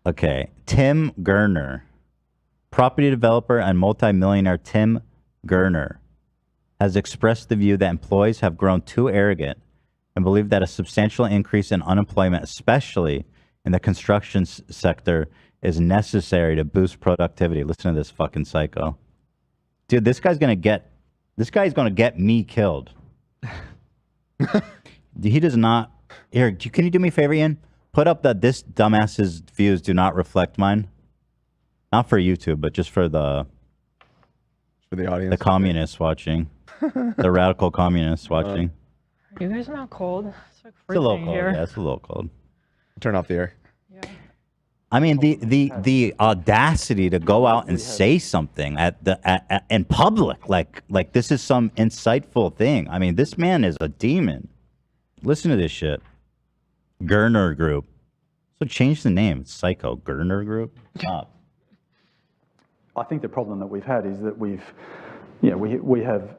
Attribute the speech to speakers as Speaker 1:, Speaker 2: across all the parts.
Speaker 1: Okay. Tim Gurner, property developer and multimillionaire Tim Gurner, has expressed the view that employees have grown too arrogant and believe that a substantial increase in unemployment, especially in the construction sector, is necessary to boost productivity. Listen to this fucking psycho. Dude, this guy's gonna get me killed. He does not. Here, can you do me a favor, Ian? Put up that this dumbass's views do not reflect mine. Not for YouTube, but just for the
Speaker 2: audience,
Speaker 1: the communists watching, the radical communists watching.
Speaker 3: You guys are not cold. It's like
Speaker 1: It's a little
Speaker 3: freezing
Speaker 1: cold.
Speaker 3: here.
Speaker 1: Yeah, it's a little cold.
Speaker 2: Turn off the air.
Speaker 1: I mean, the audacity to go out and say something in public, like this is some insightful thing. I mean, this man is a demon. Listen to this shit. Gurner Group. So change the name. It's Psycho Gurner Group. Stop.
Speaker 4: I think the problem that we've had is that we have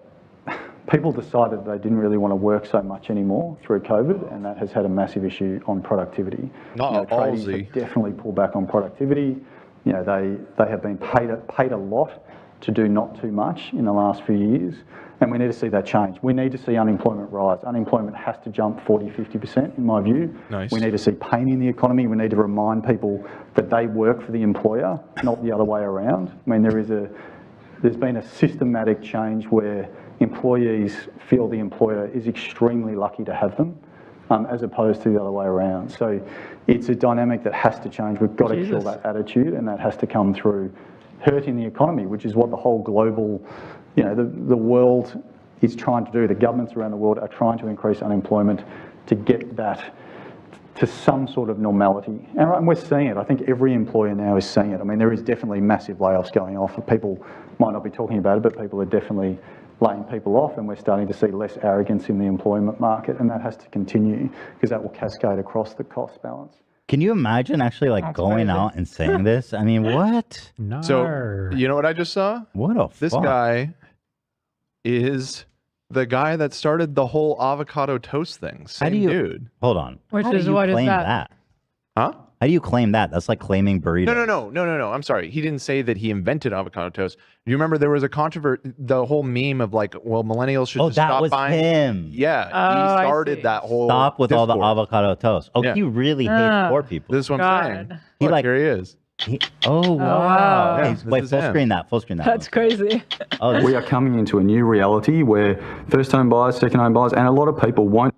Speaker 4: people decided they didn't really want to work so much anymore through COVID, and that has had a massive issue on productivity. Tradies have definitely pulled back on productivity. They have been paid a lot to do not too much in the last few years, and we need to see that change. We need to see unemployment rise. Unemployment has to jump 40-50% in my view.
Speaker 2: Nice.
Speaker 4: We need to see pain in the economy. We need to remind people that they work for the employer, not the other way around. I mean, there's been a systematic change where employees feel the employer is extremely lucky to have them, as opposed to the other way around. So it's a dynamic that has to change. We've got to kill that attitude, and that has to come through hurting the economy, which is what the whole global, the world is trying to do. The governments around the world are trying to increase unemployment to get that to some sort of normality. And we're seeing it. I think every employer now is seeing it. I mean, there is definitely massive layoffs going off. People might not be talking about it, but people are definitely laying people off, and we're starting to see less arrogance in the employment market, and that has to continue because that will cascade across the cost balance.
Speaker 1: Can you imagine actually going out and saying this? I mean, what?
Speaker 2: No. So, you know what I just saw?
Speaker 1: What a
Speaker 2: This
Speaker 1: fuck.
Speaker 2: guy is the guy that started the whole avocado toast thing. Same dude.
Speaker 1: Hold on.
Speaker 3: Which
Speaker 1: How do
Speaker 3: is
Speaker 1: you
Speaker 3: what is
Speaker 1: claim
Speaker 3: that?
Speaker 2: Huh?
Speaker 1: How do you claim that? That's like claiming burrito.
Speaker 2: No. I'm sorry. He didn't say that he invented avocado toast. You remember there was a controversy, the whole meme of like, well, millennials should just
Speaker 1: that
Speaker 2: stop
Speaker 1: was
Speaker 2: buying.
Speaker 1: him.
Speaker 2: Yeah, he started that whole.
Speaker 1: Stop with all the
Speaker 2: discourse.
Speaker 1: avocado toast. Oh,
Speaker 2: Yeah.
Speaker 1: he really hates poor people.
Speaker 2: This is what I'm saying.
Speaker 1: He
Speaker 2: Look, here he is.
Speaker 1: Oh, wow.
Speaker 3: wow.
Speaker 1: Hey,
Speaker 2: Yeah, this
Speaker 1: wait,
Speaker 2: is
Speaker 1: full
Speaker 2: him.
Speaker 1: screen that. Full screen that.
Speaker 3: That's crazy.
Speaker 4: We are coming into a new reality where first home buyers, second home buyers, and a lot of people won't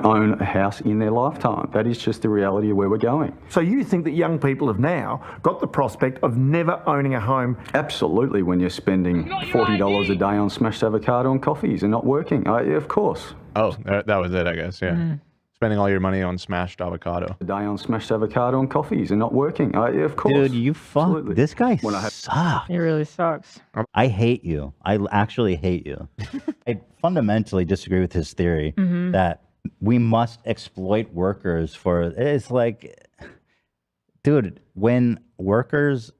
Speaker 4: own a house in their lifetime. That is just the reality of where we're going.
Speaker 5: So you think that young people have now got the prospect of never owning a home?
Speaker 4: Absolutely, when you're spending $40 a day on smashed avocado and coffees and not working. Of course.
Speaker 2: Oh, that was it, I guess. Yeah. Spending all your money on smashed avocado.
Speaker 4: A day on smashed avocado and coffees and not working. Of course.
Speaker 1: Dude, you fuck. This guy sucks.
Speaker 3: He really sucks.
Speaker 1: I hate you. I actually hate you. I fundamentally disagree with his theory that we must exploit workers for. It's like, dude, when workers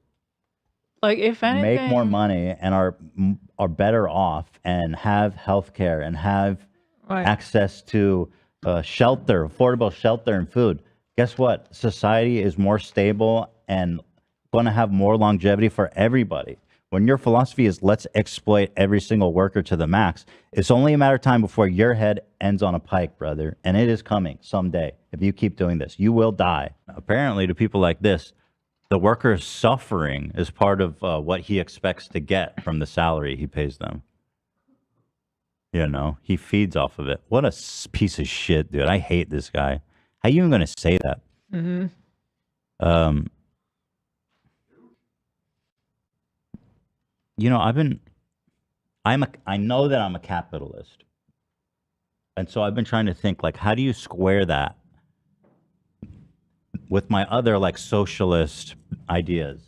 Speaker 3: Like, if anything,
Speaker 1: make more money and are better off and have health care and have access to shelter, affordable shelter and food, guess what? Society is more stable and going to have more longevity for everybody. When your philosophy is let's exploit every single worker to the max, it's only a matter of time before your head ends on a pike, brother. And it is coming someday. If you keep doing this, you will die. Apparently, to people like this, the worker's suffering is part of what he expects to get from the salary he pays them. You know, he feeds off of it. What a piece of shit, dude. I hate this guy. How you even going to say that? You know, I know that I'm a capitalist. And so I've been trying to think, like, how do you square that with my other, like, socialist ideas?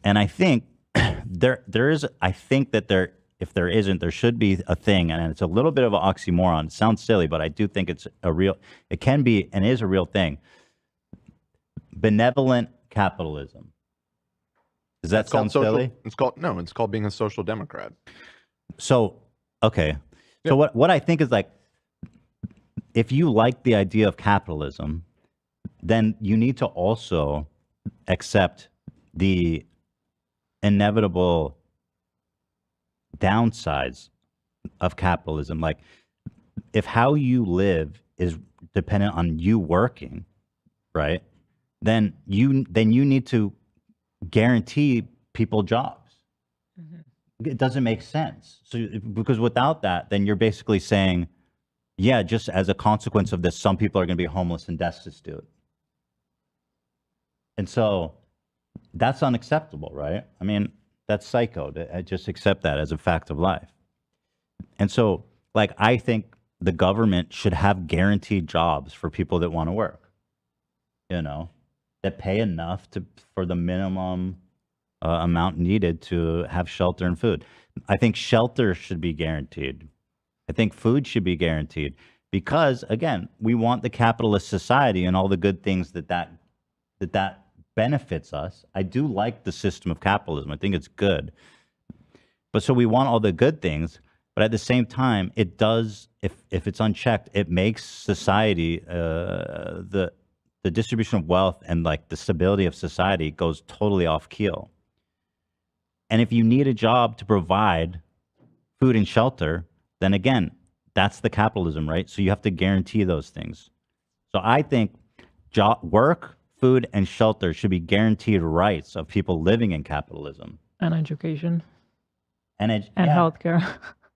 Speaker 1: And I think if there isn't, there should be a thing, and it's a little bit of an oxymoron. It sounds silly, but I do think it can be and is a real thing. Benevolent capitalism. Does that sound silly?
Speaker 2: It's called being a social democrat.
Speaker 1: So, okay. So what I think is, like, if you like the idea of capitalism, then you need to also accept the inevitable downsides of capitalism. Like, if how you live is dependent on you working, right? Then you need to guarantee people jobs. It doesn't make sense. So because without that, then you're basically saying, yeah, just as a consequence of this, some people are going to be homeless and destitute. And so that's unacceptable, right? I mean, that's psycho to just accept that as a fact of life. And so, like, I think the government should have guaranteed jobs for people that want to work, you know, that pay enough for the minimum amount needed to have shelter and food. I think shelter should be guaranteed. I think food should be guaranteed because, again, we want the capitalist society and all the good things that benefits us. I do like the system of capitalism. I think it's good. But so we want all the good things, but at the same time, it does, if it's unchecked, it makes society, the distribution of wealth and like the stability of society goes totally off keel. And if you need a job to provide food and shelter, then again, that's the capitalism, right? So you have to guarantee those things. So I think work, food, and shelter should be guaranteed rights of people living in capitalism.
Speaker 3: And education.
Speaker 1: And
Speaker 3: healthcare.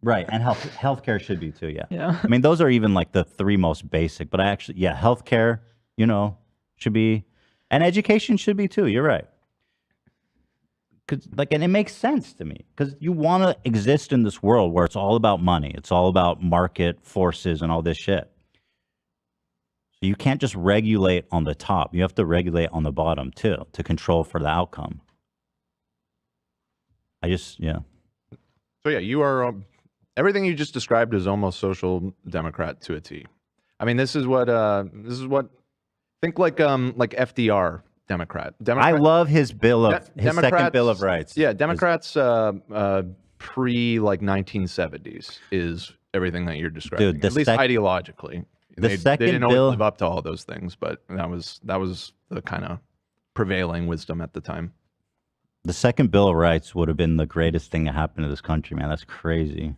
Speaker 1: Right, and healthcare should be too, yeah.
Speaker 3: Yeah.
Speaker 1: I mean, those are even like the three most basic, but healthcare, you know, should be, and education should be too, you're right. And it makes sense to me because you want to exist in this world where it's all about money. It's all about market forces and all this shit. So you can't just regulate on the top. You have to regulate on the bottom too to control for the outcome.
Speaker 2: So yeah, you are, everything you just described is almost social democrat to a T. I mean, this is what think like FDR. Democrat.
Speaker 1: I love his second Bill of Rights.
Speaker 2: Yeah, Democrats pre like 1970s is everything that you're describing.
Speaker 1: Dude,
Speaker 2: at least ideologically. They didn't always live up to all those things, but that was the kind of prevailing wisdom at the time.
Speaker 1: The second Bill of Rights would have been the greatest thing that happened to this country, man. That's crazy.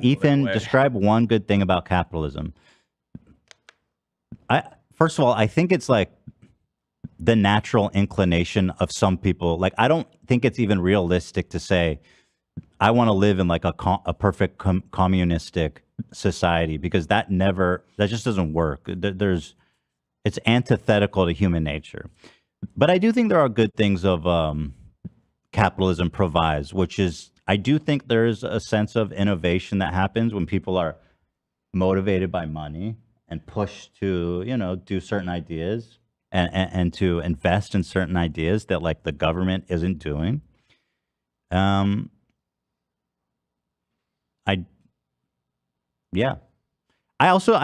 Speaker 1: Ethan, describe one good thing about capitalism. First of all, I think it's like the natural inclination of some people. Like, I don't think it's even realistic to say, I want to live in like a perfect communistic society, because that just doesn't work. It's antithetical to human nature. But I do think there are good things of capitalism provides, which is, I do think there is a sense of innovation that happens when people are motivated by money and pushed to, do certain ideas and to invest in certain ideas that like the government isn't doing. I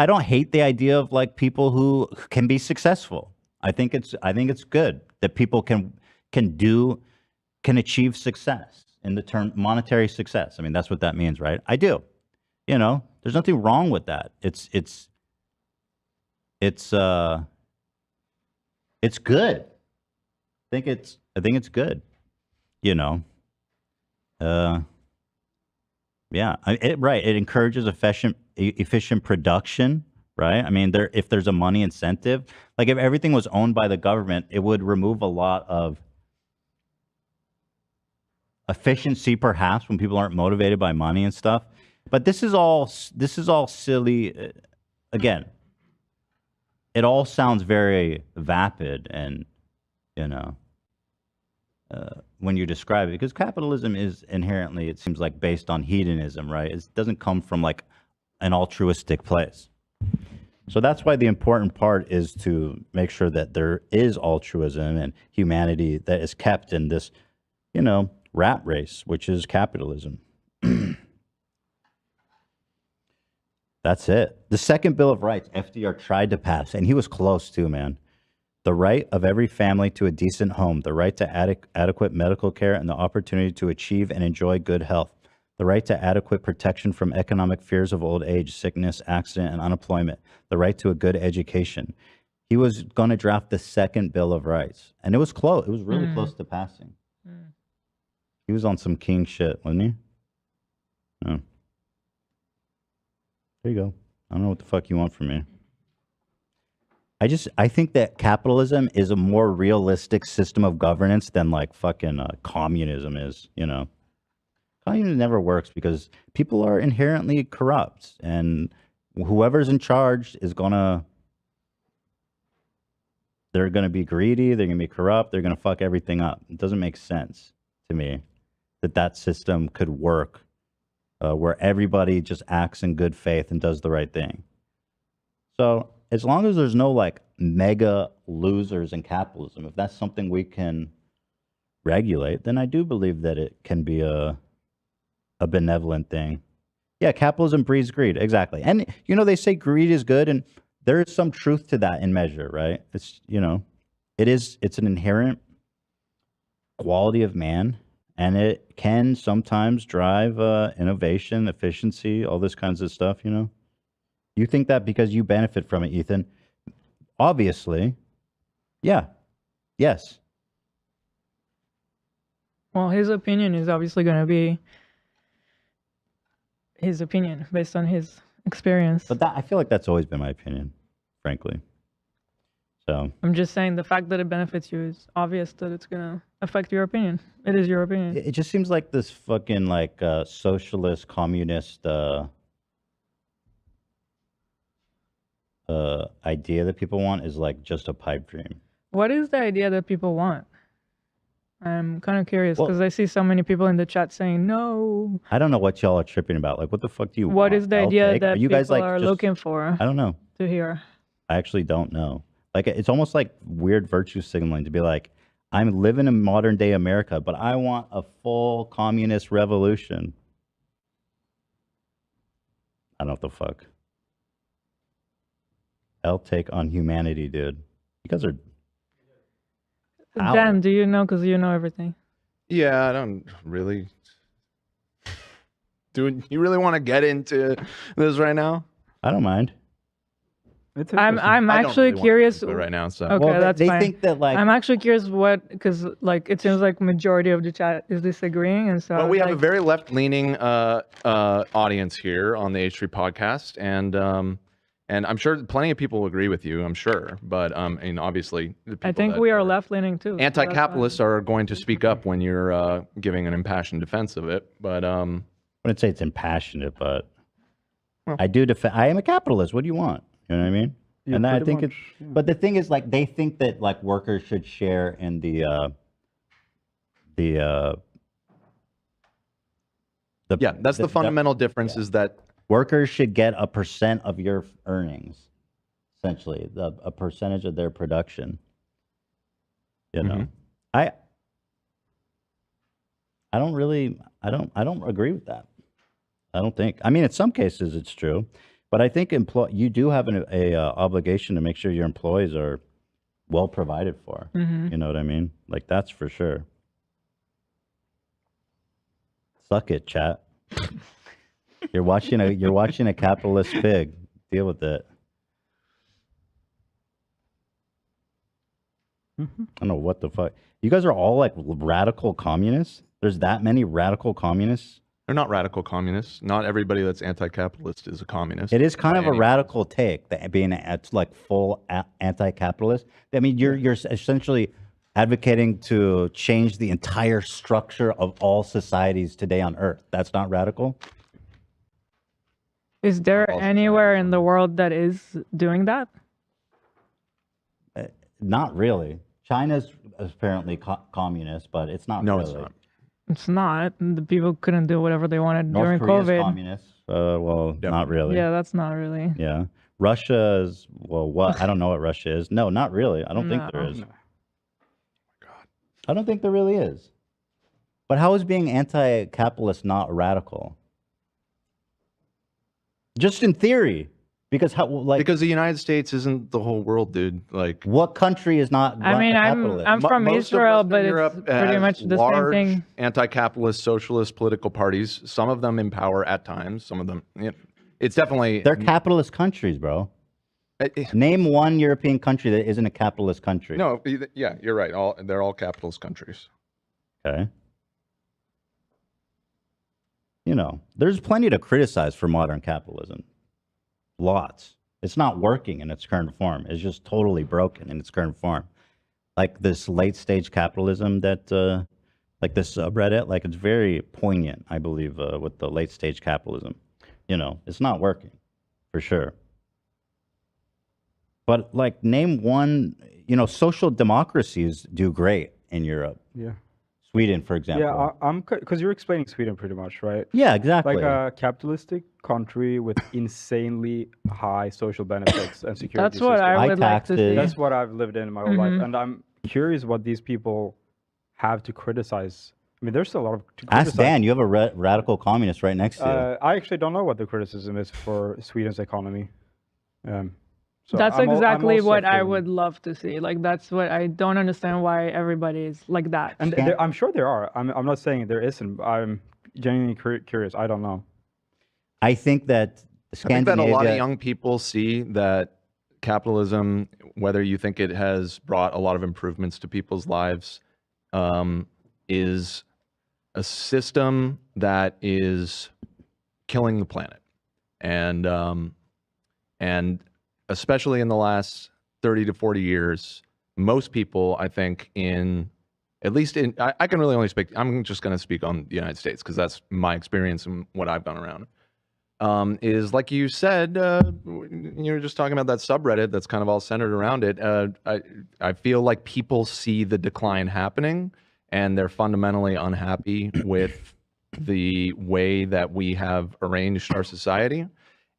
Speaker 1: don't hate the idea of like people who can be successful. I think it's good that people can achieve success in the term monetary success. I mean, that's what that means, right? I do. There's nothing wrong with that. It's good. I think it's good. It encourages efficient production, right? I mean, if there's a money incentive, like if everything was owned by the government, it would remove a lot of efficiency, perhaps, when people aren't motivated by money and stuff. But this is all silly. Again, it all sounds very vapid, and when you describe it, because capitalism is inherently, it seems like, based on hedonism, right? It doesn't come from like an altruistic place. So that's why the important part is to make sure that there is altruism and humanity that is kept in this, rat race, which is capitalism. That's it. The second Bill of Rights, FDR tried to pass, and he was close too, man. The right of every family to a decent home, the right to adequate medical care, and the opportunity to achieve and enjoy good health, the right to adequate protection from economic fears of old age, sickness, accident, and unemployment, the right to a good education. he was going to draft the second Bill of Rights, and it was close. It was really close to passing. He was on some king shit, wasn't he? Oh. There you go. I don't know what the fuck you want from me. I think that capitalism is a more realistic system of governance than like fucking communism is, you know. Communism never works because people are inherently corrupt, and whoever's in charge is they're gonna be greedy, they're gonna be corrupt, they're gonna fuck everything up. It doesn't make sense to me that system could work where everybody just acts in good faith and does the right thing. So as long as there's no like mega losers in capitalism, if that's something we can regulate, then I do believe that it can be a benevolent thing. Yeah, capitalism breeds greed. Exactly. And, you know, they say greed is good, and there is some truth to that in measure, right? It's, you know, it's an inherent quality of man, and it can sometimes drive innovation, efficiency, all this kinds of stuff, you know? You think that because you benefit from it, Ethan? Obviously. Yeah. Yes.
Speaker 3: Well, his opinion is obviously going to be his opinion based on his experience.
Speaker 1: But I feel like that's always been my opinion, frankly. So
Speaker 3: I'm just saying the fact that it benefits you is obvious that it's going to affect your opinion. It is your opinion.
Speaker 1: it just seems like this fucking like socialist, communist idea that people want is like just a pipe dream.
Speaker 3: What is the idea that people want? I'm kind of curious because I see so many people in the chat saying no.
Speaker 1: I don't know what y'all are tripping about. Like, what the fuck do you want?
Speaker 3: What is the idea that
Speaker 1: you guys
Speaker 3: people
Speaker 1: like
Speaker 3: are
Speaker 1: just
Speaker 3: looking for?
Speaker 1: I don't know.
Speaker 3: To hear.
Speaker 1: I actually don't know. Like, it's almost like weird virtue signaling to be like, I'm living in modern day America, but I want a full communist revolution. I don't know what the fuck. I'll take on humanity, dude. You guys are... Ow.
Speaker 3: Dan, do you know? Because you know everything.
Speaker 2: Yeah, I don't really. Do you really want to get into this right now?
Speaker 1: I don't mind.
Speaker 3: I'm actually curious
Speaker 2: right now. So
Speaker 3: okay,
Speaker 1: well,
Speaker 3: that's
Speaker 1: they
Speaker 3: fine.
Speaker 1: think that like
Speaker 3: I'm actually curious what because like it seems like majority of the chat is disagreeing, and so
Speaker 2: well, we have a very left-leaning audience here on the H3 podcast, and I'm sure plenty of people will agree with you. I'm sure, but I mean, obviously,
Speaker 3: I think we are left-leaning too.
Speaker 2: Anti-capitalists are going to speak up when you're giving an impassioned defense of it, but
Speaker 1: I wouldn't say it's impassionate, but I do defend. I am a capitalist. What do you want? You know what I mean?
Speaker 4: Yeah,
Speaker 1: and I think
Speaker 4: much,
Speaker 1: it's. Yeah. But the thing is, like, they think that like workers should share in yeah,
Speaker 2: that's the fundamental difference is that
Speaker 1: workers should get a % of your earnings, essentially, a percentage of their production. You know, I don't really, I don't agree with that. I don't think. I mean, in some cases it's true, but I think you do have an obligation to make sure your employees are well provided for. You know what I mean? Like, that's for sure. Suck it, chat. You're watching a capitalist pig. Deal with it. I don't know what the fuck. You guys are all like radical communists? There's that many radical communists?
Speaker 2: they're not radical communists. Not everybody that's anti-capitalist is a communist.
Speaker 1: It is kind of a radical take, that being like full anti-capitalist. I mean, you're essentially advocating to change the entire structure of all societies today on Earth. That's not radical?
Speaker 3: Is there anywhere in the world that is doing that?
Speaker 1: Not really. China's apparently communist, but it's not
Speaker 2: No,
Speaker 1: really.
Speaker 2: it's not.
Speaker 3: It's not. The people couldn't do whatever they wanted
Speaker 1: North
Speaker 3: during
Speaker 1: Korea's
Speaker 3: COVID.
Speaker 1: communist. Well, not really.
Speaker 3: Yeah, that's not really.
Speaker 1: Yeah. Russia is, well, what? I don't know what Russia is. No, not really. I don't think there is.
Speaker 2: God.
Speaker 1: I don't think there really is. But how is being anti-capitalist not radical? Just in theory. Because
Speaker 2: because the United States isn't the whole world, dude. Like,
Speaker 1: what country is not
Speaker 3: I mean,
Speaker 1: capitalist?
Speaker 3: I'm from
Speaker 2: most of
Speaker 3: Israel,
Speaker 2: Western
Speaker 3: but
Speaker 2: Europe
Speaker 3: it's pretty much
Speaker 2: has
Speaker 3: the same
Speaker 2: large
Speaker 3: thing.
Speaker 2: Anti-capitalist socialist political parties. Some of them in power at times. Some of them, it's definitely.
Speaker 1: They're capitalist countries, bro. Name one European country that isn't a capitalist country.
Speaker 2: No, yeah, you're right. They're all capitalist countries.
Speaker 1: Okay. You know, there's plenty to criticize for modern capitalism. Lots. It's not working in its current form. It's just totally broken in its current form. Like this late stage capitalism that, like this subreddit, like it's very poignant, I believe, with the late stage capitalism. You know, it's not working for sure. But like name one, you know, social democracies do great in Europe.
Speaker 6: Yeah.
Speaker 1: Sweden, for example.
Speaker 6: Yeah, I'm because you're explaining Sweden pretty much, right?
Speaker 1: Yeah, exactly.
Speaker 6: Like a capitalistic country with insanely high social benefits and security.
Speaker 3: That's what
Speaker 6: system.
Speaker 3: I would like to see.
Speaker 6: That's what I've lived in my whole life, and I'm curious what these people have to criticize. I mean, there's a lot of.
Speaker 1: Ask Dan. You have a radical communist right next to you.
Speaker 6: I actually don't know what the criticism is for Sweden's economy.
Speaker 3: So that's exactly what I would love to see. Like, that's what I don't understand why everybody is like that.
Speaker 6: And I'm sure there are. I'm not saying there isn't. I'm genuinely curious. I don't know.
Speaker 1: I think that Scandinavia...
Speaker 2: I think that a lot of young people see that capitalism, whether you think it has brought a lot of improvements to people's lives, is a system that is killing the planet. And especially in the last 30 to 40 years, most people, I think, at least I can really only speak, I'm just going to speak on the United States because that's my experience and what I've done around. Is like you said, you were just talking about that subreddit that's kind of all centered around it. I feel like people see the decline happening and they're fundamentally unhappy with the way that we have arranged our society.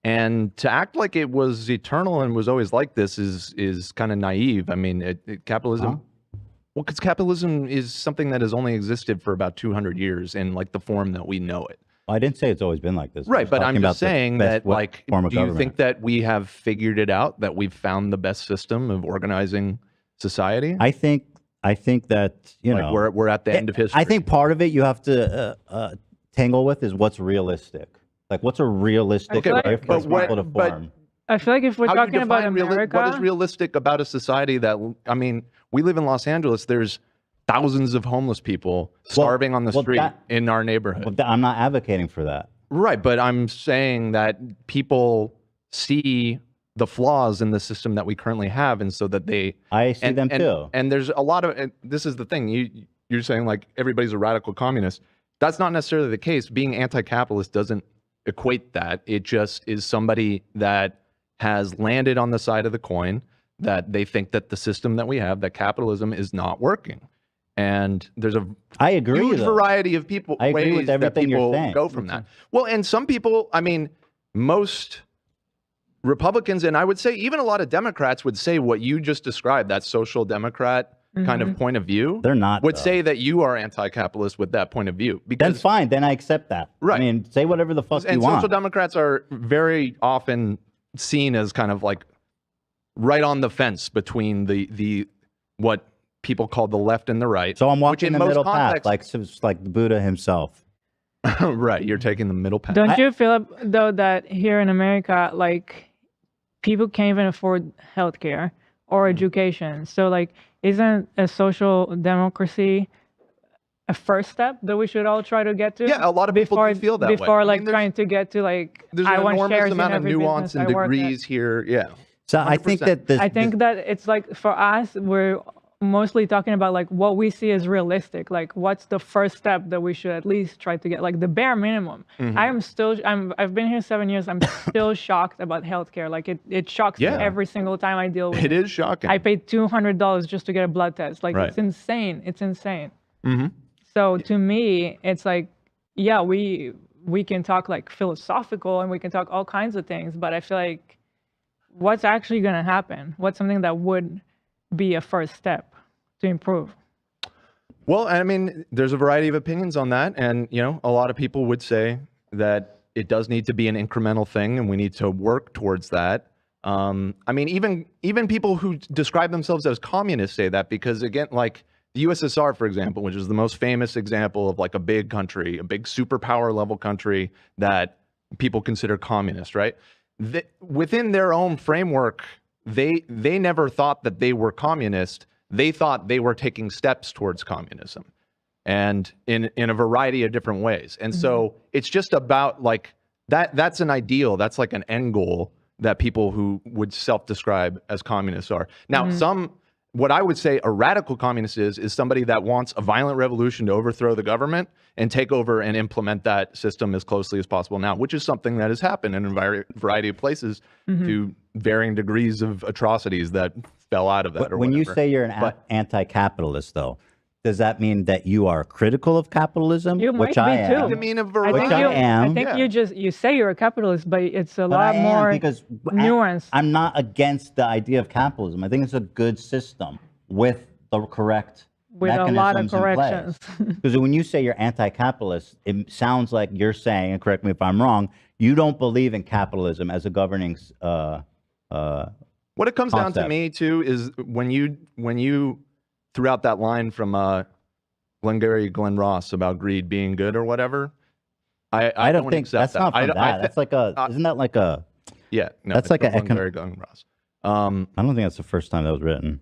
Speaker 2: And to act like it was eternal and was always like this is kind of naive. I mean, capitalism, well, because capitalism is something that has only existed for about 200 years in like the form that we know it.
Speaker 1: I didn't say it's always been like this.
Speaker 2: Right, but I'm just saying that, like, do you think that we have figured it out, that we've found the best system of organizing society?
Speaker 1: I think that, you know,
Speaker 2: we're at the end of history.
Speaker 1: I think part of it you have to tangle with is what's realistic. Like, what's a realistic way for people to form?
Speaker 3: I feel like if we're talking about America...
Speaker 2: What is realistic about a society that, I mean, we live in Los Angeles, there's thousands of homeless people starving on the street in our neighborhood.
Speaker 1: I'm not advocating for that.
Speaker 2: Right, but I'm saying that people see the flaws in the system that we currently have, and so that they...
Speaker 1: I see them too.
Speaker 2: And there's a lot of... this is the thing, you're saying, like, everybody's a radical communist. That's not necessarily the case. Being anti-capitalist doesn't equate that. It just is somebody that has landed on the side of the coin that they think that the system that we have, that capitalism, is not working. And there's a huge variety of people, ways that people go from that. Well, and some people, I mean, most Republicans, and I would say even a lot of Democrats would say what you just described, that social democrat kind of point of view.
Speaker 1: They're not.
Speaker 2: Would say that you are anti-capitalist with that point of view.
Speaker 1: Then fine, then I accept that. Right. I mean, say whatever the fuck you want.
Speaker 2: And social democrats are very often seen as kind of like right on the fence between the what people call the left and the right.
Speaker 1: So I'm walking the middle path, like Buddha himself.
Speaker 2: Right, you're taking the middle path.
Speaker 3: Don't you feel, though, that here in America, like, people can't even afford healthcare or education? So, like, isn't a social democracy a first step that we should all try to get to?
Speaker 2: Yeah, a lot of people do feel that way.
Speaker 3: Before, like, trying to get to, like,
Speaker 2: there's an enormous amount of nuance and degrees here. Yeah.
Speaker 1: So 100%. I think that
Speaker 3: I think that it's like, for us, we're mostly talking about like what we see as realistic, like what's the first step that we should at least try to get, like the bare minimum. I've been here 7 years. I'm still shocked about healthcare. Like it shocks me every single time I deal with it.
Speaker 2: It is shocking.
Speaker 3: I paid $200 just to get a blood test. Like it's insane. It's insane. So to me, it's like, yeah, we can talk like philosophical and we can talk all kinds of things, but I feel like what's actually going to happen? What's something that would be a first step to improve?
Speaker 2: Well, I mean, there's a variety of opinions on that. And, you know, a lot of people would say that it does need to be an incremental thing and we need to work towards that. I mean, even people who describe themselves as communists say that because, again, like the USSR, for example, which is the most famous example of like a big country, a big superpower level country that people consider communist, right? Within their own framework, they never thought that they were communist. They thought they were taking steps towards communism, and in a variety of different ways. And so it's just about like that's an ideal. That's like an end goal that people who would self-describe as communists are. Now, what I would say a radical communist is somebody that wants a violent revolution to overthrow the government and take over and implement that system as closely as possible now, which is something that has happened in a variety of places to varying degrees of atrocities that fell out of that.
Speaker 1: When you say you're an anti-capitalist, though, does that mean that you are critical of capitalism?
Speaker 3: You might
Speaker 1: which
Speaker 3: be
Speaker 1: I am.
Speaker 3: too.
Speaker 2: I mean,
Speaker 3: I think you say you're a capitalist, but it's a lot more nuanced.
Speaker 1: I'm not against the idea of capitalism. I think it's a good system with the correct
Speaker 3: a lot of corrections.
Speaker 1: Because when you say you're anti-capitalist, it sounds like you're saying, and correct me if I'm wrong, you don't believe in capitalism as a governing
Speaker 2: what it comes down to me too is when you threw out that line from Glenn Ross about greed being good or whatever, I don't think
Speaker 1: that's
Speaker 2: that.
Speaker 1: not from that. That's like isn't that like a
Speaker 2: no,
Speaker 1: that's like a
Speaker 2: Glenn Ross.
Speaker 1: I don't think that's the first time that was written.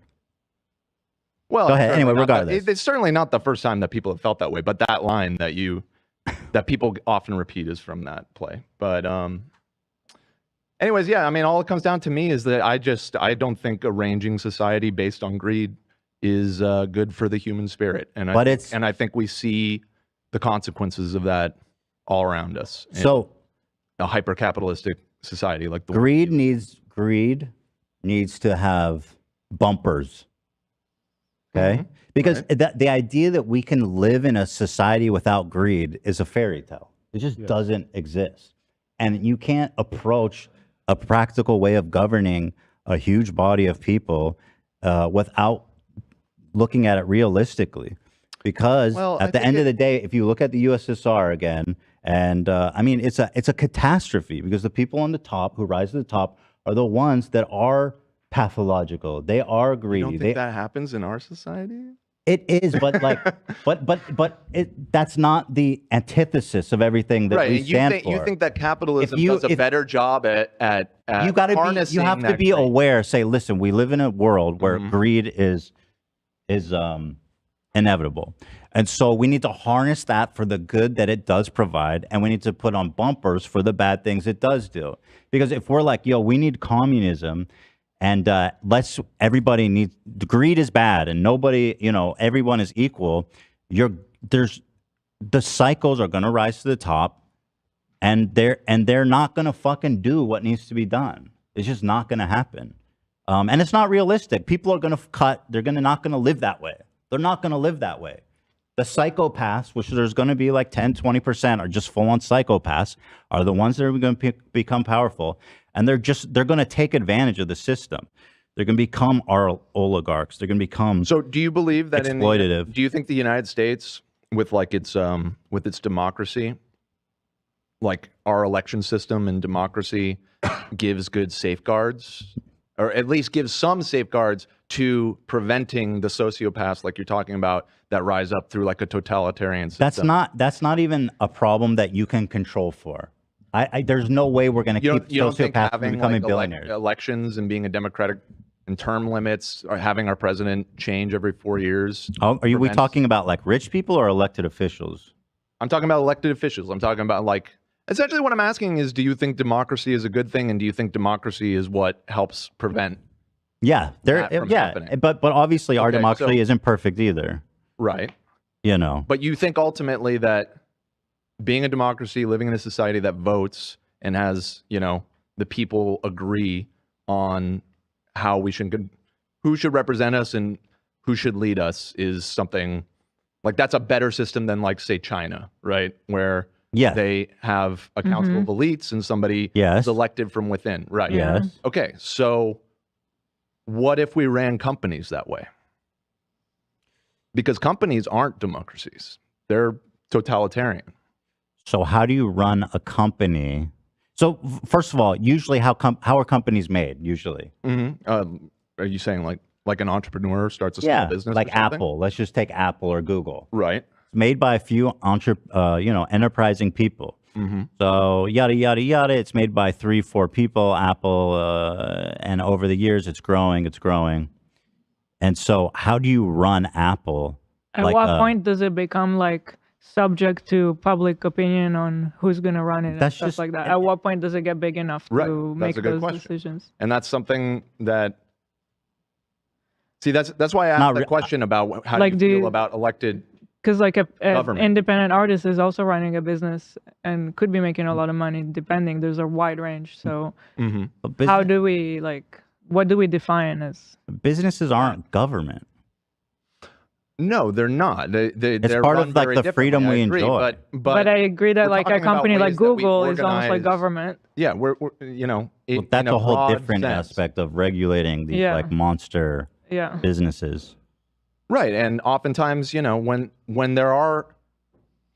Speaker 2: Well,
Speaker 1: go ahead. Anyway, regardless,
Speaker 2: it's certainly not the first time that people have felt that way. But that line that people often repeat is from that play. But anyways, yeah, I mean, all it comes down to me is that I don't think arranging society based on greed is good for the human spirit, and I think we see the consequences of that all around us.
Speaker 1: So,
Speaker 2: a hyper-capitalistic society like the
Speaker 1: greed needs to have bumpers. Okay, because the idea that we can live in a society without greed is a fairy tale. It just doesn't exist, and you can't approach a practical way of governing a huge body of people without looking at it realistically. Because at the end of the day, if you look at the USSR again, and I mean, it's a catastrophe because the people on the top who rise to the top are the ones that are pathological. They are greedy.
Speaker 2: You don't think that happens in our society?
Speaker 1: It is, but like, that's not the antithesis of everything that we stand for.
Speaker 2: You think that capitalism does a better job at harnessing?
Speaker 1: You have to be aware. Say, listen, we live in a world where greed is inevitable, and so we need to harness that for the good that it does provide, and we need to put on bumpers for the bad things it does do. Because if we're like, yo, we need communism. And everybody needs, greed is bad and nobody, everyone is equal. The cycles are going to rise to the top and they're not going to fucking do what needs to be done. It's just not going to happen. And it's not realistic. People are going to cut. They're not going to live that way. They're not going to live that way. The psychopaths, which there's going to be like 10, 20% are just full on psychopaths, are the ones that are going to become powerful. And they're going to take advantage of the system. They're going to become our oligarchs. They're going to become
Speaker 2: So do you believe that
Speaker 1: exploitative.
Speaker 2: Do you think the United States with its democracy, like our election system and democracy gives good safeguards, or at least gives some safeguards to preventing the sociopaths like you're talking about that rise up through like a totalitarian system?
Speaker 1: That's not even a problem that you can control for. There's no way we're going to keep sociopaths from becoming billionaires.
Speaker 2: Elections and being a democratic and term limits, or having our president change every 4 years.
Speaker 1: Are we talking about like rich people or elected officials?
Speaker 2: I'm talking about elected officials. I'm talking about like, essentially what I'm asking is, do you think democracy is a good thing? And do you think democracy is what helps prevent?
Speaker 1: Yeah, but obviously our democracy isn't perfect either.
Speaker 2: Right.
Speaker 1: But
Speaker 2: you think ultimately that being a democracy, living in a society that votes and has, the people agree on how who should represent us and who should lead us is something like that's a better system than like, say, China, right? Where they have a council of elites and somebody is elected from within, right?
Speaker 1: Yes.
Speaker 2: Okay, so what if we ran companies that way? Because companies aren't democracies. They're totalitarian.
Speaker 1: So how do you run a company? So first of all, usually how are companies made usually?
Speaker 2: Are you saying like an entrepreneur starts a small business?
Speaker 1: Like Apple. Let's just take Apple or Google.
Speaker 2: Right.
Speaker 1: It's made by a few enterprising people. So yada, yada, yada. It's made by 3-4 people, Apple. And over the years, it's growing. And so how do you run Apple?
Speaker 3: At what point does it become like subject to public opinion on who's going to run it and stuff like that? At what point does it get big enough to make those decisions?
Speaker 2: And that's something that, see, that's why I asked the question about how do you feel about elected
Speaker 3: because like an independent artist is also running a business and could be making a lot of money depending. There's a wide range. So how do we what do we define as?
Speaker 1: Businesses aren't government.
Speaker 2: No, they're not. They're
Speaker 1: part of like the freedom we enjoy.
Speaker 3: But I agree that like a company like Google is almost like government.
Speaker 2: Yeah, we're you know,
Speaker 1: that's a whole different aspect of regulating these like monster businesses.
Speaker 2: Right, and oftentimes, you know, when there are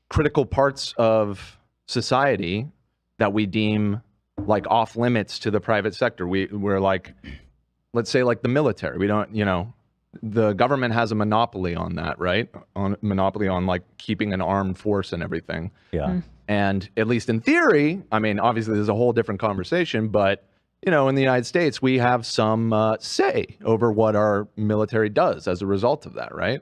Speaker 2: critical parts of society that we deem like off limits to the private sector, we're like, let's say like the military. We don't, you know, the government has a monopoly on that, right? Monopoly on like keeping an armed force and everything.
Speaker 1: Yeah.
Speaker 2: And at least in theory, I mean, obviously there's a whole different conversation, but you know, in the United States, we have some say over what our military does as a result of that, right?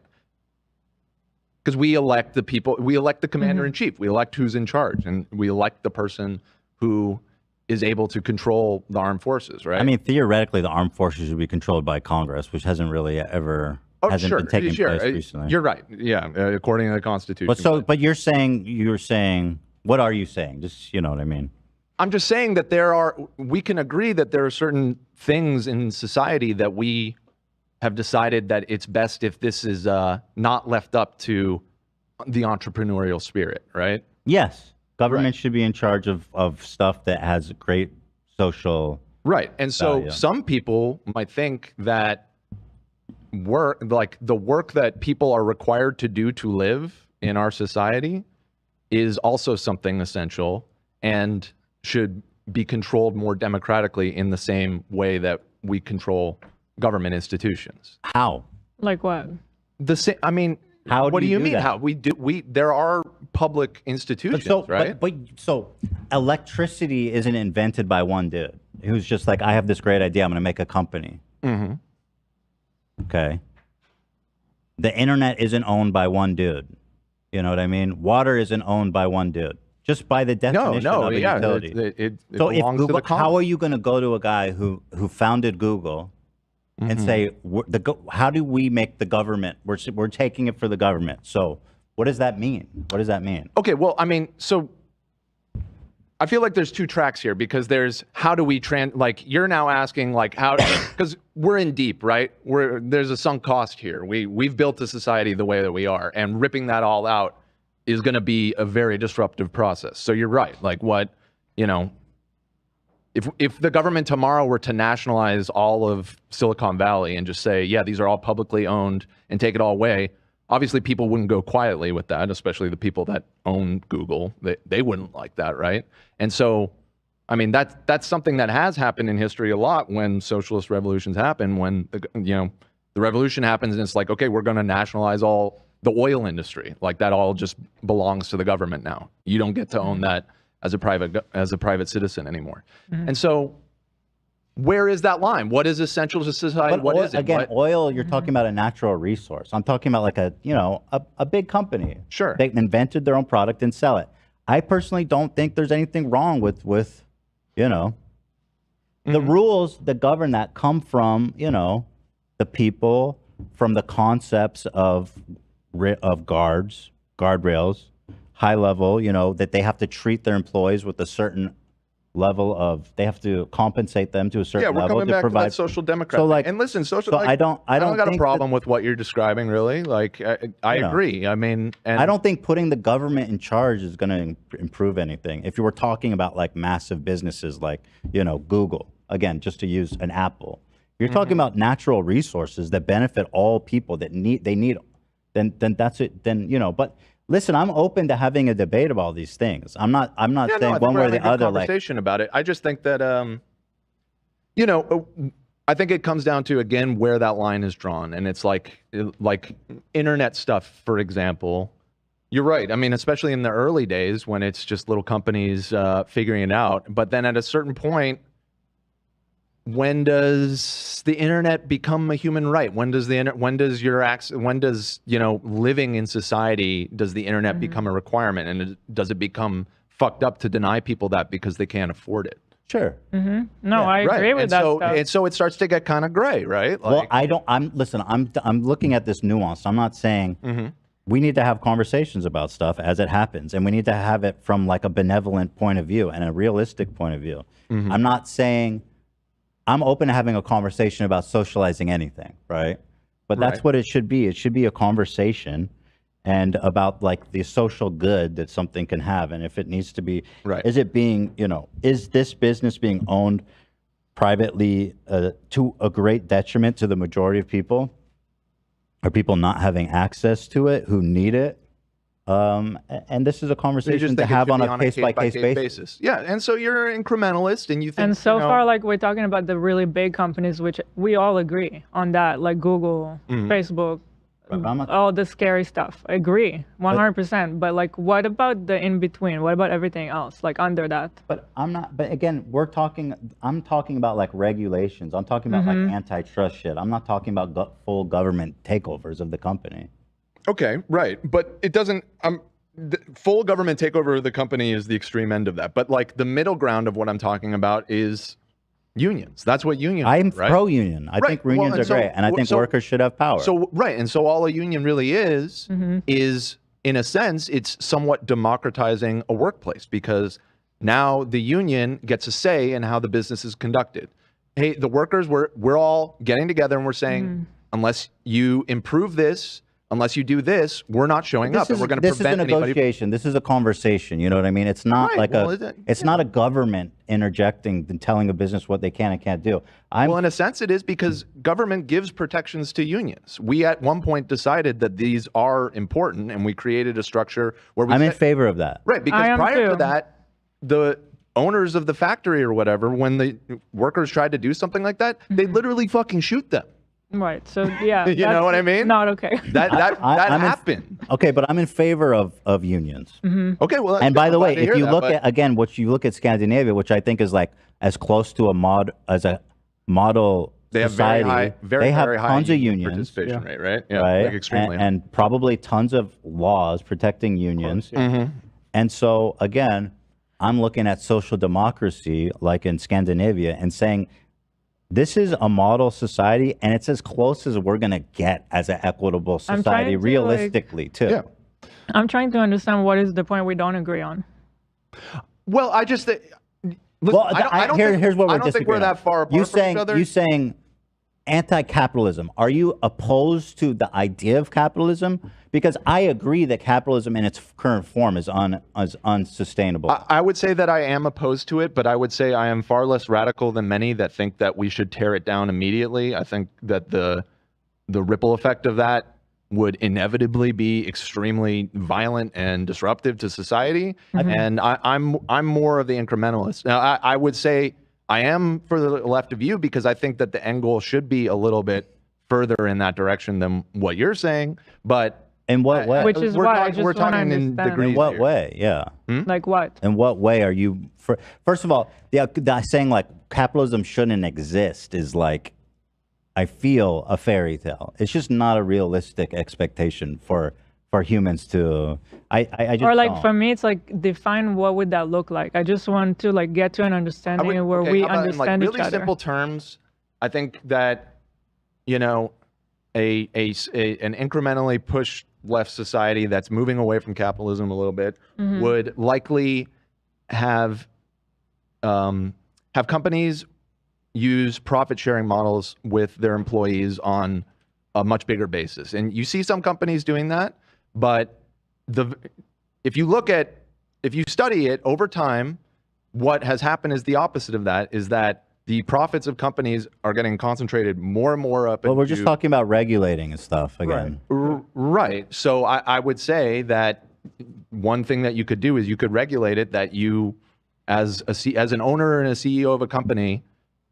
Speaker 2: Because we elect the people, we elect the commander in chief, we elect who's in charge, and we elect the person who is able to control the armed forces, right?
Speaker 1: I mean, theoretically, the armed forces should be controlled by Congress, which hasn't really ever been taking place recently.
Speaker 2: You're right. Yeah, according to the Constitution.
Speaker 1: But you're saying, what are you saying? Just, you know what I mean?
Speaker 2: I'm just saying that we can agree that there are certain things in society that we have decided that it's best if this is not left up to the entrepreneurial spirit, right?
Speaker 1: Yes. Government should be in charge of stuff that has great social
Speaker 2: And so some people might think that the work that people are required to do to live in our society is also something essential and should be controlled more democratically in the same way that we control government institutions.
Speaker 1: How?
Speaker 3: Like what?
Speaker 2: I mean, what do you mean? That? How there are public institutions, right?
Speaker 1: But electricity isn't invented by one dude who's just like, I have this great idea, I'm going to make a company. Okay. The internet isn't owned by one dude. You know what I mean? Water isn't owned by one dude. Just by the definition of a utility.
Speaker 2: It belongs to the common.
Speaker 1: How are you going to go to a guy who founded Google and say, how do we make the government? We're taking it for the government. So what does that mean? What does that mean?
Speaker 2: Okay, well, I mean, so I feel like there's two tracks here because there's how do we like you're now asking like how because we're in deep, right? There's a sunk cost here. We've built a society the way that we are, and ripping that all out is going to be a very disruptive process. So you're right. Like what, you know, if the government tomorrow were to nationalize all of Silicon Valley and just say, yeah, these are all publicly owned and take it all away, obviously people wouldn't go quietly with that, especially the people that own Google. They wouldn't like that, right? And so, I mean, that's something that has happened in history a lot when socialist revolutions happen, when the revolution happens and it's like, okay, we're going to nationalize all the oil industry. Like that all just belongs to the government now. You don't get to own that as a private citizen anymore. And so where is that line? What is essential to society? What is it?
Speaker 1: Again, oil, you're talking about a natural resource. I'm talking about like a big company.
Speaker 2: Sure.
Speaker 1: They invented their own product and sell it. I personally don't think there's anything wrong with the rules that govern that come from, the people, from the concepts of guardrails, high level, that they have to treat their employees with a certain level of, they have to compensate them to a certain level.
Speaker 2: Yeah, we're coming back to that social democrat.
Speaker 1: So
Speaker 2: and listen, I don't got a problem with what you're describing, really. Like, I agree. I mean,
Speaker 1: I don't think putting the government in charge is going to improve anything. If you were talking about like massive businesses like, Google, again, just to use an Apple, you're talking about natural resources that benefit all people that need then that's it. Then, but listen, I'm open to having a debate about these things. I'm not saying one way or the other.
Speaker 2: Conversation about it. I just think that, I think it comes down to, again, where that line is drawn. And it's like internet stuff, for example, You're right. I mean, especially in the early days when it's just little companies figuring it out. But then at a certain point, when does the internet become a human right? When does living in society, does the internet become a requirement? And does it become fucked up to deny people that because they can't afford it?
Speaker 1: Sure.
Speaker 3: No, yeah, I agree with that stuff.
Speaker 2: And so it starts to get kind of gray, right?
Speaker 1: Like, well, I'm looking at this nuance. I'm not saying we need to have conversations about stuff as it happens, and we need to have it from like a benevolent point of view and a realistic point of view. I'm not saying I'm open to having a conversation about socializing anything, right? But that's what it should be. It should be a conversation and about like the social good that something can have. And if it needs to be, is it being, is this business being owned privately to a great detriment to the majority of people? Are people not having access to it who need it? And this is a conversation to have on a case-by-case basis.
Speaker 2: Yeah, and so you're an incrementalist, and you think.
Speaker 3: And so far, like we're talking about the really big companies, which we all agree on that, like Google, Facebook, all the scary stuff. I agree, 100%. But like, what about the in between? What about everything else, like under that?
Speaker 1: But I'm not. But again, I'm talking about like regulations. I'm talking about like antitrust shit. I'm not talking about full government takeovers of the company.
Speaker 2: Okay, right, but it doesn't. The full government takeover of the company is the extreme end of that. But like the middle ground of what I'm talking about is unions. That's what unions.
Speaker 1: I'm
Speaker 2: right?
Speaker 1: pro-union. I think unions are great, and I think workers should have power.
Speaker 2: So and so all a union really is in a sense, it's somewhat democratizing a workplace because now the union gets a say in how the business is conducted. Hey, the workers, we're all getting together and we're saying, unless you improve this. Unless you do this, we're not showing up, and we're going to prevent anybody.
Speaker 1: This is a negotiation. This is a conversation. You know what I mean? It's not it's not a government interjecting and telling a business what they can and can't do.
Speaker 2: Well, in a sense, it is because government gives protections to unions. We at one point decided that these are important, and we created a structure where
Speaker 1: I'm in favor of that.
Speaker 2: Right, because prior to that, the owners of the factory or whatever, when the workers tried to do something like that, they literally fucking shoot them.
Speaker 3: Right. So yeah,
Speaker 2: you know what I mean?
Speaker 3: Not okay.
Speaker 2: That happened.
Speaker 1: Okay, but I'm in favor of unions.
Speaker 2: Okay, well,
Speaker 1: and by the way, if you look at again, what you look at Scandinavia, which I think is like as close to a model
Speaker 2: they have
Speaker 1: society,
Speaker 2: very
Speaker 1: have
Speaker 2: high
Speaker 1: tons of unions,
Speaker 2: participation rate, right? Yeah,
Speaker 1: right,
Speaker 2: like extremely
Speaker 1: and probably tons of laws protecting unions. And so again, I'm looking at social democracy like in Scandinavia and saying, this is a model society, and it's as close as we're going to get as an equitable society, realistically, too.
Speaker 2: Yeah.
Speaker 3: I'm trying to understand what is the point we don't agree on.
Speaker 2: Well, I just think...
Speaker 1: Here's what we're disagreeing on.
Speaker 2: I don't think we're that far apart from each other.
Speaker 1: You saying anti-capitalism. Are you opposed to the idea of capitalism? Because I agree that capitalism in its current form is unsustainable.
Speaker 2: I would say that I am opposed to it, but I would say I am far less radical than many that think that we should tear it down immediately. I think that the ripple effect of that would inevitably be extremely violent and disruptive to society. And I'm more of the incrementalist. Now, I would say I am for the left of you because I think that the end goal should be a little bit further in that direction than what you're saying. But
Speaker 1: in what way?
Speaker 3: Which is
Speaker 2: we're talking in degrees.
Speaker 1: In what
Speaker 2: here.
Speaker 1: way? Yeah.
Speaker 3: Like what?
Speaker 1: In what way are you? First of all, saying like capitalism shouldn't exist is like, I feel a fairy tale. It's just not a realistic expectation for humans to. I just
Speaker 3: or like
Speaker 1: don't.
Speaker 3: for me, it's like define what would that look like. I just want to like get to an understanding where we understand
Speaker 2: in
Speaker 3: each
Speaker 2: really
Speaker 3: other.
Speaker 2: Simple terms, I think that an incrementally pushed left society that's moving away from capitalism a little bit would likely have companies use profit sharing models with their employees on a much bigger basis. And you see some companies doing that, but if you study it over time, what has happened is the opposite of that, is that the profits of companies are getting concentrated more and more up.
Speaker 1: Well, we're just talking about regulating and stuff again.
Speaker 2: Right. So I would say that one thing that you could do is you could regulate it that you, as an owner and a CEO of a company,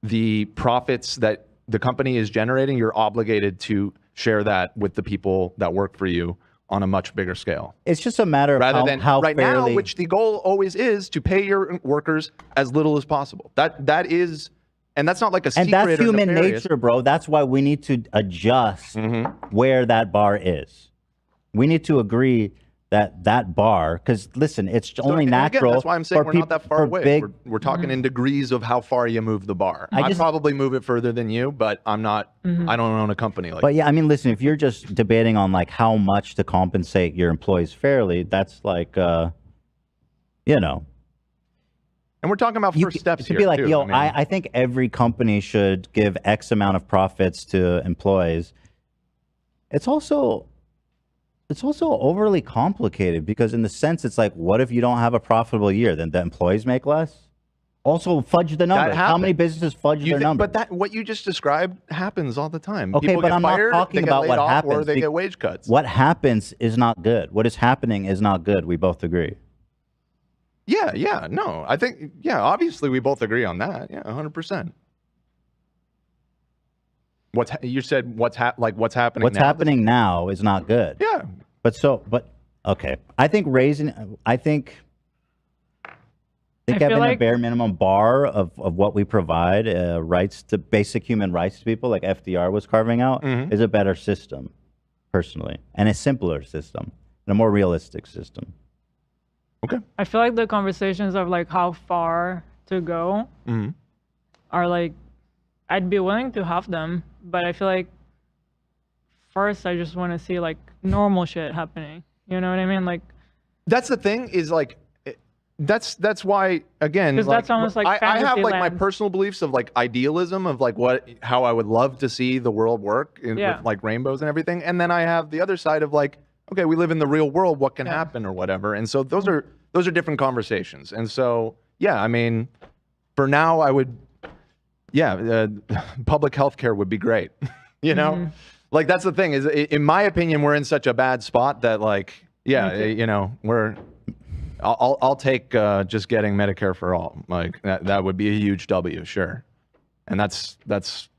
Speaker 2: the profits that the company is generating, you're obligated to share that with the people that work for you on a much bigger scale.
Speaker 1: It's just a matter of
Speaker 2: rather than
Speaker 1: how
Speaker 2: right
Speaker 1: fairly...
Speaker 2: now, which the goal always is to pay your workers as little as possible. That is, and that's not like a secret.
Speaker 1: And that's
Speaker 2: or
Speaker 1: human
Speaker 2: nefarious.
Speaker 1: nature, bro. That's why we need to adjust where that bar is. We need to agree that bar, because listen, it's only natural.
Speaker 2: Again, that's why I'm saying we're not that far away. We're talking in degrees of how far you move the bar. I probably move it further than you, but I'm not. I don't own a company like.
Speaker 1: But yeah, I mean, listen, if you're just debating on like how much to compensate your employees fairly, that's like, you know.
Speaker 2: And we're talking about first steps here.
Speaker 1: To be like,
Speaker 2: too.
Speaker 1: yo, I think every company should give X amount of profits to employees. It's also overly complicated, because in the sense, it's like, what if you don't have a profitable year? Then the employees make less? Also, fudge the numbers. How many businesses fudge their numbers?
Speaker 2: But what you just described happens all the time.
Speaker 1: Okay,
Speaker 2: People
Speaker 1: but
Speaker 2: get
Speaker 1: I'm
Speaker 2: fired,
Speaker 1: not talking
Speaker 2: they get
Speaker 1: about
Speaker 2: laid
Speaker 1: what
Speaker 2: off,
Speaker 1: happens.
Speaker 2: or they get wage cuts.
Speaker 1: What happens is not good. What is happening is not good. We both agree.
Speaker 2: Yeah, no. I think, obviously we both agree on that. Yeah, 100%. You said what's happening now?
Speaker 1: What's happening now is not good.
Speaker 2: Yeah.
Speaker 1: But okay. I think having a bare minimum bar of what we provide, basic human rights to people, like FDR was carving out, is a better system, personally, and a simpler system, and a more realistic system.
Speaker 2: Okay.
Speaker 3: I feel like the conversations of like how far to go are like, I'd be willing to have them, but I feel like first I just want to see like normal shit happening. You know what I mean? Like,
Speaker 2: that's the thing, is like, that's why, again,
Speaker 3: like, that's almost like
Speaker 2: I have like my
Speaker 3: land.
Speaker 2: personal beliefs of like idealism of like how I would love to see the world work with like rainbows and everything, and then I have the other side of like, okay, we live in the real world, what can happen or whatever, and so those are different conversations. And so I mean, for now I would public health care would be great. You know, like that's the thing, is in my opinion we're in such a bad spot that like you know, I'll take just getting Medicare for all. Like that would be a huge W, sure. And that's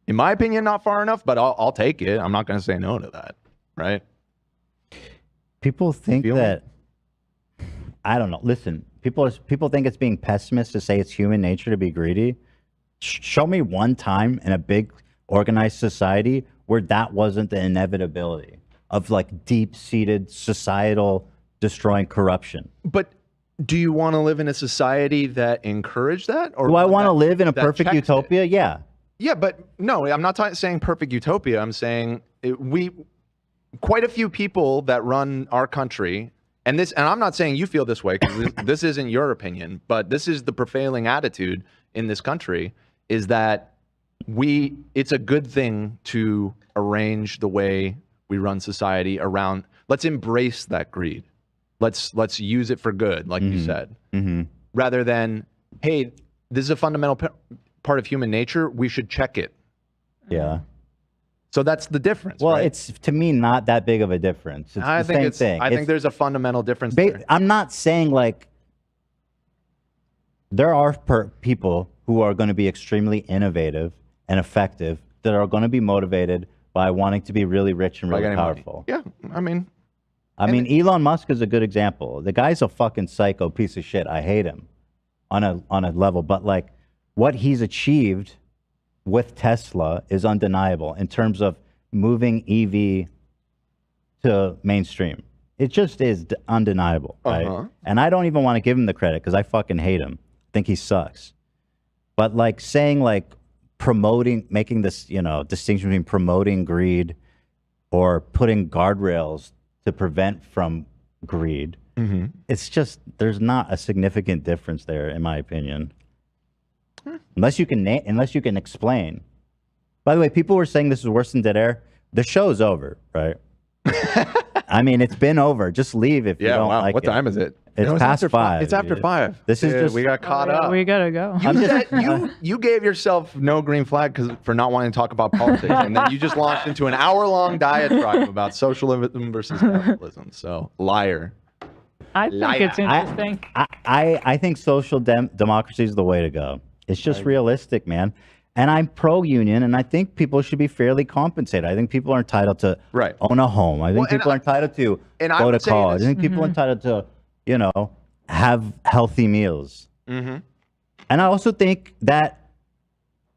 Speaker 2: in my opinion not far enough, but I'll take it. I'm not going to say no to that, right?
Speaker 1: People think that, I don't know. Listen, people think it's being pessimist to say it's human nature to be greedy. Show me one time in a big organized society where that wasn't the inevitability of like deep-seated societal destroying corruption.
Speaker 2: But do you want to live in a society that encouraged that? Or
Speaker 1: do I want to live in a perfect utopia? Yeah.
Speaker 2: Yeah, but no, I'm not saying perfect utopia. I'm saying quite a few people that run our country, and I'm not saying you feel this way, because this isn't your opinion, but this is the prevailing attitude in this country, is that it's a good thing to arrange the way we run society around. Let's embrace that greed. Let's use it for good, like you said, rather than, hey, this is a fundamental part of human nature. We should check it.
Speaker 1: Yeah.
Speaker 2: So that's the difference.
Speaker 1: Well,
Speaker 2: right?
Speaker 1: it's to me not that big of a difference. It's the same thing.
Speaker 2: I think there's a fundamental difference there.
Speaker 1: I'm not saying like there are people who are going to be extremely innovative and effective that are going to be motivated by wanting to be really rich and really powerful.
Speaker 2: Yeah, I mean,
Speaker 1: Elon Musk is a good example. The guy's a fucking psycho piece of shit. I hate him on a level, but like what he's achieved with Tesla is undeniable in terms of moving EV to mainstream. It just is undeniable, right? And I don't even want to give him the credit because I fucking hate him. I think he sucks. But like saying like making this, you know, distinction between promoting greed or putting guardrails to prevent from greed, it's just, there's not a significant difference there, in my opinion. Unless you can explain. By the way, people were saying this is worse than Dead Air. The show's over, right? I mean, it's been over. Just leave if you don't like it.
Speaker 2: What time is it?
Speaker 1: It's past 5.
Speaker 2: It's after 5.
Speaker 1: This is just,
Speaker 2: we got caught up.
Speaker 3: We gotta go.
Speaker 2: You gave yourself no green flag for not wanting to talk about politics, and then you just launched into an hour-long diatribe about socialism versus capitalism. So, liar.
Speaker 3: I think it's interesting.
Speaker 1: I think social democracy is the way to go. It's just realistic, man. And I'm pro-union, and I think people should be fairly compensated. I think people are entitled to own a home. I think people are entitled to go to college. I think people are entitled to, you know, have healthy meals. And I also think that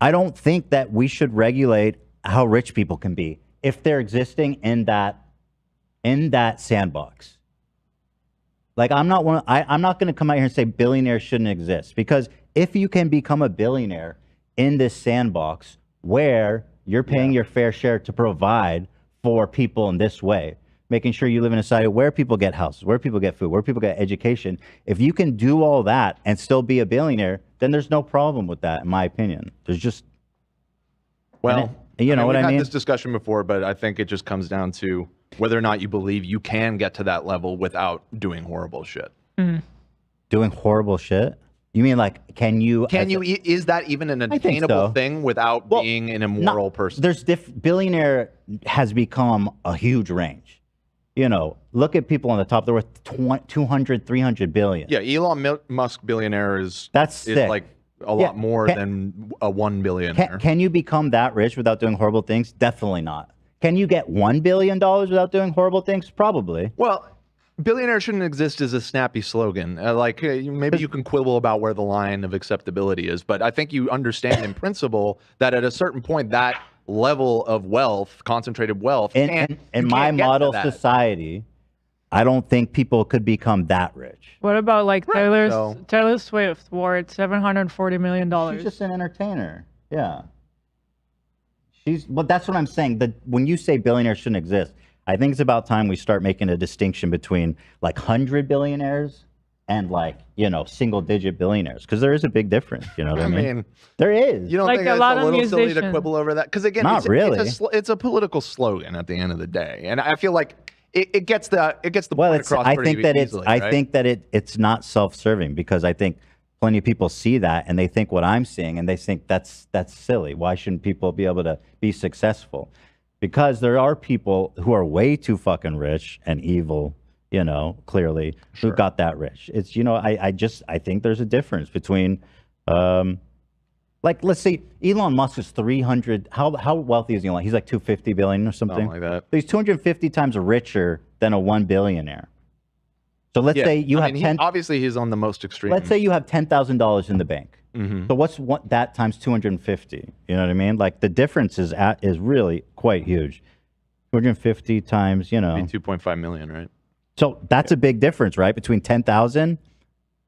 Speaker 1: I don't think that we should regulate how rich people can be if they're existing in that sandbox. Like I'm not going to come out here and say billionaires shouldn't exist, because if you can become a billionaire in this sandbox where you're paying your fair share to provide for people in this way, making sure you live in a society where people get houses, where people get food, where people get education. If you can do all that and still be a billionaire, then there's no problem with that, in my opinion. There's just...
Speaker 2: Well,
Speaker 1: you know what I mean?
Speaker 2: We've had this discussion before, but I think it just comes down to whether or not you believe you can get to that level without doing horrible shit.
Speaker 1: Doing horrible shit? You mean like,
Speaker 2: is that even an attainable thing without being an immoral person?
Speaker 1: There's billionaire has become a huge range. You know, look at people on the top. They're worth 200, 300 billion.
Speaker 2: Yeah, Elon Musk billionaire is
Speaker 1: sick.
Speaker 2: Like a lot more than a 1 billionaire.
Speaker 1: Can you become that rich without doing horrible things? Definitely not. Can you get $1 billion without doing horrible things? Probably.
Speaker 2: Well, billionaire shouldn't exist as a snappy slogan. Maybe you can quibble about where the line of acceptability is, but I think you understand in principle that at a certain point, that level of wealth, concentrated wealth,
Speaker 1: in my model society, I don't think people could become that rich.
Speaker 3: What about like Taylor Swift worth $740 million?
Speaker 1: She's just an entertainer. Yeah. But that's what I'm saying. When you say billionaires shouldn't exist, I think it's about time we start making a distinction between like 100 billionaires and like, you know, single-digit billionaires, because there is a big difference. You know what I mean? There is.
Speaker 2: You don't think it's a little silly to quibble over that? Because again, it's a political slogan at the end of the day, and I feel like it gets the point across pretty easily.
Speaker 1: I think that it's not self-serving, because I think plenty of people see that and they think what I'm seeing, and they think that's silly. Why shouldn't people be able to be successful? Because there are people who are way too fucking rich and evil, you know, clearly, who got that rich. It's, you know, I think there's a difference between, like, let's say Elon Musk is 300. How wealthy is Elon? He's like 250 billion or something.
Speaker 2: Something like that.
Speaker 1: He's 250 times richer than a 1 billionaire. So let's say you have 10.
Speaker 2: Obviously, he's on the most extreme.
Speaker 1: Let's say you have $10,000 in the bank. So what's that times 250? You know what I mean? Like the difference is really quite huge. 250 times, you know,
Speaker 2: 2.5 million, right?
Speaker 1: So that's a big difference, right? Between 10,000.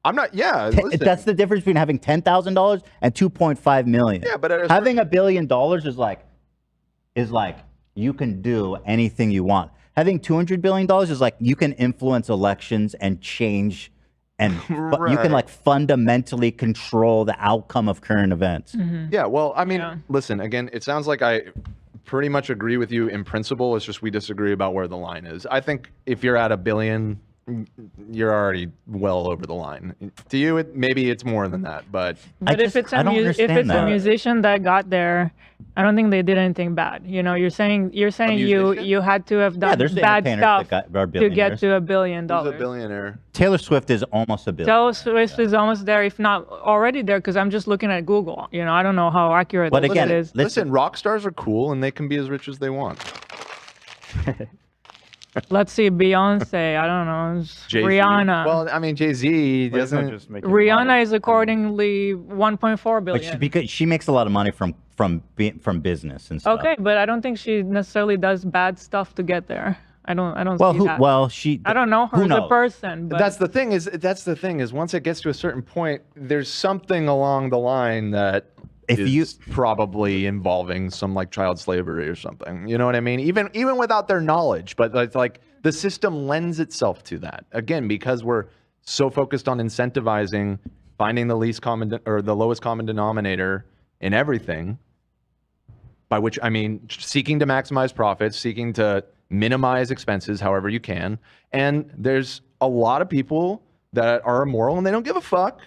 Speaker 2: I'm not. Yeah,
Speaker 1: that's the difference between having $10,000 and 2.5 million.
Speaker 2: Yeah, but
Speaker 1: having $1 billion is like you can do anything you want. Having $200 billion is like you can influence elections and change. And you can like fundamentally control the outcome of current events.
Speaker 2: Yeah, well, I mean, listen, again, it sounds like I pretty much agree with you in principle. It's just we disagree about where the line is. I think if you're at $1 billion, you're already well over the line. To you, maybe it's more than that, but
Speaker 3: if it's a musician that got there, I don't think they did anything bad. You know, you're saying you had to have done bad stuff to get to $1 billion.
Speaker 2: Who's a billionaire?
Speaker 1: Taylor Swift is almost $1 billion.
Speaker 3: Taylor Swift is almost there, if not already there, because I'm just looking at Google. You know, I don't know how accurate it is.
Speaker 2: Listen, rock stars are cool and they can be as rich as they want.
Speaker 3: Let's see, Beyonce. I don't know. Rihanna.
Speaker 2: Well, I mean, Jay-Z doesn't.
Speaker 3: Rihanna is accordingly 1.4 billion.
Speaker 1: But because she makes a lot of money from business and stuff.
Speaker 3: Okay, but I don't think she necessarily does bad stuff to get there. I don't see that.
Speaker 1: Well,
Speaker 3: I don't know her as a person. But
Speaker 2: that's the thing is once it gets to a certain point, there's something along the line that is probably involving some like child slavery or something. You know what I mean? Even without their knowledge, but it's like the system lends itself to that. Again, because we're so focused on incentivizing, finding the least common or the lowest common denominator in everything, by which I mean seeking to maximize profits, seeking to minimize expenses however you can. And there's a lot of people that are immoral and they don't give a fuck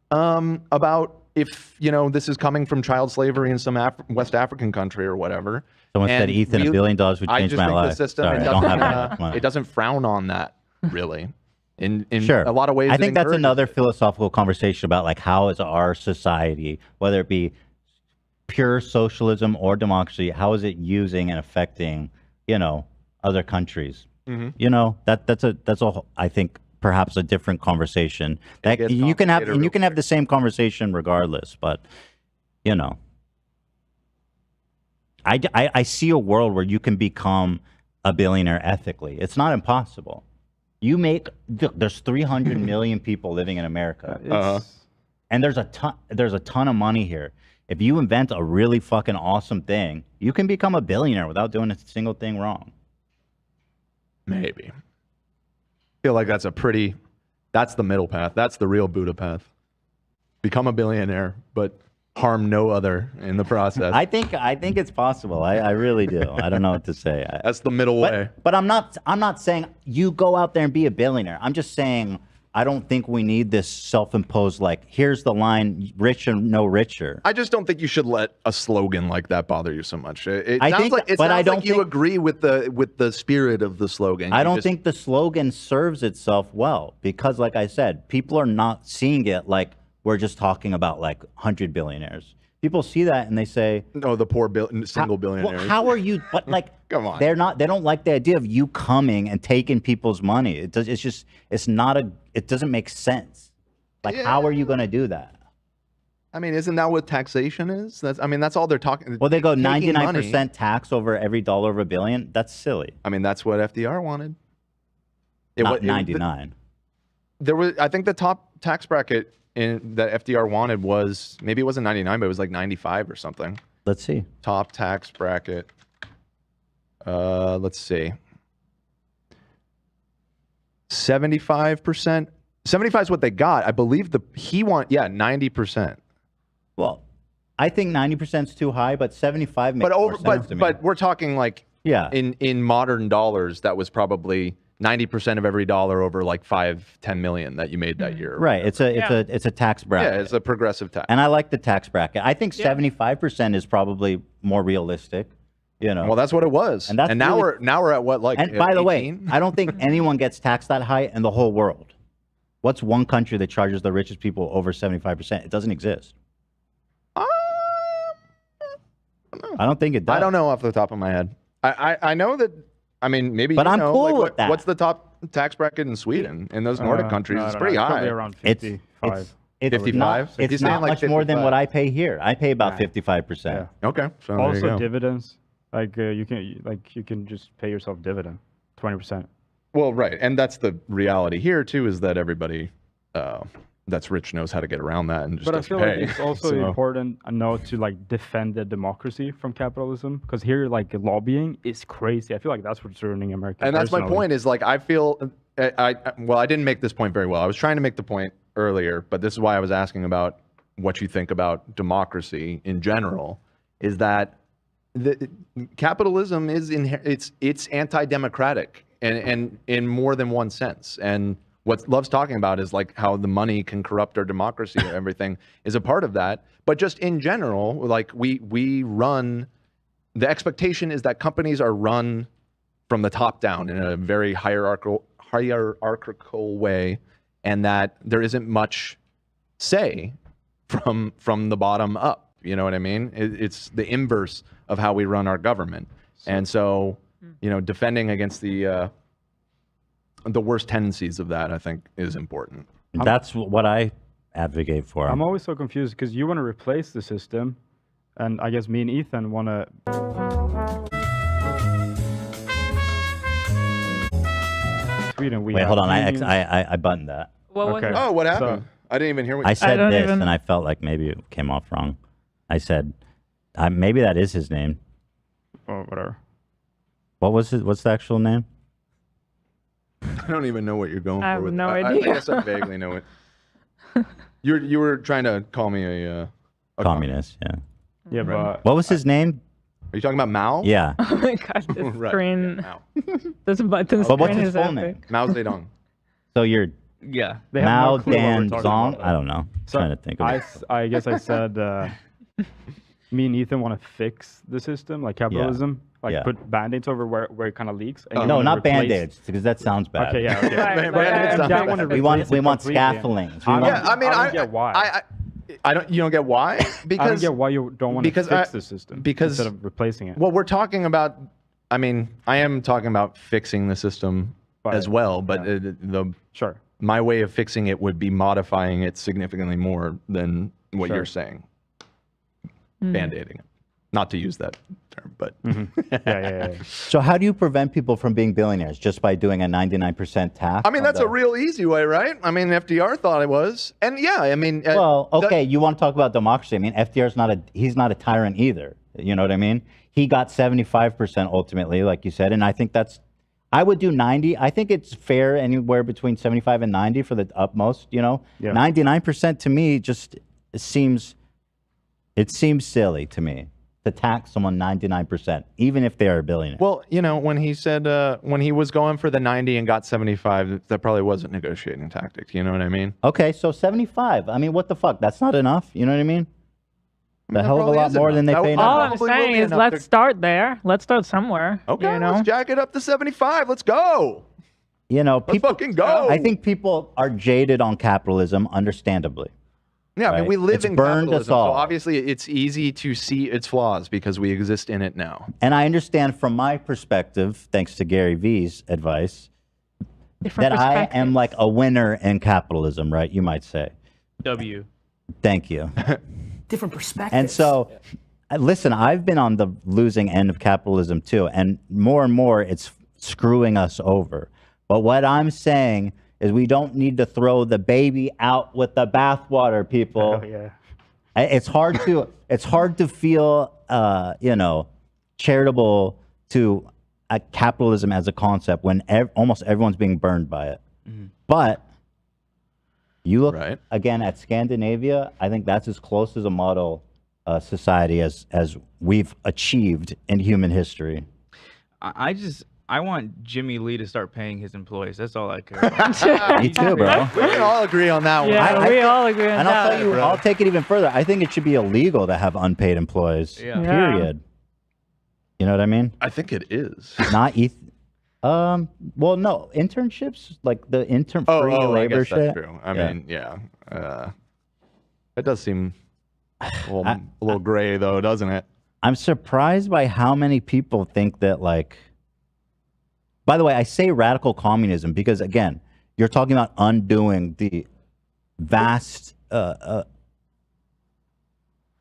Speaker 2: about if, you know, this is coming from child slavery in some West African country or whatever.
Speaker 1: Someone said, Ethan, $1 billion would change my life.
Speaker 2: The system,
Speaker 1: Sorry, I don't have that money.
Speaker 2: It doesn't frown on that, really. In
Speaker 1: sure.
Speaker 2: a lot of ways.
Speaker 1: I think that's another philosophical conversation about like how is our society, whether it be pure socialism or democracy, how is it using and affecting, other countries? That's a I think perhaps a different conversation that you can have, and you can have the same conversation regardless. But I see a world where you can become a billionaire ethically. It's not impossible. There's 300 million people living in America, and there's a ton of money here. If you invent a really fucking awesome thing, you can become a billionaire without doing a single thing wrong.
Speaker 2: Maybe. I feel like that's the middle path. That's the real Buddha path. Become a billionaire, but harm no other in the process.
Speaker 1: I think it's possible. I really do. I don't know what to say.
Speaker 2: That's the middle way.
Speaker 1: But I'm not saying you go out there and be a billionaire. I'm just saying I don't think we need this self-imposed, like, here's the line, rich and no richer.
Speaker 2: I just don't think you should let a slogan like that bother you so much. It sounds like you agree with the spirit of the slogan.
Speaker 1: I don't think the slogan serves itself well because, like I said, people are not seeing it like we're just talking about like 100 billionaires. People see that and they say,
Speaker 2: "No, the poor single billionaires."
Speaker 1: Well, how are you? But like,
Speaker 2: come on,
Speaker 1: they don't like the idea of you coming and taking people's money. It doesn't make sense. Like, how are you going to do that?
Speaker 2: I mean, isn't that what taxation is? That's all they're talking.
Speaker 1: Well, they go 99% tax over every dollar of a billion. That's silly.
Speaker 2: I mean, that's what FDR wanted.
Speaker 1: Not 99.
Speaker 2: I think the top tax bracket that FDR wanted was, maybe it wasn't 99, but it was like 95 or something.
Speaker 1: Let's see.
Speaker 2: Top tax bracket. Let's see. 75%. 75 is what they got. I believe 90%.
Speaker 1: Well, I think 90% is too high, but 75 makes more sense to me.
Speaker 2: But we're talking like, in modern dollars, that was probably 90% of every dollar over like 5-10 million that you made that year.
Speaker 1: Right. It's a tax bracket.
Speaker 2: Yeah, it's a progressive tax.
Speaker 1: And I like the tax bracket. I think 75% is probably more realistic.
Speaker 2: Well, that's what it was. And now we're at what, like,
Speaker 1: and by
Speaker 2: 18?
Speaker 1: The way, I don't think anyone gets taxed that high in the whole world. What's one country that charges the richest people over 75%? It doesn't exist. I don't think it does.
Speaker 2: I don't know off the top of my head. I know that. I mean, maybe.
Speaker 1: But I'm cool with that.
Speaker 2: What's the top tax bracket in Sweden? In those Nordic countries, it's pretty high.
Speaker 6: Probably around 55.
Speaker 1: It's
Speaker 2: 55.
Speaker 1: It's not much more than what I pay here. I pay about 55%.
Speaker 6: Yeah.
Speaker 2: Okay. So
Speaker 6: also dividends. Like you can just pay yourself dividend, 20%.
Speaker 2: Well, right, and that's the reality here too. Is that everybody that's rich knows how to get around that and just
Speaker 6: But I feel
Speaker 2: pay.
Speaker 6: like it's also important a note to like defend the democracy from capitalism, because here like lobbying is crazy. I feel like that's what's ruining America.
Speaker 2: And that's my point. Is like I feel I didn't make this point very well. I was trying to make the point earlier, but this is why I was asking about what you think about democracy in general. Is that capitalism is it's anti-democratic and in more than one sense. And what Love's talking about is like how the money can corrupt our democracy or everything is a part of that. But just in general, like we run, the expectation is that companies are run from the top down in a very hierarchical way, and that there isn't much say from the bottom up. You know what I mean? It's the inverse of how we run our government. And so, defending against the worst tendencies of that, I think, is important.
Speaker 1: That's what I advocate for.
Speaker 6: I'm always so confused because you want to replace the system, and I guess me and Ethan want to. Sweden,
Speaker 1: Wait, hold on. I buttoned that.
Speaker 3: What was it?
Speaker 2: Oh, what happened? I didn't even hear what you
Speaker 1: said. I said this, and I felt like maybe it came off wrong. I said, maybe that is his name.
Speaker 6: Oh, whatever.
Speaker 1: What's the actual name?
Speaker 2: I don't even know what you're going for.
Speaker 3: I have no
Speaker 2: I
Speaker 3: idea.
Speaker 2: guess I vaguely know it. You were trying to call me a
Speaker 1: communist, yeah.
Speaker 6: Yeah, but
Speaker 1: what was his name?
Speaker 2: Are you talking about Mao?
Speaker 1: Yeah.
Speaker 3: Oh my god, this
Speaker 2: Right,
Speaker 3: screen.
Speaker 2: Mao.
Speaker 3: This button
Speaker 1: But what's
Speaker 3: screen
Speaker 1: his
Speaker 3: is
Speaker 1: full name?
Speaker 3: epic.
Speaker 2: Mao Zedong.
Speaker 1: So you're
Speaker 6: yeah, they
Speaker 1: Mao
Speaker 6: have no clue what we're
Speaker 1: Dan
Speaker 6: talking
Speaker 1: Zong?
Speaker 6: about.
Speaker 1: I don't know.
Speaker 6: So
Speaker 1: Trying to think of it.
Speaker 6: I guess I said me and Ethan want to fix the system, like capitalism, put band-aids over where it kind of leaks. And
Speaker 1: No, not band-aids, because that sounds bad.
Speaker 6: Okay, yeah, okay.
Speaker 3: Right,
Speaker 6: But
Speaker 3: right.
Speaker 6: that one to
Speaker 1: We want
Speaker 6: replace it
Speaker 1: scaffolding.
Speaker 6: completely. I don't get why.
Speaker 2: You don't get why? Because
Speaker 6: I don't get why you don't want to fix the system instead of replacing it.
Speaker 2: Well, we're talking about. I mean, I am talking about fixing the system as well, but my way of fixing it would be modifying it significantly more than what you're saying. Band-aiding it. Not to use that term, but
Speaker 1: So how do you prevent people from being billionaires? Just by doing a 99% tax?
Speaker 2: I mean, that's a real easy way, right? I mean, FDR thought it was, and yeah, I mean.
Speaker 1: Well, okay, you want to talk about democracy? I mean, FDR's he's not a tyrant either. You know what I mean? He got 75% ultimately, like you said, and I think I would do 90. I think it's fair anywhere between 75 and 90 for the utmost. 99% to me just seems silly to me. To tax someone 99%, even if they are a billionaire.
Speaker 2: Well, when he said when he was going for the 90 and got 75, that probably wasn't negotiating tactic. You know what I mean?
Speaker 1: Okay, so 75. I mean, what the fuck? That's not enough. You know what I mean? A hell of a lot more than they pay now.
Speaker 3: All I'm saying is let's start there. Let's start somewhere.
Speaker 2: Okay, let's jack it up to 75. Let's go.
Speaker 1: People,
Speaker 2: let's fucking go.
Speaker 1: I think people are jaded on capitalism, understandably.
Speaker 2: Yeah, I mean, we live in
Speaker 1: burned
Speaker 2: capitalism,
Speaker 1: us all.
Speaker 2: so obviously it's easy to see its flaws because we exist in it now.
Speaker 1: And I understand from my perspective, thanks to Gary V's advice, that I am like a winner in capitalism, right? You might say.
Speaker 7: W.
Speaker 1: Thank you.
Speaker 8: Different perspectives.
Speaker 1: And so, listen, I've been on the losing end of capitalism too, and more it's screwing us over. But what I'm saying is we don't need to throw the baby out with the bathwater, people.
Speaker 6: Oh, yeah.
Speaker 1: It's hard to feel, charitable to capitalism as a concept when almost everyone's being burned by it. But you look again at Scandinavia. I think that's as close as a model society as we've achieved in human history.
Speaker 7: I want Jimmy Lee to start paying his employees. That's all I care about.
Speaker 1: Me too, bro.
Speaker 2: We can all agree on that one.
Speaker 3: Yeah, we all agree on that.
Speaker 1: And I'll tell you, I'll take it even further. I think it should be illegal to have unpaid employees.
Speaker 7: Yeah.
Speaker 1: Period. You know what I mean?
Speaker 2: I think it is.
Speaker 1: Not well, no, internships, like the free labor
Speaker 2: I guess
Speaker 1: shit.
Speaker 2: That's true. I mean, yeah. It does seem a little gray, though, doesn't it?
Speaker 1: I'm surprised by how many people think that, like. By the way, I say radical communism because, again, you're talking about undoing the vast.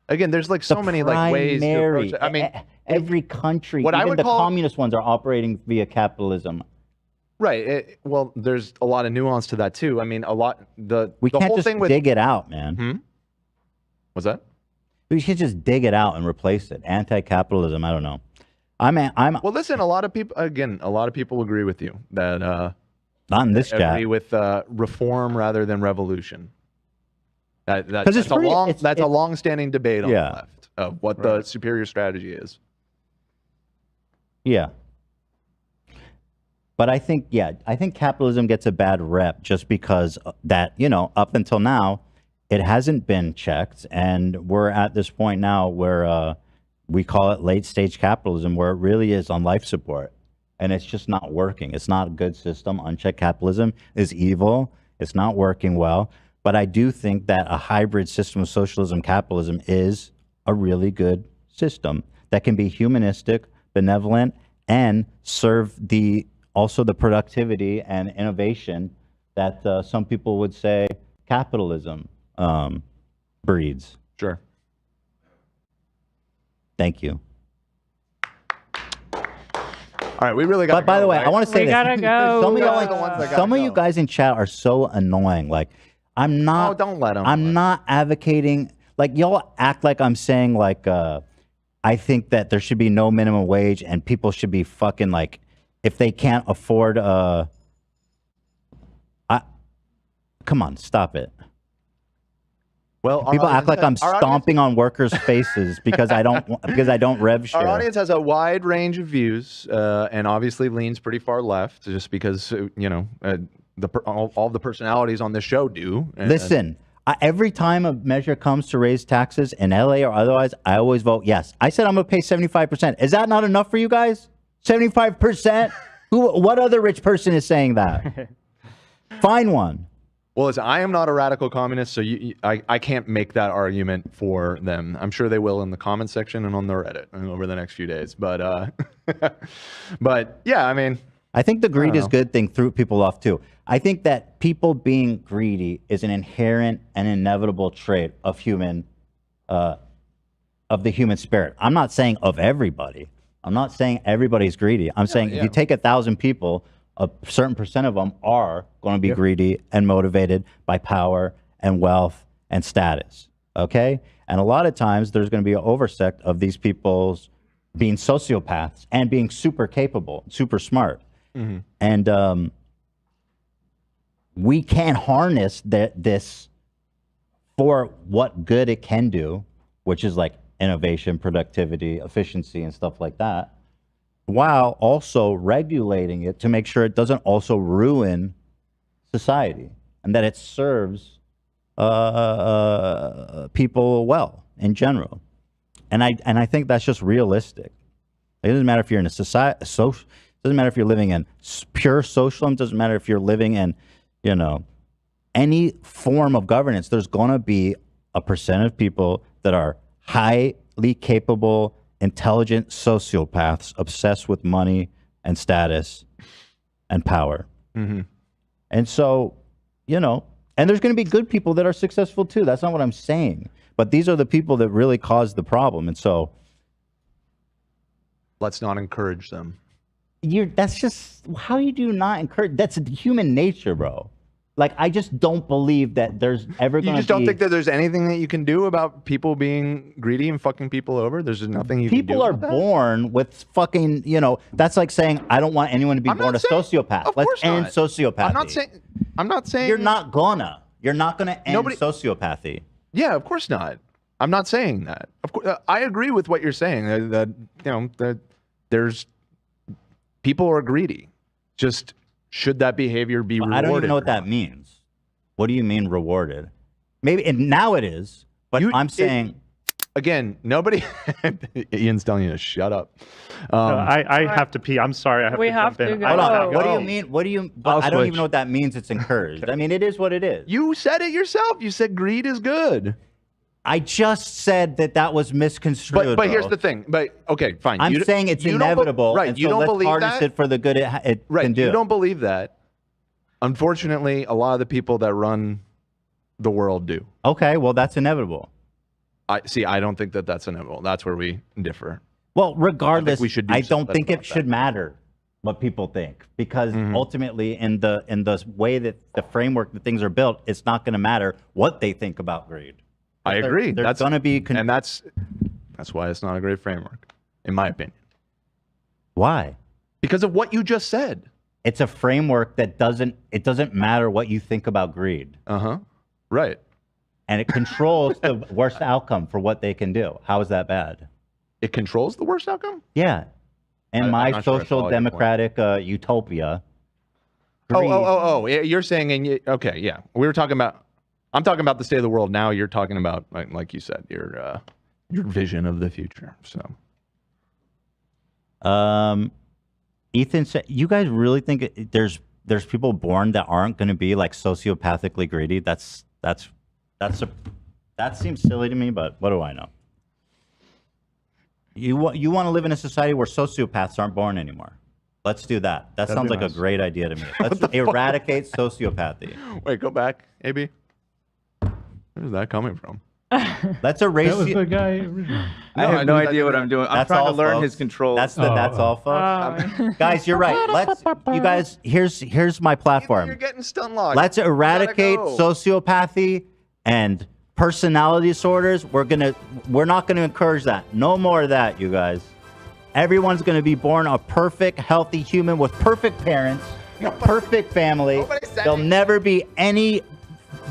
Speaker 2: Again, there's like so many like ways to approach it. I mean,
Speaker 1: every country, even the communist ones, are operating via capitalism.
Speaker 2: Right. Well, there's a lot of nuance to that too. I mean,
Speaker 1: we can't just dig it out, man.
Speaker 2: What's that?
Speaker 1: We should just dig it out and replace it. Anti-capitalism. I don't know. Well,
Speaker 2: listen. A lot of people agree with you that.
Speaker 1: Not in this chat.
Speaker 2: Agree with reform rather than revolution. That's a long-standing debate on the left of what the superior strategy is.
Speaker 1: Yeah. But I think capitalism gets a bad rep just because that, up until now, it hasn't been checked. And we're at this point now where we call it late stage capitalism, where it really is on life support. And it's just not working. It's not a good system. Unchecked capitalism is evil. It's not working well. But I do think that a hybrid system of socialism, capitalism is a really good system that can be humanistic, benevolent, and serve also the productivity and innovation that some people would say capitalism breeds.
Speaker 2: Sure.
Speaker 1: Thank you.
Speaker 2: All right, we really got.
Speaker 1: But by the way, I want to say
Speaker 3: we gotta go.
Speaker 1: Some of you guys in chat are so annoying. Like, I'm not.
Speaker 2: Oh, don't let them.
Speaker 1: I'm not advocating. Like, y'all act like I'm saying like. I think that there should be no minimum wage and people should be fucking like, if they can't afford. Come on, stop it.
Speaker 2: Well,
Speaker 1: people act like I'm stomping on workers' faces because I don't rev share.
Speaker 2: Our audience has a wide range of views, and obviously leans pretty far left, just because all the personalities on this show do.
Speaker 1: Listen, every time a measure comes to raise taxes in LA or otherwise, I always vote yes. I said I'm gonna pay 75%. Is that not enough for you guys? 75%? What other rich person is saying that? Find one.
Speaker 2: Well, listen, I am not a radical communist, so I can't make that argument for them. I'm sure they will in the comment section and on the Reddit over the next few days. But, but yeah, I mean,
Speaker 1: I think the greed is good thing threw people off too. I think that people being greedy is an inherent and inevitable trait of the human spirit. I'm not saying of everybody. I'm not saying everybody's greedy. I'm saying if you take 1,000 people, a certain percent of them are going to be greedy and motivated by power and wealth and status. Okay? And a lot of times there's going to be an oversect of these people's being sociopaths and being super capable, super smart. Mm-hmm. And we can harness this for what good it can do, which is like innovation, productivity, efficiency, and stuff like that, while also regulating it to make sure it doesn't also ruin society and that it serves people well in general. And I think that's just realistic. It doesn't matter if you're in a society, doesn't matter if you're living in pure socialism, doesn't matter if you're living in, you know, any form of governance. There's going to be a percent of people that are highly capable, intelligent sociopaths obsessed with money and status and power. Mm-hmm. And so, you know, and there's going to be good people that are successful too. That's not what I'm saying. But these are the people that really cause the problem. And so
Speaker 2: let's not encourage them.
Speaker 1: That's just how you do not encourage. That's human nature, bro. Like, I just don't believe that there's ever going to be...
Speaker 2: You just don't think that there's anything that you can do about people being greedy and fucking people over? There's just nothing you can do
Speaker 1: People are born with fucking, you know, that's like saying, I don't want anyone to be born a sociopath. Let's end sociopathy.
Speaker 2: I'm not saying...
Speaker 1: You're not gonna end sociopathy.
Speaker 2: Yeah, of course not. I'm not saying that. Of course, I agree with what you're saying, that you know, that there's... People are greedy. Just... Should that behavior be rewarded?
Speaker 1: I don't even know what that means. What do you mean rewarded? Maybe, and now it is, but I'm saying...
Speaker 2: Again, nobody... Ian's telling you to shut up.
Speaker 6: I have to pee. I'm sorry. I have to jump in.
Speaker 1: Hold on. What do you mean? What do you... I don't even know what that means. It's encouraged. Okay. I mean, it is what it is.
Speaker 2: You said it yourself. You said greed is good.
Speaker 1: I just said that was misconstrued.
Speaker 2: But here's the thing. But okay, fine.
Speaker 1: I'm saying it's inevitable.
Speaker 2: Right.
Speaker 1: And
Speaker 2: you
Speaker 1: so
Speaker 2: don't
Speaker 1: let's
Speaker 2: believe
Speaker 1: harness
Speaker 2: that?
Speaker 1: It for the good it can do.
Speaker 2: You don't believe that. Unfortunately, a lot of the people that run the world do.
Speaker 1: Okay, well, that's inevitable.
Speaker 2: I don't think that that's inevitable. That's where we differ.
Speaker 1: Well, regardless, I don't think it should matter what people think, because ultimately, in the way that the framework that things are built, it's not going to matter what they think about greed.
Speaker 2: I agree.
Speaker 1: That's going to be,
Speaker 2: and that's why it's not a great framework, in my opinion.
Speaker 1: Why?
Speaker 2: Because of what you just said.
Speaker 1: It's a framework that doesn't matter what you think about greed.
Speaker 2: Right.
Speaker 1: And it controls the worst outcome for what they can do. How is that bad?
Speaker 2: It controls the worst outcome?
Speaker 1: Yeah. In my social democratic utopia.
Speaker 2: Greed. Oh, you're saying, okay, yeah. I'm talking about the state of the world now. You're talking about, like you said, your vision of the future. So,
Speaker 1: Ethan said, you guys really think there's people born that aren't going to be like sociopathically greedy? That seems silly to me, but what do I know? You want to live in a society where sociopaths aren't born anymore? Let's do that. That sounds like a great idea to me. Let's eradicate sociopathy.
Speaker 2: Wait, go back, AB. Where's that coming from?
Speaker 1: Let's erase.
Speaker 8: That was the guy originally.
Speaker 7: I have no idea what I'm doing. I'm trying to learn his controls.
Speaker 1: That's all, folks. Guys, you're right. You guys. Here's my platform.
Speaker 2: You're getting stun locked.
Speaker 1: Let's eradicate sociopathy and personality disorders. We're not gonna encourage that. No more of that, you guys. Everyone's gonna be born a perfect, healthy human with perfect parents, perfect family. There'll never be any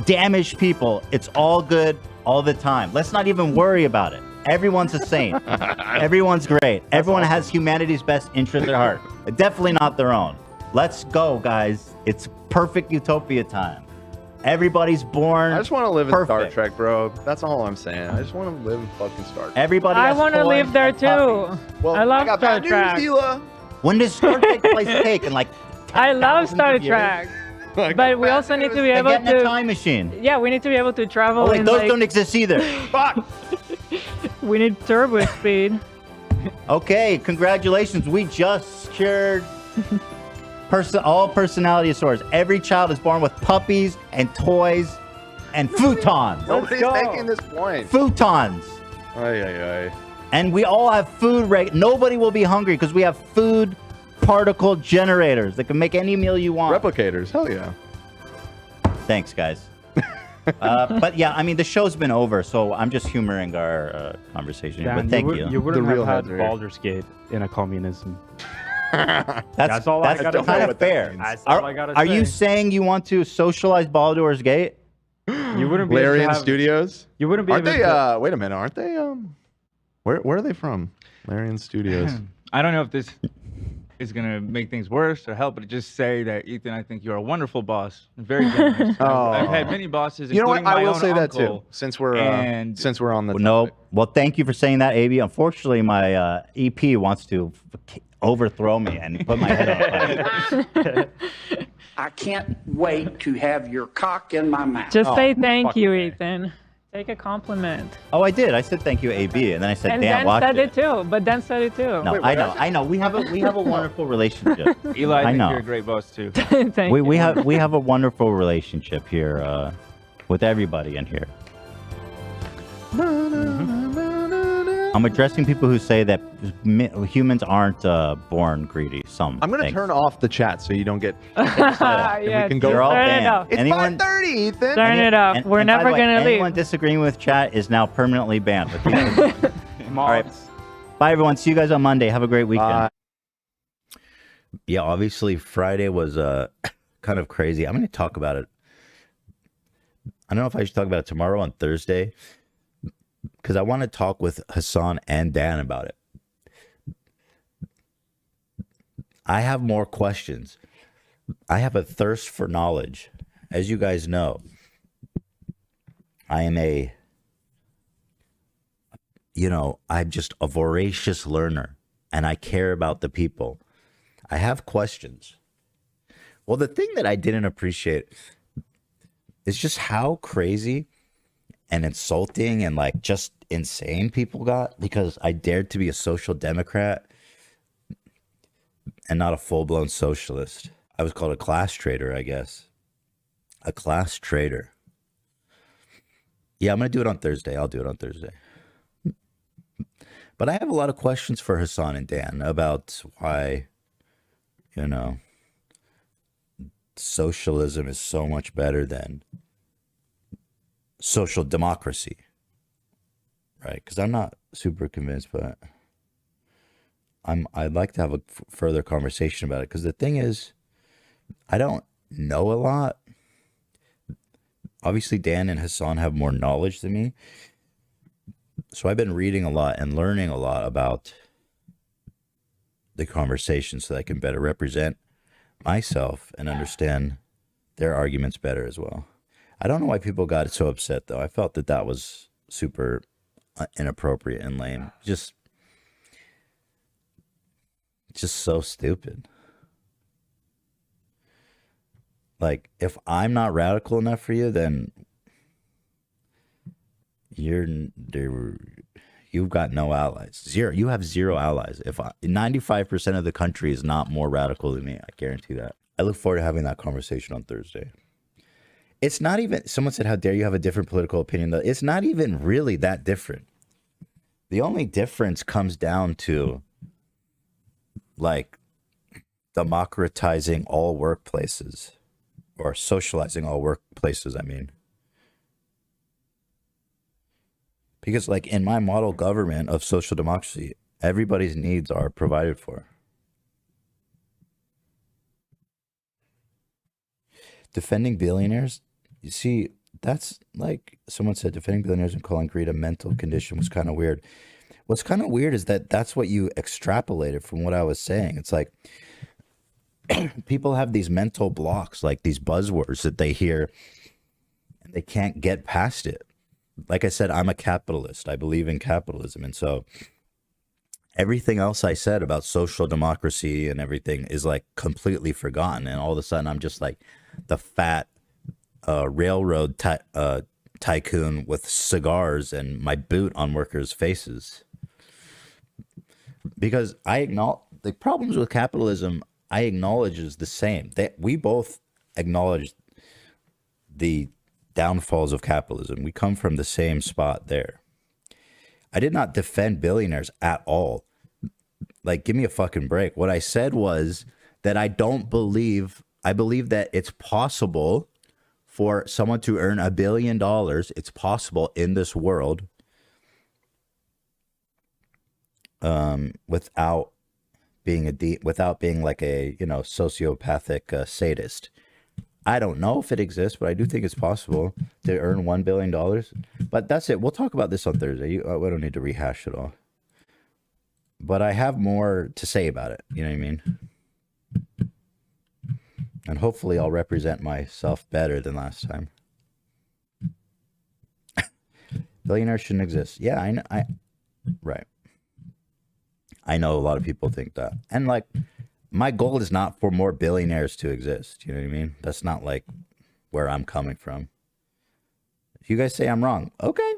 Speaker 1: damaged people. It's all good all the time. Let's not even worry about it. Everyone's a saint. Everyone's great. Everyone has humanity's best interest at heart. Definitely not their own. Let's go, guys. It's perfect utopia time. Everybody's born.
Speaker 2: I just want to live in Star Trek, bro. That's all I'm saying. I just want to live in fucking Star Trek.
Speaker 1: Everybody.
Speaker 3: I want to live there too.
Speaker 2: Well,
Speaker 3: I love Star Trek.
Speaker 2: News,
Speaker 1: when does Star Trek place take? In like
Speaker 3: I love Star Trek. But we also need to be able
Speaker 1: Get in a
Speaker 3: to.
Speaker 1: time machine.
Speaker 3: Yeah, we need to be able to travel.
Speaker 1: Oh wait,
Speaker 3: in,
Speaker 1: those
Speaker 3: like,
Speaker 1: don't exist either. Fuck.
Speaker 3: We need turbo speed.
Speaker 1: Okay, congratulations. We just secured all personality disorders. Every child is born with puppies and toys and futons.
Speaker 2: Nobody's making this point.
Speaker 1: Futons.
Speaker 2: Ay, ay, ay.
Speaker 1: And we all have food. Nobody will be hungry because we have food particle generators that can make any meal you want.
Speaker 2: Replicators, hell yeah.
Speaker 1: Thanks, guys. But yeah, I mean, the show's been over, so I'm just humoring our conversation.
Speaker 6: Dan,
Speaker 1: but thank you.
Speaker 6: You wouldn't
Speaker 2: real
Speaker 6: have had
Speaker 2: heads are
Speaker 6: Baldur's Gate in a communism.
Speaker 1: That's
Speaker 6: all I gotta
Speaker 1: kind
Speaker 6: say.
Speaker 1: of fair.
Speaker 6: That's all I gotta
Speaker 1: Are
Speaker 6: say.
Speaker 1: you saying you want to socialize Baldur's Gate?
Speaker 6: You wouldn't be
Speaker 2: Larian
Speaker 6: able to have,
Speaker 2: Studios?
Speaker 6: You wouldn't be
Speaker 2: Aren't
Speaker 6: able
Speaker 2: they,
Speaker 6: to.
Speaker 2: wait a minute, aren't they, where are they from? Larian Studios.
Speaker 7: I don't know if this is gonna make things worse or help, but just say that Ethan, I think you're a wonderful boss, very generous. I've had many bosses.
Speaker 2: You know what?
Speaker 7: including my
Speaker 2: I will
Speaker 7: own
Speaker 2: say that
Speaker 7: uncle,
Speaker 2: too. Since we're on the
Speaker 1: No. Well, thank you for saying that, AB. Unfortunately, my EP wants to overthrow me and put my head on fire.
Speaker 8: I can't wait to have your cock in my mouth.
Speaker 3: Just say thank you, Ethan. Take a compliment.
Speaker 1: Oh, I did. I said thank you, AB, and then I said,
Speaker 3: And
Speaker 1: "Damn,
Speaker 3: Dan
Speaker 1: watch
Speaker 3: said
Speaker 1: it."
Speaker 3: it too. But Dan said it too.
Speaker 1: No, I know. We have a wonderful relationship.
Speaker 7: Eli, I think
Speaker 1: know.
Speaker 7: you're a great boss too.
Speaker 3: Thank you.
Speaker 1: We have a wonderful relationship here with everybody in here. I'm addressing people who say that humans aren't born greedy. Some.
Speaker 2: I'm gonna
Speaker 1: think.
Speaker 2: turn off the chat so you don't get.
Speaker 3: Yeah,
Speaker 2: we can go.
Speaker 1: You're all
Speaker 3: turn it
Speaker 1: banned.
Speaker 3: off.
Speaker 2: It's
Speaker 1: Anyone,
Speaker 2: 5:30, Ethan.
Speaker 3: Turn it off. We're
Speaker 1: and by
Speaker 3: never
Speaker 1: the way,
Speaker 3: gonna leave.
Speaker 1: anyone disagreeing with chat is now permanently banned. All right. Bye, everyone. See you guys on Monday. Have a great weekend. Yeah, obviously Friday was kind of crazy. I'm going to talk about it. I don't know if I should talk about it tomorrow on Thursday, because I want to talk with Hassan and Dan about it. I have more questions. I have a thirst for knowledge. As you guys know, I am I'm just a voracious learner, and I care about the people. I have questions. Well, the thing that I didn't appreciate is just how crazy and insulting and like just insane people got because I dared to be a social democrat and not a full-blown socialist. I was called a class traitor, I guess. A class traitor. Yeah, I'm going to do it on Thursday. I'll do it on Thursday. But I have a lot of questions for Hassan and Dan about why, socialism is so much better than social democracy. Right? Because I'm not super convinced, but I'd like to have a further conversation about it. Because the thing is, I don't know a lot. Obviously, Dan and Hassan have more knowledge than me. So I've been reading a lot and learning a lot about the conversation so that I can better represent myself and understand their arguments better as well. I don't know why people got so upset, though. I felt that was super inappropriate and lame. Just so stupid. Like, if I'm not radical enough for you, then you've got no allies. Zero. You have zero allies. If 95% of the country is not more radical than me, I guarantee that. I look forward to having that conversation on Thursday. It's not even, someone said, how dare you have a different political opinion? It's not even really that different. The only difference comes down to, like, democratizing all workplaces, or socializing all workplaces, I mean. Because, like, in my model government of social democracy, everybody's needs are provided for. Defending billionaires, you see, that's like someone said, defending billionaires and calling greed a mental condition was kind of weird. What's kind of weird is that that's what you extrapolated from what I was saying. It's like people have these mental blocks, like these buzzwords that they hear, and they can't get past it. Like I said, I'm a capitalist. I believe in capitalism. And so everything else I said about social democracy and everything is like completely forgotten. And all of a sudden I'm just like the fat railroad tycoon with cigars and my boot on workers' faces. Because I acknowledge the problems with capitalism, I acknowledge is the same. We both acknowledge the downfalls of capitalism. We come from the same spot there. I did not defend billionaires at all. Like, give me a fucking break. What I said was that I believe that it's possible for someone to earn $1 billion. It's possible in this world without being like a, sociopathic sadist. I don't know if it exists, but I do think it's possible to earn $1 billion. But that's it. We'll talk about this on Thursday. We don't need to rehash it all. But I have more to say about it. You know what I mean? And hopefully I'll represent myself better than last time. Billionaires shouldn't exist. Yeah, right. I know a lot of people think that. And like, my goal is not for more billionaires to exist. You know what I mean? That's not like where I'm coming from. If you guys say I'm wrong, okay.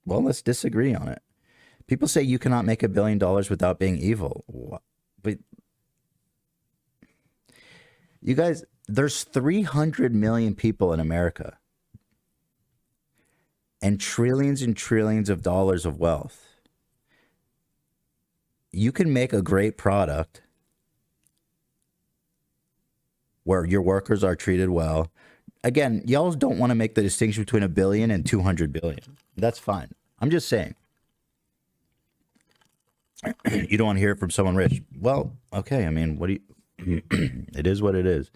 Speaker 1: Well, let's disagree on it. People say you cannot make $1 billion without being evil. What? But you guys, there's 300 million people in America and trillions of dollars of wealth. You can make a great product where your workers are treated well. Again, y'all don't want to make the distinction between $1 billion and 200 billion. That's fine. I'm just saying. You don't want to hear it from someone rich. Well, okay. I mean, what do you... It is what it is.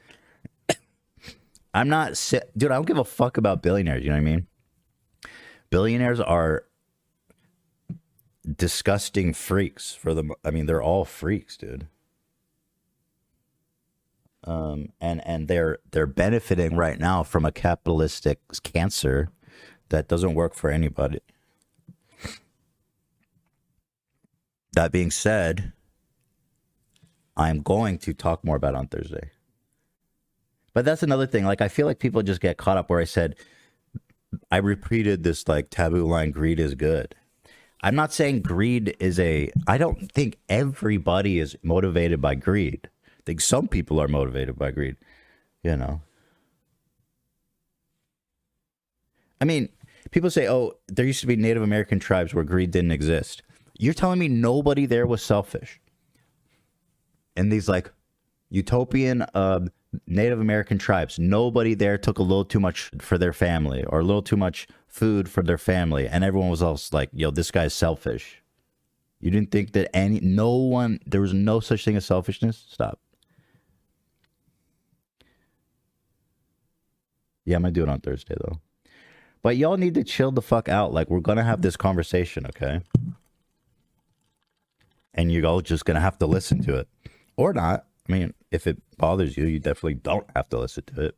Speaker 1: I'm not... Dude, I don't give a fuck about billionaires. You know what I mean? Billionaires are disgusting freaks for them. I mean, they're all freaks, dude. And they're benefiting right now from a capitalistic cancer that doesn't work for anybody. That being said, I'm going to talk more about it on Thursday. But that's another thing. Like, I feel like people just get caught up where I said, I repeated this like taboo line, greed is good. I'm not saying greed is I don't think everybody is motivated by greed. I think some people are motivated by greed, you know. I mean, people say, oh, there used to be Native American tribes where greed didn't exist. You're telling me nobody there was selfish? And these like utopian Native American tribes, nobody there took a little too much for their family or a little too much food for their family. And everyone was also like, yo, this guy's selfish. You didn't think that there was no such thing as selfishness? Stop. Yeah, I'm going to do it on Thursday, though. But y'all need to chill the fuck out. Like, we're going to have this conversation, okay? And you're all just going to have to listen to it. Or not. I mean, if it bothers you, you definitely don't have to listen to it.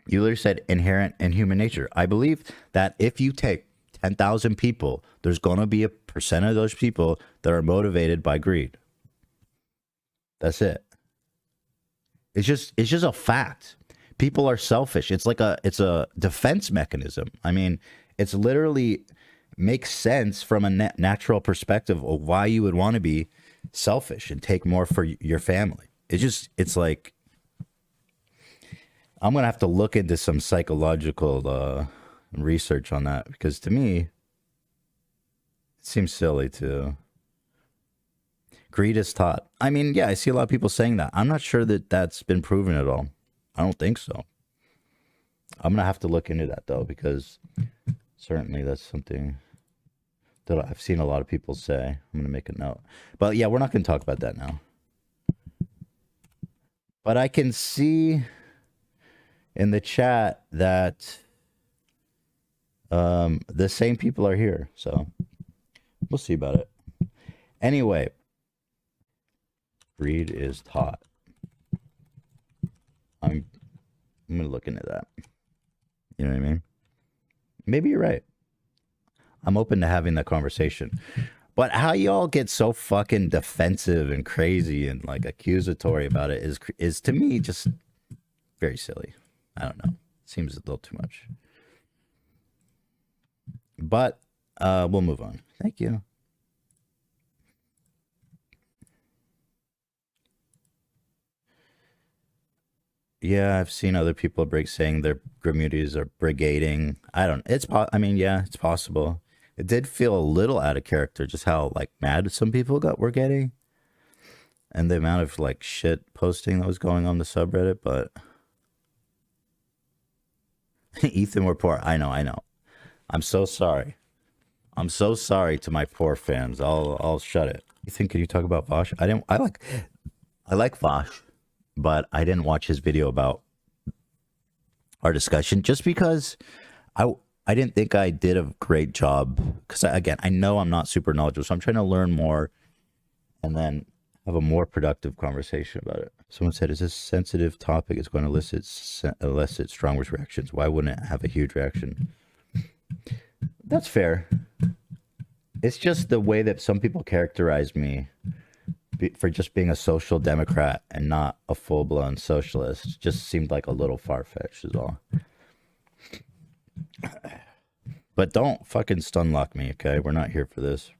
Speaker 1: You literally said inherent in human nature. I believe that if you take 10,000 people, there's going to be a percent of those people that are motivated by greed. That's it. It's just a fact. People are selfish. It's a defense mechanism. I mean, it's literally makes sense from a natural perspective of why you would want to be selfish and take more for your family. It's like, I'm going to have to look into some psychological research on that, because to me, it seems silly to... Greed is taught. I mean, yeah, I see a lot of people saying that. I'm not sure that that's been proven at all. I don't think so. I'm going to have to look into that, though, because certainly that's something that I've seen a lot of people say. I'm going to make a note. But yeah, we're not going to talk about that now. But I can see in the chat that the same people are here. So we'll see about it. Anyway, greed is taught. I'm going to look into that. You know what I mean? Maybe you're right. I'm open to having that conversation. But how y'all get so fucking defensive and crazy and like accusatory about it is to me just very silly. I don't know. Seems a little too much. But we'll move on. Thank you. Yeah, I've seen other people saying their communities are brigading. I mean, yeah, it's possible. It did feel a little out of character, just how like mad some people were getting, and the amount of like shit posting that was going on the subreddit. But Ethan, we're poor. I know. I'm so sorry. I'm so sorry to my poor fans. I'll shut it. Ethan, can you talk about Vosh? I like Vosh, but I didn't watch his video about our discussion just because I didn't think I did a great job. Because again, I know I'm not super knowledgeable, so I'm trying to learn more and then have a more productive conversation about it. Someone said, "Is this sensitive topic? It's going to elicit strong reactions. Why wouldn't it have a huge reaction?" That's fair. It's just the way that some people characterize me for just being a social democrat and not a full-blown socialist. Just seemed like a little far-fetched is all. But don't fucking stunlock me, okay? We're not here for this.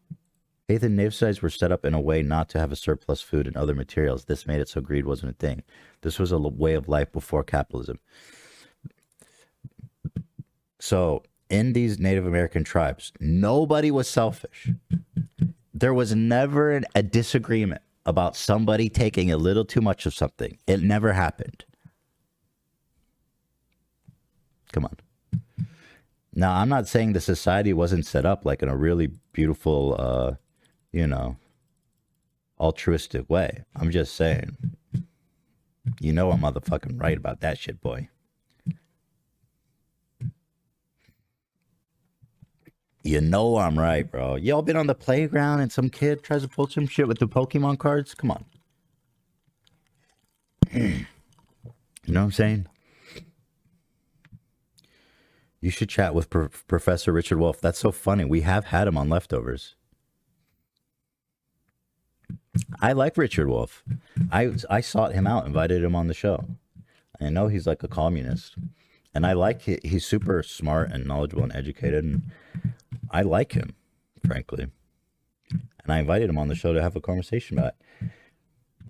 Speaker 1: Ethan, nave sites were set up in a way not to have a surplus food and other materials. This made it so greed wasn't a thing. This was a way of life before capitalism. So in these Native American tribes, nobody was selfish. There was never a disagreement about somebody taking a little too much of something. It never happened. Come on. Now, I'm not saying the society wasn't set up like in a really beautiful, altruistic way. I'm just saying, I'm motherfucking right about that shit, boy. You know I'm right, bro. Y'all been on the playground and some kid tries to pull some shit with the Pokemon cards? Come on. You know what I'm saying? You should chat with Professor Richard Wolff. That's so funny. We have had him on Leftovers. I like Richard Wolff. I sought him out, invited him on the show. I know he's like a communist. And I like he's super smart and knowledgeable and educated. And I like him, frankly. And I invited him on the show to have a conversation about it.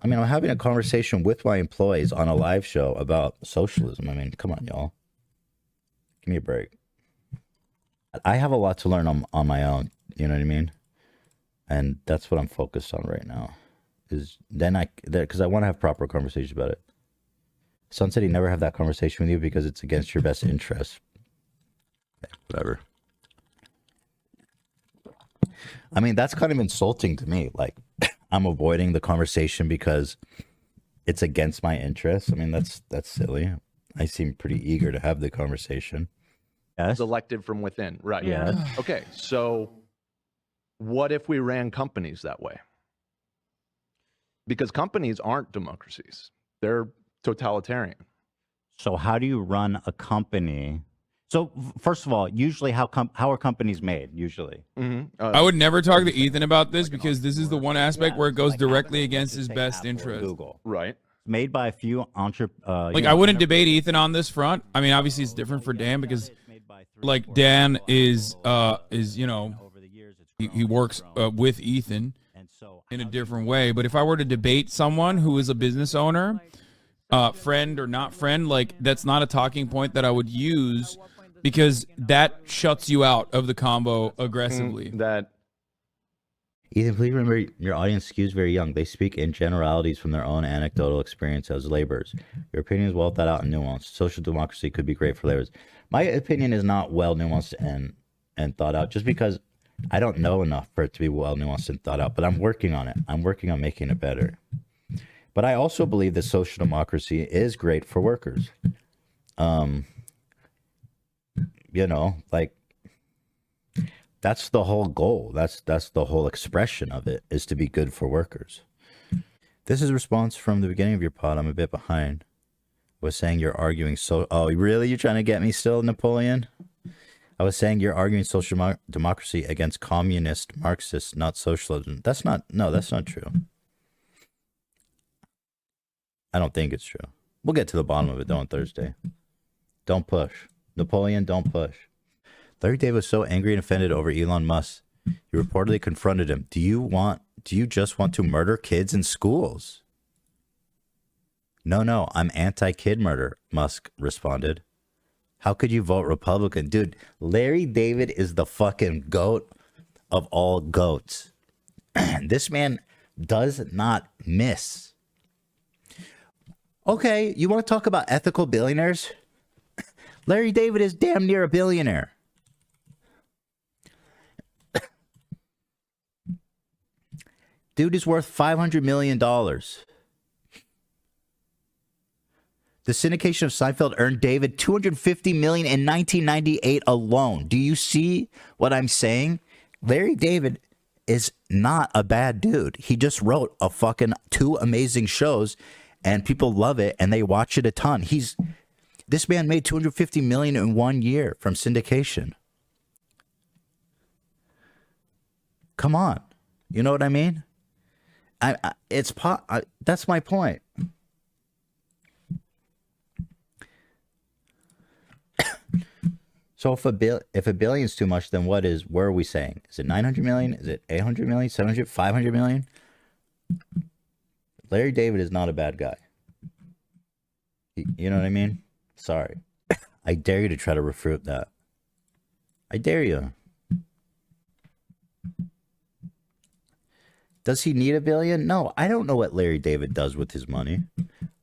Speaker 1: I mean, I'm having a conversation with my employees on a live show about socialism. I mean, come on, y'all. Give me a break. I have a lot to learn on my own. You know what I mean? And that's what I'm focused on right now. Because I want to have proper conversations about it. Son said he never have that conversation with you because it's against your best interest. Okay, whatever. I mean, that's kind of insulting to me. Like, I'm avoiding the conversation because it's against my interests. I mean, that's silly. I seem pretty eager to have the conversation. Yes.
Speaker 2: Elected from within, right?
Speaker 1: Yeah.
Speaker 2: Okay, so what if we ran companies that way? Because companies aren't democracies; they're totalitarian.
Speaker 1: So how do you run a company? So first of all, usually how are companies made? Usually,
Speaker 9: I would never talk to Ethan about this because this is the one aspect where it goes directly against his best interest.
Speaker 1: Google,
Speaker 2: right?
Speaker 1: Made by a few entrepreneurs.
Speaker 9: Like I wouldn't debate Ethan on this front. I mean, obviously it's different for Dan because, like Dan is he works with Ethan in a different way. But if I were to debate someone who is a business owner, friend or not friend, like that's not a talking point that I would use because that shuts you out of the combo aggressively.
Speaker 1: Ethan, please remember your audience skews very young. They speak in generalities from their own anecdotal experience as laborers. Your opinion is well thought out and nuanced. Social democracy could be great for laborers. My opinion is not well nuanced and thought out just because I don't know enough for it to be well nuanced and thought out, but I'm working on it. I'm working on making it better. But I also believe that social democracy is great for workers. That's the whole goal. That's the whole expression of it, is to be good for workers. This is a response from the beginning of your pod. I'm a bit behind. Was saying you're arguing so. Oh, really? You're trying to get me still, Napoleon? I was saying you're arguing social democracy against communist Marxists, not socialism. That's not true. I don't think it's true. We'll get to the bottom of it, though, on Thursday. Don't push. Napoleon, don't push. Larry David was so angry and offended over Elon Musk. He reportedly confronted him. Do you just want to murder kids in schools? No, I'm anti-kid murder, Musk responded. How could you vote Republican? Dude, Larry David is the fucking goat of all goats. This man does not miss. Okay, you want to talk about ethical billionaires? Larry David is damn near a billionaire. Dude is worth $500 million. The syndication of Seinfeld earned David $250 million in 1998 alone. Do you see what I'm saying? Larry David is not a bad dude. He just wrote a fucking 2 amazing shows, and people love it, and they watch it a ton. This man made $250 million in 1 year from syndication. Come on, you know what I mean? That's my point. So if a billion's too much, then what are we saying? Is it 900 million? Is it 800 million? 700? 500 million? Larry David is not a bad guy. You know what I mean? Sorry. I dare you to try to refute that. I dare you. Does he need $1 billion? No, I don't know what Larry David does with his money.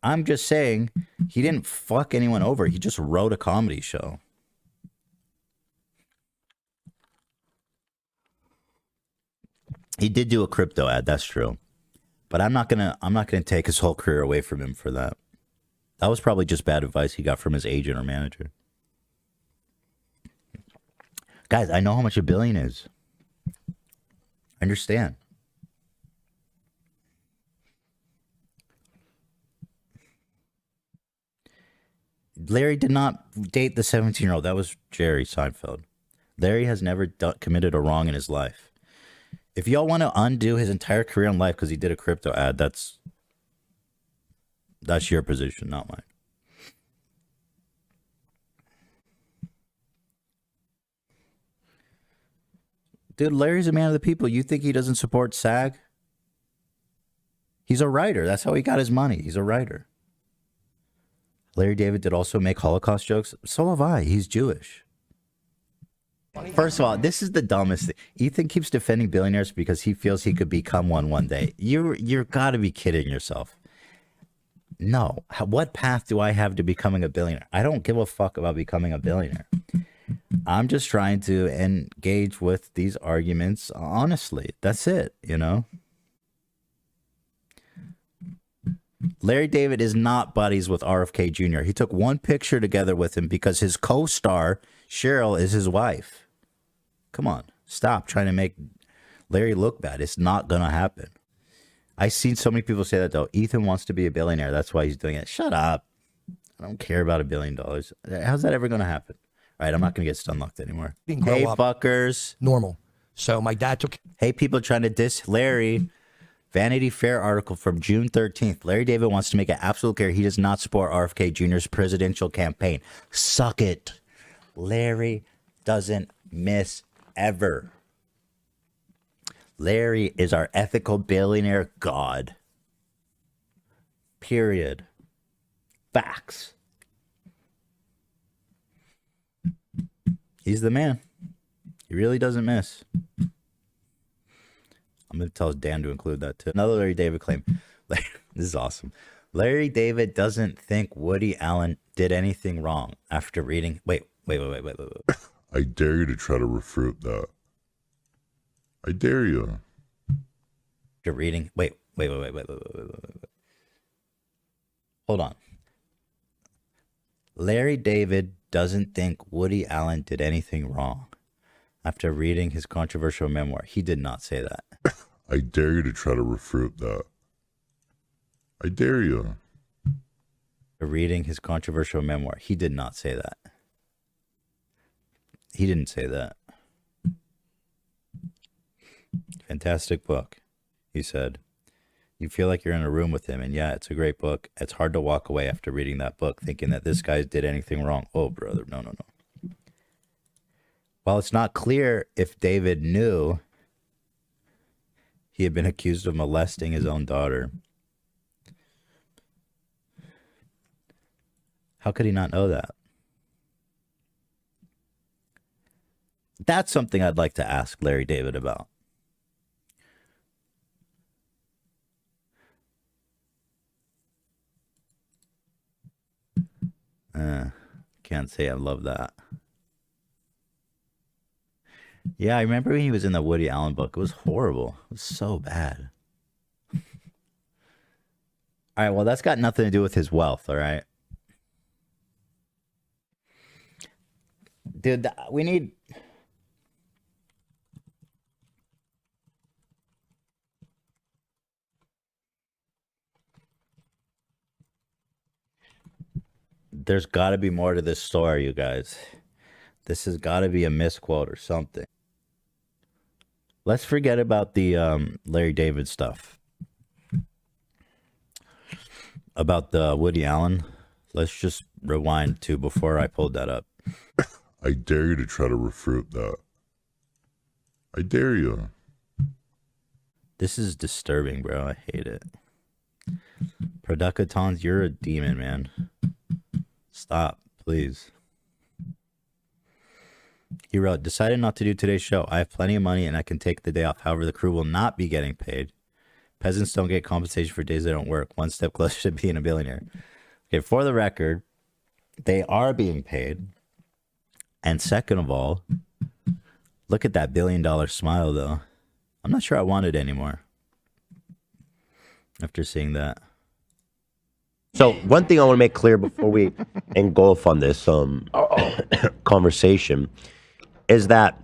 Speaker 1: I'm just saying he didn't fuck anyone over. He just wrote a comedy show. He did do a crypto ad, that's true. But I'm not gonna take his whole career away from him for that. That was probably just bad advice he got from his agent or manager. Guys, I know how much $1 billion is. I understand. Larry did not date the 17-year-old. That was Jerry Seinfeld. Larry has never committed a wrong in his life. If y'all want to undo his entire career in life because he did a crypto ad, that's your position, not mine. Dude, Larry's a man of the people. You think he doesn't support SAG? He's a writer. That's how he got his money. He's a writer. Larry David did also make Holocaust jokes. So have I. He's Jewish. First of all, this is the dumbest thing. Ethan keeps defending billionaires because he feels he could become one day. You're got to be kidding yourself. No. What path do I have to becoming a billionaire? I don't give a fuck about becoming a billionaire. I'm just trying to engage with these arguments honestly. That's it, you know? Larry David is not buddies with RFK Jr. He took one picture together with him because his co-star, Cheryl, is his wife. Come on, stop trying to make Larry look bad. It's not going to happen. I've seen so many people say that, though. Ethan wants to be a billionaire. That's why he's doing it. Shut up. I don't care about $1 billion. How's that ever going to happen? All right, I'm not going to get stun-locked anymore. Hey, fuckers.
Speaker 10: Normal. So my dad took...
Speaker 1: Hey, people trying to diss Larry. Vanity Fair article from June 13th. Larry David wants to make it absolute clear he does not support RFK Jr.'s presidential campaign. Suck it. Larry doesn't miss ever. Larry is our ethical billionaire god. Period. Facts. He's the man. He really doesn't miss. I'm going to tell Dan to include that too. Another Larry David claim. This is awesome. Larry David doesn't think Woody Allen did anything wrong after reading. Wait.
Speaker 11: I dare you to try to refute that. I dare you.
Speaker 1: After reading. Wait. Hold on. Larry David doesn't think Woody Allen did anything wrong after reading his controversial memoir. He did not say that.
Speaker 11: I dare you to try to refute that. I dare you.
Speaker 1: Reading his controversial memoir. He did not say that. He didn't say that. Fantastic book, he said. You feel like you're in a room with him, and yeah, it's a great book. It's hard to walk away after reading that book thinking that this guy did anything wrong. Oh, brother, no. While it's not clear if David knew he had been accused of molesting his own daughter, how could he not know that? That's something I'd like to ask Larry David about. Can't say I love that. Yeah, I remember when he was in the Woody Allen book. It was horrible. It was so bad. All right, well, that's got nothing to do with his wealth, all right? Dude, we need... There's got to be more to this story, you guys. This has got to be a misquote or something. Let's forget about the Larry David stuff. About the Woody Allen. Let's just rewind to before I pulled that up.
Speaker 11: I dare you to try to refute that. I dare you.
Speaker 1: This is disturbing, bro. I hate it. Producatons, you're a demon, man. Stop, please. He wrote, decided not to do today's show. I have plenty of money and I can take the day off. However, the crew will not be getting paid. Peasants don't get compensation for days they don't work. One step closer to being a billionaire. Okay, for the record, they are being paid. And second of all, look at that $1 billion smile, though. I'm not sure I want it anymore after seeing that.
Speaker 12: So one thing I want to make clear before we engulf on this conversation is that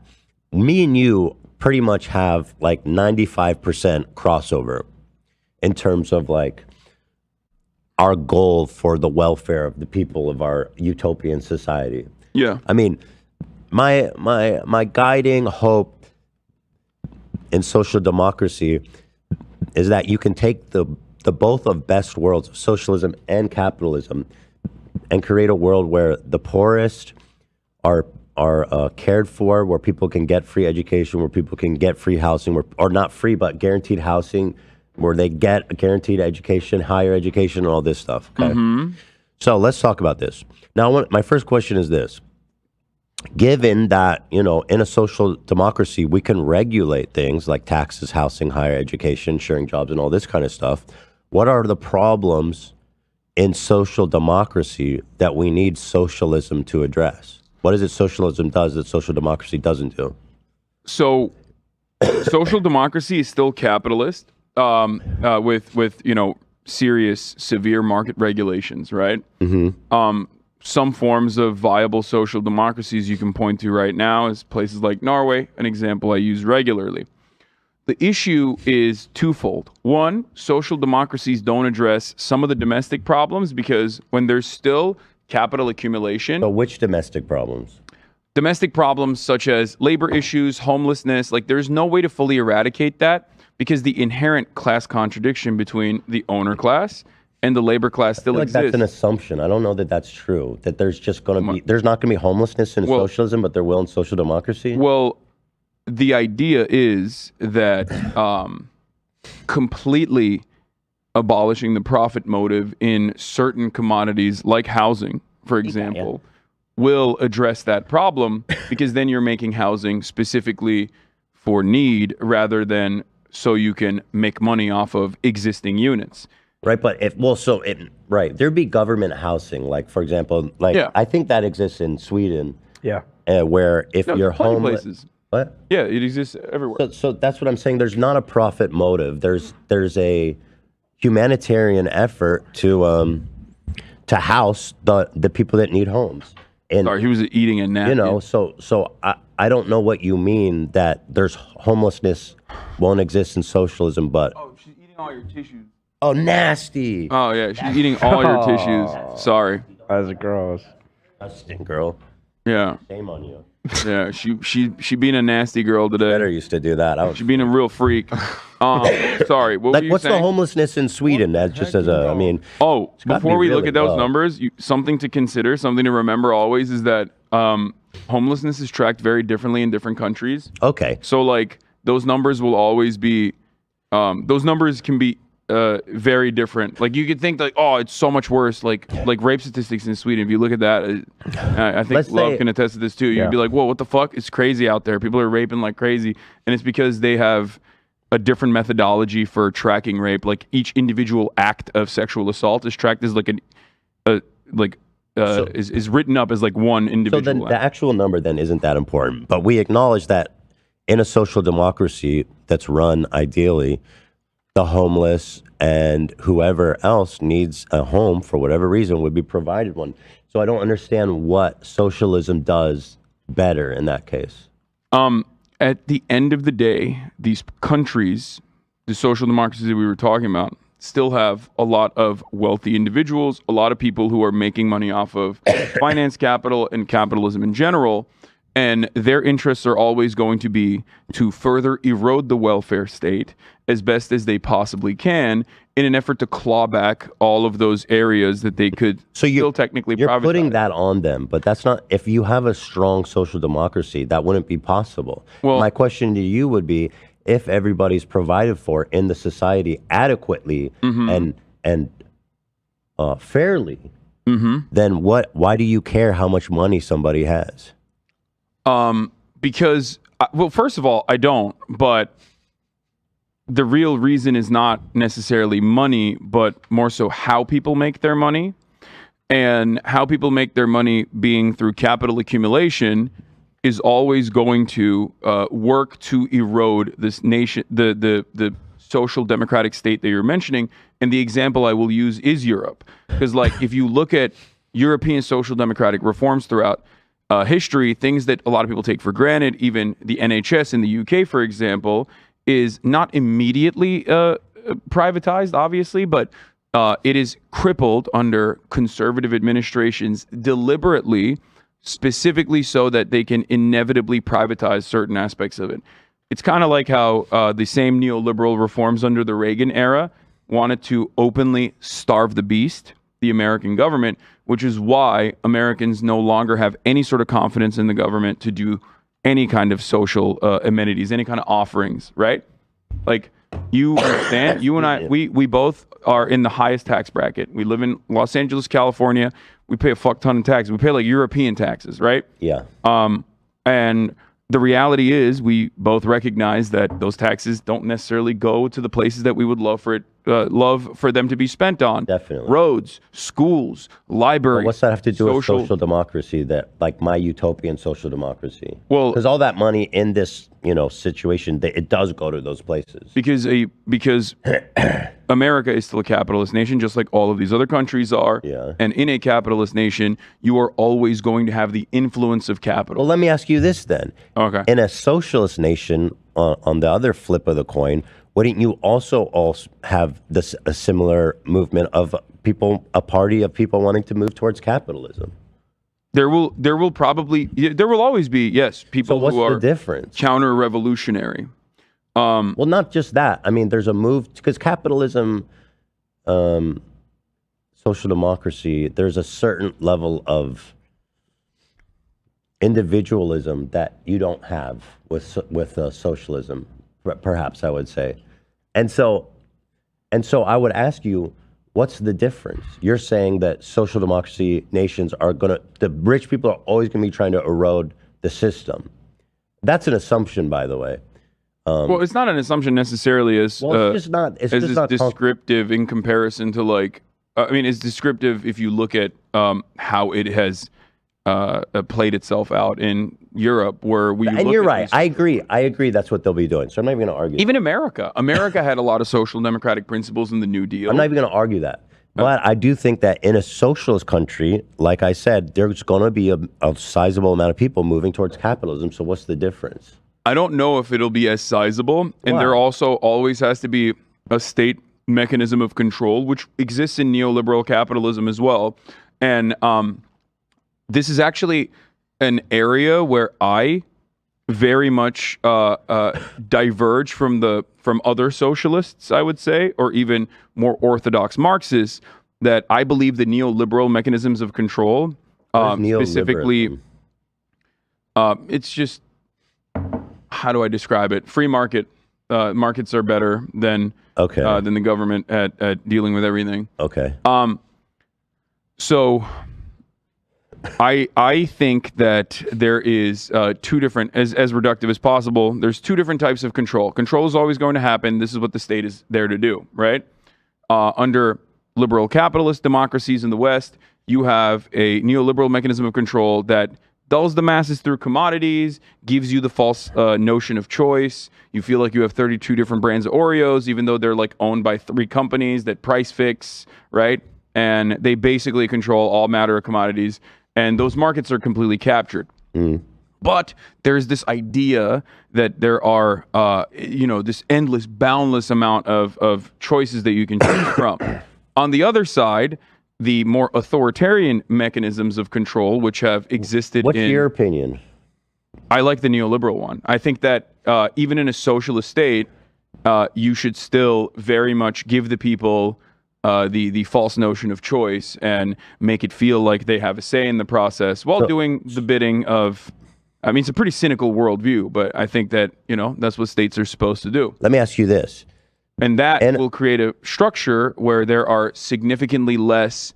Speaker 12: me and you pretty much have like 95% crossover in terms of like our goal for the welfare of the people of our utopian society.
Speaker 13: Yeah.
Speaker 12: I mean, my guiding hope in social democracy is that you can take the both of best worlds of socialism and capitalism and create a world where the poorest are cared for, where people can get free education, where people can get free housing, or not free, but guaranteed housing, where they get a guaranteed education, higher education, and all this stuff. Okay.
Speaker 13: Mm-hmm.
Speaker 12: So let's talk about this. Now, my first question is this. Given that, you know, in a social democracy, we can regulate things like taxes, housing, higher education, sharing jobs, and all this kind of stuff, what are the problems in social democracy that we need socialism to address? What is it socialism does that social democracy doesn't do?
Speaker 13: So social democracy is still capitalist with you know, serious, severe market regulations, right?
Speaker 12: Mm-hmm.
Speaker 13: Some forms of viable social democracies you can point to right now is places like Norway, an example I use regularly. The issue is twofold. One, social democracies don't address some of the domestic problems because when there's still capital accumulation.
Speaker 12: So which domestic problems?
Speaker 13: Domestic problems such as labor issues, homelessness, like there's no way to fully eradicate that because the inherent class contradiction between the owner class and the labor class still exists.
Speaker 12: That's an assumption. I don't know that that's true. That there's just going to be, there's not going to be homelessness in socialism, but there will in social democracy?
Speaker 13: Well, the idea is that completely abolishing the profit motive in certain commodities like housing, for example, will address that problem because then you're making housing specifically for need rather than so you can make money off of existing units.
Speaker 12: Right, but there'd be government housing, like for example, I think that exists in Sweden.
Speaker 6: Yeah.
Speaker 12: Where if you're homeless,
Speaker 13: places.
Speaker 12: What?
Speaker 13: Yeah, it exists everywhere.
Speaker 12: So that's what I'm saying. There's not a profit motive. There's a humanitarian effort to house the people that need homes. And
Speaker 13: sorry, he was eating a napkin.
Speaker 12: You know, so I don't know what you mean that there's homelessness won't exist in socialism, but
Speaker 13: she's eating all your tissues.
Speaker 12: Oh, nasty.
Speaker 13: Oh yeah, she's eating all your tissues. Sorry.
Speaker 6: That's gross.
Speaker 12: Disgusting, girl.
Speaker 13: Yeah.
Speaker 12: Shame on you.
Speaker 13: Yeah, she being a nasty girl today.
Speaker 12: Better used to do that.
Speaker 13: She being a real freak. Sorry, what were you
Speaker 12: what's
Speaker 13: saying?
Speaker 12: the homelessness in Sweden? That just as a, I mean.
Speaker 13: Oh,
Speaker 12: it's gotta
Speaker 13: before
Speaker 12: be
Speaker 13: we look
Speaker 12: really
Speaker 13: at those
Speaker 12: low.
Speaker 13: numbers, something to consider, something to remember always is that homelessness is tracked very differently in different countries.
Speaker 12: Okay.
Speaker 13: So like those numbers will always be, those numbers can be very different. Like you could think like, oh, it's so much worse. Like rape statistics in Sweden. If you look at that, I think
Speaker 12: Let's
Speaker 13: Love
Speaker 12: say-
Speaker 13: can attest to this too. You'd be like, whoa, what the fuck? It's crazy out there. People are raping like crazy, and it's because they have a different methodology for tracking rape. Like each individual act of sexual assault is tracked as like is written up as like one individual.
Speaker 12: So then
Speaker 13: act.
Speaker 12: the actual number then isn't that important. But we acknowledge that in a social democracy that's run ideally, the homeless and whoever else needs a home for whatever reason would be provided one. So I don't understand what socialism does better in that case.
Speaker 13: At the end of the day, these countries, the social democracies that we were talking about, still have a lot of wealthy individuals, a lot of people who are making money off of finance capital and capitalism in general. And their interests are always going to be to further erode the welfare state as best as they possibly can in an effort to claw back all of those areas that they could still technically
Speaker 12: You're
Speaker 13: privatize.
Speaker 12: putting that on them, but that's not, if you have a strong social democracy, that wouldn't be possible.
Speaker 13: Well,
Speaker 12: my question to you would be, if everybody's provided for in the society adequately and fairly, then why do you care how much money somebody has?
Speaker 13: Because, well, first of all, I don't, but the real reason is not necessarily money, but more so how people make their money. And how people make their money being through capital accumulation is always going to work to erode this nation, the social democratic state that you're mentioning. And the example I will use is Europe. Because like if you look at European social democratic reforms throughout history, things that a lot of people take for granted, even the NHS in the UK, for example, is not immediately privatized, obviously, but it is crippled under conservative administrations deliberately, specifically so that they can inevitably privatize certain aspects of it. It's kind of like how the same neoliberal reforms under the Reagan era wanted to openly starve the beast, the American government, which is why Americans no longer have any sort of confidence in the government to do any kind of social amenities, any kind of offerings, right? Like, you understand, you and I, we both are in the highest tax bracket. We live in Los Angeles, California. We pay a fuck ton of taxes. We pay like European taxes, right?
Speaker 12: Yeah.
Speaker 13: And the reality is we both recognize that those taxes don't necessarily go to the places that we would love for them to be spent on.
Speaker 12: Definitely.
Speaker 13: Roads, schools, libraries.
Speaker 12: Well, what's that have to do with social democracy? That like my utopian social democracy?
Speaker 13: Well,
Speaker 12: because all that money in this situation, it does go to those places.
Speaker 13: Because America is still a capitalist nation, just like all of these other countries are.
Speaker 12: Yeah.
Speaker 13: And in a capitalist nation, you are always going to have the influence of capital.
Speaker 12: Well, let me ask you this then.
Speaker 13: Okay.
Speaker 12: In a socialist nation, on the other flip of the coin, wouldn't you also have a similar movement of people, a party of people wanting to move towards capitalism?
Speaker 13: There will always be, yes, people
Speaker 12: what's
Speaker 13: who are
Speaker 12: the difference?
Speaker 13: Counter-revolutionary.
Speaker 12: Well, not just that. I mean, there's a move because capitalism, social democracy. There's a certain level of individualism that you don't have with socialism, perhaps I would say, and so I would ask you, what's the difference? You're saying that social democracy nations the rich people are always going to be trying to erode the system. That's an assumption, by the way.
Speaker 13: Well, it's not an assumption necessarily as
Speaker 12: it's just not. It's just not
Speaker 13: descriptive in comparison to like. I mean, it's descriptive if you look at how it has played itself out in Europe, where we.
Speaker 12: And you're right. I agree. That's what they'll be doing. So I'm not even going to argue.
Speaker 13: Even America had a lot of social democratic principles in the New Deal.
Speaker 12: I'm not even going to argue that. But I do think that in a socialist country, like I said, there's going to be a sizable amount of people moving towards capitalism. So what's the difference?
Speaker 13: I don't know if it'll be as sizable. And there also always has to be a state mechanism of control, which exists in neoliberal capitalism as well. And this is actually, an area where I very much diverge from other socialists, I would say, or even more orthodox Marxists, that I believe the neoliberal mechanisms of control, specifically, it's just, how do I describe it? Free market. Markets are better than the government at dealing with everything.
Speaker 12: Okay.
Speaker 13: So I think that there is two different, as reductive as possible, there's two different types of control. Control is always going to happen. This is what the state is there to do, right? Under liberal capitalist democracies in the West, you have a neoliberal mechanism of control that dulls the masses through commodities, gives you the false notion of choice. You feel like you have 32 different brands of Oreos, even though they're like owned by 3 companies that price fix, right? And they basically control all matter of commodities. And those markets are completely captured. But there's this idea that there are, this endless, boundless amount of choices that you can choose from. On the other side, the more authoritarian mechanisms of control, which have existed
Speaker 12: What's your opinion?
Speaker 13: I like the neoliberal one. I think that even in a socialist state, you should still very much give the people the false notion of choice and make it feel like they have a say in the process while doing the bidding of, I mean, it's a pretty cynical worldview, but I think that, that's what states are supposed to do.
Speaker 12: Let me ask you this.
Speaker 13: And that will create a structure where there are significantly less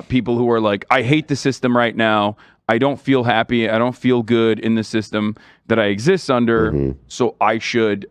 Speaker 13: people who are like, I hate the system right now. I don't feel happy. I don't feel good in the system that I exist under. So I should,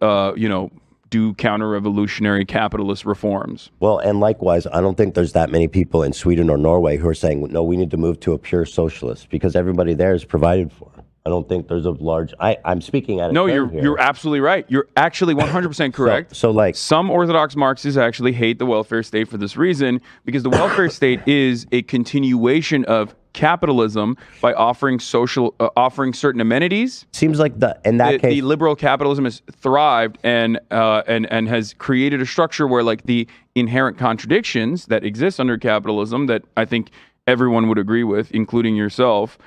Speaker 13: do counter-revolutionary capitalist reforms.
Speaker 12: Well, and likewise, I don't think there's that many people in Sweden or Norway who are saying, no, we need to move to a pure socialist because everybody there is provided for. I don't think there's a large. I'm speaking at.
Speaker 13: No, you're absolutely right. You're actually 100% correct.
Speaker 12: So like
Speaker 13: some Orthodox Marxists actually hate the welfare state for this reason, because the welfare state is a continuation of capitalism by offering certain amenities.
Speaker 12: Seems like
Speaker 13: the liberal capitalism has thrived and has created a structure where like the inherent contradictions that exist under capitalism that I think everyone would agree with, including yourself.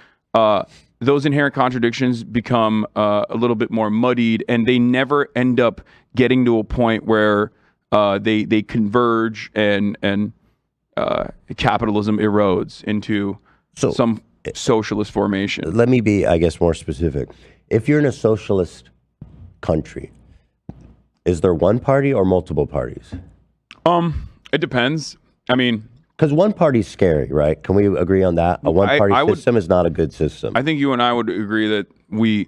Speaker 13: Those inherent contradictions become a little bit more muddied, and they never end up getting to a point where they converge and capitalism erodes into some socialist formation.
Speaker 12: Let me be, I guess, more specific. If you're in a socialist country, is there one party or multiple parties?
Speaker 13: It depends. I mean,
Speaker 12: because one party's scary, right? Can we agree on that? A one-party system is not a good system.
Speaker 13: I think you and I would agree that we...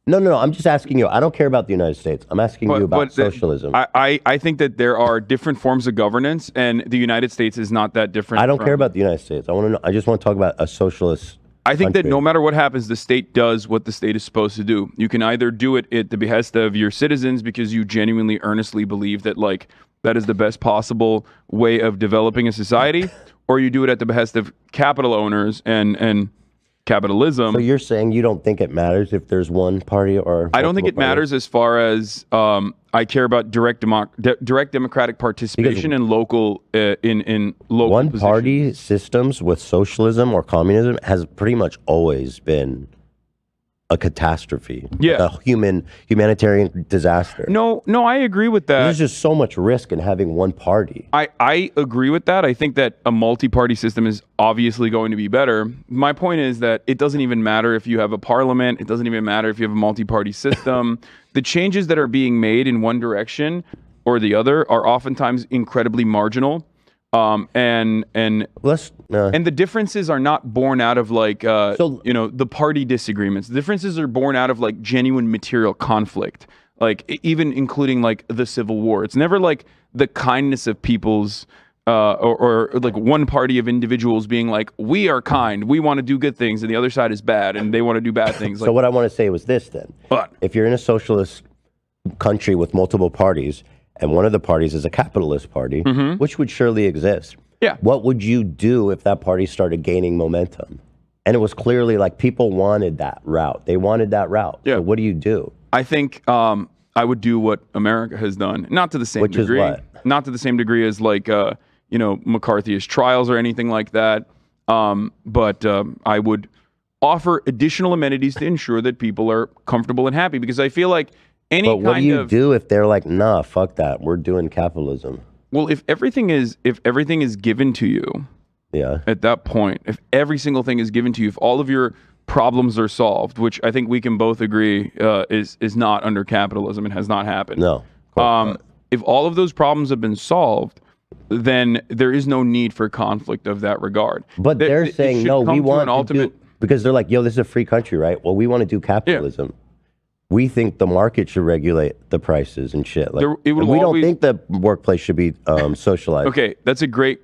Speaker 12: No. I'm just asking you. I don't care about the United States. I'm asking you about socialism.
Speaker 13: I think that there are different forms of governance, and the United States is not that different.
Speaker 12: I don't care about the United States. I want to know. I just want to talk about a socialist
Speaker 13: I think
Speaker 12: country.
Speaker 13: that no matter what happens, the state does what the state is supposed to do. You can either do it at the behest of your citizens because you genuinely, earnestly believe that, like, that is the best possible way of developing a society, or you do it at the behest of capital owners and capitalism.
Speaker 12: So you're saying you don't think it matters if there's one party or...
Speaker 13: I don't think it matters as far as I care about direct democratic participation in local in local
Speaker 12: one-party systems with socialism or communism has pretty much always been a catastrophe.
Speaker 13: Yeah.
Speaker 12: Like a humanitarian disaster.
Speaker 13: No, I agree with that.
Speaker 12: There's just so much risk in having one party.
Speaker 13: I agree with that. I think that a multi-party system is obviously going to be better. My point is that it doesn't even matter if you have a parliament. It doesn't even matter if you have a multi-party system. The changes that are being made in one direction or the other are oftentimes incredibly marginal. And the differences are not born out of like the party disagreements. The differences are born out of like genuine material conflict, like even including like the Civil War. It's never like the kindness of people's or like one party of individuals being like, we are kind, we want to do good things, and the other side is bad and they want to do bad things.
Speaker 12: So what I want to say was this then.
Speaker 13: But
Speaker 12: if you're in a socialist country with multiple parties, and one of the parties is a capitalist party, which would surely exist.
Speaker 13: Yeah.
Speaker 12: What would you do if that party started gaining momentum? And it was clearly like people wanted that route. They wanted that route.
Speaker 13: Yeah.
Speaker 12: So what do you do?
Speaker 13: I think I would do what America has done. Not to the same degree.
Speaker 12: Which is what?
Speaker 13: Not to the same degree as like, McCarthyist trials or anything like that. But I would offer additional amenities to ensure that people are comfortable and happy. Because I feel like any
Speaker 12: But what do
Speaker 13: kind
Speaker 12: you
Speaker 13: of
Speaker 12: do if they're like, nah, fuck that, we're doing capitalism?
Speaker 13: well, if everything is given to you,
Speaker 12: yeah,
Speaker 13: at that point, if every single thing is given to you, if all of your problems are solved, which I think we can both agree is not under capitalism and has not happened.
Speaker 12: No.
Speaker 13: If all of those problems have been solved, then there is no need for conflict of that regard.
Speaker 12: But they're saying, no, we want
Speaker 13: an ultimate.
Speaker 12: Because they're like, yo, this is a free country, right? Well, we want to do capitalism. Yeah. We think the market should regulate the prices and shit. Like, we don't think the workplace should be socialized.
Speaker 13: Okay, that's a great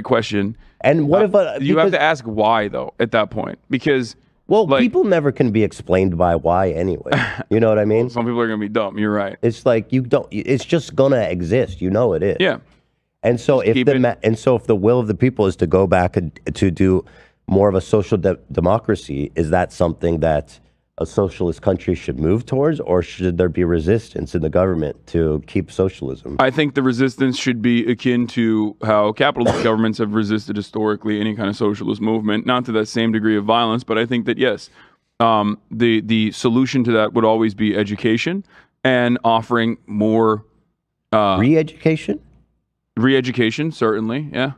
Speaker 13: question.
Speaker 12: And what if
Speaker 13: you have to ask why though at that point? Because
Speaker 12: people never can be explained by why anyway. You know what I mean?
Speaker 13: Some people are gonna be dumb. You're right.
Speaker 12: It's like it's just gonna exist. You know it is.
Speaker 13: Yeah.
Speaker 12: And so if the will of the people is to go back to do more of a social democracy, is that something that a socialist country should move towards, or should there be resistance in the government to keep socialism?
Speaker 13: I think the resistance should be akin to how capitalist governments have resisted historically any kind of socialist movement, not to that same degree of violence, but I think that yes, the solution to that would always be education and offering more
Speaker 12: re-education.
Speaker 13: Re-education, certainly, yeah.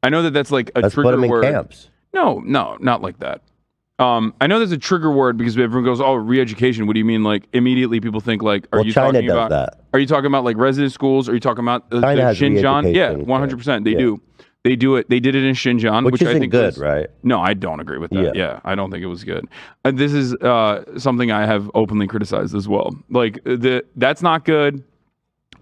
Speaker 13: I know that's like a trigger
Speaker 12: put them in
Speaker 13: word.
Speaker 12: Camps.
Speaker 13: No, not like that. I know there's a trigger word because everyone goes, "Oh, re-education." What do you mean? Like immediately people think like, "Are you
Speaker 12: China
Speaker 13: talking
Speaker 12: does
Speaker 13: about
Speaker 12: that.
Speaker 13: Are you talking about like resident schools? Are you talking about the Xinjiang?" Yeah, 100%. They do. They do it. They did it in Xinjiang, which I think
Speaker 12: good, right?
Speaker 13: No, I don't agree with that. Yeah, I don't think it was good. This is something I have openly criticized as well. Like that's not good.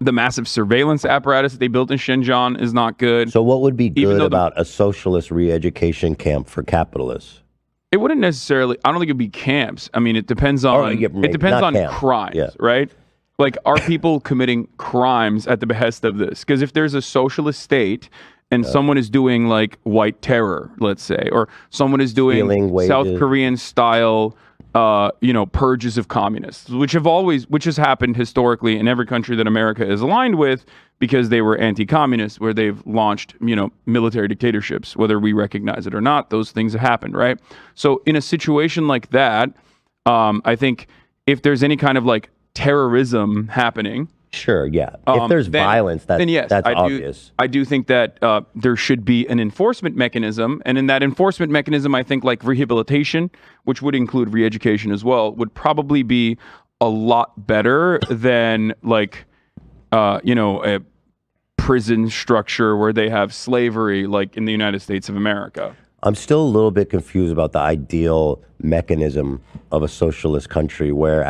Speaker 13: The massive surveillance apparatus that they built in Xinjiang is not good.
Speaker 12: So what would be good about a socialist re-education camp for capitalists?
Speaker 13: It wouldn't necessarily. I don't think it'd be camps. I mean, it depends on crimes, right? Like, are people committing crimes at the behest of this? Because if there's a socialist state and someone is doing like white terror, let's say, or someone is doing South Korean style, purges of communists, which has happened historically in every country that America is aligned with, because they were anti-communist, where they've launched, military dictatorships, whether we recognize it or not. Those things have happened, right? So in a situation like that, I think if there's any kind of like terrorism happening,
Speaker 12: sure, yeah. If there's violence, that's obvious.
Speaker 13: I do think that there should be an enforcement mechanism, and in that enforcement mechanism, I think like rehabilitation, which would include re-education as well, would probably be a lot better than like a prison structure where they have slavery like in the United States of America.
Speaker 12: I'm still a little bit confused about the ideal mechanism of a socialist country, where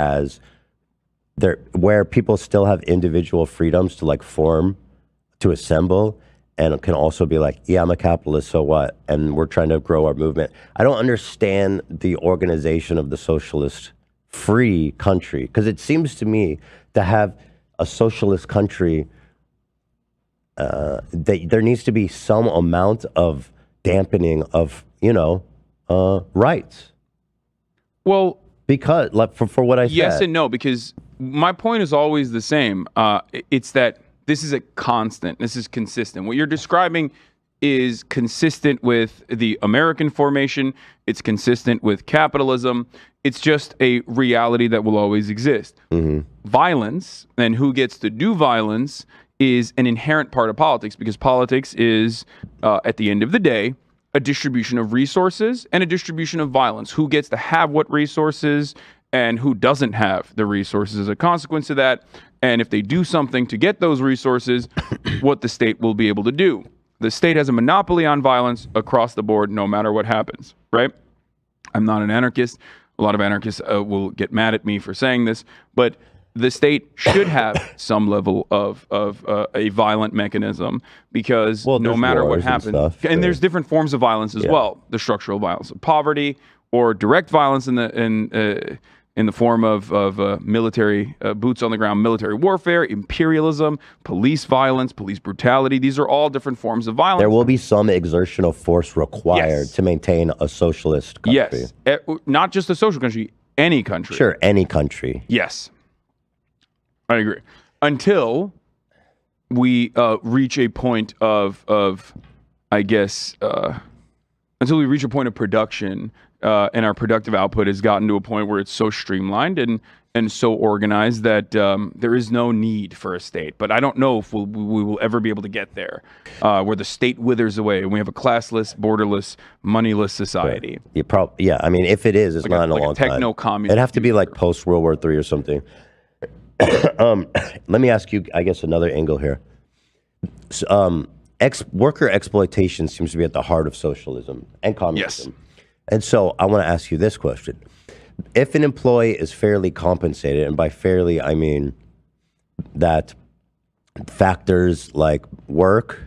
Speaker 12: people still have individual freedoms to like form, to assemble, and can also be like, yeah, I'm a capitalist, so what? And we're trying to grow our movement. I don't understand the organization of the socialist free country, because it seems to me to have a socialist country, there needs to be some amount of dampening of, rights.
Speaker 13: Well,
Speaker 12: because for what I said.
Speaker 13: Yes and no, because my point is always the same. It's that this is a constant. This is consistent. What you're describing is consistent with the American formation. It's consistent with capitalism. It's just a reality that will always exist.
Speaker 12: Mm-hmm.
Speaker 13: Violence, and who gets to do violence, is an inherent part of politics, because politics is, at the end of the day, a distribution of resources and a distribution of violence. Who gets to have what resources and who doesn't have the resources as a consequence of that. And if they do something to get those resources, what the state will be able to do. The state has a monopoly on violence across the board, no matter what happens, right? I'm not an anarchist. A lot of anarchists will get mad at me for saying this, but the state should have some level of a violent mechanism, because no matter what happens, and there's different forms of violence as well. The structural violence of poverty, or direct violence in the form of military boots on the ground, military warfare, imperialism, police violence, police brutality. These are all different forms of violence.
Speaker 12: There will be some exertional force required to maintain a socialist country.
Speaker 13: Yes, not just a social country, any country.
Speaker 12: Sure, any country.
Speaker 13: Yes. I agree. Until we reach a point of I guess, until we reach a point of production and our productive output has gotten to a point where it's so streamlined and so organized that there is no need for a state. But I don't know if we will ever be able to get there, where the state withers away and we have a classless, borderless, moneyless society.
Speaker 12: Yeah, I mean, if it is, it's
Speaker 13: Like
Speaker 12: not
Speaker 13: a-
Speaker 12: in a
Speaker 13: like a
Speaker 12: long time.
Speaker 13: techno-communist
Speaker 12: It'd have to be like post World War III or something. Let me ask you, I guess, another angle here. Worker exploitation seems to be at the heart of socialism and communism. Yes. And so I want to ask you this question. If an employee is fairly compensated, and by fairly, I mean that factors like work,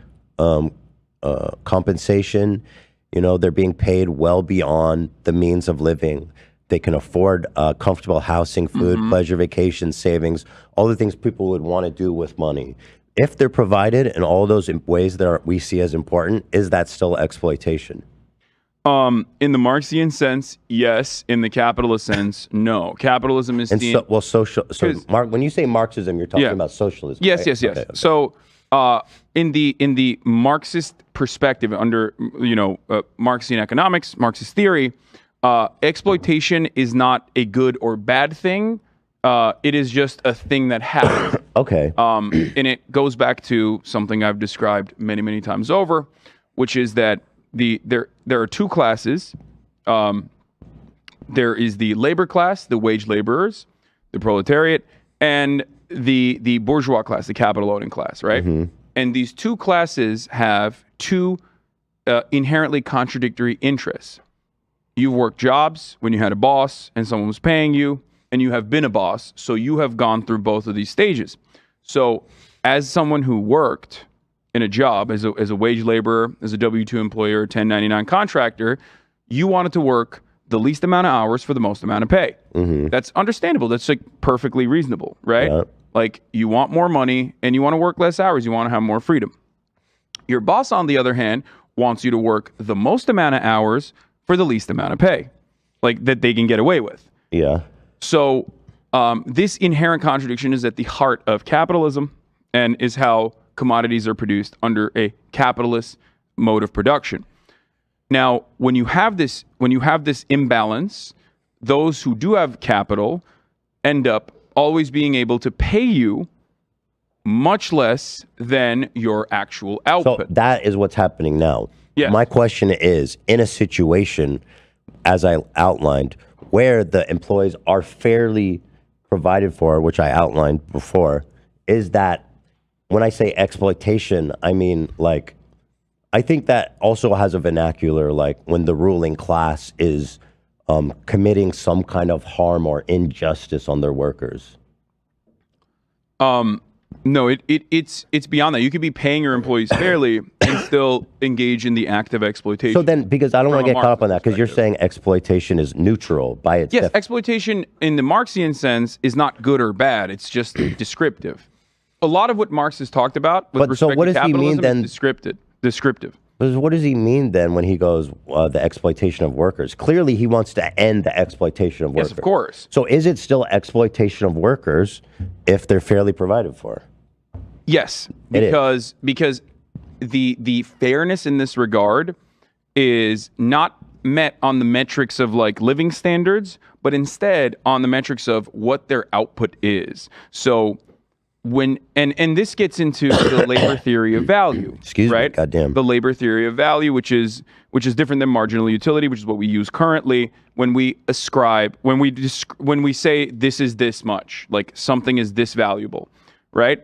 Speaker 12: compensation, they're being paid well beyond the means of living. They can afford comfortable housing, food, pleasure, vacation, savings, all the things people would want to do with money. If they're provided in all those ways that we see as important, is that still exploitation?
Speaker 13: In the Marxian sense, yes. In the capitalist sense, no. Capitalism is
Speaker 12: Mark, when you say Marxism, you're talking about socialism.
Speaker 13: Yes,
Speaker 12: right?
Speaker 13: yes.
Speaker 12: Okay.
Speaker 13: So, in the Marxist perspective, under Marxian economics, Marxist theory, exploitation is not a good or bad thing. It is just a thing that happens.
Speaker 12: Okay.
Speaker 13: And it goes back to something I've described many, many times over, which is that there are two classes. There is the labor class, the wage laborers, the proletariat, and the bourgeois class, the capital owning class, right? And these two classes have two inherently contradictory interests. You've worked jobs when you had a boss and someone was paying you, and you have been a boss, so you have gone through both of these stages. So as someone who worked in a job as a wage laborer, as a W-2 employee or 1099 contractor, you wanted to work the least amount of hours for the most amount of pay. That's understandable. That's like perfectly reasonable, right?
Speaker 12: Yeah.
Speaker 13: Like you want more money and you want to work less hours. You want to have more freedom. Your boss, on the other hand, wants you to work the most amount of hours for the least amount of pay, like that they can get away with.
Speaker 12: Yeah.
Speaker 13: So this inherent contradiction is at the heart of capitalism and is how commodities are produced under a capitalist mode of production. Now, when you have this imbalance, those who do have capital end up always being able to pay you much less than your actual output.
Speaker 12: So that is what's happening now.
Speaker 13: Yes.
Speaker 12: My question is, in a situation, as I outlined, where the employees are fairly provided for, which I outlined before, is that when I say exploitation, I mean, like, I think that also has a vernacular, like when the ruling class is committing some kind of harm or injustice on their workers.
Speaker 13: No, it's beyond that. You could be paying your employees fairly and still engage in the act of exploitation.
Speaker 12: So then, because I don't want to get caught up on that, because you're saying exploitation is neutral by its
Speaker 13: yes, exploitation in the Marxian sense is not good or bad. It's just descriptive. A lot of what Marx has talked about with respect to capitalism is descriptive.
Speaker 12: But what does he mean then when he goes the exploitation of workers? Clearly, he wants to end the exploitation of workers.
Speaker 13: Yes, of course.
Speaker 12: So is it still exploitation of workers if they're fairly provided for?
Speaker 13: Yes, because the fairness in this regard is not met on the metrics of like living standards, but instead on the metrics of what their output is. So when and this gets into the labor theory of value.
Speaker 12: Excuse
Speaker 13: me,
Speaker 12: goddamn.
Speaker 13: The labor theory of value, which is different than marginal utility, which is what we use currently when we ascribe when we say this is this much, like something is this valuable, right?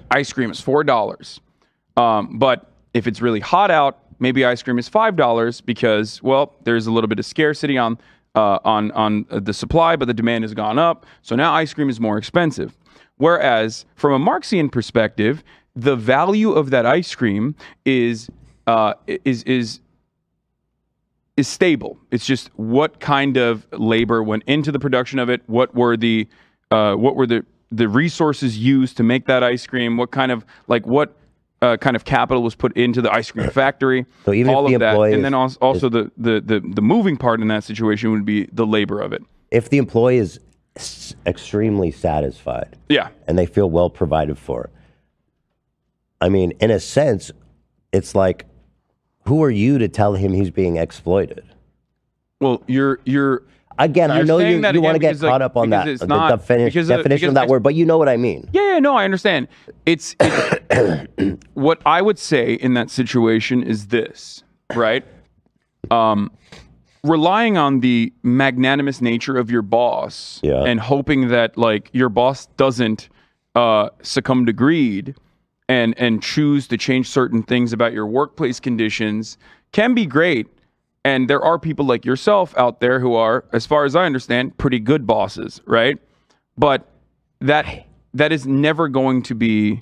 Speaker 13: Ice cream is $4, but if it's really hot out, maybe ice cream is $5 because, well, there's a little bit of scarcity on the supply, but the demand has gone up, so now ice cream is more expensive. Whereas from a Marxian perspective, the value of that ice cream is stable. It's just what kind of labor went into the production of it, what were the resources used to make that ice cream, what kind of capital was put into the ice cream factory,
Speaker 12: so even
Speaker 13: all
Speaker 12: if the
Speaker 13: of that,
Speaker 12: employee
Speaker 13: and then also the moving part in that situation would be the labor of it.
Speaker 12: If the employee is extremely satisfied, and they feel well provided for, I mean, in a sense, it's like who are you to tell him he's being exploited?
Speaker 13: Well, you're
Speaker 12: again. I know you want to get caught up on that definition of that word, but you know what I mean.
Speaker 13: Yeah, no, I understand. It's what I would say in that situation is this, right? Relying on the magnanimous nature of your boss and hoping that like your boss doesn't succumb to greed and choose to change certain things about your workplace conditions can be great. And there are people like yourself out there who are, as far as I understand, pretty good bosses, right? But that is never going to be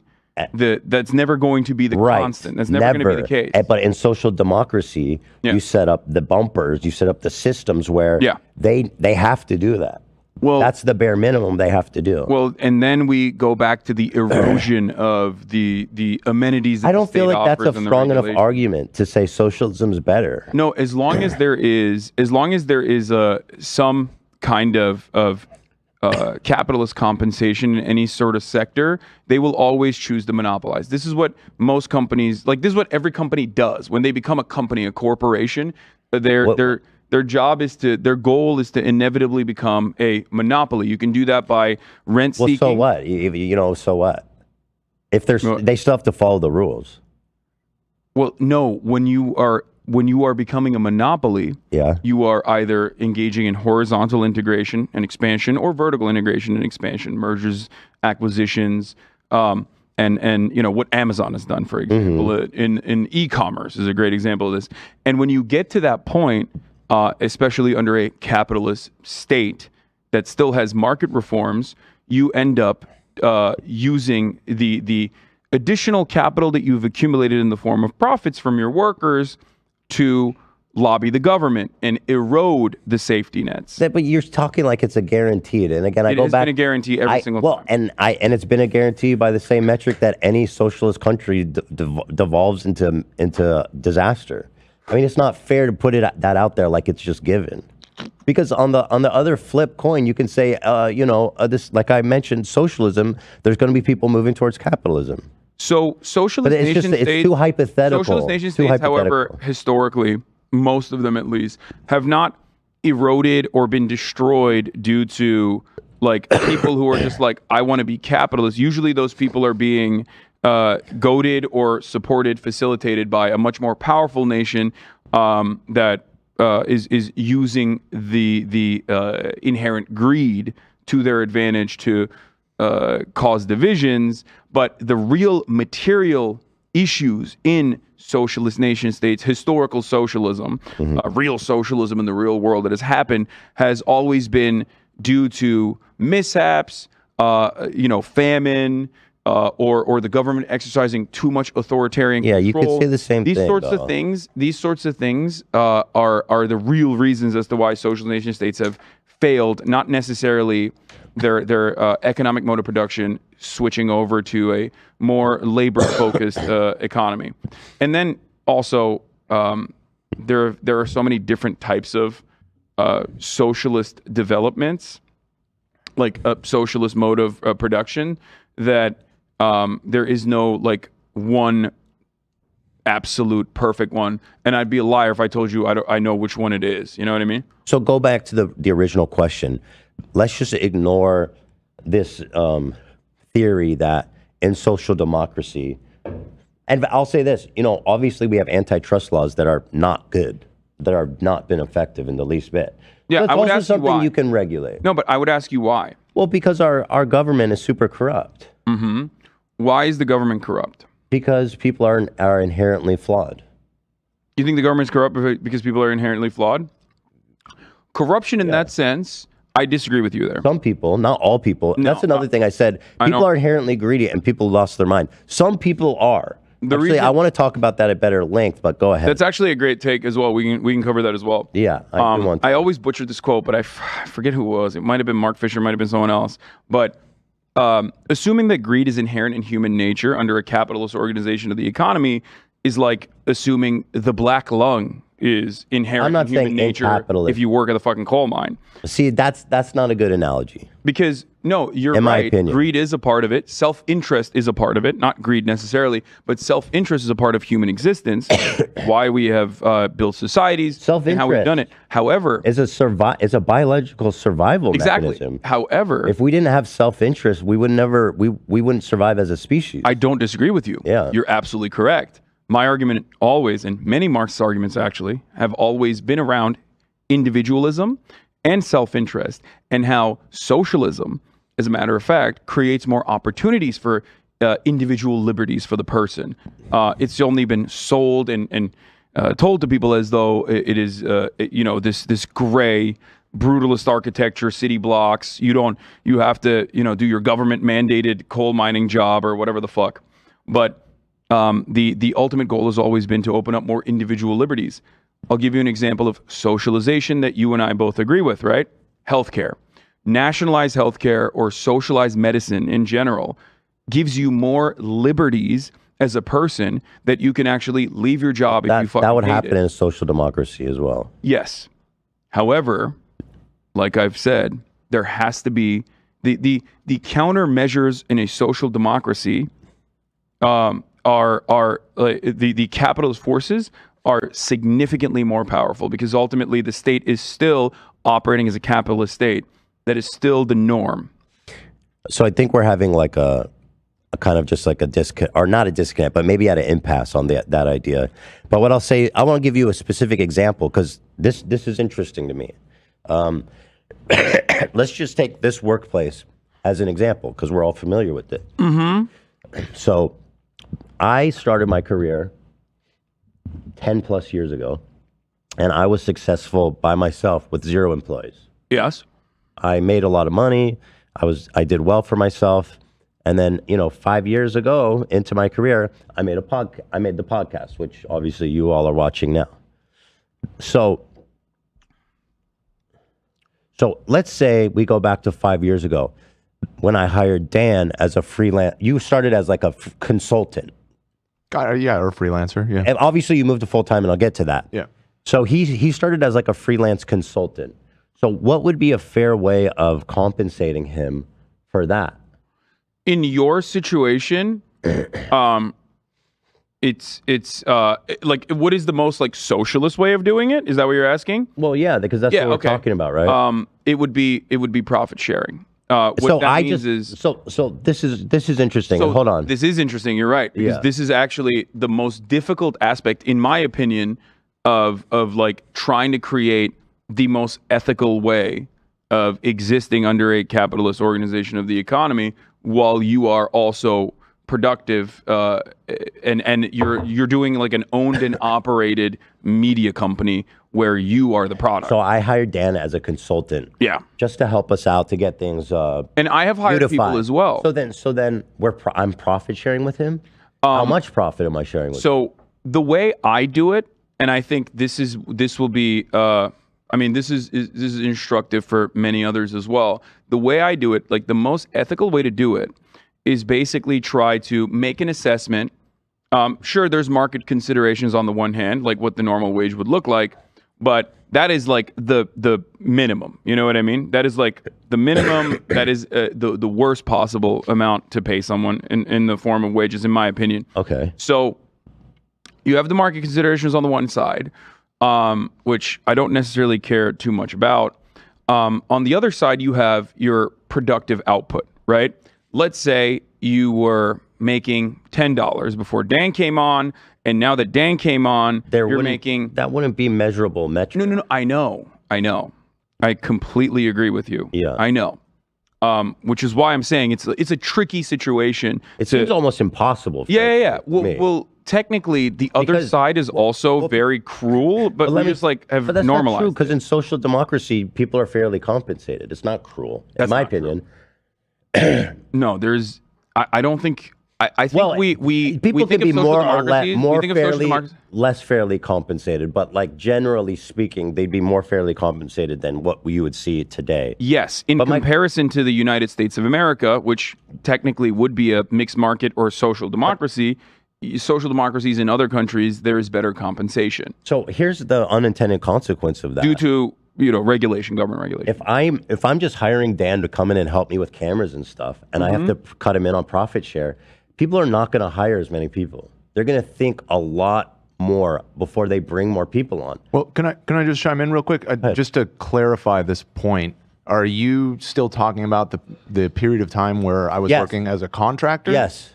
Speaker 13: that's never going to be the constant. That's never going to be the case.
Speaker 12: But in social democracy, you set up the bumpers, you set up the systems where they have to do that. Well, that's the bare minimum they have to do.
Speaker 13: Well, and then we go back to the erosion of the amenities. That
Speaker 12: I don't feel like that's a strong enough argument to say socialism's better.
Speaker 13: No, as long as there is some kind of capitalist compensation in any sort of sector, they will always choose to monopolize. This is what most companies, like this is what every company does when they become a company, a corporation. Their job is their goal is to inevitably become a monopoly. You can do that by rent seeking.
Speaker 12: Well, so what? So what? If they still have to follow the rules.
Speaker 13: Well, no. When you are becoming a monopoly, you are either engaging in horizontal integration and expansion or vertical integration and expansion, mergers, acquisitions, and what Amazon has done, for example, in e-commerce is a great example of this. And when you get to that point, especially under a capitalist state that still has market reforms, you end up using the additional capital that you've accumulated in the form of profits from your workers to lobby the government and erode the safety nets.
Speaker 12: But you're talking like it's a guaranteed. And again, I go back.
Speaker 13: It has been a guarantee every single time.
Speaker 12: And it's been a guarantee by the same metric that any socialist country devolves into disaster. I mean, it's not fair to put that out there like it's just given. Because on the other flip coin, you can say, this, like I mentioned, socialism, there's going to be people moving towards capitalism.
Speaker 13: So socialist nation states,
Speaker 12: it's too hypothetical.
Speaker 13: Socialist nation states, however, historically, most of them at least, have not eroded or been destroyed due to like people who are just like, I want to be capitalist. Usually those people are being goaded or supported, facilitated by a much more powerful nation that is using the inherent greed to their advantage to cause divisions. But the real material issues in socialist nation states, historical socialism, real socialism in the real world that has happened, has always been due to mishaps, famine, or the government exercising too much authoritarian control.
Speaker 12: Yeah, you could say the same thing.
Speaker 13: These sorts of things are the real reasons as to why socialist nation states have failed, not necessarily their economic mode of production switching over to a more labor-focused economy. And then also, there are so many different types of socialist developments, like a socialist mode of production, that there is no like one absolute perfect one. And I'd be a liar if I told you I know which one it is. You know what I mean?
Speaker 12: So go back to the original question. Let's just ignore this theory that in social democracy, and I'll say this, obviously we have antitrust laws that are not good, that are not been effective in the least bit.
Speaker 13: Yeah,
Speaker 12: That's
Speaker 13: I would
Speaker 12: also
Speaker 13: ask
Speaker 12: something
Speaker 13: you why.
Speaker 12: You can regulate.
Speaker 13: No, but I would ask you why.
Speaker 12: Well, because our government is super corrupt.
Speaker 13: Mm-hmm. Why is the government corrupt?
Speaker 12: Because people are inherently flawed.
Speaker 13: You think the government's corrupt because people are inherently flawed? Corruption in that sense, I disagree with you there.
Speaker 12: Some people, not all people. No, that's another thing I said. People are inherently greedy and people lost their mind. Some people are. I want to talk about that at better length, but go ahead.
Speaker 13: That's actually a great take as well. We can cover that as well.
Speaker 12: Yeah,
Speaker 13: I always butcher this quote, but I forget who it was. It might have been Mark Fisher, might have been someone else. But assuming that greed is inherent in human nature under a capitalist organization of the economy is like assuming the black lung is inherent
Speaker 12: I'm not
Speaker 13: in human
Speaker 12: saying
Speaker 13: nature
Speaker 12: capitalism.
Speaker 13: if you work at the fucking coal mine.
Speaker 12: See, that's not a good analogy.
Speaker 13: Because no, you're
Speaker 12: in my
Speaker 13: right.
Speaker 12: opinion.
Speaker 13: Greed is a part of it. Self-interest is a part of it. Not greed necessarily, but self-interest is a part of human existence. Why we have built societies and how we've done it. However,
Speaker 12: is a biological survival mechanism.
Speaker 13: However,
Speaker 12: if we didn't have self-interest, we would never we wouldn't survive as a species.
Speaker 13: I don't disagree with you.
Speaker 12: Yeah,
Speaker 13: you're absolutely correct. My argument always, and many Marxist arguments actually, have always been around individualism and self-interest, and how socialism, as a matter of fact, creates more opportunities for individual liberties for the person. It's only been sold and told to people as though it is, this gray, brutalist architecture, city blocks. You have to, do your government mandated coal mining job or whatever the fuck. But the ultimate goal has always been to open up more individual liberties. I'll give you an example of socialization that you and I both agree with, right? Healthcare. Nationalized healthcare or socialized medicine in general gives you more liberties as a person that you can actually leave your job if you fucking
Speaker 12: that would
Speaker 13: hate
Speaker 12: happen
Speaker 13: it.
Speaker 12: in a social democracy as well.
Speaker 13: Yes. However, like I've said, there has to be the countermeasures in a social democracy are the capitalist forces are significantly more powerful because ultimately the state is still operating as a capitalist state. That is still the norm.
Speaker 12: So I think we're having like a kind of just like a disconnect, or not a disconnect, but maybe at an impasse on that idea. But what I'll say, I want to give you a specific example because this is interesting to me. Let's just take this workplace as an example because we're all familiar with it.
Speaker 13: Mm-hmm.
Speaker 12: So I started my career 10 plus years ago, and I was successful by myself with 0 employees.
Speaker 13: Yes.
Speaker 12: I made a lot of money. I did well for myself. And then, 5 years ago into my career, I made the podcast, which obviously you all are watching now. So let's say we go back to 5 years ago when I hired Dan as a freelance. You started as like a consultant.
Speaker 2: Or a freelancer, yeah.
Speaker 12: And obviously you moved to full-time, and I'll get to that.
Speaker 2: Yeah.
Speaker 12: So he started as like a freelance consultant. So what would be a fair way of compensating him for that?
Speaker 13: In your situation, it's like, what is the most like socialist way of doing it? Is that what you're asking?
Speaker 12: Well, yeah, because that's what we're talking about, right?
Speaker 13: It would be profit sharing. So
Speaker 12: this is interesting.
Speaker 13: So
Speaker 12: Hold on.
Speaker 13: This is interesting. You're right. Because this is actually the most difficult aspect, in my opinion, of like trying to create the most ethical way of existing under a capitalist organization of the economy while you are also productive and you're doing like an owned and operated media company where you are the product.
Speaker 12: So I hired Dan as a consultant.
Speaker 13: Yeah.
Speaker 12: Just to help us out to get things
Speaker 13: and I have hired people as well.
Speaker 12: So then I'm profit sharing with him? How much profit am I sharing with him?
Speaker 13: So the way I do it, and I think this will be this is instructive for many others as well. The way I do it, like the most ethical way to do it, is basically try to make an assessment. Sure, there's market considerations on the one hand, like what the normal wage would look like, but that is like the minimum. You know what I mean? That is like the minimum. That is the worst possible amount to pay someone in the form of wages, in my opinion.
Speaker 12: Okay.
Speaker 13: So you have the market considerations on the one side, which I don't necessarily care too much about. On the other side, you have your productive output, right? Let's say you were making $10 before Dan came on, and now that Dan came on, you're making...
Speaker 12: That wouldn't be measurable metric.
Speaker 13: No, I know. I completely agree with you.
Speaker 12: Yeah.
Speaker 13: I know. Which is why I'm saying it's a tricky situation.
Speaker 12: It seems almost impossible.
Speaker 13: Yeah. Well, technically, the other side is also very cruel, but we just like have
Speaker 12: that's
Speaker 13: normalized.
Speaker 12: Not true, because in social democracy, people are fairly compensated. It's not cruel, in my opinion.
Speaker 13: No, there's. I don't think. I think
Speaker 12: people
Speaker 13: think
Speaker 12: could be
Speaker 13: of social democracies-
Speaker 12: less fairly compensated, but like generally speaking, they'd be more fairly compensated than what you would see today.
Speaker 13: Yes, in comparison to the United States of America, which technically would be a mixed market or social democracy, social democracies in other countries, there is better compensation.
Speaker 12: So here's the unintended consequence of that.
Speaker 13: Due to regulation, government regulation.
Speaker 12: If I'm just hiring Dan to come in and help me with cameras and stuff, and I have to cut him in on profit share, people are not going to hire as many people. They're going to think a lot more before they bring more people on.
Speaker 2: Well, can I just chime in real quick? Just to clarify this point, are you still talking about the period of time where I was working as a contractor?
Speaker 12: Yes.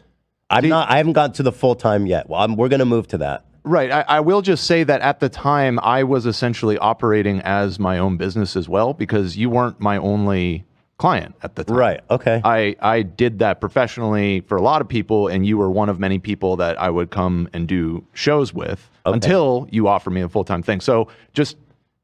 Speaker 12: I haven't gotten to the full time yet. Well, we're going to move to that.
Speaker 2: Right. I will just say that at the time, I was essentially operating as my own business as well, because you weren't my only client at the time.
Speaker 12: Right. Okay.
Speaker 2: I did that professionally for a lot of people, and you were one of many people that I would come and do shows with until you offered me a full-time thing. So just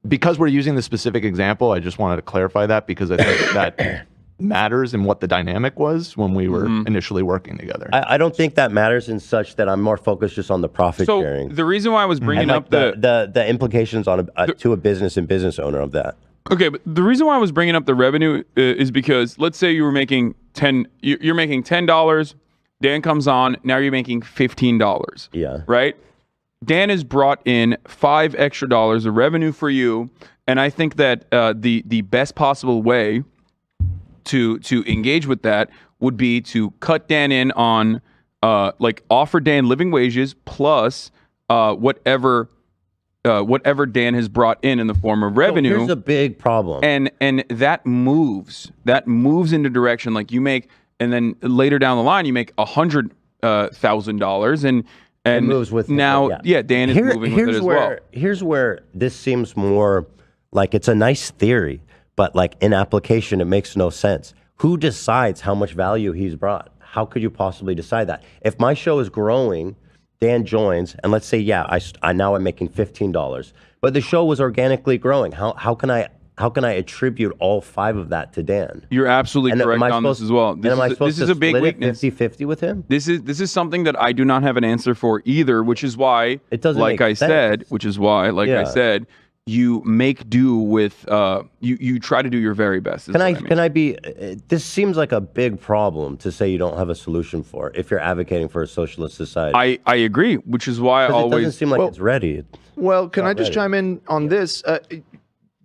Speaker 2: because we're using the specific example, I just wanted to clarify that, because I think that matters in what the dynamic was when we were initially working together.
Speaker 12: I don't think that matters in such that I'm more focused just on the profit sharing.
Speaker 13: The reason why I was bringing
Speaker 12: and
Speaker 13: up
Speaker 12: the implications on to a business and business owner of that.
Speaker 13: Okay, but the reason why I was bringing up the revenue is because let's say you were making you're making $10. Dan comes on, now you're making $15.
Speaker 12: Yeah.
Speaker 13: Right? Dan has brought in $5 extra of revenue for you, and I think that the best possible way to engage with that would be to cut Dan in on offer Dan living wages plus whatever Dan has brought in the form of revenue.
Speaker 12: Here's a big problem.
Speaker 13: And that moves into direction like you make, and then later down the line you make $100,000 and it moves with now. Dan is moving with it as well.
Speaker 12: Here's where this seems more like it's a nice theory, but like in application, it makes no sense. Who decides how much value he's brought? How could you possibly decide that? If my show is growing, Dan joins, and let's say, I now I'm making $15, but the show was organically growing. How can I attribute all 5 of that to Dan?
Speaker 13: You're absolutely correct on this as well. This is a big weakness.
Speaker 12: 50-50 with him?
Speaker 13: This is something that I do not have an answer for either, which is why,
Speaker 12: it doesn't make sense.
Speaker 13: I said, you make do with you try to do your very best.
Speaker 12: This seems like a big problem to say you don't have a solution for if you're advocating for a socialist society.
Speaker 13: I agree, which is why I always
Speaker 12: it doesn't seem like it's ready.
Speaker 2: Well, can I just chime in on this?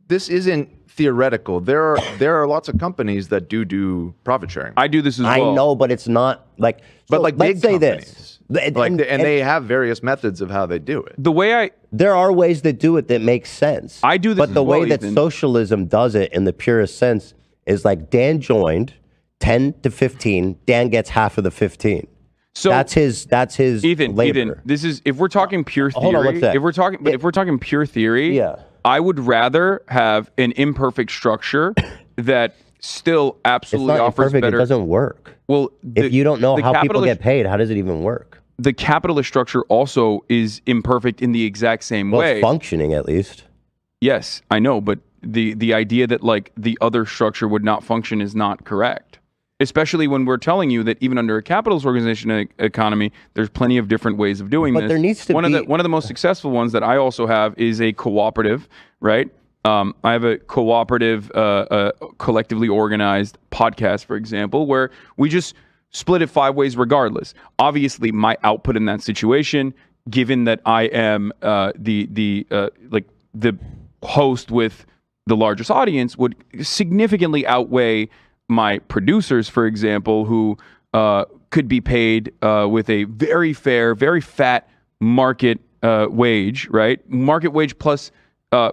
Speaker 2: This isn't theoretical. There are lots of companies that do profit sharing.
Speaker 13: I do this as well.
Speaker 12: I know, but it's not like.
Speaker 2: But like big companies.
Speaker 12: This.
Speaker 2: And they have various methods of how they do it.
Speaker 12: There are ways that do it that make sense.
Speaker 13: I do this,
Speaker 12: but the way that socialism does it in the purest sense is like Dan joined 10 to 15. Dan gets half of the 15. So that's his
Speaker 13: Ethan,
Speaker 12: labor.
Speaker 13: Ethan, this is if we're talking pure theory.
Speaker 12: Hold on, what's that?
Speaker 13: If we're talking pure theory, I would rather have an imperfect structure that still absolutely offers better.
Speaker 12: It doesn't work.
Speaker 13: Well,
Speaker 12: if you don't know how people get paid, how does it even work?
Speaker 13: The capitalist structure also is imperfect in the exact same way.
Speaker 12: It's functioning at least.
Speaker 13: Yes, I know, but the idea that like the other structure would not function is not correct. Especially when we're telling you that even under a capitalist organization economy, there's plenty of different ways of doing this.
Speaker 12: But there needs to
Speaker 13: one of the most successful ones that I also have is a cooperative, right? I have a cooperative, collectively organized podcast, for example, where we just split it 5 ways regardless. Obviously, my output in that situation, given that I am the host with the largest audience, would significantly outweigh my producers, for example, who could be paid with a very fair, very fat market wage, right? Market wage plus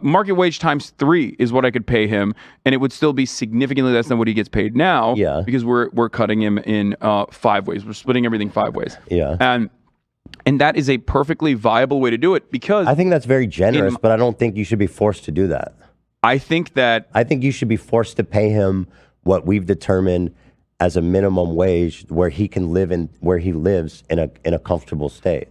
Speaker 13: market wage times 3 is what I could pay him, and it would still be significantly less than what he gets paid now.
Speaker 12: Yeah.
Speaker 13: Because we're cutting him in 5 ways. We're splitting everything 5 ways.
Speaker 12: Yeah.
Speaker 13: And that is a perfectly viable way to do it, because
Speaker 12: I think that's very generous, but I don't think you should be forced to do that.
Speaker 13: I think
Speaker 12: you should be forced to pay him what we've determined as a minimum wage, where he can live where he lives in a comfortable state.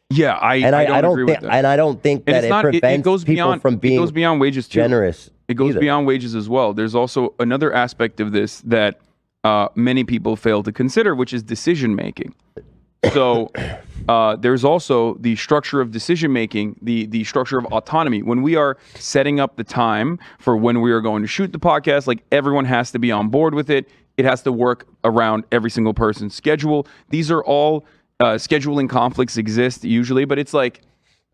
Speaker 13: Yeah, I don't agree with that.
Speaker 12: And I don't think that it prevents people from being
Speaker 13: it goes beyond wages too.
Speaker 12: Generous.
Speaker 13: It goes beyond wages as well. There's also another aspect of this that many people fail to consider, which is decision making. So there's also the structure of decision making, the structure of autonomy. When we are setting up the time for when we are going to shoot the podcast, like everyone has to be on board with it. It has to work around every single person's schedule. These are all scheduling conflicts exist usually, but it's like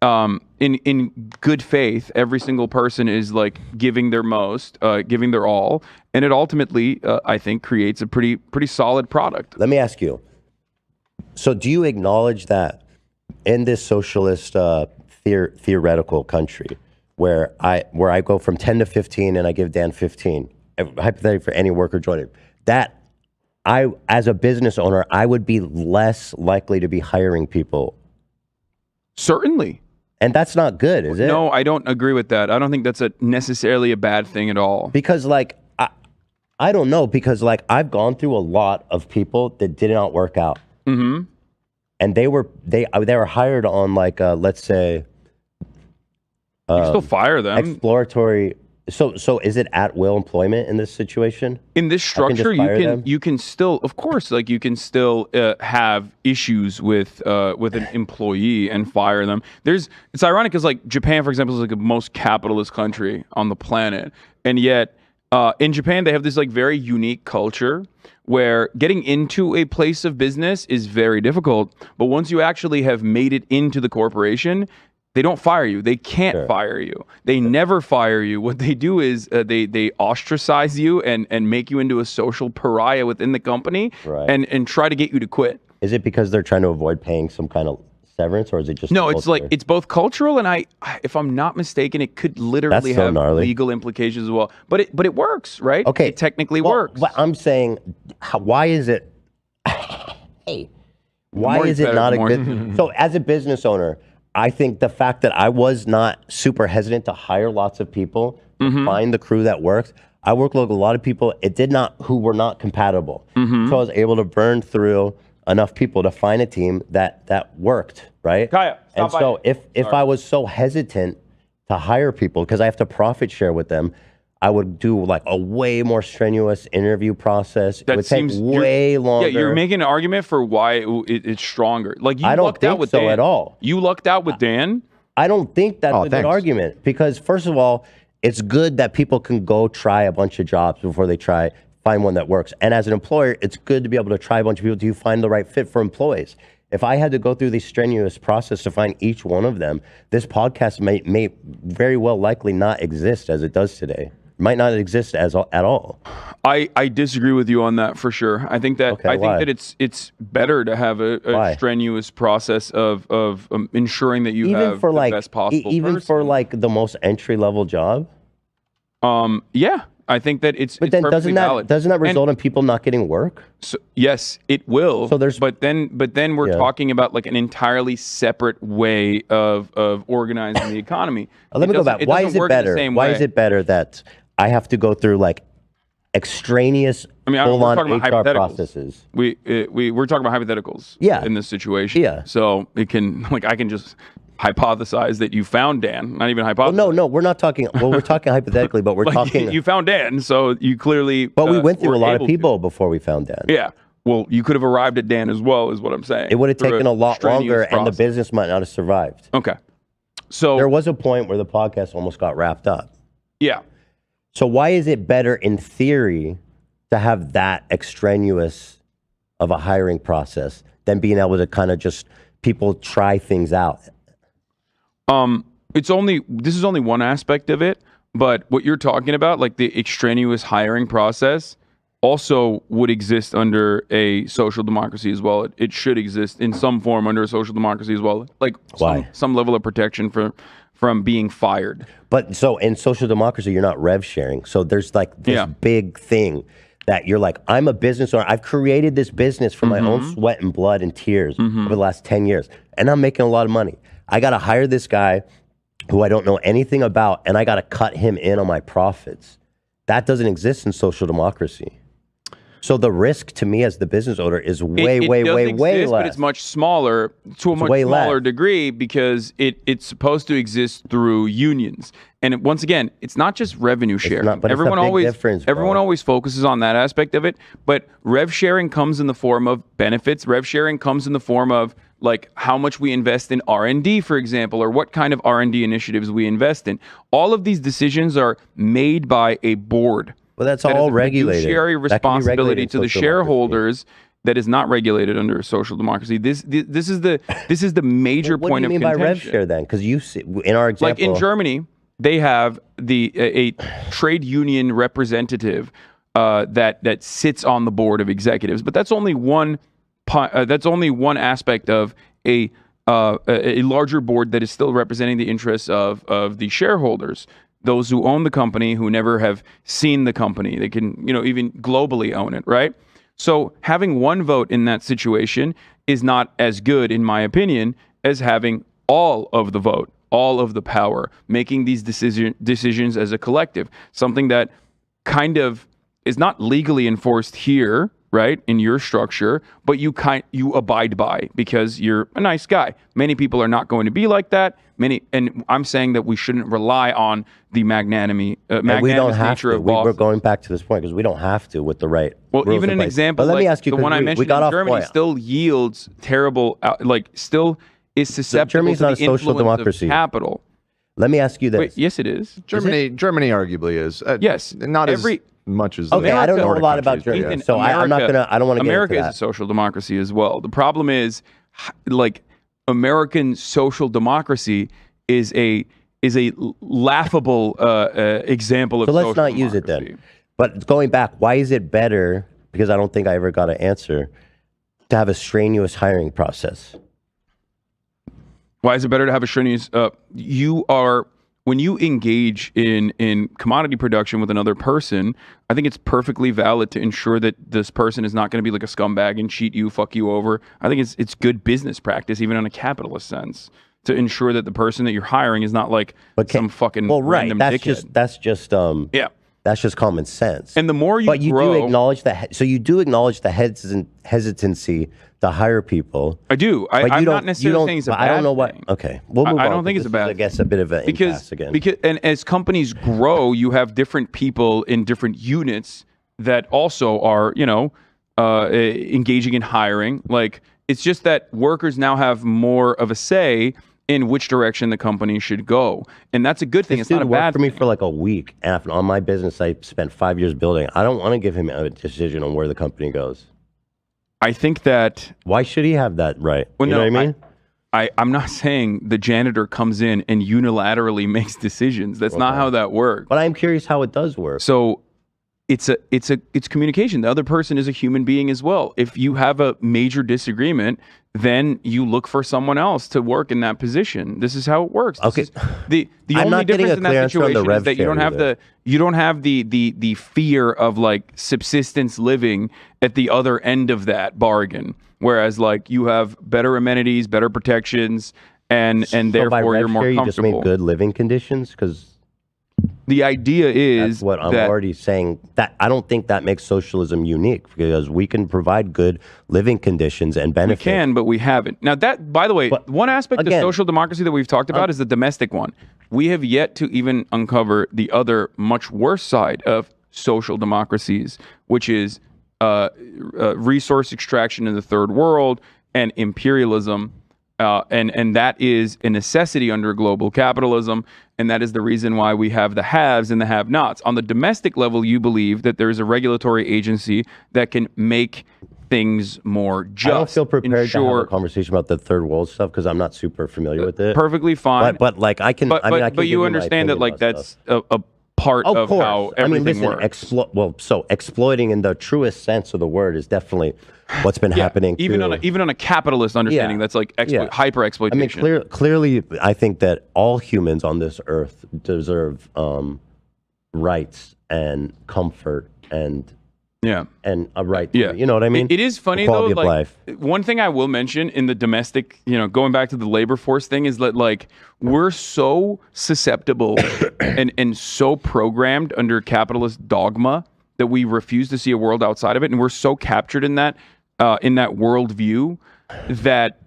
Speaker 13: in good faith, every single person is like giving their most, giving their all, and it ultimately, I think, creates a pretty solid product.
Speaker 12: Let me ask you. So, do you acknowledge that in this socialist theoretical country, where I go from 10 to 15 and I give Dan 15, hypothetically for any worker joining, that I, as a business owner, I would be less likely to be hiring people?
Speaker 13: Certainly.
Speaker 12: And that's not good, is it?
Speaker 13: No, I don't agree with that. I don't think that's necessarily a bad thing at all.
Speaker 12: Because like, I don't know, because like I've gone through a lot of people that did not work out.
Speaker 13: Mm-hmm.
Speaker 12: And they were hired on like, let's say,
Speaker 13: you can still fire them.
Speaker 12: Exploratory. So is it at will employment in this situation?
Speaker 13: In this structure, you can still, of course, like you can still have issues with an employee and fire them. It's ironic because like Japan, for example, is like the most capitalist country on the planet, and yet in Japan they have this like very unique culture where getting into a place of business is very difficult. But once you actually have made it into the corporation, they don't fire you. They can't fire you. They never fire you. What they do is they ostracize you and make you into a social pariah within the company, and try to get you to quit.
Speaker 12: Is it because they're trying to avoid paying some kind of severance, or is it just
Speaker 13: no? It's like it's both cultural, and if I'm not mistaken, it could literally have legal implications as well. But it works, right?
Speaker 12: Okay,
Speaker 13: it technically works.
Speaker 12: But I'm saying, why is it? Hey, why is it not a good? So as a business owner, I think the fact that I was not super hesitant to hire lots of people, to find the crew that worked. I worked with a lot of people who were not compatible. So I was able to burn through enough people to find a team that worked, right?
Speaker 13: Kaya,
Speaker 12: and so if I was so hesitant to hire people because I have to profit share with them, I would do like a way more strenuous interview process. It would take way longer.
Speaker 13: Yeah, you're making an argument for why it's stronger. Like
Speaker 12: I don't think so at all.
Speaker 13: You lucked out with Dan?
Speaker 12: I don't think that's a good argument because first of all, it's good that people can go try a bunch of jobs before they find one that works. And as an employer, it's good to be able to try a bunch of people. Do you find the right fit for employees? If I had to go through this strenuous process to find each one of them, this podcast may very well likely not exist as it does today. Might not exist at all.
Speaker 13: I disagree with you on that for sure. I think that it's better to have a strenuous process of ensuring that you have the best possible person.
Speaker 12: For like the most entry level job.
Speaker 13: Yeah, I think that it's.
Speaker 12: But then
Speaker 13: doesn't
Speaker 12: that result in people not getting work?
Speaker 13: So, yes, it will. So but then we're talking about like an entirely separate way of organizing the economy.
Speaker 12: Let me go back. Why is it better? Why is it better that I have to go through like extraneous full-on HR processes?
Speaker 13: We're talking about hypotheticals. In this situation.
Speaker 12: Yeah.
Speaker 13: So I can just hypothesize that you found Dan. Not even hypothesize.
Speaker 12: Well, no, we're not talking. Well, we're talking hypothetically, but we're talking.
Speaker 13: You found Dan, so you clearly.
Speaker 12: But we went through a lot of people before we found Dan.
Speaker 13: Yeah. Well, you could have arrived at Dan as well, is what I'm saying.
Speaker 12: It would have taken a lot longer, and the business might not have survived.
Speaker 13: Okay. So
Speaker 12: there was a point where the podcast almost got wrapped up.
Speaker 13: Yeah.
Speaker 12: So why is it better in theory to have that extraneous of a hiring process than being able to kind of just people try things out?
Speaker 13: This is only one aspect of it, but what you're talking about, like the extraneous hiring process, also would exist under a social democracy as well. It should exist in some form under a social democracy as well. Like some level of protection from being fired.
Speaker 12: But so in social democracy, you're not rev sharing. So there's like this big thing that you're like, I'm a business owner. I've created this business from my own sweat and blood and tears over the last 10 years. And I'm making a lot of money. I got to hire this guy who I don't know anything about, and I got to cut him in on my profits. That doesn't exist in social democracy. So the risk to me as the business owner is way less.
Speaker 13: But it's much smaller to a much smaller degree because it's supposed to exist through unions. And once again, it's not just revenue sharing. Everyone always focuses on that aspect of it. But rev sharing comes in the form of benefits. Rev sharing comes in the form of like how much we invest in R&D, for example, or what kind of R&D initiatives we invest in. All of these decisions are made by a board.
Speaker 12: Well, that's all regulated.
Speaker 13: Fiduciary responsibility to the shareholders that is not regulated under social democracy. This is the major point of contention.
Speaker 12: What do you mean by rev share then? Because you see, in our example,
Speaker 13: like in Germany, they have a trade union representative that sits on the board of executives, but that's only one aspect of a larger board that is still representing the interests of the shareholders, those who own the company, who never have seen the company. They can, even globally own it, right? So having one vote in that situation is not as good, in my opinion, as having all of the vote, all of the power, making these decisions as a collective, something that kind of is not legally enforced here, right, in your structure, but you abide by because you're a nice guy. Many people are not going to be like that. And I'm saying that we shouldn't rely on the magnanimous nature of bosses.
Speaker 12: We're going back to this point because we don't have to with the right.
Speaker 13: Well, even an example like the one I mentioned in Germany still yields terrible, still is susceptible to the influence of capital.
Speaker 12: Let me ask you this.
Speaker 13: Wait, yes, it is.
Speaker 2: Germany arguably is.
Speaker 13: Yes,
Speaker 2: not as much as.
Speaker 12: Okay, I don't know a lot about Germany, so I'm not gonna. I don't want to get into that.
Speaker 13: America is a social democracy as well. The problem is, like, American social democracy is a laughable example of.
Speaker 12: So let's
Speaker 13: social
Speaker 12: not use it then. But going back, why is it better? Because I don't think I ever got an answer. To have a strenuous hiring process.
Speaker 13: Why is it better to have a strenuous? When you engage in commodity production with another person, I think it's perfectly valid to ensure that this person is not going to be like a scumbag and cheat you, fuck you over. I think it's good business practice, even in a capitalist sense, to ensure that the person that you're hiring is not like some fucking random dickhead.
Speaker 12: That's just common sense.
Speaker 13: And the more you
Speaker 12: do acknowledge that. So you do acknowledge the hesitancy to hire people.
Speaker 13: I do. I'm not necessarily saying it's a bad thing.
Speaker 12: I don't know what. Okay, we'll move on.
Speaker 13: I don't think it's a bad thing.
Speaker 12: I guess a bit of an impasse again.
Speaker 13: And as companies grow, you have different people in different units that also are, engaging in hiring. Like, it's just that workers now have more of a say in which direction the company should go, and that's a good thing. It's not a bad thing.
Speaker 12: Worked for me for like a week, and on my business, I spent 5 years building. I don't want to give him a decision on where the company goes.
Speaker 13: I think that...
Speaker 12: Why should he have that right? Well, you know what I mean?
Speaker 13: I'm not saying the janitor comes in and unilaterally makes decisions. That's not how that works.
Speaker 12: But I'm curious how it does work.
Speaker 13: So it's communication. The other person is a human being as well. If you have a major disagreement, then you look for someone else to work in that position. This is how it works.
Speaker 12: Okay.
Speaker 13: The only difference in that situation is that you don't have the fear of like subsistence living at the other end of that bargain. Whereas like you have better amenities, better protections, and therefore you're more comfortable.
Speaker 12: You just made good living conditions because.
Speaker 13: The idea is
Speaker 12: that's what I'm already saying. That I don't think that makes socialism unique because we can provide good living conditions and benefits.
Speaker 13: We can, but we haven't. Now that, by the way, one aspect of social democracy that we've talked about is the domestic one. We have yet to even uncover the other much worse side of social democracies, which is resource extraction in the third world and imperialism. And that is a necessity under global capitalism. And that is the reason why we have the haves and the have-nots. On the domestic level, you believe that there is a regulatory agency that can make things more just.
Speaker 12: I don't feel prepared to have a conversation about the third world stuff because I'm not super familiar with it.
Speaker 13: Perfectly fine.
Speaker 12: But like I can.
Speaker 13: But you understand that like that's a part of how everything works.
Speaker 12: So exploiting in the truest sense of the word is definitely what's been happening.
Speaker 13: Even on a capitalist understanding, that's like hyper exploitation.
Speaker 12: I mean, clearly, I think that all humans on this earth deserve rights and comfort and a right. You know what I mean?
Speaker 13: It is funny though. Like one thing I will mention in the domestic, going back to the labor force thing, is that like we're so susceptible and so programmed under capitalist dogma that we refuse to see a world outside of it, and we're so captured in that worldview that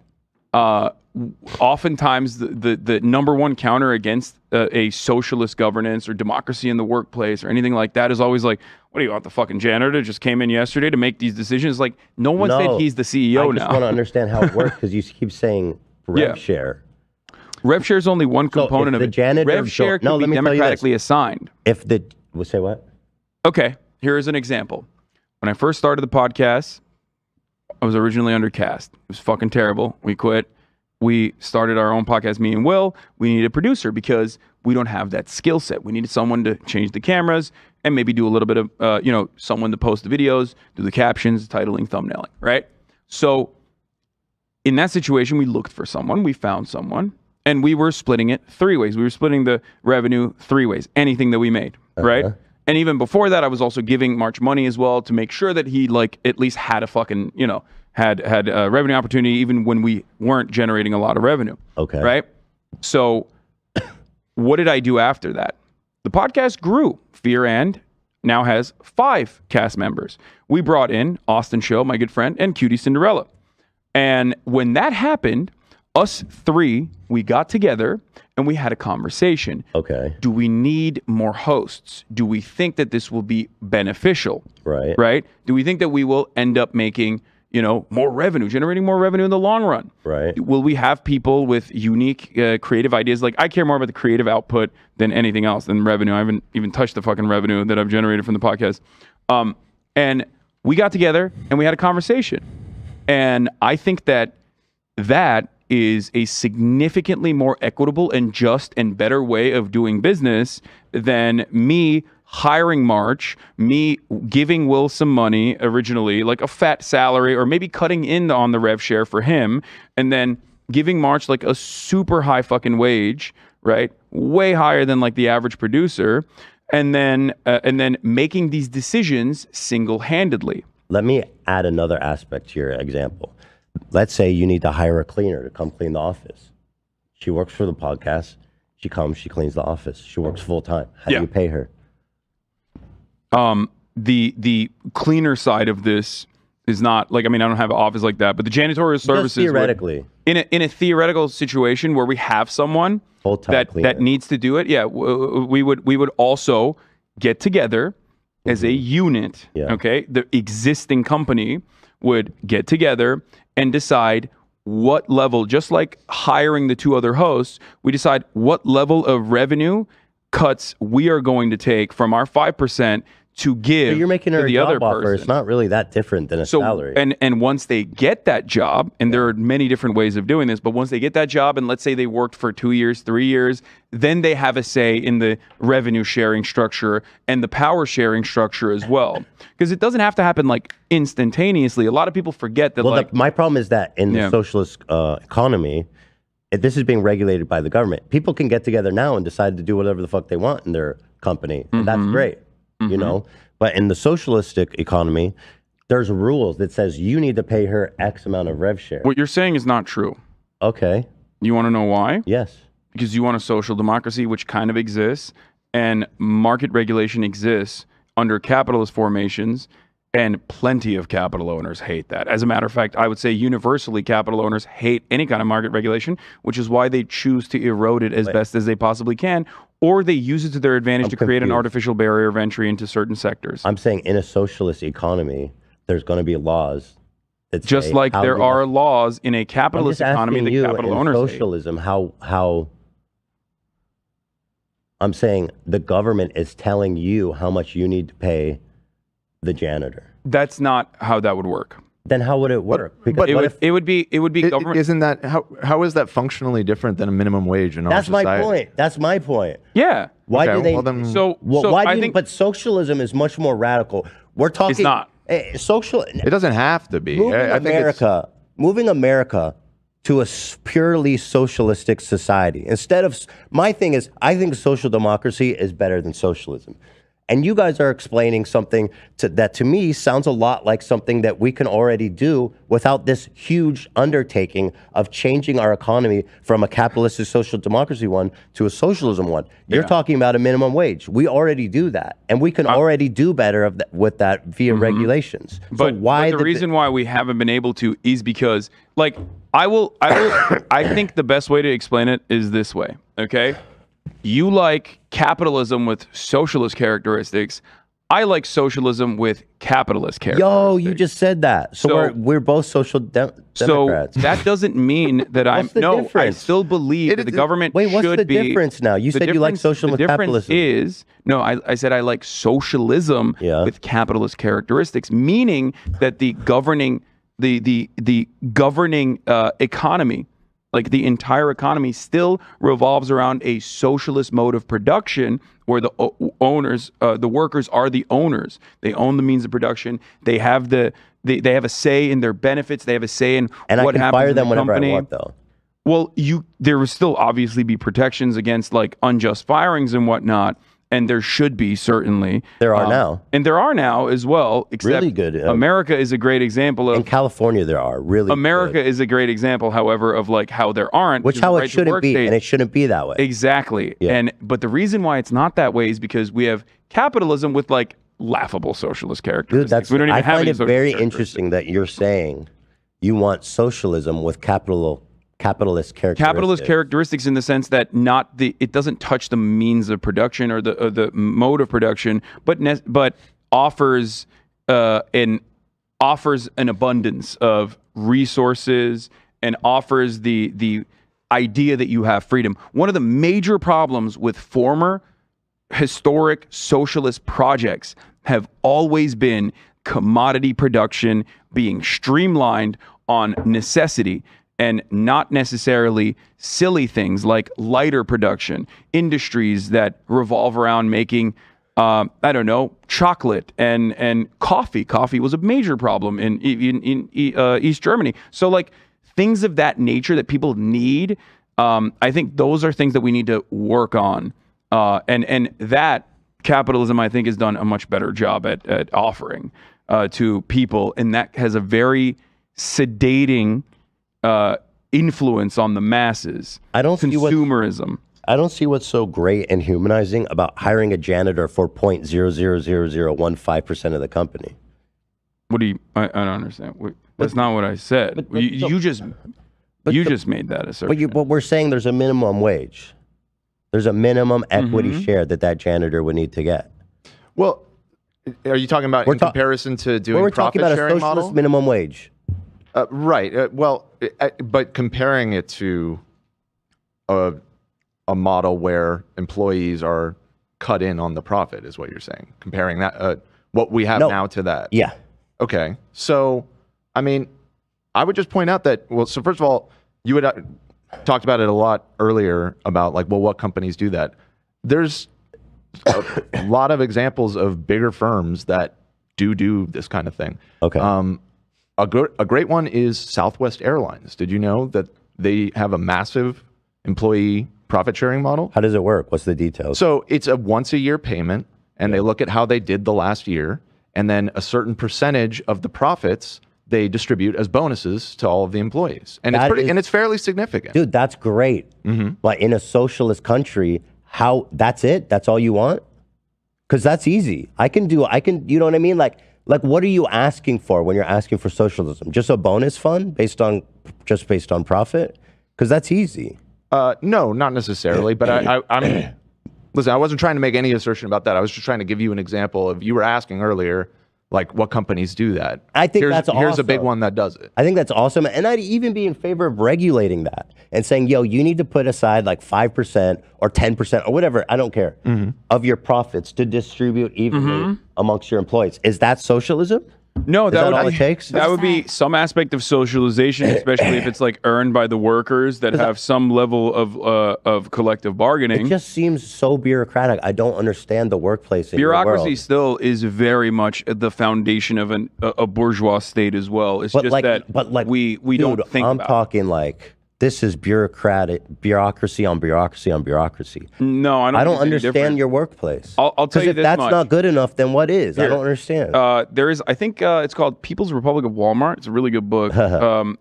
Speaker 13: oftentimes the number one counter against a socialist governance or democracy in the workplace or anything like that is always like, what do you want, the fucking janitor just came in yesterday to make these decisions? Like, no one said he's the CEO now.
Speaker 12: I just want to understand how it works because you keep saying rev share.
Speaker 13: Rev share is only one component of it. Rev share can be democratically assigned.
Speaker 12: Say what?
Speaker 13: Okay, here is an example. When I first started the podcast, I was originally under Cast. It was fucking terrible. We quit. We started our own podcast, me and Will. We needed a producer because we don't have that skill set. We needed someone to change the cameras and maybe do a little bit of, someone to post the videos, do the captions, titling, thumbnailing, right? So in that situation, we looked for someone. We found someone. And we were splitting it 3 ways. We were splitting the revenue 3 ways, anything that we made, right? And even before that, I was also giving March money as well to make sure that he at least had a fucking, had a revenue opportunity even when we weren't generating a lot of revenue.
Speaker 12: Okay.
Speaker 13: Right? So what did I do after that? The podcast grew. Fear and now has 5 cast members. We brought in Austin Show, my good friend, and Cutie Cinderella. And when that happened, us 3, we got together and we had a conversation.
Speaker 12: Okay.
Speaker 13: Do we need more hosts? Do we think that this will be beneficial?
Speaker 12: Right.
Speaker 13: Right? Do we think that we will end up making, more revenue, generating more revenue in the long run?
Speaker 12: Right.
Speaker 13: Will we have people with unique creative ideas? Like, I care more about the creative output than anything else, than revenue. I haven't even touched the fucking revenue that I've generated from the podcast. And we got together and we had a conversation. And I think that is a significantly more equitable and just and better way of doing business than me hiring March, me giving Will some money originally, like a fat salary, or maybe cutting in on the rev share for him, and then giving March like a super high fucking wage, right? Way higher than like the average producer, and then making these decisions single-handedly.
Speaker 12: Let me add another aspect to your example. Let's say you need to hire a cleaner to come clean the office. She works for the podcast. She comes, she cleans the office. She works full time. How do you pay her?
Speaker 13: The cleaner side of this is not I don't have an office like that, but the janitorial services.
Speaker 12: Just theoretically.
Speaker 13: In a theoretical situation where we have someone that needs to do it, we would also get together as a unit. Okay, the existing company would get together and decide what level, just like hiring the 2 other hosts, we decide what level of revenue cuts we are going to take from our 5% to give
Speaker 12: you're making
Speaker 13: to the other person.
Speaker 12: It's not really that different than a salary.
Speaker 13: And once they get that job, and there are many different ways of doing this, but once they get that job, and let's say they worked for 2 years, 3 years, then they have a say in the revenue sharing structure and the power sharing structure as well. Because it doesn't have to happen like instantaneously. A lot of people forget that.
Speaker 12: My problem is that in the socialist economy, this is being regulated by the government. People can get together now and decide to do whatever the fuck they want in their company, and that's great. But in the socialistic economy, there's rules that says you need to pay her X amount of rev share.
Speaker 13: What you're saying is not true.
Speaker 12: Okay.
Speaker 13: You want to know why?
Speaker 12: Yes.
Speaker 13: Because you want a social democracy, which kind of exists, and market regulation exists under capitalist formations, and plenty of capital owners hate that. As a matter of fact, I would say universally capital owners hate any kind of market regulation, which is why they choose to erode it as best as they possibly can, or they use it to their advantage to create an artificial barrier of entry into certain sectors.
Speaker 12: I'm saying in a socialist economy, there's going to be laws that
Speaker 13: just
Speaker 12: say
Speaker 13: like there are laws in a capitalist economy that capital owners
Speaker 12: socialism, how I'm saying the government is telling you how much you need to pay the janitor.
Speaker 13: That's not how that would work.
Speaker 12: Then how would it work?
Speaker 13: Because it would be government.
Speaker 2: Isn't that how is that functionally different than a minimum wage in our society?
Speaker 12: That's my point.
Speaker 13: Yeah.
Speaker 12: Why do they?
Speaker 13: Why do you?
Speaker 12: But socialism is much more radical. We're talking.
Speaker 13: It's not.
Speaker 12: Social.
Speaker 2: It doesn't have to be.
Speaker 12: Moving America to a purely socialistic society. Instead of my thing is, I think social democracy is better than socialism. And you guys are explaining something that to me sounds a lot like something that we can already do without this huge undertaking of changing our economy from a capitalistic social democracy one to a socialism one. You're talking about a minimum wage. We already do that. And we can already do better with that via regulations.
Speaker 13: But the reason why we haven't been able to is because, like, I think the best way to explain it is this way, okay? You like capitalism with socialist characteristics. I like socialism with capitalist characteristics.
Speaker 12: Yo, you just said that. So we're both social democrats.
Speaker 13: So that doesn't mean that I still believe that the government should be.
Speaker 12: What's the difference now? You said you like socialism with capitalism.
Speaker 13: I said I like socialism with capitalist characteristics, meaning that the governing the governing economy, like the entire economy, still revolves around a socialist mode of production, where the owners, the workers are the owners. They own the means of production. They have they have a say in their benefits. They have a say in what happens in the company. And I can fire them whenever I want, though. Well, there will still obviously be protections against like unjust firings and whatnot. And there should be, certainly.
Speaker 12: There are now.
Speaker 13: And there are now as well. Except
Speaker 12: really good.
Speaker 13: America is a great example of.
Speaker 12: In California, there are really.
Speaker 13: America is a great example, however, of like how there aren't.
Speaker 12: Which how it shouldn't be, and it shouldn't be that way.
Speaker 13: Exactly. Yeah. But the reason why it's not that way is because we have capitalism with like laughable socialist characteristics.
Speaker 12: Dude, I find it very interesting that you're saying you want socialism with capitalist characteristics.
Speaker 13: Capitalist characteristics in the sense that it doesn't touch the means of production or the mode of production, but offers an abundance of resources and offers the idea that you have freedom. One of the major problems with former historic socialist projects have always been commodity production being streamlined on necessity, and not necessarily silly things like lighter production, industries that revolve around making, chocolate and coffee. Coffee was a major problem in East Germany. So like things of that nature that people need, I think those are things that we need to work on. And that capitalism, I think, has done a much better job at offering to people. And that has a very sedating influence on the masses.
Speaker 12: I don't
Speaker 13: consumerism.
Speaker 12: I don't see what's so great and humanizing about hiring a janitor for 0.000015% of the company.
Speaker 13: What do you? I don't understand. That's not what I said. You just made that assertion.
Speaker 12: But we're saying there's a minimum wage. There's a minimum equity share that janitor would need to get.
Speaker 2: Well, are you talking about in comparison to doing profit sharing model? We're talking about a socialist
Speaker 12: minimum wage.
Speaker 2: Right. But comparing it to a model where employees are cut in on the profit is what you're saying. Comparing that, what we have now to that.
Speaker 12: Yeah.
Speaker 2: Okay. So, I mean, I would just point out that, so first of all, you had talked about it a lot earlier about like, what companies do that. There's a lot of examples of bigger firms that do this kind of thing.
Speaker 12: Okay.
Speaker 2: A great one is Southwest Airlines. Did you know that they have a massive employee profit sharing model?
Speaker 12: How does it work? What's the details?
Speaker 2: So it's a once a year payment, and they look at how they did the last year, and then a certain percentage of the profits they distribute as bonuses to all of the employees. And it's fairly significant.
Speaker 12: Dude, that's great. But in a socialist country, that's it? That's all you want? Because that's easy. You know what I mean? Like, what are you asking for when you're asking for socialism? Just a bonus fund based on profit? Because that's easy.
Speaker 2: No, not necessarily. But I'm listen. I wasn't trying to make any assertion about that. I was just trying to give you an example of. You were asking earlier, like what companies do that.
Speaker 12: I think that's awesome.
Speaker 2: Here's a big one that does it.
Speaker 12: I think that's awesome, and I'd even be in favor of regulating that and saying, "Yo, you need to put aside like 5% or 10% or whatever. I don't care of your profits to distribute evenly amongst your employees." Is that socialism?
Speaker 13: No,
Speaker 12: that would all it takes.
Speaker 13: That would be some aspect of socialization, especially if it's like earned by the workers that have some level of collective bargaining.
Speaker 12: It just seems so bureaucratic. I don't understand the workplace.
Speaker 13: Bureaucracy still is very much at the foundation of a bourgeois state as well. It's we don't think
Speaker 12: I'm
Speaker 13: about.
Speaker 12: Talking like this is bureaucracy on bureaucracy on bureaucracy.
Speaker 13: No, I don't
Speaker 12: understand your workplace.
Speaker 13: I'll tell you
Speaker 12: if
Speaker 13: this
Speaker 12: that's
Speaker 13: much.
Speaker 12: not good enough, then what is? I don't understand.
Speaker 13: There is, I think it's called People's Republic of Walmart. It's a really good book.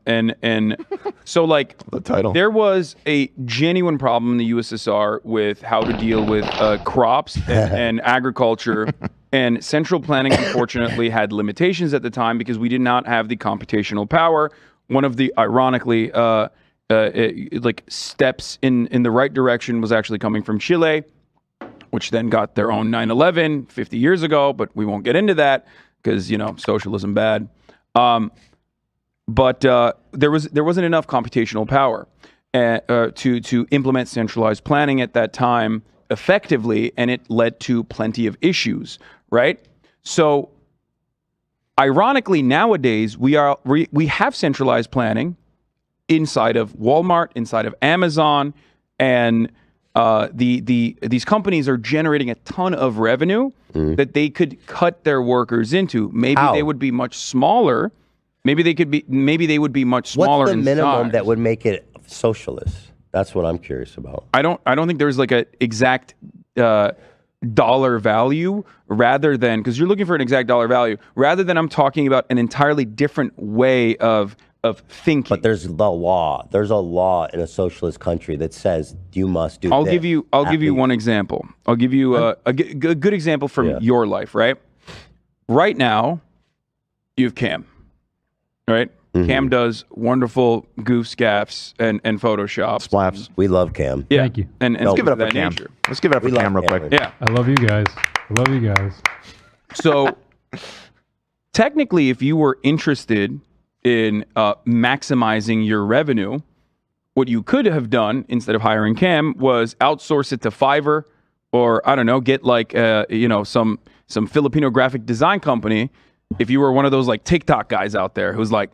Speaker 13: And so like
Speaker 2: the title.
Speaker 13: There was a genuine problem in the USSR with how to deal with crops and agriculture. And central planning, unfortunately, had limitations at the time because we did not have the computational power. One of the, ironically, steps in the right direction was actually coming from Chile, which then got their own 9/11 50 years ago, but we won't get into that because, socialism bad. But there wasn't enough computational power to implement centralized planning at that time effectively, and it led to plenty of issues, right? So Ironically, nowadays we have centralized planning inside of Walmart, inside of Amazon, and these companies are generating a ton of revenue that they could cut their workers into. Maybe they would be much smaller. Maybe they would be much smaller.
Speaker 12: What's the minimum
Speaker 13: size.
Speaker 12: that would make it socialist? That's what I'm curious about.
Speaker 13: I don't think there's like an exact dollar value, rather than, because you're looking for an exact dollar value, rather than I'm talking about an entirely different way of thinking.
Speaker 12: But there's the law. There's a law in a socialist country that says you must do.
Speaker 13: I'll give you one example. I'll give you a good example from your life. Right now, you have Cam. Right. Cam does wonderful goofs, gaffs, and Photoshop.
Speaker 2: Splaps.
Speaker 12: We love Cam.
Speaker 13: Yeah.
Speaker 6: Thank you.
Speaker 13: And
Speaker 2: Let's give it up for
Speaker 13: that
Speaker 2: Cam.
Speaker 13: nature.
Speaker 2: Let's give it up for Cam real quick.
Speaker 13: Yeah.
Speaker 6: I love you guys. I love you guys.
Speaker 13: So technically, if you were interested in maximizing your revenue, what you could have done instead of hiring Cam was outsource it to Fiverr, or I don't know, get like some Filipino graphic design company. If you were one of those like TikTok guys out there who's like,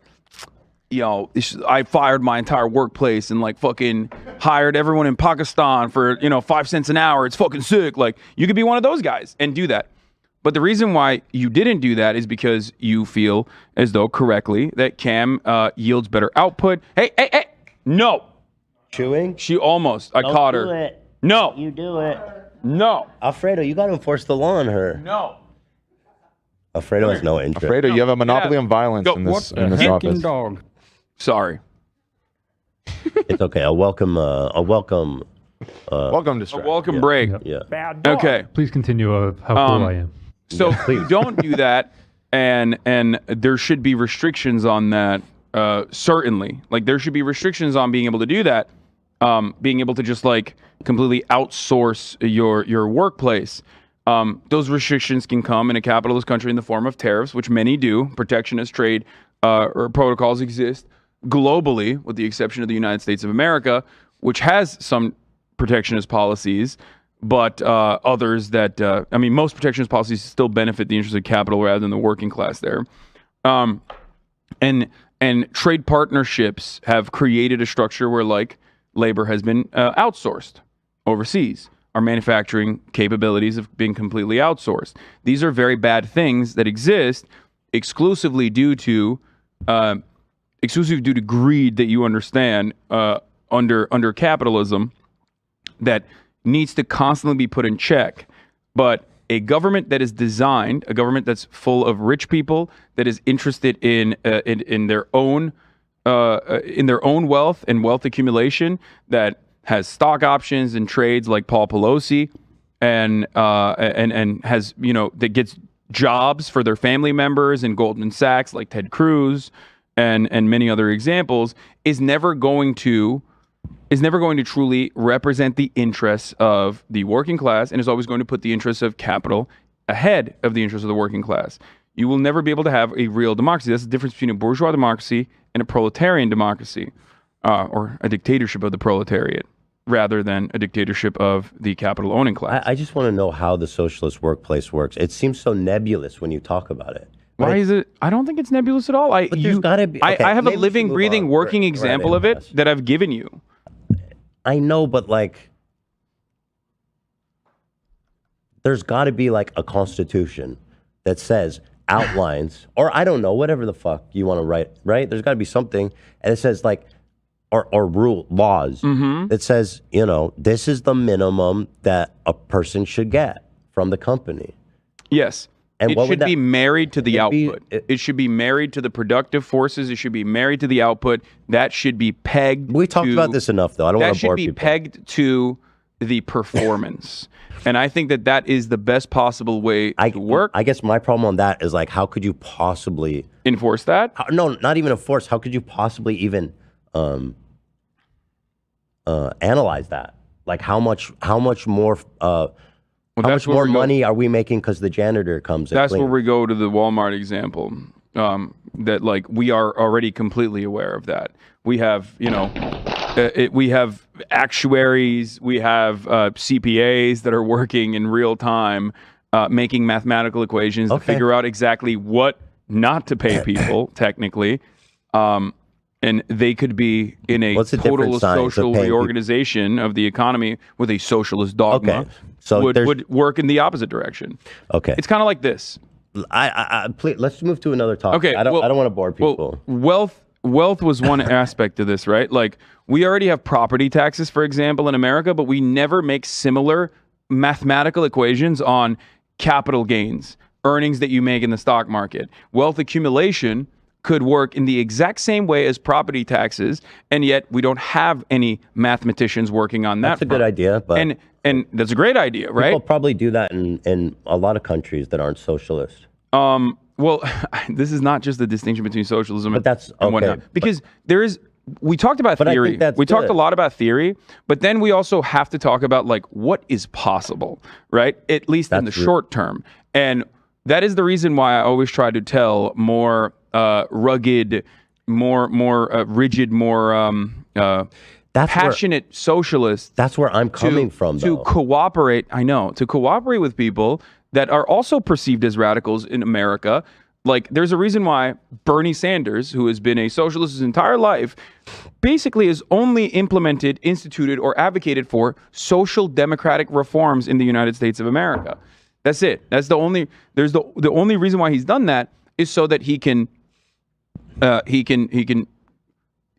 Speaker 13: I fired my entire workplace and like fucking hired everyone in Pakistan for 5 cents an hour. It's fucking sick. Like, you could be one of those guys and do that. But the reason why you didn't do that is because you feel as though correctly that Cam yields better output. Hey, no.
Speaker 12: Chewing?
Speaker 13: She almost. I caught her.
Speaker 12: Do it.
Speaker 13: No.
Speaker 12: You do it.
Speaker 13: No.
Speaker 12: Alfredo, you got to enforce the law on her.
Speaker 13: No.
Speaker 12: Alfredo has no interest.
Speaker 2: Alfredo, you have a monopoly on violence in this office.
Speaker 6: Dog.
Speaker 13: Sorry.
Speaker 12: It's okay. A welcome
Speaker 2: welcome
Speaker 13: A welcome break.
Speaker 12: Yeah.
Speaker 6: Bad dog.
Speaker 13: Okay.
Speaker 6: Please continue how cool I am.
Speaker 13: So you don't do that, and there should be restrictions on that. Certainly, like there should be restrictions on being able to do that, being able to just like completely outsource your workplace. Those restrictions can come in a capitalist country in the form of tariffs, which many do. Protectionist trade or protocols exist globally, with the exception of the United States of America, which has some protectionist policies. But others that, most protectionist policies still benefit the interests of capital rather than the working class there. And trade partnerships have created a structure where, like, labor has been outsourced overseas. Our manufacturing capabilities have been completely outsourced. These are very bad things that exist exclusively due to greed that you understand under capitalism that needs to constantly be put in check. But a government that is designed, a government that's full of rich people, that is interested in their own wealth and wealth accumulation, that has stock options and trades like Paul Pelosi, and has that gets jobs for their family members in Goldman Sachs like Ted Cruz and many other examples, is never going to truly represent the interests of the working class, and is always going to put the interests of capital ahead of the interests of the working class. You will never be able to have a real democracy. That's the difference between a bourgeois democracy and a proletarian democracy, or a dictatorship of the proletariat, rather than a dictatorship of the capital owning class.
Speaker 12: I just want to know how the socialist workplace works. It seems so nebulous when you talk about it.
Speaker 13: Why is it? I don't think it's nebulous at all.
Speaker 12: There's gotta be. Okay,
Speaker 13: I have a
Speaker 12: maybe we should
Speaker 13: living,
Speaker 12: move
Speaker 13: breathing,
Speaker 12: on.
Speaker 13: working
Speaker 12: Right
Speaker 13: example of it that I've given you.
Speaker 12: I know, but like, there's got to be like a constitution that says, outlines, or I don't know, whatever the fuck you want to write, right? There's got to be something, and it says like, or rule laws that says, this is the minimum that a person should get from the company.
Speaker 13: Yes.
Speaker 12: And
Speaker 13: it should be married to the output. It should be married to the productive forces. It should be married to the output. That should be pegged.
Speaker 12: We talked about this enough, though. I don't want to bore people.
Speaker 13: That should be pegged to the performance. And I think that is the best possible way to work.
Speaker 12: I guess my problem on that is like, how could you possibly
Speaker 13: enforce that?
Speaker 12: No, not even enforce. How could you possibly even analyze that? Like, how much more? How much more money are we making because the janitor comes?
Speaker 13: That's where we go to the Walmart example. That like we are already completely aware of that. We have we have actuaries, we have CPAs that are working in real time, making mathematical equations to figure out exactly what not to pay people technically, and they could be in a total social reorganization of the economy with a socialist dogma.
Speaker 12: Okay. So
Speaker 13: would work in the opposite direction.
Speaker 12: Okay.
Speaker 13: It's kind of like this.
Speaker 12: Please, let's move to another topic.
Speaker 13: Okay.
Speaker 12: I don't want to bore people.
Speaker 13: Well, wealth was one aspect of this, right? Like, we already have property taxes, for example, in America, but we never make similar mathematical equations on capital gains, earnings that you make in the stock market. Wealth accumulation could work in the exact same way as property taxes, and yet we don't have any mathematicians working on that.
Speaker 12: That's a good idea, but
Speaker 13: and that's a great idea, right?
Speaker 12: People probably do that in a lot of countries that aren't socialist.
Speaker 13: Well, this is not just the distinction between socialism and whatnot, because we talked about theory. We talked a lot about theory, but then we also have to talk about like what is possible, right? At least in the short term. And that is the reason why I always try to tell more rugged, more rigid, more passionate socialists.
Speaker 12: That's where I'm coming from, though.
Speaker 13: To cooperate, to cooperate with people that are also perceived as radicals in America. Like, there's a reason why Bernie Sanders, who has been a socialist his entire life, basically has only implemented, instituted, or advocated for social democratic reforms in the United States of America. That's it. That's the only. The only reason why he's done that is so that he can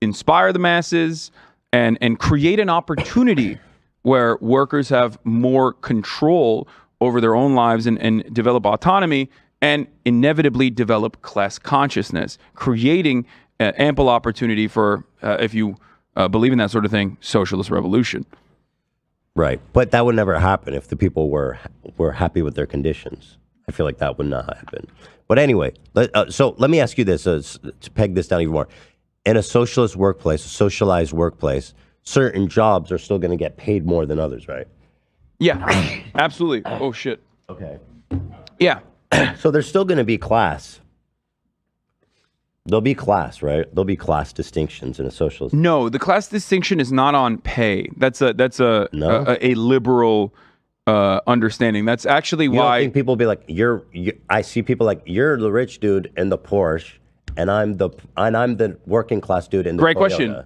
Speaker 13: inspire the masses and create an opportunity where workers have more control over their own lives and develop autonomy and inevitably develop class consciousness, creating ample opportunity for, if you believe in that sort of thing, socialist revolution.
Speaker 12: Right. But that would never happen if the people were happy with their conditions. I feel like that would not happen. But anyway, so let me ask you this, to peg this down even more. In a socialist workplace, a socialized workplace, certain jobs are still going to get paid more than others, right?
Speaker 13: Yeah, absolutely. Oh, shit.
Speaker 12: Okay.
Speaker 13: Yeah.
Speaker 12: So there's still going to be class. There'll be class, right? There'll be class distinctions in a socialist.
Speaker 13: No, the class distinction is not on pay. That's a liberal understanding. That's actually
Speaker 12: you
Speaker 13: why
Speaker 12: don't think people be like, I see people like, you're the rich dude in the Porsche, and I'm the working class dude in the
Speaker 13: Great
Speaker 12: Toyota.
Speaker 13: question.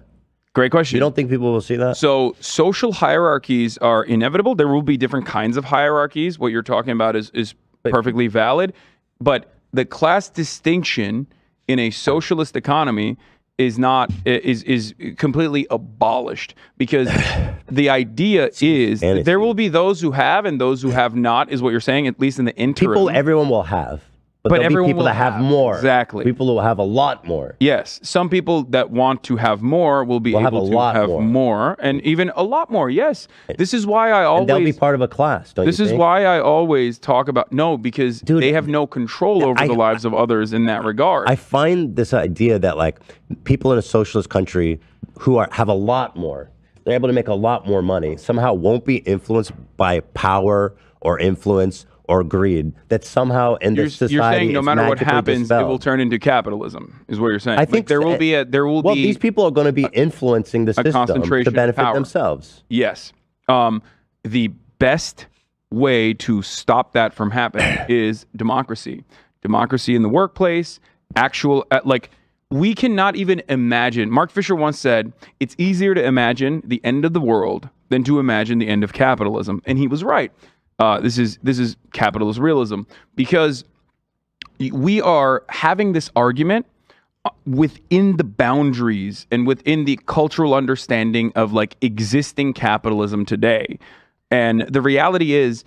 Speaker 13: Great question.
Speaker 12: You don't think people will see that?
Speaker 13: So social hierarchies are inevitable. There will be different kinds of hierarchies. What you're talking about is perfectly valid. But the class distinction in a socialist economy is completely abolished, because the idea is that there will be those who have and those who have not, is what you're saying, at least in the interim.
Speaker 12: Everyone will have. But there'll be people that have more.
Speaker 13: Exactly.
Speaker 12: People who will have a lot more.
Speaker 13: Yes. Some people that want to have more will be able to have more, and even a lot more. Yes. This is why I always...
Speaker 12: And they'll be part of a class, don't you think?
Speaker 13: This is why I always talk about... No, because they have no control over the lives of others in that regard.
Speaker 12: I find this idea that, like, people in a socialist country who have a lot more, they're able to make a lot more money, somehow won't be influenced by power or influence or greed, that somehow in this society
Speaker 13: you're saying no matter what happens,
Speaker 12: dispelled.
Speaker 13: it will turn into capitalism, is what you're saying.
Speaker 12: I think
Speaker 13: there will be
Speaker 12: these people are going to be influencing the system to benefit themselves.
Speaker 13: Yes. The best way to stop that from happening is democracy. Democracy in the workplace, we cannot even imagine. Mark Fisher once said, it's easier to imagine the end of the world than to imagine the end of capitalism. And he was right. This is capitalist realism, because we are having this argument within the boundaries and within the cultural understanding of like existing capitalism today. And the reality is,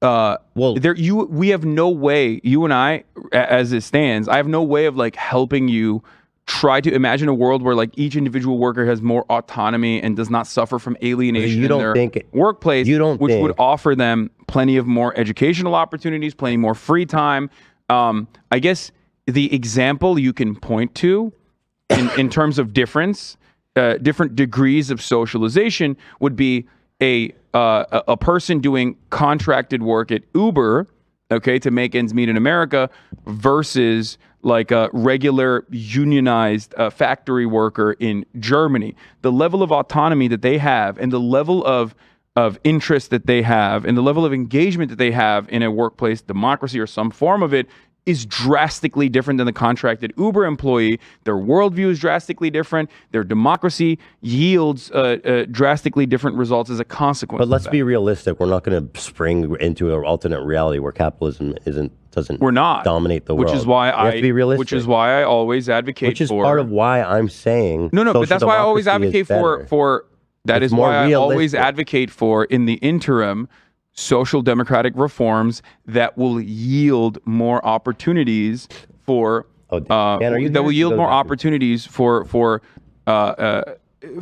Speaker 13: we have no way, you and I, as it stands, I have no way of like helping you try to imagine a world where like each individual worker has more autonomy and does not suffer from alienation in their workplace, which would offer them plenty of more educational opportunities, plenty more free time. I guess the example you can point to in terms of different degrees of socialization would be a person doing contracted work at Uber, okay, to make ends meet in America, versus like a regular unionized factory worker in Germany. The level of autonomy that they have, and the level of interest that they have, and the level of engagement that they have in a workplace democracy or some form of it is drastically different than the contracted Uber employee. Their worldview is drastically different. Their democracy yields drastically different results as a consequence.
Speaker 12: But let's be realistic. We're not going to spring into an alternate reality where capitalism doesn't dominate the world.
Speaker 13: Which is why
Speaker 12: have to be realistic.
Speaker 13: Which is why I always advocate
Speaker 12: Which is
Speaker 13: for.
Speaker 12: part of why I'm saying.
Speaker 13: No, but that's why I always advocate for. That is why I always advocate for, in the interim, social democratic reforms that will yield more opportunities for opportunities for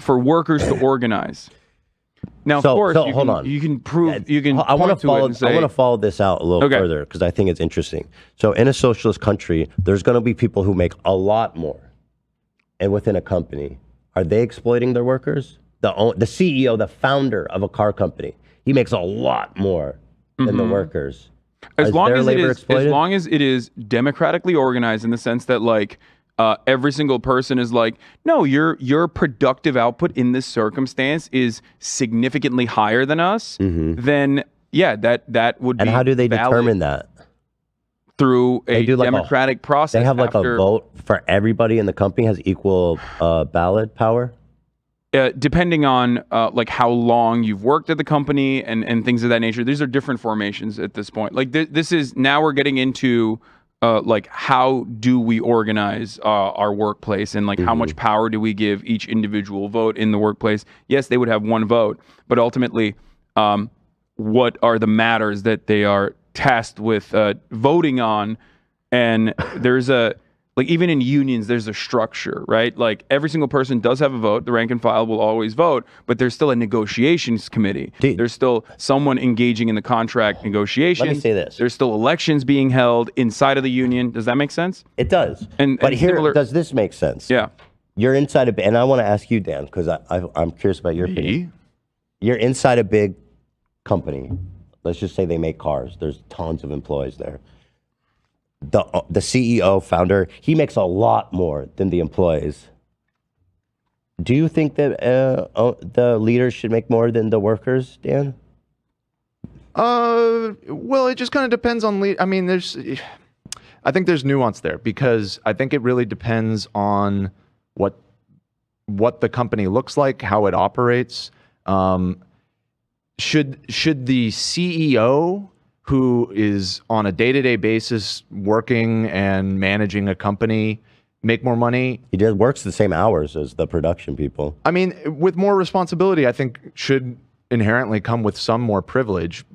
Speaker 13: workers to organize. Now, of course, you can prove you can.
Speaker 12: I want
Speaker 13: to
Speaker 12: follow this out a little further because I think it's interesting. So, in a socialist country, there's going to be people who make a lot more, and within a company, are they exploiting their workers? The CEO, the founder of a car company, he makes a lot more than the workers.
Speaker 13: As long as it is democratically organized, in the sense that like every single person is like, no, your productive output in this circumstance is significantly higher than us. Then that would be.
Speaker 12: And how do they determine that?
Speaker 13: Through a democratic process.
Speaker 12: They have like a vote for everybody in the company has equal ballot power.
Speaker 13: Depending on like how long you've worked at the company and things of that nature. These are different formations at this point. Like this is now we're getting into like how do we organize our workplace and like how much power do we give each individual vote in the workplace? Yes, they would have one vote, but ultimately, what are the matters that they are tasked with voting on? And there's like even in unions, there's a structure, right? Like every single person does have a vote. The rank and file will always vote, but there's still a negotiations committee. There's still someone engaging in the contract negotiations. Let
Speaker 12: me say this.
Speaker 13: There's still elections being held inside of the union. Does that make sense?
Speaker 12: It does. But here, does this make sense?
Speaker 13: Yeah.
Speaker 12: You're inside and I want to ask you, Dan, because I'm curious about your opinion. You're inside a big company. Let's just say they make cars. There's tons of employees there. The CEO, founder, he makes a lot more than the employees. Do you think that the leaders should make more than the workers, Dan?
Speaker 2: Well, it just kind of depends on I mean, I think there's nuance there because I think it really depends on what the company looks like, how it operates. Should the CEO, who is on a day-to-day basis working and managing a company, make more money?
Speaker 12: He works the same hours as the production people.
Speaker 2: I mean, with more responsibility, I think should inherently come with some more privilege.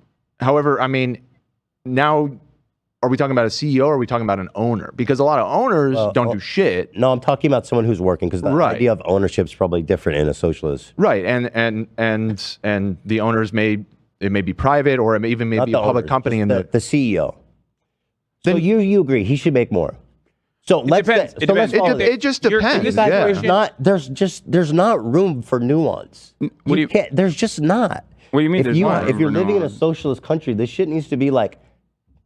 Speaker 2: However, I mean, now, are we talking about a CEO or are we talking about an owner? Because a lot of owners don't do shit.
Speaker 12: No, I'm talking about someone who's working because the idea of ownership is probably different in a socialist.
Speaker 2: Right, and the owners may be private or it may even be a public company. And
Speaker 12: the CEO. So you agree he should make more. So
Speaker 2: it just depends.
Speaker 12: There's not room for nuance. There's just not.
Speaker 13: What do you mean?
Speaker 12: If you're living in a socialist country, this shit needs to be like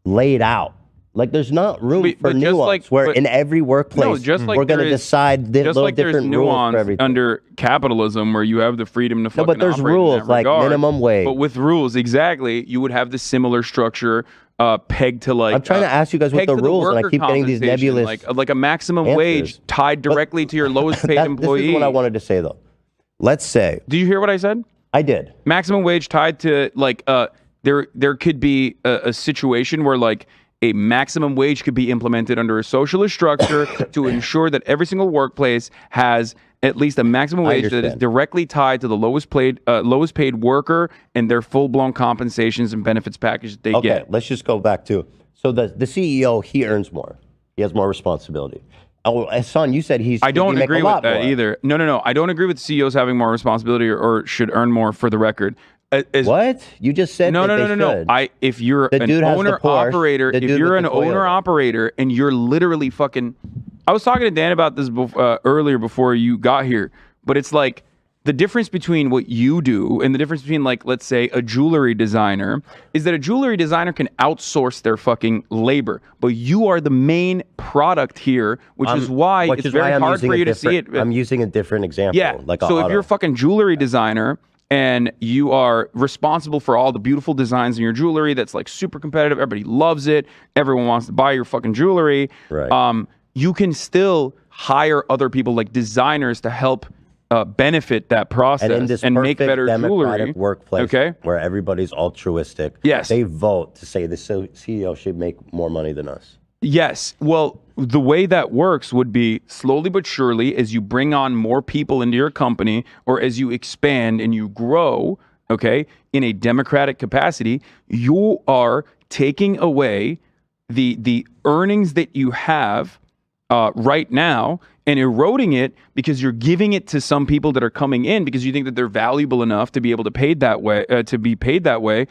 Speaker 12: laid out. Like there's not room for nuance. In every workplace, we're going to decide little different rules for everything.
Speaker 13: Under capitalism, where you have the freedom to fucking
Speaker 12: but there's
Speaker 13: operate
Speaker 12: rules
Speaker 13: in that
Speaker 12: like
Speaker 13: regard.
Speaker 12: minimum wage.
Speaker 13: But with rules, exactly, you would have the similar structure pegged to like.
Speaker 12: I'm trying to ask you guys what the rules, and I keep getting these nebulous.
Speaker 13: Like a maximum wage tied directly to your lowest paid employee.
Speaker 12: This is what I wanted to say though. Let's say.
Speaker 13: Do you hear what I said?
Speaker 12: I did.
Speaker 13: Maximum wage tied to like there could be a situation where like a maximum wage could be implemented under a socialist structure to ensure that every single workplace has at least a maximum wage that is directly tied to the lowest paid worker and their full-blown compensations and benefits package they get.
Speaker 12: Okay, let's just go back to, so the CEO, he earns more. He has more responsibility. Oh, Hassan, you said
Speaker 13: I don't agree with that either. No. I don't agree with CEOs having more responsibility or should earn more, for the record.
Speaker 12: What? You just said
Speaker 13: no. If you're an owner operator, and you're literally fucking. I was talking to Dan about this earlier before you got here, but it's like the difference between what you do and the difference between, like, let's say a jewelry designer is that a jewelry designer can outsource their fucking labor, but you are the main product here, which is why it's very hard for you to see it.
Speaker 12: I'm using a different example.
Speaker 13: Yeah. So if you're a fucking jewelry designer and you are responsible for all the beautiful designs in your jewelry that's like super competitive, everybody loves it, everyone wants to buy your fucking jewelry, you can still hire other people like designers to help benefit that process
Speaker 12: and in this
Speaker 13: make better
Speaker 12: democratic
Speaker 13: jewelry.
Speaker 12: workplace where everybody's altruistic, they vote to say the CEO should make more money than us.
Speaker 13: Yes. Well, the way that works would be slowly but surely, as you bring on more people into your company, or as you expand and you grow, in a democratic capacity, you are taking away the earnings that you have right now and eroding it because you're giving it to some people that are coming in because you think that they're valuable enough to be able to paid that way, to be paid that way.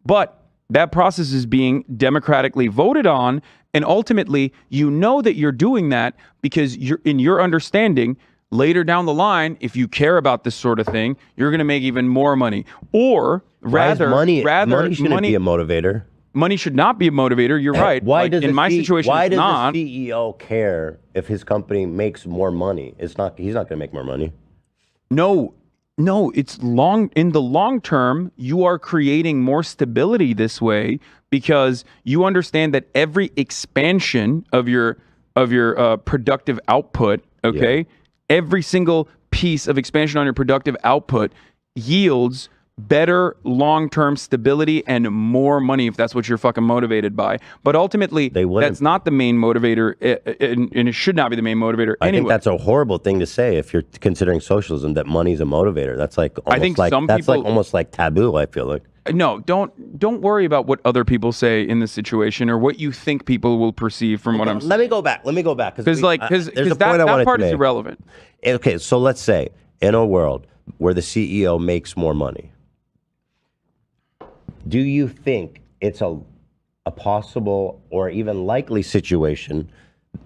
Speaker 13: But that process is being democratically voted on. And ultimately, you know that you're doing that because you're in your understanding later down the line, if you care about this sort of thing, you're going to make even more money. Or rather,
Speaker 12: money shouldn't be a motivator.
Speaker 13: Money should not be a motivator. You're right.
Speaker 12: Why does
Speaker 13: in my situation,
Speaker 12: why
Speaker 13: it's
Speaker 12: does
Speaker 13: not.
Speaker 12: the CEO care if his company makes more money? It's not. He's not going to make more money.
Speaker 13: No, it's in the long term, you are creating more stability this way because you understand that every expansion of your productive output, every single piece of expansion on your productive output yields better long-term stability and more money if that's what you're fucking motivated by. But ultimately, that's not the main motivator, and it should not be the main motivator anyway.
Speaker 12: I think that's a horrible thing to say if you're considering socialism, that money's a motivator. That's like almost like taboo, I feel like.
Speaker 13: No, don't worry about what other people say in this situation or what you think people will perceive from what I'm saying.
Speaker 12: Let me go back because
Speaker 13: that part is irrelevant.
Speaker 12: Okay, so let's say in a world where the CEO makes more money, do you think it's a possible or even likely situation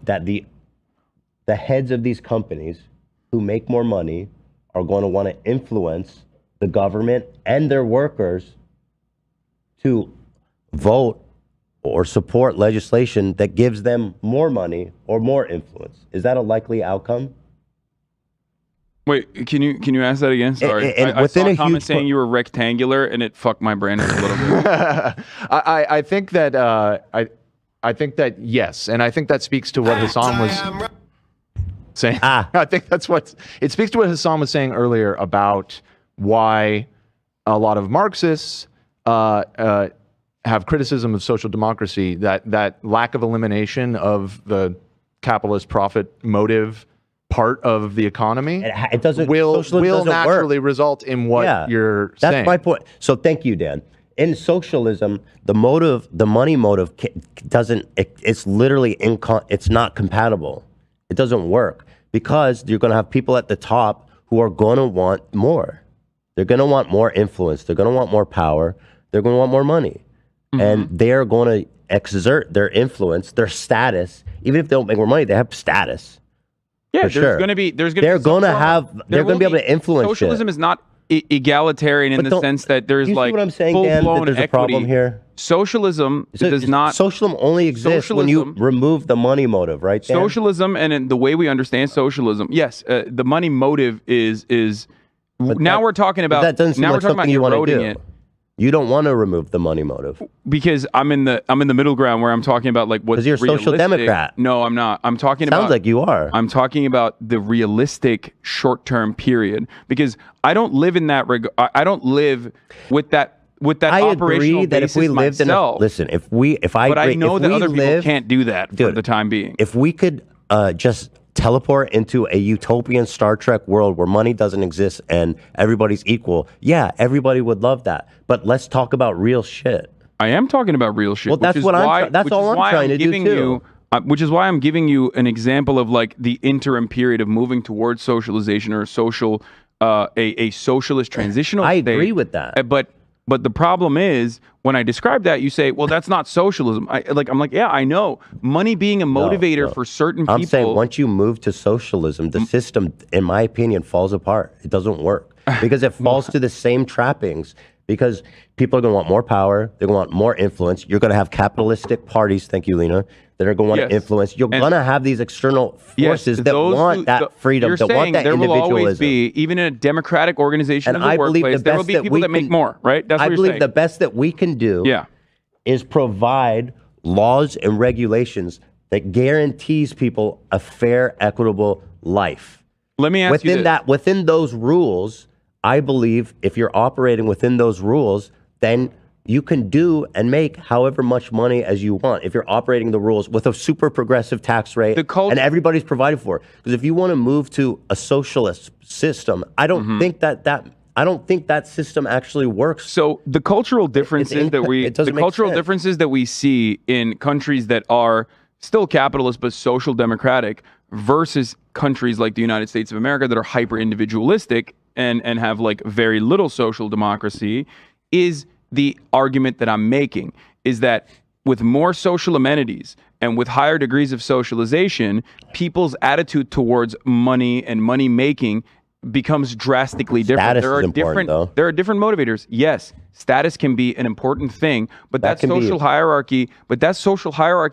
Speaker 12: that the heads of these companies who make more money are going to want to influence the government and their workers to vote or support legislation that gives them more money or more influence? Is that a likely outcome?
Speaker 13: Wait, can you ask that again? Sorry, I saw a comment saying you were rectangular, and it fucked my brain up a little bit.
Speaker 2: I think that I think that yes, and I think that speaks to what Hassan was saying. I think it speaks to what Hassan was saying earlier about why a lot of Marxists have criticism of social democracy, that lack of elimination of the capitalist profit motive part of the economy.
Speaker 12: It doesn't
Speaker 2: will naturally result in what you're saying.
Speaker 12: That's my point. So thank you, Dan. In socialism, the money motive doesn't. It's literally it's not compatible. It doesn't work because you're going to have people at the top who are going to want more. They're going to want more influence. They're going to want more power. They're going to want more money, and they're going to exert their influence, their status. Even if they don't make more money, they have status.
Speaker 13: Yeah, they're going to be able to
Speaker 12: influence.
Speaker 13: Socialism is not egalitarian in the sense that there's like full-blown
Speaker 12: there's
Speaker 13: equity.
Speaker 12: A problem here.
Speaker 13: Socialism does not.
Speaker 12: Socialism only exists when you remove the money motive, right? Dan?
Speaker 13: Socialism, and in the way we understand socialism, yes, the money motive is. Now we're talking about.
Speaker 12: That doesn't seem like something you want to do.
Speaker 13: It.
Speaker 12: You don't want to remove the money motive
Speaker 13: because I'm in the middle ground where I'm talking about like what's
Speaker 12: realistic. Because you're a social democrat.
Speaker 13: No, I'm not. I'm talking about.
Speaker 12: Sounds like you are.
Speaker 13: I'm talking about the realistic short-term period because I don't live in that. I don't live with that. I
Speaker 12: agree that if we lived in a listen,
Speaker 13: but I know that other people can't do that for the time being.
Speaker 12: If we could just teleport into a utopian Star Trek world where money doesn't exist and everybody's equal, yeah, everybody would love that. But let's talk about real shit.
Speaker 13: I am talking about real shit.
Speaker 12: Well, that's what that's all I'm trying to do too.
Speaker 13: Which is why I'm giving you an example of like the interim period of moving towards socialization or a socialist transitional state.
Speaker 12: I agree with that.
Speaker 13: But the problem is when I describe that, you say, well, that's not socialism. I'm like, yeah, I know. Money being a motivator for certain people.
Speaker 12: I'm saying once you move to socialism, the system, in my opinion, falls apart. It doesn't work because it falls to the same trappings. Because people are going to want more power. They're going to want more influence. You're going to have capitalistic parties. Thank you, Lena. that are going to influence. You're going to have these external forces that want that freedom, that want that
Speaker 13: there
Speaker 12: individualism.
Speaker 13: Will always be, even in a democratic organization in the workplace, there will be people that make more, right? That's what
Speaker 12: I
Speaker 13: you're
Speaker 12: believe
Speaker 13: saying.
Speaker 12: the best that we can do is provide laws and regulations that guarantees people a fair, equitable life.
Speaker 13: Let me ask you this.
Speaker 12: Within those rules, I believe if you're operating within those rules, then you can do and make however much money as you want if you're operating the rules with a super progressive tax rate and everybody's provided for. Because if you want to move to a socialist system, I don't think that system actually works.
Speaker 13: So the cultural differences differences that we see in countries that are still capitalist but social democratic versus countries like the United States of America that are hyper individualistic and have like very little social democracy is the argument that I'm making, is that with more social amenities and with higher degrees of socialization, people's attitude towards money and money making becomes drastically different. There are different motivators. Yes, status can be an important thing, but that social hierarchy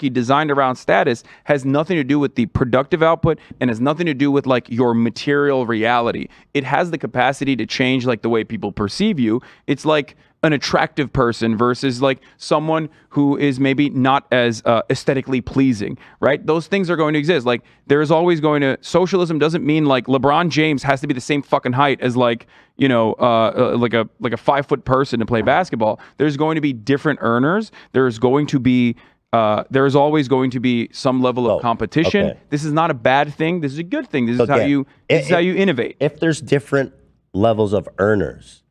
Speaker 13: designed around status has nothing to do with the productive output and has nothing to do with like your material reality. It has the capacity to change like the way people perceive you. It's like an attractive person versus like someone who is maybe not as aesthetically pleasing, right? Those things are going to exist. Like there's always going to, socialism doesn't mean like LeBron James has to be the same fucking height as like, you know, like a 5-foot person to play basketball. There's going to be different earners. There's always going to be some level of competition. Okay. This is not a bad thing. This is a good thing. This is how you innovate.
Speaker 12: If there's different levels of earners,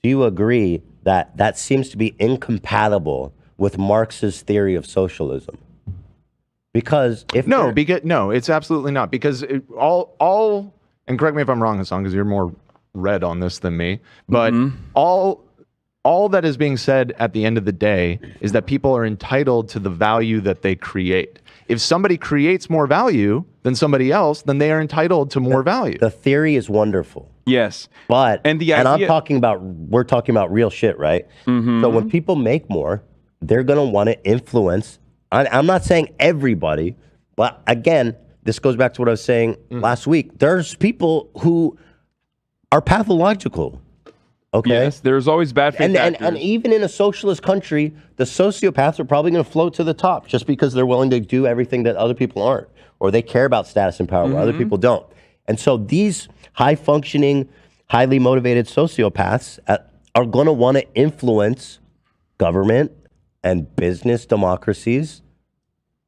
Speaker 12: do you agree that that seems to be incompatible with Marx's theory of socialism? Because
Speaker 2: no, it's absolutely not. Because all, and correct me if I'm wrong, Hassan, because you're more read on this than me, but all that is being said at the end of the day is that people are entitled to the value that they create. If somebody creates more value than somebody else, then they are entitled to more value.
Speaker 12: The theory is wonderful.
Speaker 13: Yes.
Speaker 12: But, we're talking about real shit, right? So when people make more, they're going to want to influence. I'm not saying everybody, but again, this goes back to what I was saying last week. There's people who are pathological. Okay.
Speaker 13: Yes, there's always bad faith actors.
Speaker 12: And even in a socialist country, the sociopaths are probably going to float to the top just because they're willing to do everything that other people aren't, or they care about status and power where other people don't. And so these high-functioning, highly motivated sociopaths are going to want to influence government and business democracies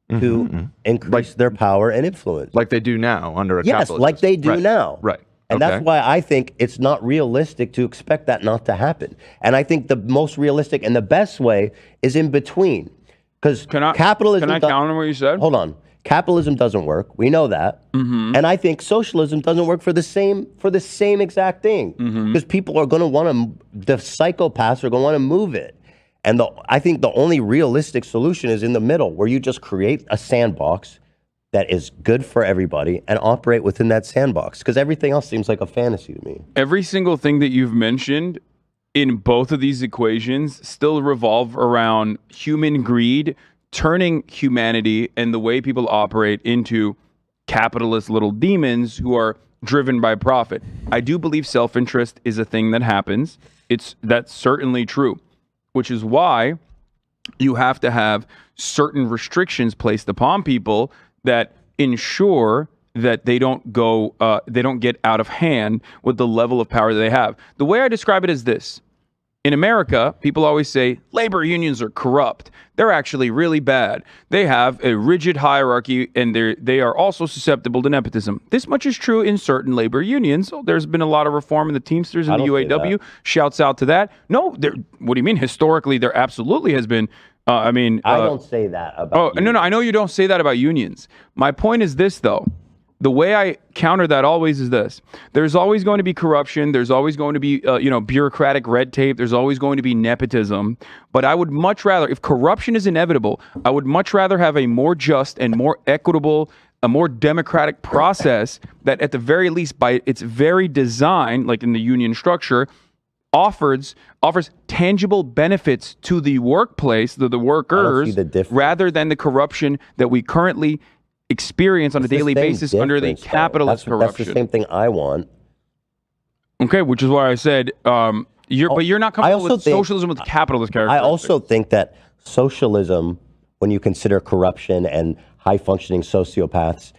Speaker 12: to increase their power and influence.
Speaker 2: Like they do now under a capitalist system.
Speaker 12: Like they do now.
Speaker 2: Right.
Speaker 12: And that's why I think it's not realistic to expect that not to happen. And I think the most realistic and the best way is in between. Because capitalism...
Speaker 13: Can I counter what you said?
Speaker 12: Hold on. Capitalism doesn't work. We know that. And I think socialism doesn't work for the same exact thing. Because people are going to want to... The psychopaths are going to want to move it. And I think the only realistic solution is in the middle, where you just create a sandbox that is good for everybody and operate within that sandbox, because everything else seems like a fantasy to me.
Speaker 13: Every single thing that you've mentioned in both of these equations still revolve around human greed, turning humanity and the way people operate into capitalist little demons who are driven by profit. I do believe self-interest is a thing that happens. That's certainly true, which is why you have to have certain restrictions placed upon people that ensure that they don't get out of hand with the level of power that they have. The way I describe it is this. In America, people always say labor unions are corrupt. They're actually really bad. They have a rigid hierarchy, and they are also susceptible to nepotism. This much is true in certain labor unions. There's been a lot of reform in the Teamsters and the UAW. Shouts out to that. No, what do you mean? Historically, there absolutely has been. I
Speaker 12: don't say that about
Speaker 13: unions. No, I know you don't say that about unions. My point is this, though. The way I counter that always is this. There's always going to be corruption. There's always going to be, bureaucratic red tape. There's always going to be nepotism. But I would much rather, if corruption is inevitable, I would much rather have a more just and more equitable, a more democratic process that at the very least, by its very design, like in the union structure, offers tangible benefits to the workplace, the workers, rather than the corruption that we currently experience on a daily basis under the capitalist corruption.
Speaker 12: That's the same thing I want.
Speaker 13: Okay, which is why I said but you're not comfortable with socialism with capitalist characteristics.
Speaker 12: I also think that socialism, when you consider corruption and high-functioning sociopaths,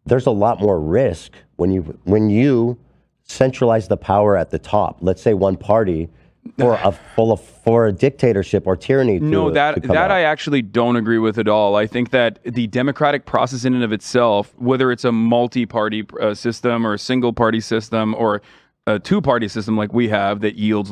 Speaker 12: there's a lot more risk when you centralize the power at the top. Let's say one party for a dictatorship or tyranny.
Speaker 13: That I actually don't agree with at all. I think that the democratic process in and of itself, whether it's a multi-party system or a single-party system or a two-party system like we have that yields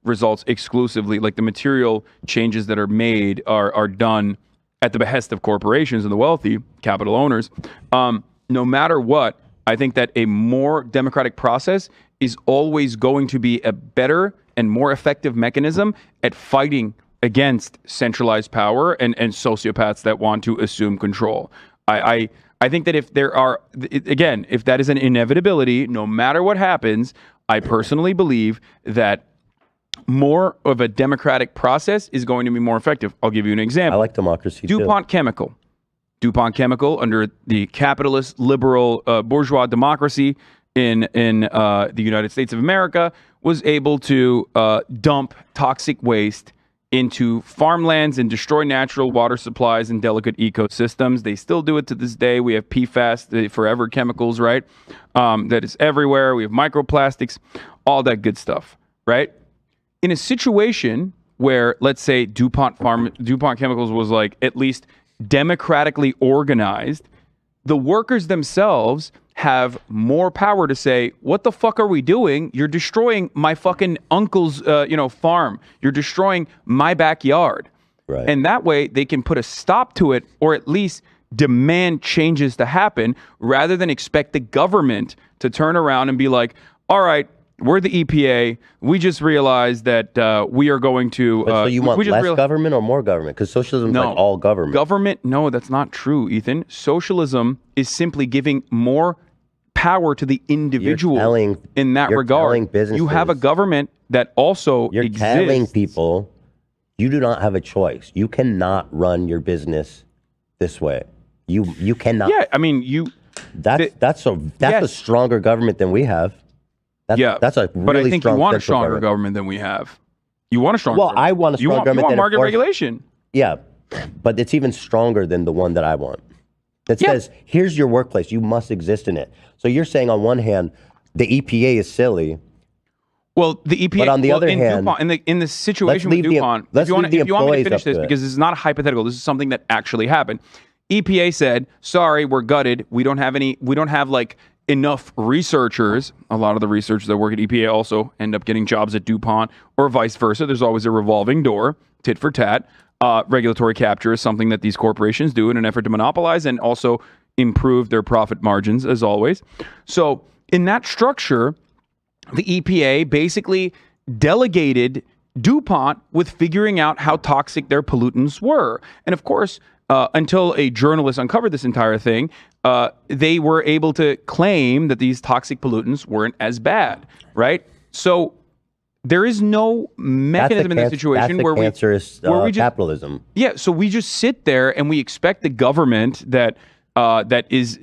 Speaker 13: results exclusively, like the material changes that are made are done at the behest of corporations and the wealthy capital owners. No matter what, I think that a more democratic process is always going to be a better and more effective mechanism at fighting against centralized power and sociopaths that want to assume control. I think that if there are, again, if that is an inevitability, no matter what happens, I personally believe that more of a democratic process is going to be more effective. I'll give you an example.
Speaker 12: I like democracy
Speaker 13: DuPont Chemical. DuPont Chemical, under the capitalist, liberal, bourgeois democracy in the United States of America, was able to dump toxic waste into farmlands and destroy natural water supplies and delicate ecosystems. They still do it to this day. We have PFAS, the forever chemicals, right? That is everywhere. We have microplastics, all that good stuff, right? In a situation where, let's say, DuPont Chemicals was like at least democratically organized, the workers themselves have more power to say, what the fuck are we doing? You're destroying my fucking uncle's farm. You're destroying my backyard.
Speaker 12: Right.
Speaker 13: And that way they can put a stop to it, or at least demand changes to happen, rather than expect the government to turn around and be like, all right, we're the EPA. We just realized that we are going to...
Speaker 12: so you want less government or more government? Because socialism is like all government.
Speaker 13: Government, no, that's not true, Ethan. Socialism is simply giving more power to the individual in that regard. You have a government that also exists.
Speaker 12: You're telling people you do not have a choice. You cannot run your business this way. You cannot.
Speaker 13: Yeah, I mean,
Speaker 12: that's a stronger government than we have. That's a really
Speaker 13: but I think
Speaker 12: strong
Speaker 13: you want a stronger government than we have. You want a stronger government.
Speaker 12: I want a strong government.
Speaker 13: You want market regulation.
Speaker 12: Yeah, but it's even stronger than the one that I want. That says, here's your workplace. You must exist in it. So you're saying on one hand, the EPA is silly.
Speaker 13: Well, the EPA,
Speaker 12: but on the other hand,
Speaker 13: DuPont, in the situation with DuPont, if you want me to finish this, because this is not a hypothetical, this is something that actually happened. EPA said, sorry, we're gutted. We don't have like enough researchers. A lot of the researchers that work at EPA also end up getting jobs at DuPont, or vice versa. There's always a revolving door, tit for tat. Regulatory capture is something that these corporations do in an effort to monopolize and also improve their profit margins, as always. So in that structure, the EPA basically delegated DuPont with figuring out how toxic their pollutants were. And of course, until a journalist uncovered this entire thing, they were able to claim that these toxic pollutants weren't as bad, right? So there is no mechanism in that situation where we just
Speaker 12: capitalism.
Speaker 13: Yeah, so we just sit there and we expect the government that is,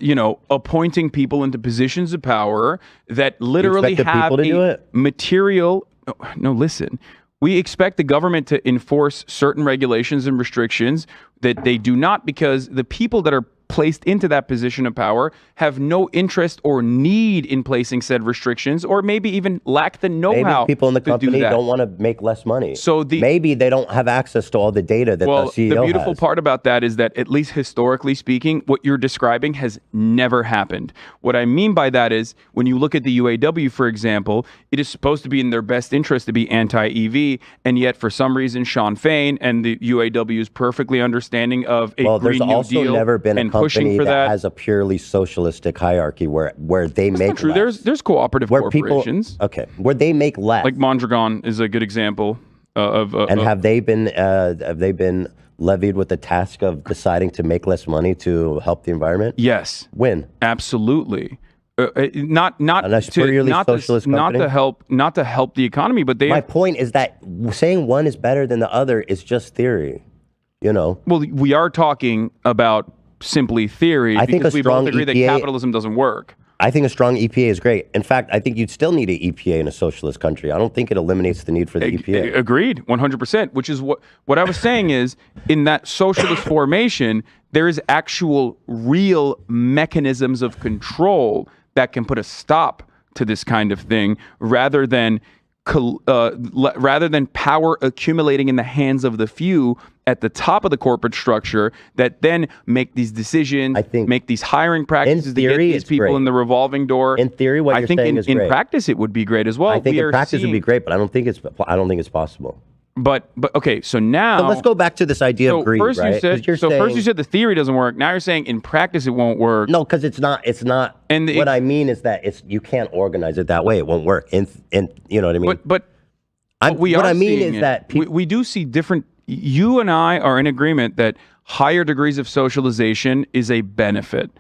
Speaker 13: appointing people into positions of power that literally have a material. No, listen. We expect the government to enforce certain regulations and restrictions that they do not, because the people that are placed into that position of power have no interest or need in placing said restrictions, or maybe even lack the know-how.
Speaker 12: Maybe people in the company don't want to make less money.
Speaker 13: So
Speaker 12: maybe they don't have access to all the data that the CEO has.
Speaker 13: The beautiful part about that is that, at least historically speaking, what you're describing has never happened. What I mean by that is, when you look at the UAW, for example, it is supposed to be in their best interest to be anti-EV, and yet for some reason, Sean Fain and the UAW's perfectly understanding of a Green New Deal
Speaker 12: there's also never been a company
Speaker 13: for
Speaker 12: that has a purely socialistic hierarchy where they
Speaker 13: That's
Speaker 12: make
Speaker 13: not true.
Speaker 12: less.
Speaker 13: There's cooperative corporations.
Speaker 12: Where they make less.
Speaker 13: Like Mondragon is a good example of.
Speaker 12: Have they been levied with the task of deciding to make less money to help the environment?
Speaker 13: Yes.
Speaker 12: When?
Speaker 13: Absolutely. not
Speaker 12: Unless
Speaker 13: to
Speaker 12: purely
Speaker 13: not to,
Speaker 12: socialist
Speaker 13: not
Speaker 12: company?
Speaker 13: to help the economy, but they.
Speaker 12: My point is that saying one is better than the other is just theory. You know.
Speaker 13: Well, we are talking about simply theory
Speaker 12: I think
Speaker 13: because
Speaker 12: a
Speaker 13: we
Speaker 12: strong
Speaker 13: both agree that
Speaker 12: EPA
Speaker 13: capitalism doesn't work.
Speaker 12: I think a strong EPA is great. In fact, I think you'd still need an EPA in a socialist country. I don't think it eliminates the need for the EPA.
Speaker 13: Agreed, 100%. Which is what I was saying is in that socialist formation, there is actual real mechanisms of control that can put a stop to this kind of thing, rather than power accumulating in the hands of the few at the top of the corporate structure that then make these decisions, make these hiring practices to get these people in the revolving door.
Speaker 12: In theory, what you're saying is great.
Speaker 13: In practice, it would be great as well.
Speaker 12: I think in practice it would be great, but I don't think it's possible.
Speaker 13: But okay, so now
Speaker 12: so let's go back to this idea of greed,
Speaker 13: first
Speaker 12: right?
Speaker 13: You said, first you said the theory doesn't work. Now you're saying in practice it won't work.
Speaker 12: No, because it's not. And what I mean is that you can't organize it that way. It won't work. And you know what I mean.
Speaker 13: But
Speaker 12: what I mean is that
Speaker 13: we do see different. You and I are in agreement that higher degrees of socialization is a benefit.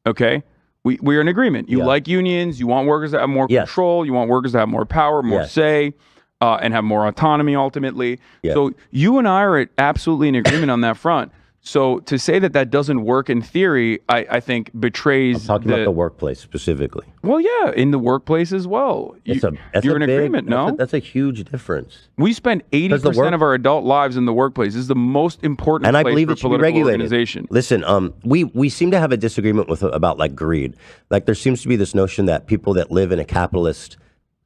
Speaker 13: Okay, we're in agreement. You like unions. You want workers to have more control. You want workers to have more power, more say. And have more autonomy ultimately. So you and I are absolutely in agreement on that front. So to say that doesn't work in theory, I think betrays.
Speaker 12: I'm talking about the workplace specifically.
Speaker 13: Well, yeah, in the workplace as well. You're in agreement, no?
Speaker 12: That's a huge difference.
Speaker 13: We spend 80% of our adult lives in the workplace. This is the most important
Speaker 12: and I
Speaker 13: place
Speaker 12: believe
Speaker 13: for
Speaker 12: it should be
Speaker 13: political
Speaker 12: regulated.
Speaker 13: organization.
Speaker 12: Listen, we seem to have a disagreement about like greed. Like there seems to be this notion that people that live in a capitalist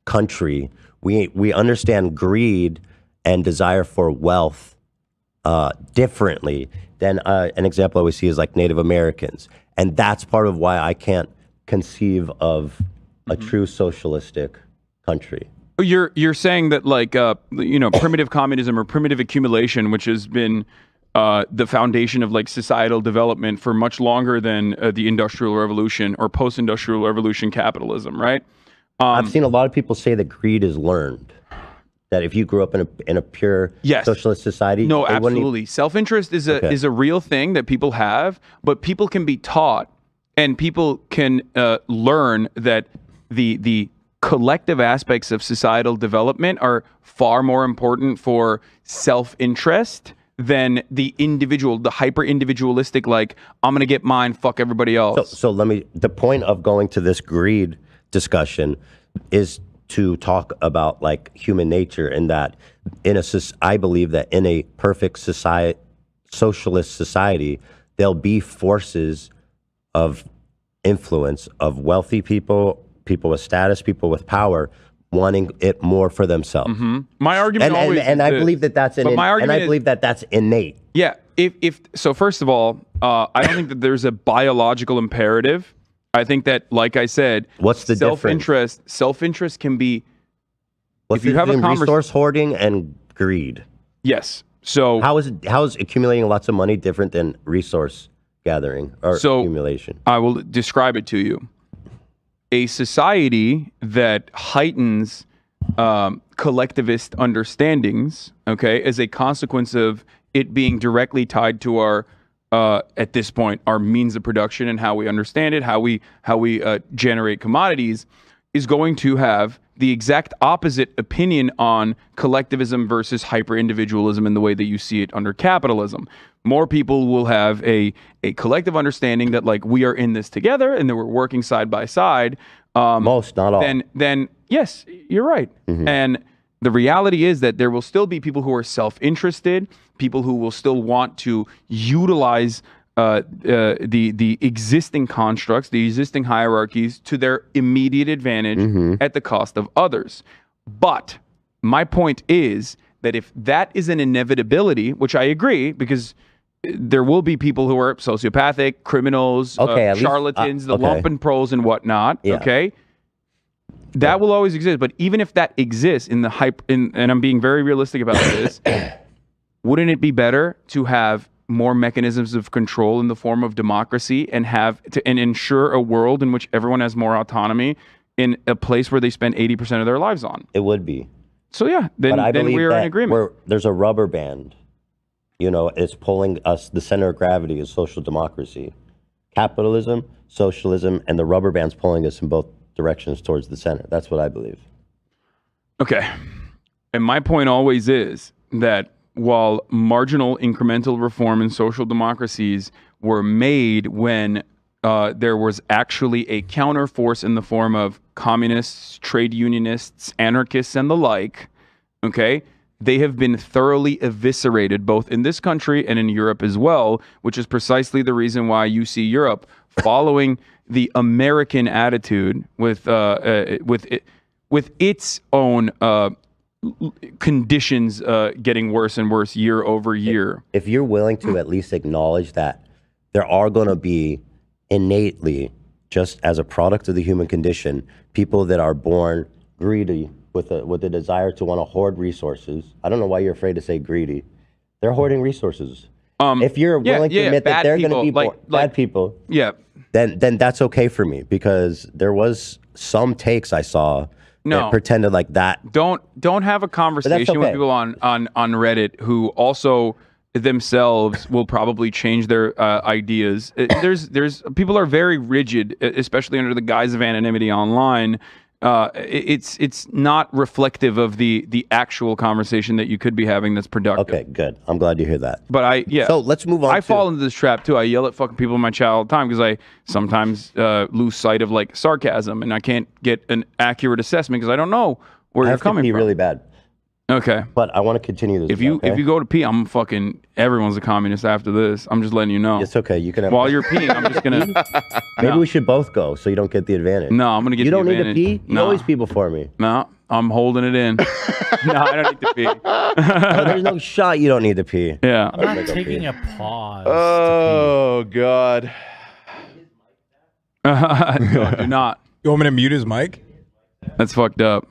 Speaker 12: country, we understand greed and desire for wealth differently than an example I always see is like Native Americans. And that's part of why I can't conceive of a true socialistic country.
Speaker 13: You're saying that like primitive communism or primitive accumulation, which has been the foundation of like societal development for much longer than the Industrial Revolution or post-industrial revolution capitalism, right?
Speaker 12: I've seen a lot of people say that greed is learned. That if you grew up in a pure socialist society,
Speaker 13: no, absolutely, self-interest is a real thing that people have, but people can be taught, and people can learn that the collective aspects of societal development are far more important for self-interest than the individual, the hyper-individualistic, like I'm gonna get mine, fuck everybody else.
Speaker 12: So the point of going to this greed discussion is to talk about like human nature, and that I believe that in a perfect socialist society, there'll be forces of influence of wealthy people, people with status, people with power, wanting it more for themselves.
Speaker 13: My argument
Speaker 12: I believe that that's that's innate.
Speaker 13: Yeah. If so, first of all, I don't think that there's a biological imperative. I think that, like I said,
Speaker 12: what's the
Speaker 13: self-interest? Self-interest can be.
Speaker 12: What's if you have a resource hoarding and greed?
Speaker 13: Yes. So
Speaker 12: how is accumulating lots of money different than resource gathering or accumulation?
Speaker 13: I will describe it to you. A society that heightens collectivist understandings, okay, as a consequence of it being directly tied to our at this point, our means of production and how we understand it, how we generate commodities, is going to have the exact opposite opinion on collectivism versus hyper-individualism in the way that you see it under capitalism. More people will have a collective understanding that like we are in this together and that we're working side by side.
Speaker 12: Most, not all.
Speaker 13: Then yes, you're right. And the reality is that there will still be people who are self-interested, people who will still want to utilize the existing constructs, the existing hierarchies to their immediate advantage at the cost of others. But my point is that if that is an inevitability, which I agree, because there will be people who are sociopathic, criminals, charlatans, the lumpen pros and whatnot, okay? That will always exist. But even if that exists in the and I'm being very realistic about this, wouldn't it be better to have more mechanisms of control in the form of democracy and ensure a world in which everyone has more autonomy in a place where they spend 80% of their lives on?
Speaker 12: It would be.
Speaker 13: So yeah, then we're in agreement.
Speaker 12: There's a rubber band, it's pulling us. The center of gravity is social democracy. capitalism, socialism, and the rubber band's pulling us in both directions towards the center. That's what I believe.
Speaker 13: Okay. And my point always is that while marginal incremental reform in social democracies were made when there was actually a counterforce in the form of communists, trade unionists, anarchists, and the like, okay, they have been thoroughly eviscerated both in this country and in Europe as well, which is precisely the reason why you see Europe following the American attitude with its own conditions getting worse and worse year over year.
Speaker 12: If you're willing to at least acknowledge that there are going to be innately, just as a product of the human condition, people that are born greedy with a desire to want to hoard resources. I don't know why you're afraid to say greedy. They're hoarding resources. If you're willing to admit that they're going to be bad people, then that's okay for me, because there was some takes I saw that pretended like that.
Speaker 13: Don't have a conversation with people on Reddit who also themselves will probably change their ideas. There's people are very rigid, especially under the guise of anonymity online. It's not reflective of the actual conversation that you could be having that's productive.
Speaker 12: Okay, good. I'm glad to hear that.
Speaker 13: But so
Speaker 12: let's move on.
Speaker 13: I fall into this trap too. I yell at fucking people in my chat all the time because I sometimes lose sight of like sarcasm, and I can't get an accurate assessment because I don't know where you're coming from.
Speaker 12: Really bad.
Speaker 13: Okay.
Speaker 12: But I want to continue this.
Speaker 13: If you go to pee, I'm fucking everyone's a communist after this. I'm just letting you know.
Speaker 12: It's okay. You can have
Speaker 13: while you're peeing, I'm just gonna
Speaker 12: maybe we should both go so you don't get the advantage.
Speaker 13: No, I'm gonna get
Speaker 12: you
Speaker 13: the
Speaker 12: don't
Speaker 13: advantage.
Speaker 12: need to pee? You always pee before me.
Speaker 13: No, I'm holding it in. No, I don't need to pee.
Speaker 12: There's no shot you don't need to pee.
Speaker 13: Yeah.
Speaker 14: I'm not taking a pause.
Speaker 2: Oh God.
Speaker 13: No, do not.
Speaker 15: You want me to mute his mic?
Speaker 13: That's fucked up.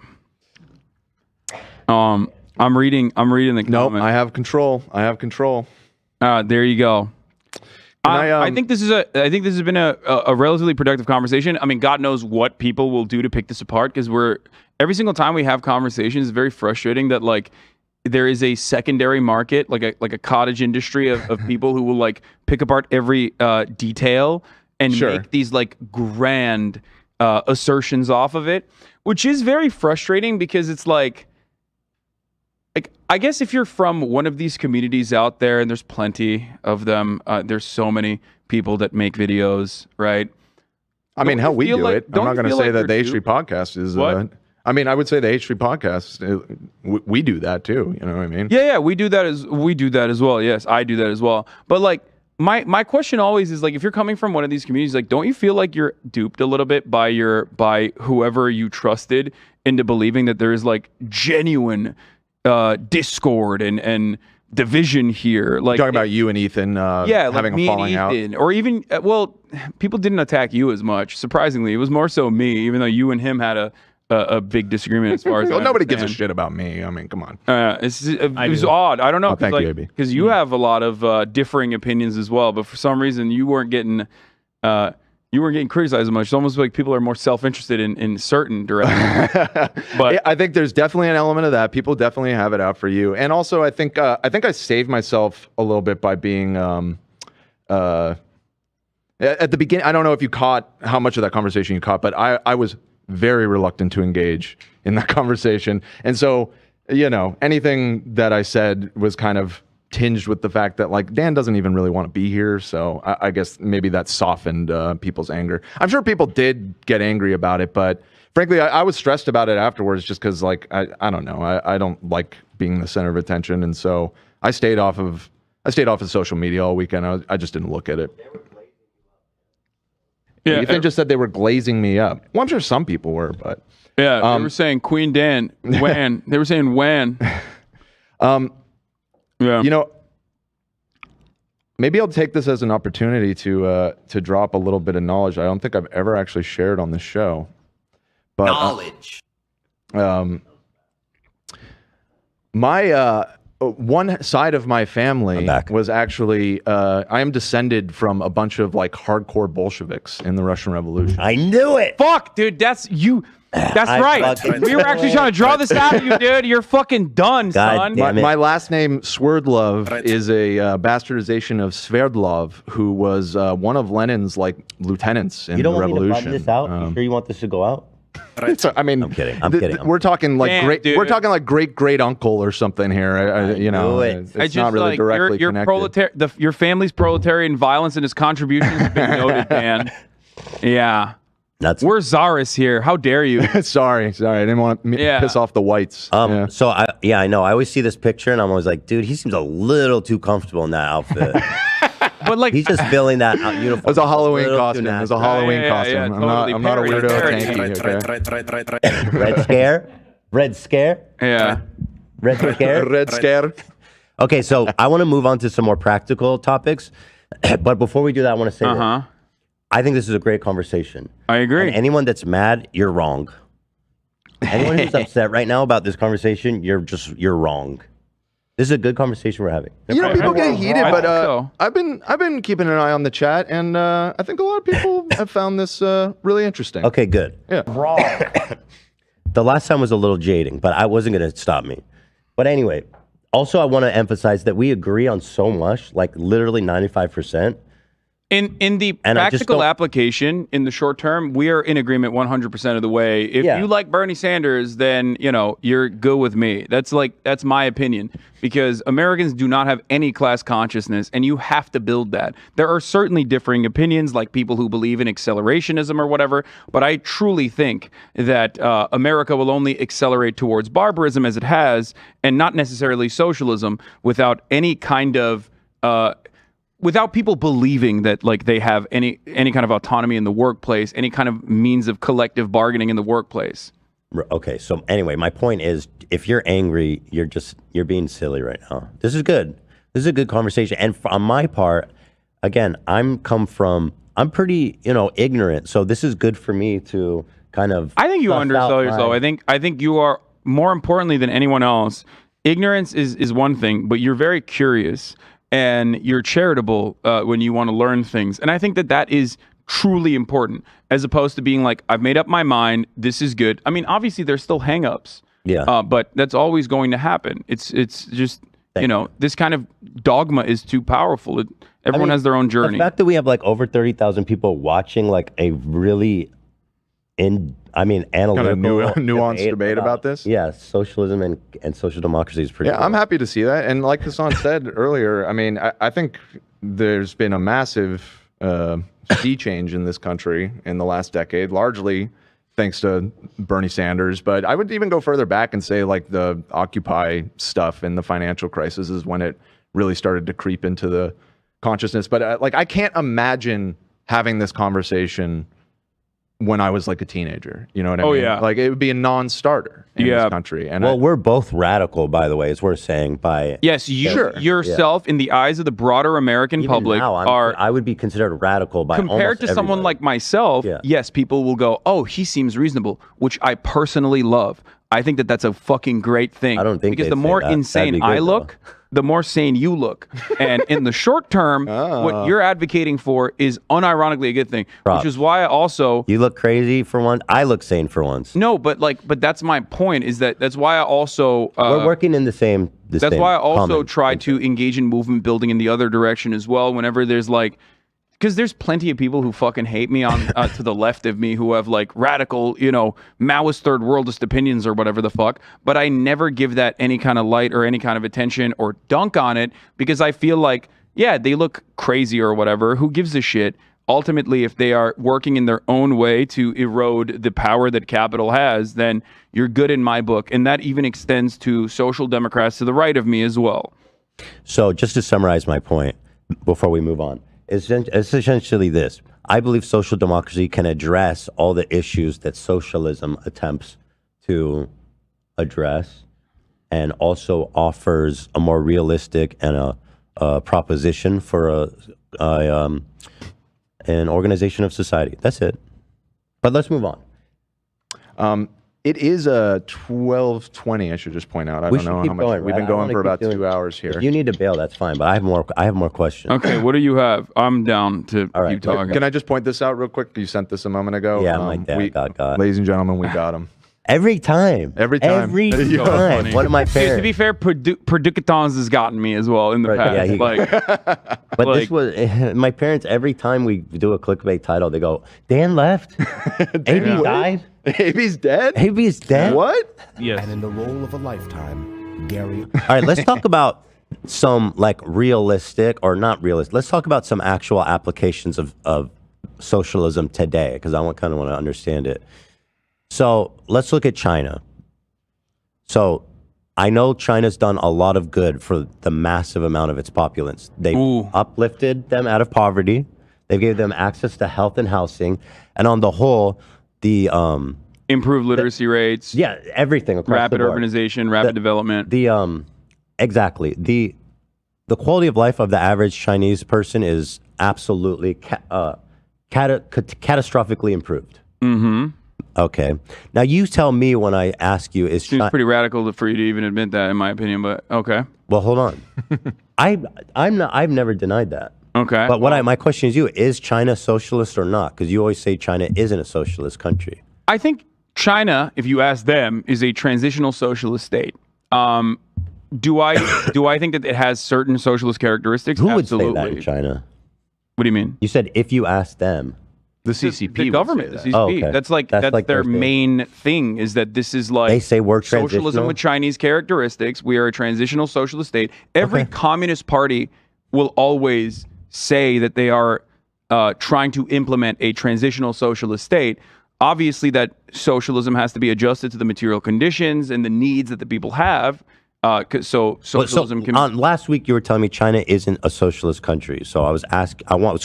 Speaker 13: I'm reading the comments.
Speaker 2: Nope, I have control.
Speaker 13: There you go. I think this has been a relatively productive conversation. I mean, God knows what people will do to pick this apart, because every single time we have conversations, it's very frustrating that like there is a secondary market, like a cottage industry of people who will like pick apart every detail and make these like grand assertions off of it, which is very frustrating because it's like I guess if you're from one of these communities out there, and there's plenty of them, there's so many people that make videos, right?
Speaker 2: I mean, how we do it. I'm not going to say that the H3 podcast is. I mean, I would say the H3 podcast. We do that too. You know what I mean?
Speaker 13: Yeah, we do that as well. Yes, I do that as well. But like, my question always is like, if you're coming from one of these communities, like, don't you feel like you're duped a little bit by whoever you trusted into believing that there is like genuine discord and division here? Like,
Speaker 2: talking about you and Ethan having a falling out,
Speaker 13: or even people didn't attack you as much. Surprisingly, it was more so me, even though you and him had a big disagreement as far as
Speaker 2: well, nobody gives a shit about me. I mean, come on.
Speaker 13: It was odd. I don't know.
Speaker 2: Thank you, AB.
Speaker 13: Because you have a lot of differing opinions as well, but for some reason you weren't getting criticized as much. It's almost like people are more self-interested in certain directions. But
Speaker 2: yeah, I think there's definitely an element of that. People definitely have it out for you. And also, I think I saved myself a little bit by being at the beginning. I don't know if you caught how much of that conversation you caught, but I was very reluctant to engage in that conversation. And so, anything that I said was kind of tinged with the fact that like Dan doesn't even really want to be here, so I guess maybe that softened people's anger. I'm sure people did get angry about it, but frankly, I was stressed about it afterwards, just because like I don't know, I don't like being the center of attention, and so I stayed off of social media all weekend. I just didn't look at it. Yeah, Ethan just said they were glazing me up. Well, I'm sure some people were, but
Speaker 13: yeah, they were saying Queen Dan, Wan. They were saying Wan.
Speaker 2: Yeah. Maybe I'll take this as an opportunity to drop a little bit of knowledge I don't think I've ever actually shared on this show. But
Speaker 10: knowledge.
Speaker 2: My one side of my family was actually I am descended from a bunch of like hardcore Bolsheviks in the Russian Revolution.
Speaker 12: I knew it.
Speaker 13: Fuck, dude, that's you. That's right. We were actually trying to draw this out of you, dude. You're fucking done, son.
Speaker 2: My last name, Swerdlov, is a bastardization of Sverdlov, who was one of Lenin's lieutenants in the revolution.
Speaker 12: You don't want me to button this out? You sure you want this to go out?
Speaker 2: So, I mean,
Speaker 12: I'm kidding.
Speaker 2: We're talking like we're talking like great uncle or something here. It's not really directly connected.
Speaker 13: Your family's proletarian violence and his contributions have been noted, man. Yeah. We're Tsarists here. How dare you?
Speaker 2: sorry. I didn't want to piss off the whites.
Speaker 12: So I know. I always see this picture and I'm always like, dude, he seems a little too comfortable in that outfit.
Speaker 13: But like,
Speaker 12: he's just filling that uniform.
Speaker 2: It was a Halloween costume. It was a Halloween costume.
Speaker 13: Totally.
Speaker 2: I'm not a weirdo. Thank you.
Speaker 12: Red scare.
Speaker 13: Yeah.
Speaker 12: Red scare.
Speaker 2: Red scare.
Speaker 12: Okay, so I want to move on to some more practical topics, but before we do that, I want to say this. I think this is a great conversation.
Speaker 13: I agree.
Speaker 12: And anyone that's mad, you're wrong. Anyone who's upset right now about this conversation, you're wrong. This is a good conversation we're having.
Speaker 2: People get heated, but I've been keeping an eye on the chat, and I think a lot of people have found this really interesting.
Speaker 12: Okay, good.
Speaker 2: Yeah.
Speaker 12: Wrong. The last time was a little jading, but I wasn't going to stop me. But anyway, also I want to emphasize that we agree on so much, like literally 95%.
Speaker 13: In the practical application, in the short term, we are in agreement 100% of the way. If you like Bernie Sanders, then you're good with me. That's my opinion, because Americans do not have any class consciousness, and you have to build that. There are certainly differing opinions, like people who believe in accelerationism or whatever, but I truly think that America will only accelerate towards barbarism as it has, and not necessarily socialism, without any kind of without people believing that they have any kind of autonomy in the workplace, any kind of means of collective bargaining in the workplace.
Speaker 12: Okay, so anyway, my point is, if you're angry, you're being silly right now. This is good. This is a good conversation. And on my part, again, I'm pretty, ignorant. So this is good for me to kind of.
Speaker 13: I think you undersell yourself. I think you are, more importantly than anyone else. Ignorance is one thing, but you're very curious. And you're charitable when you want to learn things. And I think that is truly important, as opposed to being like, I've made up my mind, this is good. I mean, obviously, there's still hangups.
Speaker 12: Yeah.
Speaker 13: But that's always going to happen. It's just, this kind of dogma is too powerful. Everyone has their own journey.
Speaker 12: The fact that we have over 30,000 people watching a really analytical,
Speaker 2: kind of nuanced debate about this.
Speaker 12: Yeah, socialism and social democracy is pretty.
Speaker 2: Yeah, cool. I'm happy to see that. And like Hassan said earlier, I mean, I think there's been a massive sea change in this country in the last decade, largely thanks to Bernie Sanders. But I would even go further back and say the Occupy stuff and the financial crisis is when it really started to creep into the consciousness. But I can't imagine having this conversation when I was a teenager, you know what I mean?
Speaker 13: Yeah.
Speaker 2: It would be a non-starter in this country. And
Speaker 12: we're both radical, by the way, as we're saying.
Speaker 13: Yes, yourself in the eyes of the broader American public
Speaker 12: I would be considered radical by
Speaker 13: compared to someone like myself. Yes, people will go, "Oh, he seems reasonable," which I personally love. I think that's a fucking great thing.
Speaker 12: I don't think
Speaker 13: because the more insane I look, the more sane you look. And in the short term, what you're advocating for is unironically a good thing, which is why I also...
Speaker 12: You look crazy for once. I look sane for once.
Speaker 13: No, but that's my point, is that's why I also...
Speaker 12: we're working in the same...
Speaker 13: That's why I also try to engage in movement building in the other direction as well, whenever there's because there's plenty of people who fucking hate me on to the left of me who have radical, Maoist third worldist opinions or whatever the fuck. But I never give that any kind of light or any kind of attention or dunk on it, because I feel they look crazy or whatever. Who gives a shit? Ultimately, if they are working in their own way to erode the power that capital has, then you're good in my book. And that even extends to social democrats to the right of me as well.
Speaker 12: So just to summarize my point before we move on. It's essentially this. I believe social democracy can address all the issues that socialism attempts to address, and also offers a more realistic and a proposition for an organization of society. That's it. But let's move on.
Speaker 2: It is a 12:20. I should just point out. I don't know how much we've been going for about 2 hours here.
Speaker 12: If you need to bail, that's fine. But I have more questions.
Speaker 13: Okay, what do you have? I'm down to keep talking.
Speaker 2: Can I just point this out real quick? You sent this a moment ago.
Speaker 12: Yeah, my dad got.
Speaker 2: Ladies and gentlemen, we got him.
Speaker 12: Every time.
Speaker 2: Every time.
Speaker 12: Every time. One of my parents.
Speaker 13: To be fair, Predicatons has gotten me as well in the past.
Speaker 12: Yeah, but this was my parents. Every time we do a clickbait title, they go, "Dan left. AB died.
Speaker 2: AB's dead.
Speaker 12: AB's dead.
Speaker 2: What?
Speaker 14: Yes.
Speaker 10: And in the role of a lifetime, Gary.
Speaker 12: All right, let's talk about some like realistic or not realistic. Let's talk about some actual applications of socialism today, because I kind of want to understand it. So let's look at China. So I know China's done a lot of good for the massive amount of its populace. They've uplifted them out of poverty. They gave them access to health and housing. And on the whole, the
Speaker 13: improved literacy rates.
Speaker 12: Yeah, everything across
Speaker 13: rapid
Speaker 12: the board.
Speaker 13: urbanization, rapid development.
Speaker 12: Exactly. The quality of life of the average Chinese person is absolutely catastrophically improved.
Speaker 13: Mm-hmm.
Speaker 12: Okay. Now you tell me when I ask you,
Speaker 13: Seems pretty radical for you to even admit that, in my opinion. But okay.
Speaker 12: Well, hold on. I've never denied that.
Speaker 13: Okay.
Speaker 12: But my question is is China socialist or not? Because you always say China isn't a socialist country.
Speaker 13: I think China, if you ask them, is a transitional socialist state. Do I think that it has certain socialist characteristics?
Speaker 12: Who
Speaker 13: Absolutely.
Speaker 12: would say that in China?
Speaker 13: What do you mean?
Speaker 12: You said if you ask them.
Speaker 2: The CCP,
Speaker 13: the government, the CCP.
Speaker 12: Oh, okay.
Speaker 13: That's like their main thing. Is that this is like
Speaker 12: they say we're
Speaker 13: socialism with Chinese characteristics. We are a transitional socialist state. Every communist party will always say that they are trying to implement a transitional socialist state. Obviously, that socialism has to be adjusted to the material conditions and the needs that the people have. So socialism can.
Speaker 12: Last week you were telling me China isn't a socialist country, so I was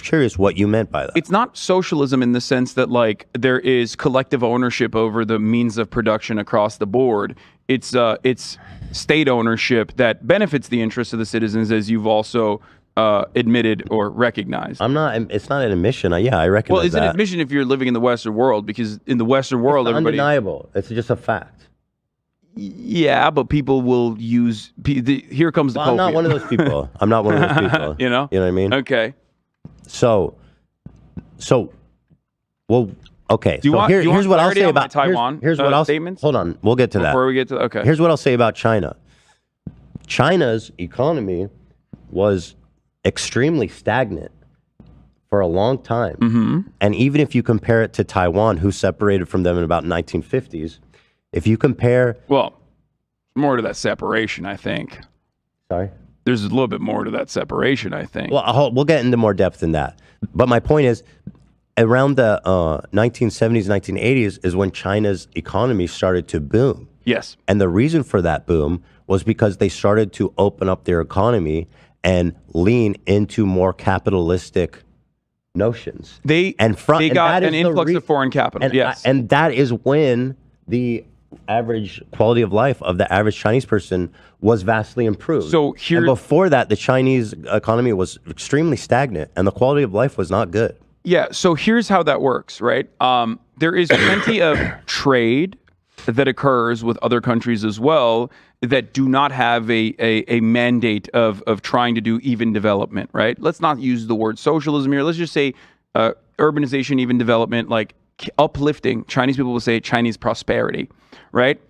Speaker 12: curious what you meant by that.
Speaker 13: It's not socialism in the sense that like there is collective ownership over the means of production across the board. It's state ownership that benefits the interests of the citizens, as you've also admitted or recognized.
Speaker 12: It's not an admission. I recognize.
Speaker 13: Well, it's an admission if you're living in the Western world, because in the Western world,
Speaker 12: it's
Speaker 13: everybody
Speaker 12: undeniable. It's just a fact.
Speaker 13: Yeah, but people will use. Here comes the.
Speaker 12: I'm not one of those people. I'm not one of those people.
Speaker 13: You know.
Speaker 12: You know what I mean?
Speaker 13: Okay.
Speaker 12: So, well, okay.
Speaker 13: Do you want,
Speaker 12: here's what I'll say about
Speaker 13: Taiwan.
Speaker 12: Here's what I'll
Speaker 13: statements.
Speaker 12: Hold on, we'll get to that.
Speaker 13: Before we get to okay.
Speaker 12: Here's what I'll say about China. China's economy was extremely stagnant for a long time, and even if you compare it to Taiwan, who separated from them in about 1950s. If you compare...
Speaker 13: Well, more to that separation, I think.
Speaker 12: Sorry?
Speaker 13: There's a little bit more to that separation, I think.
Speaker 12: Well, we'll get into more depth than that. But my point is, around the 1970s, 1980s is when China's economy started to boom.
Speaker 13: Yes.
Speaker 12: And the reason for that boom was because they started to open up their economy and lean into more capitalistic notions.
Speaker 13: They got an influx of foreign capital, yes.
Speaker 12: And that is when the average quality of life of the average Chinese person was vastly improved.
Speaker 13: So
Speaker 12: and before that, the Chinese economy was extremely stagnant and the quality of life was not good.
Speaker 13: Yeah, so here's how that works, right? There is plenty of trade that occurs with other countries as well that do not have a mandate of trying to do even development, right? Let's not use the word socialism here. Let's just say urbanization, even development, like uplifting. Chinese people will say Chinese prosperity, right?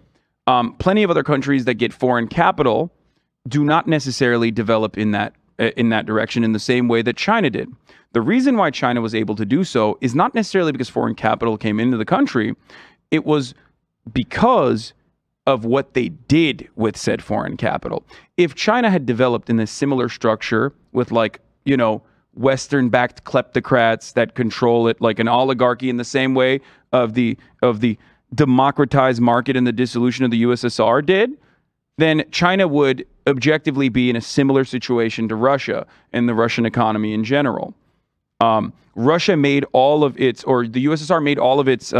Speaker 13: Plenty of other countries that get foreign capital do not necessarily develop in that direction in the same way that China did. The reason why China was able to do so is not necessarily because foreign capital came into the country. It was because of what they did with said foreign capital. If China had developed in a similar structure with Western-backed kleptocrats that control it like an oligarchy in the same way of the democratized market and the dissolution of the USSR did, then China would objectively be in a similar situation to Russia and the Russian economy in general. Russia made all of its, or the USSR made all of its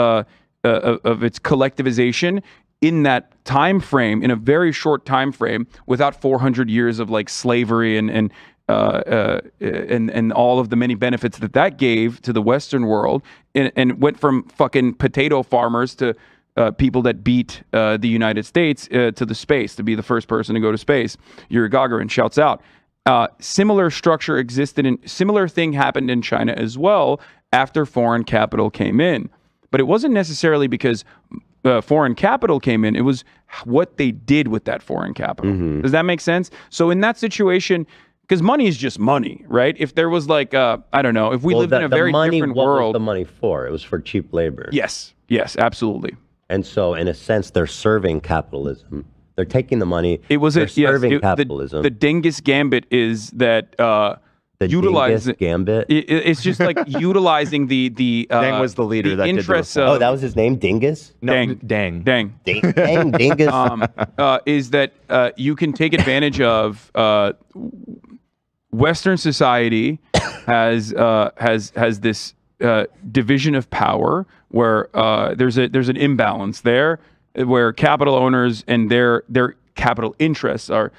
Speaker 13: collectivization in that time frame, in a very short time frame, without 400 years of like slavery and all of the many benefits that gave to the Western world, and went from fucking potato farmers to people that beat the United States to the space, to be the first person to go to space. Yuri Gagarin shouts out. Similar structure existed similar thing happened in China as well after foreign capital came in. But it wasn't necessarily because foreign capital came in. It was what they did with that foreign capital. Does that make sense? So in that situation, because money is just money, right? If there was like, I don't know, if we lived in a very different world.
Speaker 12: What was the money for? It was for cheap labor.
Speaker 13: Yes, absolutely.
Speaker 12: And so in a sense, they're serving capitalism. They're taking the money.
Speaker 13: It was
Speaker 12: serving capitalism.
Speaker 13: The dingus gambit is that
Speaker 12: dingus gambit.
Speaker 13: It's just like utilizing the
Speaker 2: Deng was the leader that
Speaker 13: interests
Speaker 2: did the
Speaker 12: oh, that was his name, Dingus?
Speaker 2: No,
Speaker 13: Deng.
Speaker 12: Dingus.
Speaker 13: Is that you can take advantage of Western society has this division of power where there's an imbalance there where capital owners and their capital interests are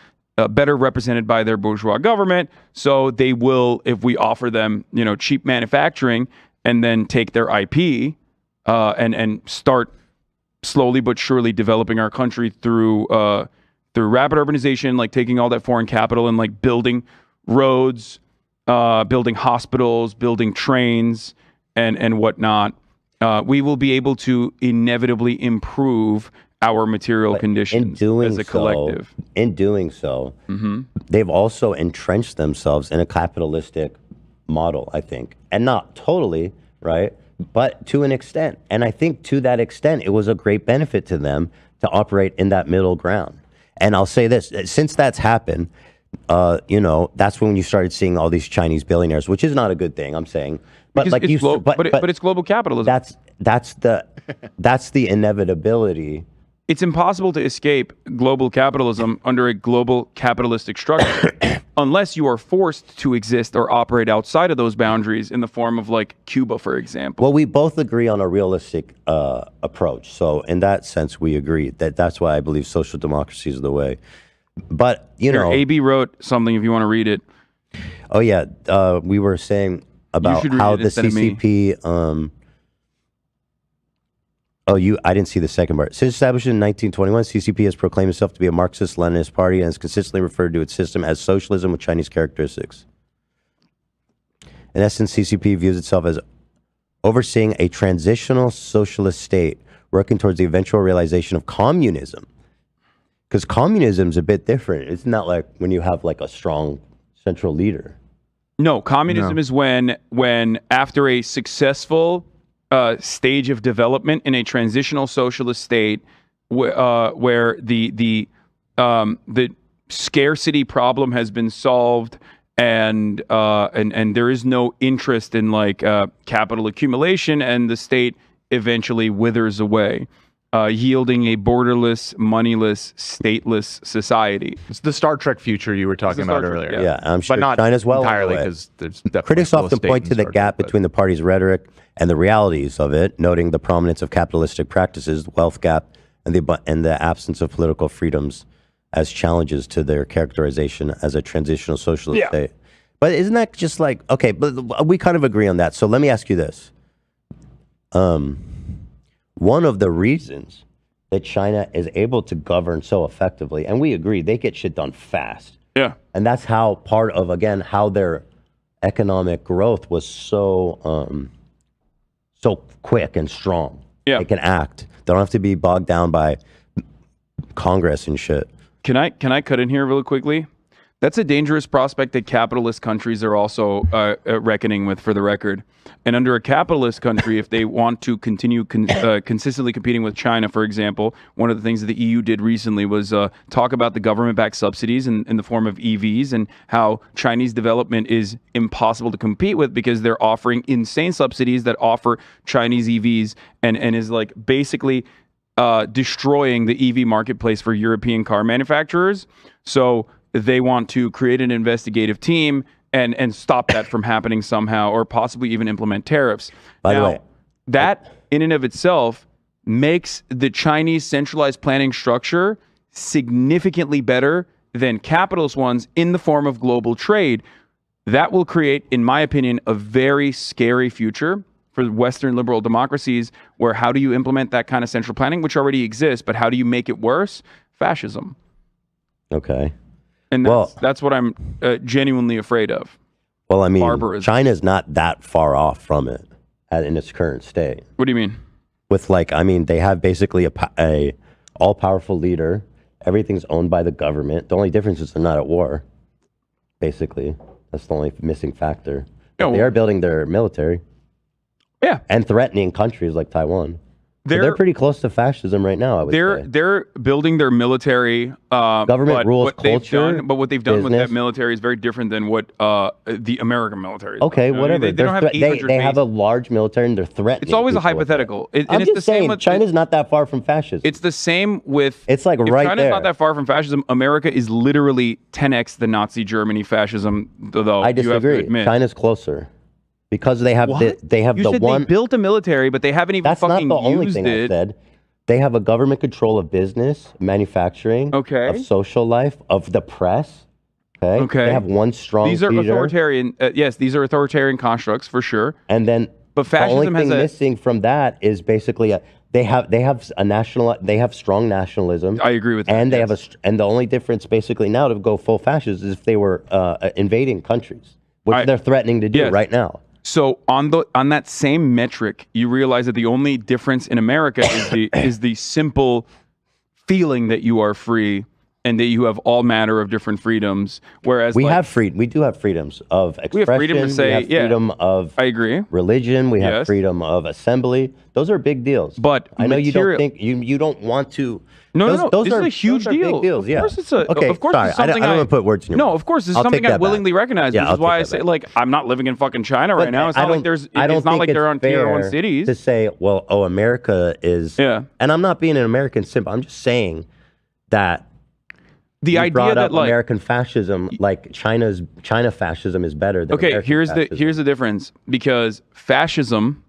Speaker 13: better represented by their bourgeois government. So they will, if we offer them, cheap manufacturing and then take their IP and start slowly but surely developing our country through rapid urbanization, like taking all that foreign capital and like building roads, building hospitals, building trains, and whatnot. We will be able to inevitably improve our material conditions as a collective.
Speaker 12: In doing so, they've also entrenched themselves in a capitalistic model, I think. And not totally, right? But to an extent. And I think to that extent, it was a great benefit to them to operate in that middle ground. And I'll say this, since that's happened, that's when you started seeing all these Chinese billionaires, which is not a good thing, I'm saying. But like
Speaker 13: but it's global capitalism.
Speaker 12: That's the inevitability.
Speaker 13: It's impossible to escape global capitalism under a global capitalistic structure unless you are forced to exist or operate outside of those boundaries in the form of like Cuba, for example.
Speaker 12: Well, we both agree on a realistic approach. So in that sense, we agree that's why I believe social democracy is the way. But,
Speaker 13: AB wrote something if you want to read it.
Speaker 12: Oh, yeah. We were saying about how the CCP... I didn't see the second part. Since established in 1921, CCP has proclaimed itself to be a Marxist-Leninist party and has consistently referred to its system as socialism with Chinese characteristics. In essence, CCP views itself as overseeing a transitional socialist state working towards the eventual realization of communism. Because communism is a bit different. It's not like when you have like a strong central leader.
Speaker 13: No, communism is when after a successful stage of development in a transitional socialist state, where the scarcity problem has been solved, and there is no interest in like capital accumulation, and the state eventually withers away, yielding a borderless, moneyless, stateless society.
Speaker 2: It's the Star Trek future you were talking about earlier.
Speaker 12: Yeah, I'm sure
Speaker 2: but not
Speaker 12: China's well
Speaker 2: entirely, because there's definitely
Speaker 12: critics
Speaker 2: still a
Speaker 12: often
Speaker 2: state
Speaker 12: point
Speaker 2: in
Speaker 12: to the
Speaker 2: Star
Speaker 12: gap
Speaker 2: Trek,
Speaker 12: between the party's rhetoric and the realities of it, noting the prominence of capitalistic practices, the wealth gap, and the absence of political freedoms as challenges to their characterization as a transitional socialist state. But isn't that just like, okay, but we kind of agree on that. So let me ask you this. One of the reasons that China is able to govern so effectively, and we agree, they get shit done fast.
Speaker 13: Yeah.
Speaker 12: And that's how part of, again, how their economic growth was so quick and strong.
Speaker 13: Yeah.
Speaker 12: They can act. They don't have to be bogged down by Congress and shit.
Speaker 13: Can I cut in here really quickly? That's a dangerous prospect that capitalist countries are also reckoning with, for the record. And under a capitalist country, if they want to continue consistently competing with China, for example, one of the things that the EU did recently was talk about the government-backed subsidies in the form of EVs, and how Chinese development is impossible to compete with because they're offering insane subsidies that offer Chinese EVs and is like basically destroying the EV marketplace for European car manufacturers. So they want to create an investigative team and stop that from happening somehow, or possibly even implement tariffs.
Speaker 12: By the way,
Speaker 13: that in and of itself makes the Chinese centralized planning structure significantly better than capitalist ones in the form of global trade. That will create, in my opinion, a very scary future for Western liberal democracies, where how do you implement that kind of central planning, which already exists, but how do you make it worse? Fascism.
Speaker 12: Okay.
Speaker 13: And that's what I'm genuinely afraid of.
Speaker 12: Well, I mean, China's not that far off from it in its current state.
Speaker 13: What do you mean?
Speaker 12: With they have basically a all-powerful leader. Everything's owned by the government. The only difference is they're not at war. Basically, that's the only missing factor. They are building their military.
Speaker 13: Yeah.
Speaker 12: And threatening countries like Taiwan. They're pretty close to fascism right now, I would say.
Speaker 13: They're building their military
Speaker 12: government rules, culture,
Speaker 13: but what they've done with that military is very different than what the American military is.
Speaker 12: Okay,
Speaker 13: done.
Speaker 12: whatever.
Speaker 13: They don't have 800
Speaker 12: they have a large military and they're threatening.
Speaker 13: It's always a hypothetical.
Speaker 12: I'm just saying, China's not that far from fascism.
Speaker 13: It's the same with...
Speaker 12: It's like
Speaker 13: if
Speaker 12: right
Speaker 13: China's
Speaker 12: there.
Speaker 13: not that far from fascism. America is literally 10x the Nazi Germany fascism, though.
Speaker 12: I disagree.
Speaker 13: You have to admit.
Speaker 12: China's closer. Because they have they have
Speaker 13: you
Speaker 12: the
Speaker 13: said
Speaker 12: one...
Speaker 13: they built a military, but they haven't even fucking used it.
Speaker 12: That's not the only thing I said. They have a government control of business, manufacturing, of social life, of the press. Okay. They have one strong
Speaker 13: These are
Speaker 12: leader.
Speaker 13: authoritarian. Yes, these are authoritarian constructs for sure.
Speaker 12: And then,
Speaker 13: but fascism
Speaker 12: the only thing
Speaker 13: has
Speaker 12: missing from that is basically they have strong nationalism.
Speaker 13: I agree with that.
Speaker 12: And they have and the only difference basically now to go full fascist is if they were invading countries, which they're threatening to do right now.
Speaker 13: So on that same metric, you realize that the only difference in America is the simple feeling that you are free and that you have all manner of different freedoms. Whereas
Speaker 12: we do have freedoms of expression.
Speaker 13: We have freedom to say,
Speaker 12: we have freedom of
Speaker 13: I agree.
Speaker 12: Religion. We have freedom of assembly. Those are big deals.
Speaker 13: But
Speaker 12: I know you don't think you don't want to.
Speaker 13: No.
Speaker 12: Those
Speaker 13: This
Speaker 12: are
Speaker 13: is a huge deal.
Speaker 12: Big deals, yeah.
Speaker 13: Of course, it's a.
Speaker 12: Okay,
Speaker 13: of course,
Speaker 12: sorry.
Speaker 13: it's something
Speaker 12: I don't want to put words in your mouth.
Speaker 13: No, of course, it's
Speaker 12: I'll
Speaker 13: something
Speaker 12: take
Speaker 13: I
Speaker 12: that
Speaker 13: willingly
Speaker 12: back.
Speaker 13: recognize.
Speaker 12: Yeah,
Speaker 13: Which is why I say, I'm not living in fucking China right now. It's not like there's. It's not like they're on tier 1 cities.
Speaker 12: To say, well, America is.
Speaker 13: Yeah.
Speaker 12: And I'm not being an American simp. I'm just saying that.
Speaker 13: The idea that
Speaker 12: American fascism, China fascism is better than American fascism.
Speaker 13: Here's the difference, because fascism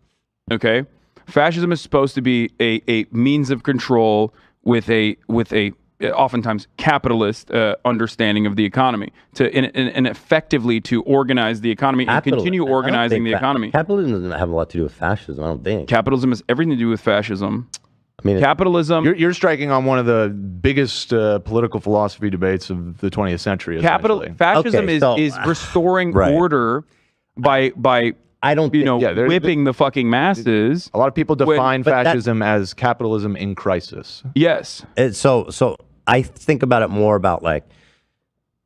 Speaker 13: is supposed to be a means of control with a oftentimes capitalist understanding of the economy and effectively to organize the economy and continue organizing the economy.
Speaker 12: Capitalism doesn't have a lot to do with fascism, I don't think.
Speaker 13: Capitalism has everything to do with fascism.
Speaker 12: I mean,
Speaker 13: capitalism.
Speaker 2: You're striking on one of the biggest political philosophy debates of the 20th century.
Speaker 13: Fascism is restoring order by whipping the fucking masses.
Speaker 2: A lot of people define fascism as capitalism in crisis.
Speaker 13: Yes.
Speaker 12: So I think about it more about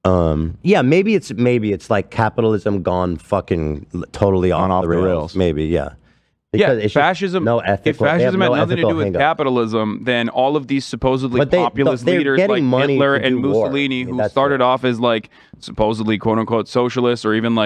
Speaker 12: maybe it's like capitalism gone fucking totally off the rails. Maybe, yeah. Because it's
Speaker 13: fascism. If fascism had nothing to do with capitalism, then all of these supposedly populist leaders like Hitler and Mussolini, who started off as supposedly quote unquote socialists, or even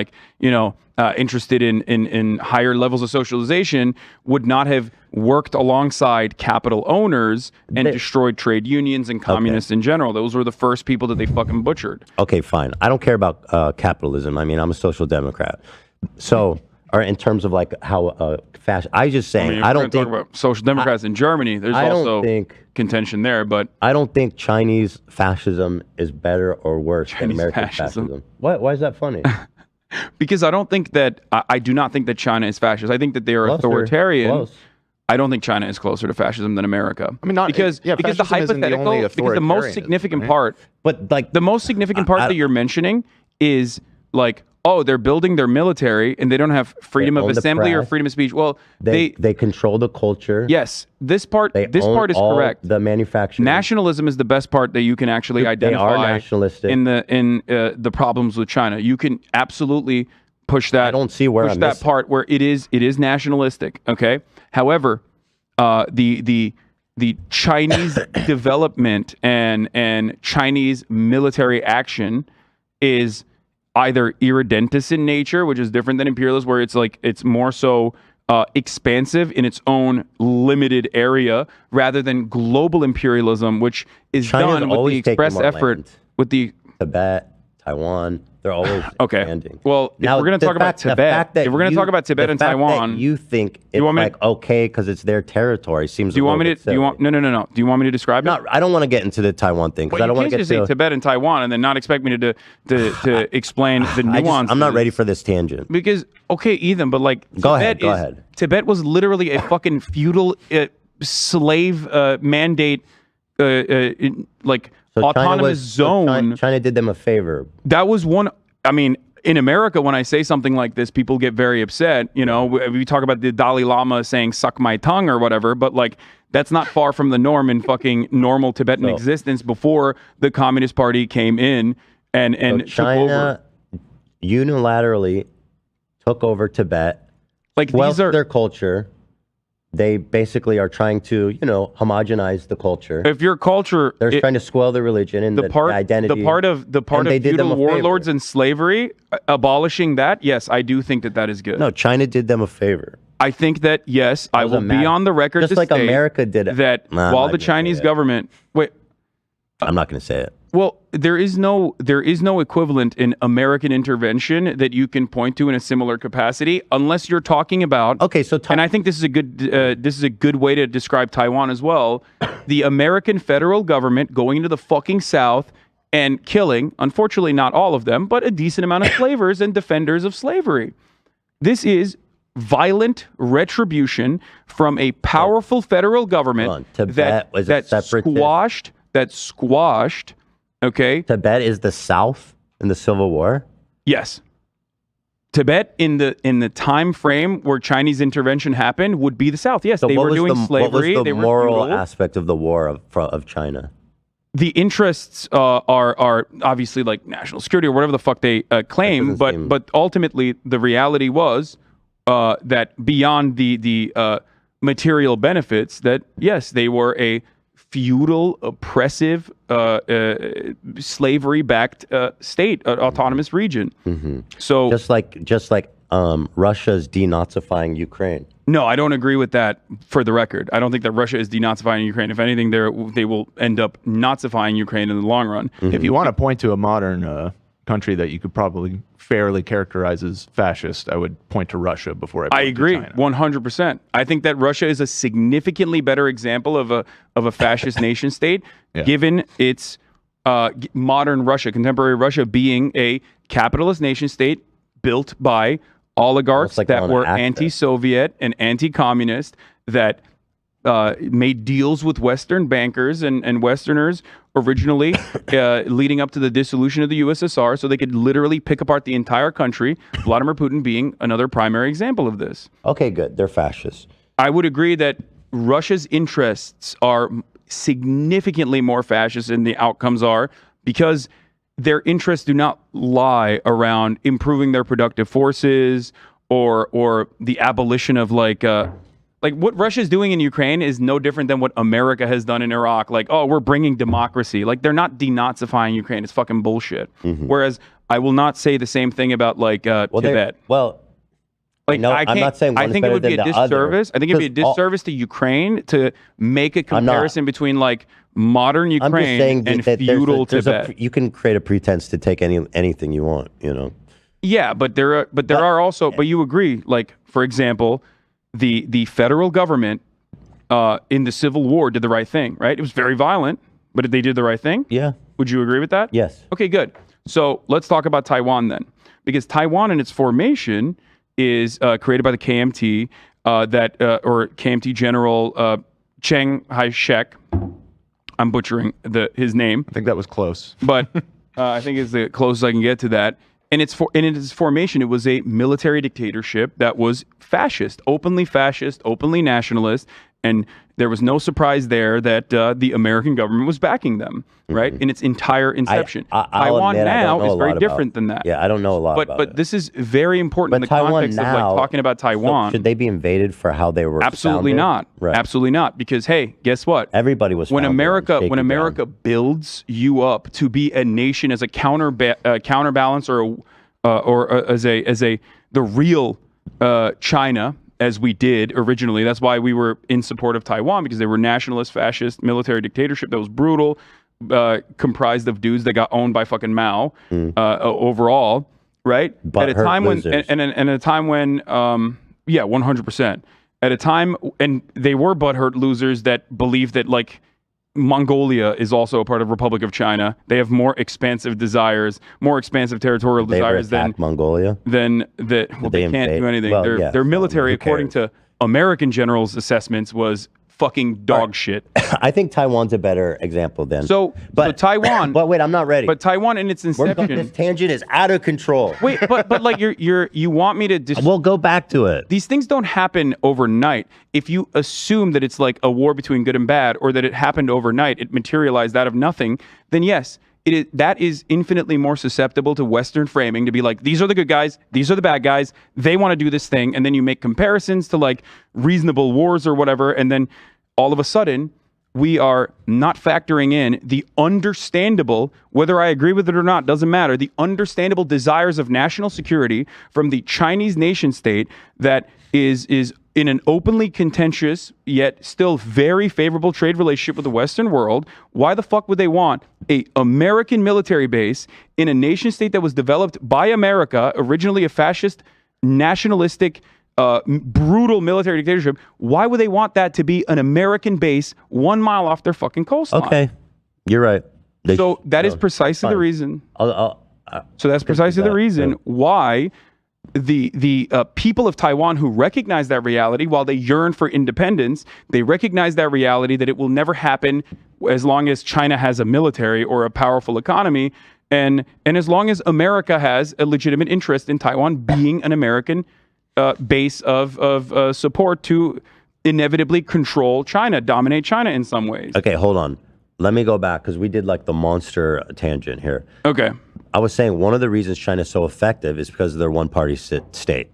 Speaker 13: interested in higher levels of socialization, would not have worked alongside capital owners and destroyed trade unions and communists in general. Those were the first people that they fucking butchered.
Speaker 12: Okay, fine. I don't care about capitalism. I mean, I'm a social democrat. So. Or in terms of how fashion, I was just saying, I don't think
Speaker 13: talk about social democrats in Germany. There's also contention there, but
Speaker 12: I don't think Chinese fascism is better or worse than American fascism. Why is that funny?
Speaker 13: Because I don't think that I do not think that China is fascist. I think that they are authoritarian.
Speaker 12: Close.
Speaker 13: I don't think China is closer to fascism than America.
Speaker 2: I mean,
Speaker 13: because the hypothetical, because the most significant part, the most significant part that you're mentioning is they're building their military and they don't have freedom of assembly or freedom of speech. Well,
Speaker 12: they control the culture.
Speaker 13: Yes, this part is correct.
Speaker 12: The manufacturing.
Speaker 13: Nationalism is the best part that you can actually identify.
Speaker 12: They are nationalistic
Speaker 13: in the problems with China. You can absolutely push that.
Speaker 12: I don't see where
Speaker 13: push that part where it is nationalistic. Okay. However, the Chinese development and Chinese military action is either irredentist in nature, which is different than imperialism, where it's more so expansive in its own limited area, rather than global imperialism, which is done with the express effort with the
Speaker 12: Tibet, Taiwan, They're always
Speaker 13: okay.
Speaker 12: expanding.
Speaker 13: Well, if
Speaker 12: Now,
Speaker 13: we're going to talk about Tibet, if we're going to talk about Tibet and Taiwan,
Speaker 12: you think it's like okay because it's their territory seems.
Speaker 13: Do you want me to? Do you want? No. Do you want me to describe it?
Speaker 12: I don't want to get into the Taiwan thing because I don't want to get
Speaker 13: to Tibet and Taiwan and then not expect me to explain the nuances.
Speaker 12: I'm not ready for this tangent.
Speaker 13: Because Ethan, but like
Speaker 12: go ahead.
Speaker 13: Tibet was literally a fucking feudal slave mandate, like so autonomous zone.
Speaker 12: China did them a favor.
Speaker 13: That was one. I mean, in America, when I say something like this, people get very upset. You know, we talk about the Dalai Lama saying "suck my tongue" or whatever, but like that's not far from the norm in fucking normal Tibetan existence before the Communist Party came in and
Speaker 12: so China unilaterally took over Tibet.
Speaker 13: Like these are
Speaker 12: their culture. They basically are trying to, homogenize the culture.
Speaker 13: If your culture,
Speaker 12: they're trying to spoil the religion and the identity.
Speaker 13: The part of feudal warlords and slavery, abolishing that, yes, I do think that is good.
Speaker 12: No, China did them a favor.
Speaker 13: I think that yes, I will be on the record
Speaker 12: just
Speaker 13: to
Speaker 12: like
Speaker 13: state
Speaker 12: America did it.
Speaker 13: That while the Chinese government,
Speaker 12: I'm not going to say it.
Speaker 13: Well, there is no equivalent in American intervention that you can point to in a similar capacity, unless you're talking about.
Speaker 12: Okay, so
Speaker 13: and I think this is a good way to describe Taiwan as well. The American federal government going into the fucking South and killing, unfortunately, not all of them, but a decent amount of slavers and defenders of slavery. This is violent retribution from a powerful federal government that squashed. Okay.
Speaker 12: Tibet is the South in the Civil War?
Speaker 13: Yes. Tibet in the time frame where Chinese intervention happened would be the South. Yes,
Speaker 12: so
Speaker 13: they were doing slavery.
Speaker 12: What was the moral aspect of the war of China?
Speaker 13: The interests are obviously like national security or whatever the fuck they claim, but ultimately the reality was that beyond the material benefits, that yes, they were a feudal, oppressive, slavery-backed state, autonomous region.
Speaker 12: Mm-hmm.
Speaker 13: So
Speaker 12: just like Russia's denazifying Ukraine.
Speaker 13: No, I don't agree with that. For the record, I don't think that Russia is denazifying Ukraine. If anything, they will end up nazifying Ukraine in the long run.
Speaker 2: Mm-hmm. If you want to point to a modern country that you could probably fairly characterize as fascist, I would point to Russia before I
Speaker 13: agree 100%. I think that Russia is a significantly better example of a fascist nation state, given its modern Russia, contemporary Russia being a capitalist nation state built by oligarchs that were anti-Soviet and anti-communist that made deals with Western bankers and Westerners originally leading up to the dissolution of the USSR so they could literally pick apart the entire country, Vladimir Putin being another primary example of this.
Speaker 12: Okay, good. They're fascists.
Speaker 13: I would agree that Russia's interests are significantly more fascist than the outcomes are because their interests do not lie around improving their productive forces or the abolition of like what Russia's doing in Ukraine is no different than what America has done in Iraq. Like, oh, we're bringing democracy. Like, they're not denazifying Ukraine. It's fucking bullshit. Mm-hmm. Whereas I will not say the same thing about Tibet.
Speaker 12: I'm not saying one
Speaker 13: I think it would be a disservice. I think it'd be a disservice to Ukraine to make a comparison between like modern Ukraine and feudal Tibet.
Speaker 12: You can create a pretense to take anything you want,
Speaker 13: Yeah, but there are also. But you agree, like for example, the federal government in the Civil War did the right thing, right? It was very violent, but they did the right thing.
Speaker 12: Yeah.
Speaker 13: Would you agree with that?
Speaker 12: Yes.
Speaker 13: Okay, good. So let's talk about Taiwan then, because Taiwan in its formation is created by the KMT or KMT General Chiang Kai-shek. I'm butchering his name.
Speaker 2: I think that was close,
Speaker 13: but I think it's the closest I can get to that. And in its formation, it was a military dictatorship that was fascist, openly nationalist, and there was no surprise there that the American government was backing them, right? Mm-hmm. In its entire inception. Taiwan now is very different than that.
Speaker 12: Yeah, I don't know a lot about it.
Speaker 13: But this is very important in the context of like talking about Taiwan.
Speaker 12: So should they be invaded for how they were
Speaker 13: Absolutely
Speaker 12: founded?
Speaker 13: Not. Right. Absolutely not. Because hey, guess what?
Speaker 12: Everybody was
Speaker 13: when America builds you up to be a nation as a counterbalance or as the real China, as we did originally. That's why we were in support of Taiwan, because they were nationalist, fascist, military dictatorship that was brutal. comprised of dudes that got owned by fucking Mao overall, right? At a time when, and at a time when, 100%. At a time, and they were butthurt losers that believed that like Mongolia is also a part of Republic of China. They have more expansive desires, more expansive territorial desires than
Speaker 12: Mongolia.
Speaker 13: Than that. Well, they can't do anything.
Speaker 12: Well,
Speaker 13: their military, according to American generals' assessments, was fucking dog shit.
Speaker 12: I think Taiwan's a better example then.
Speaker 13: So Taiwan.
Speaker 12: But wait, I'm not ready.
Speaker 13: But Taiwan in its inception.
Speaker 12: This tangent is out of control.
Speaker 13: Wait, but like you want me to?
Speaker 12: We'll go back to it.
Speaker 13: These things don't happen overnight. If you assume that it's like a war between good and bad, or that it happened overnight, it materialized out of nothing, then yes. That is infinitely more susceptible to Western framing to be like, these are the good guys, these are the bad guys, they want to do this thing, and then you make comparisons to like reasonable wars or whatever, and then all of a sudden, we are not factoring in the understandable, whether I agree with it or not, doesn't matter, the understandable desires of national security from the Chinese nation state that is in an openly contentious yet still very favorable trade relationship with the Western world. Why the fuck would they want a American military base in a nation state that was developed by America, originally a fascist, nationalistic, brutal military dictatorship? Why would they want that to be an American base 1 mile off their fucking coastline?
Speaker 12: Okay, you're right.
Speaker 13: So that is precisely the reason. So that's precisely the reason why the people of Taiwan who recognize that reality, while they yearn for independence, they recognize that reality that it will never happen as long as China has a military or a powerful economy, and as long as America has a legitimate interest in Taiwan being an American base of support to inevitably control China, dominate China in some ways.
Speaker 12: Okay, hold on. Let me go back because we did like the monster tangent here.
Speaker 13: Okay.
Speaker 12: I was saying one of the reasons China's so effective is because of their one-party state.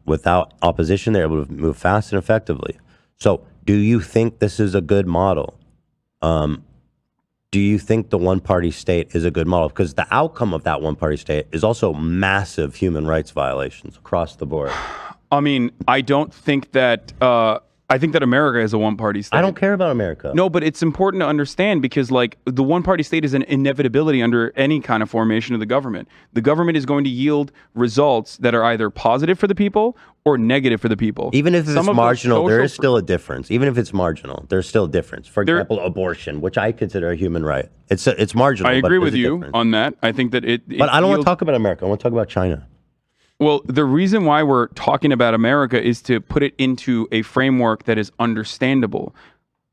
Speaker 12: Without opposition, they're able to move fast and effectively. So do you think this is a good model? Do you think the one-party state is a good model? Because the outcome of that one-party state is also massive human rights violations across the board.
Speaker 13: I mean, I don't think that... I think that America is a one-party state.
Speaker 12: I don't care about America.
Speaker 13: No, but it's important to understand because, like, the one-party state is an inevitability under any kind of formation of the government. The government is going to yield results that are either positive for the people or negative for the people.
Speaker 12: Even if it's marginal, there is still a difference. Even if it's marginal, there's still a difference. For example, abortion, which I consider a human right. It's marginal.
Speaker 13: I agree with you on that. I think that it
Speaker 12: but I don't want to talk about America. I want to talk about China.
Speaker 13: Well, the reason why we're talking about America is to put it into a framework that is understandable.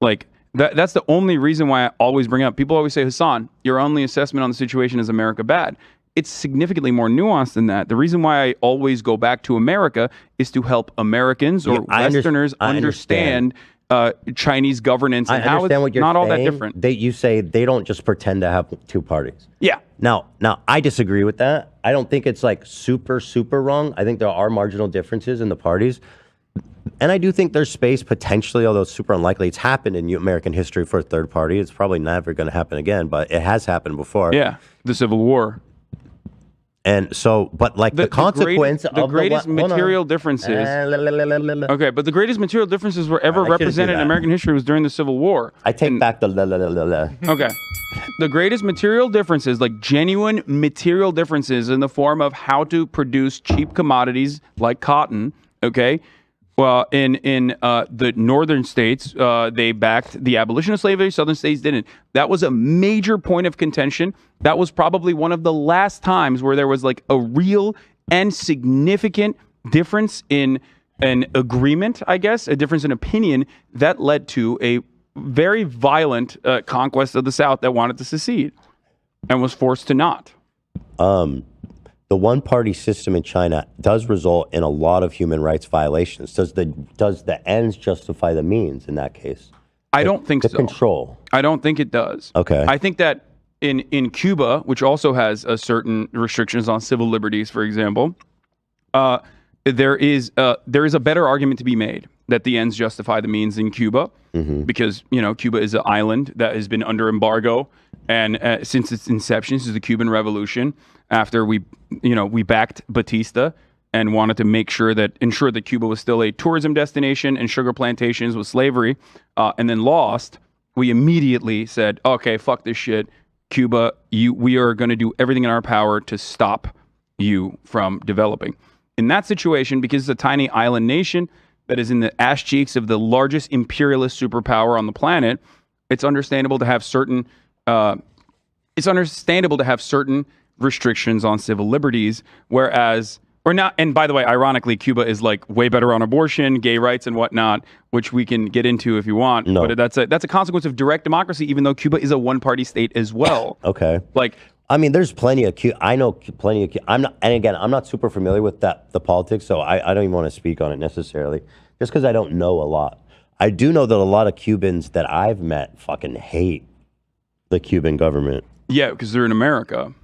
Speaker 13: Like, that's the only reason why I always bring up. People always say, Hassan, your only assessment on the situation is America bad. It's significantly more nuanced than that. The reason why I always go back to America is to help Americans or Westerners understand Chinese governance and how it's not all that different.
Speaker 12: You say they don't just pretend to have two parties.
Speaker 13: Yeah.
Speaker 12: Now, I disagree with that. I don't think it's like super wrong. I think there are marginal differences in the parties. And I do think there's space potentially, although it's super unlikely. It's happened in American history for a third party. It's probably never going to happen again, but it has happened before.
Speaker 13: Yeah, the Civil War.
Speaker 12: And so, but like the consequence
Speaker 13: of the greatest material differences. Okay, but the greatest material differences were ever represented in American history was during the Civil War.
Speaker 12: I take back the
Speaker 13: Okay. The greatest material differences, like genuine material differences in the form of how to produce cheap commodities like cotton, okay? Well, in the northern states, they backed the abolition of slavery. Southern states didn't. That was a major point of contention. That was probably one of the last times where there was like a real and significant difference in an agreement, I guess, a difference in opinion that led to a very violent conquest of the South that wanted to secede and was forced to not.
Speaker 12: The one-party system in China does result in a lot of human rights violations. Does the ends justify the means in that case?
Speaker 13: I don't think so.
Speaker 12: The control.
Speaker 13: I don't think it does.
Speaker 12: Okay.
Speaker 13: I think that in Cuba, which also has a certain restrictions on civil liberties, for example, there is a better argument to be made that the ends justify the means in Cuba, because Cuba is an island that has been under embargo, and since its inception, since the Cuban Revolution, after we backed Batista and wanted to ensure that Cuba was still a tourism destination and sugar plantations with slavery, and then lost we immediately said, okay, fuck this shit. Cuba, we are going to do everything in our power to stop you from developing. In that situation, because it's a tiny island nation that is in the ass cheeks of the largest imperialist superpower on the planet, it's understandable to have certain restrictions on civil liberties, whereas or not. And by the way, ironically, Cuba is like way better on abortion, gay rights, and whatnot, which we can get into if you want.
Speaker 12: No.
Speaker 13: But that's a consequence of direct democracy, even though Cuba is a one-party state as well.
Speaker 12: Okay.
Speaker 13: Like,
Speaker 12: I mean, there's plenty of I know plenty of I'm not, and again, I'm not super familiar with the politics, so I don't even want to speak on it necessarily, just because I don't know a lot. I do know that a lot of Cubans that I've met fucking hate the Cuban government.
Speaker 13: Yeah, because they're in America.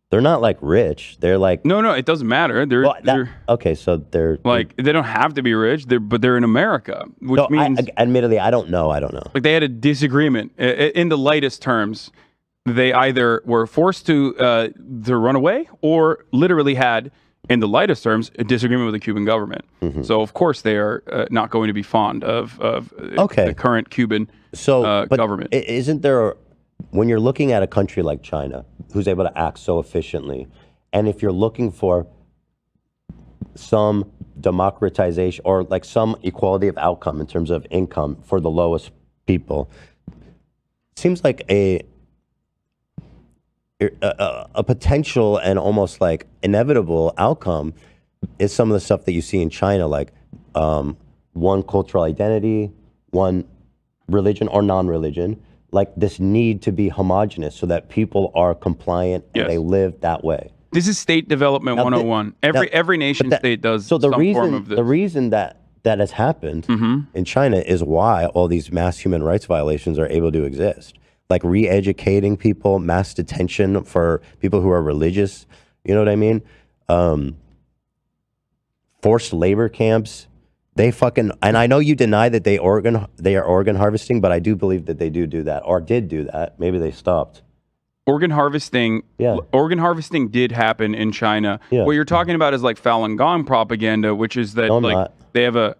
Speaker 12: They're not like rich. They're like
Speaker 13: no, it doesn't matter. They're
Speaker 12: okay. So they're
Speaker 13: like they don't have to be rich. But they're in America, which means
Speaker 12: admittedly, I don't know.
Speaker 13: Like they had a disagreement in the lightest terms. They either were forced to run away, or literally had, in the lightest terms, a disagreement with the Cuban government.
Speaker 12: Mm-hmm.
Speaker 13: So of course they are not going to be fond of the current Cuban government.
Speaker 12: Isn't there? When you're looking at a country like China, who's able to act so efficiently, and if you're looking for some democratization or like some equality of outcome in terms of income for the lowest people, it seems like a potential and almost like inevitable outcome is some of the stuff that you see in China, like one cultural identity, one religion or non-religion, like this need to be homogenous so that people are compliant and they live that way.
Speaker 13: This is state development 101. Every nation state does
Speaker 12: so the
Speaker 13: some
Speaker 12: reason,
Speaker 13: form of this.
Speaker 12: The reason that has happened in China is why all these mass human rights violations are able to exist. Like re-educating people, mass detention for people who are religious, you know what I mean? Forced labor camps. They fucking, and I know you deny that they are organ harvesting, but I do believe that they do that, or did do that. Maybe they stopped.
Speaker 13: Organ harvesting did happen in China.
Speaker 12: Yeah.
Speaker 13: What you're talking about is like Falun Gong propaganda, which is that they have a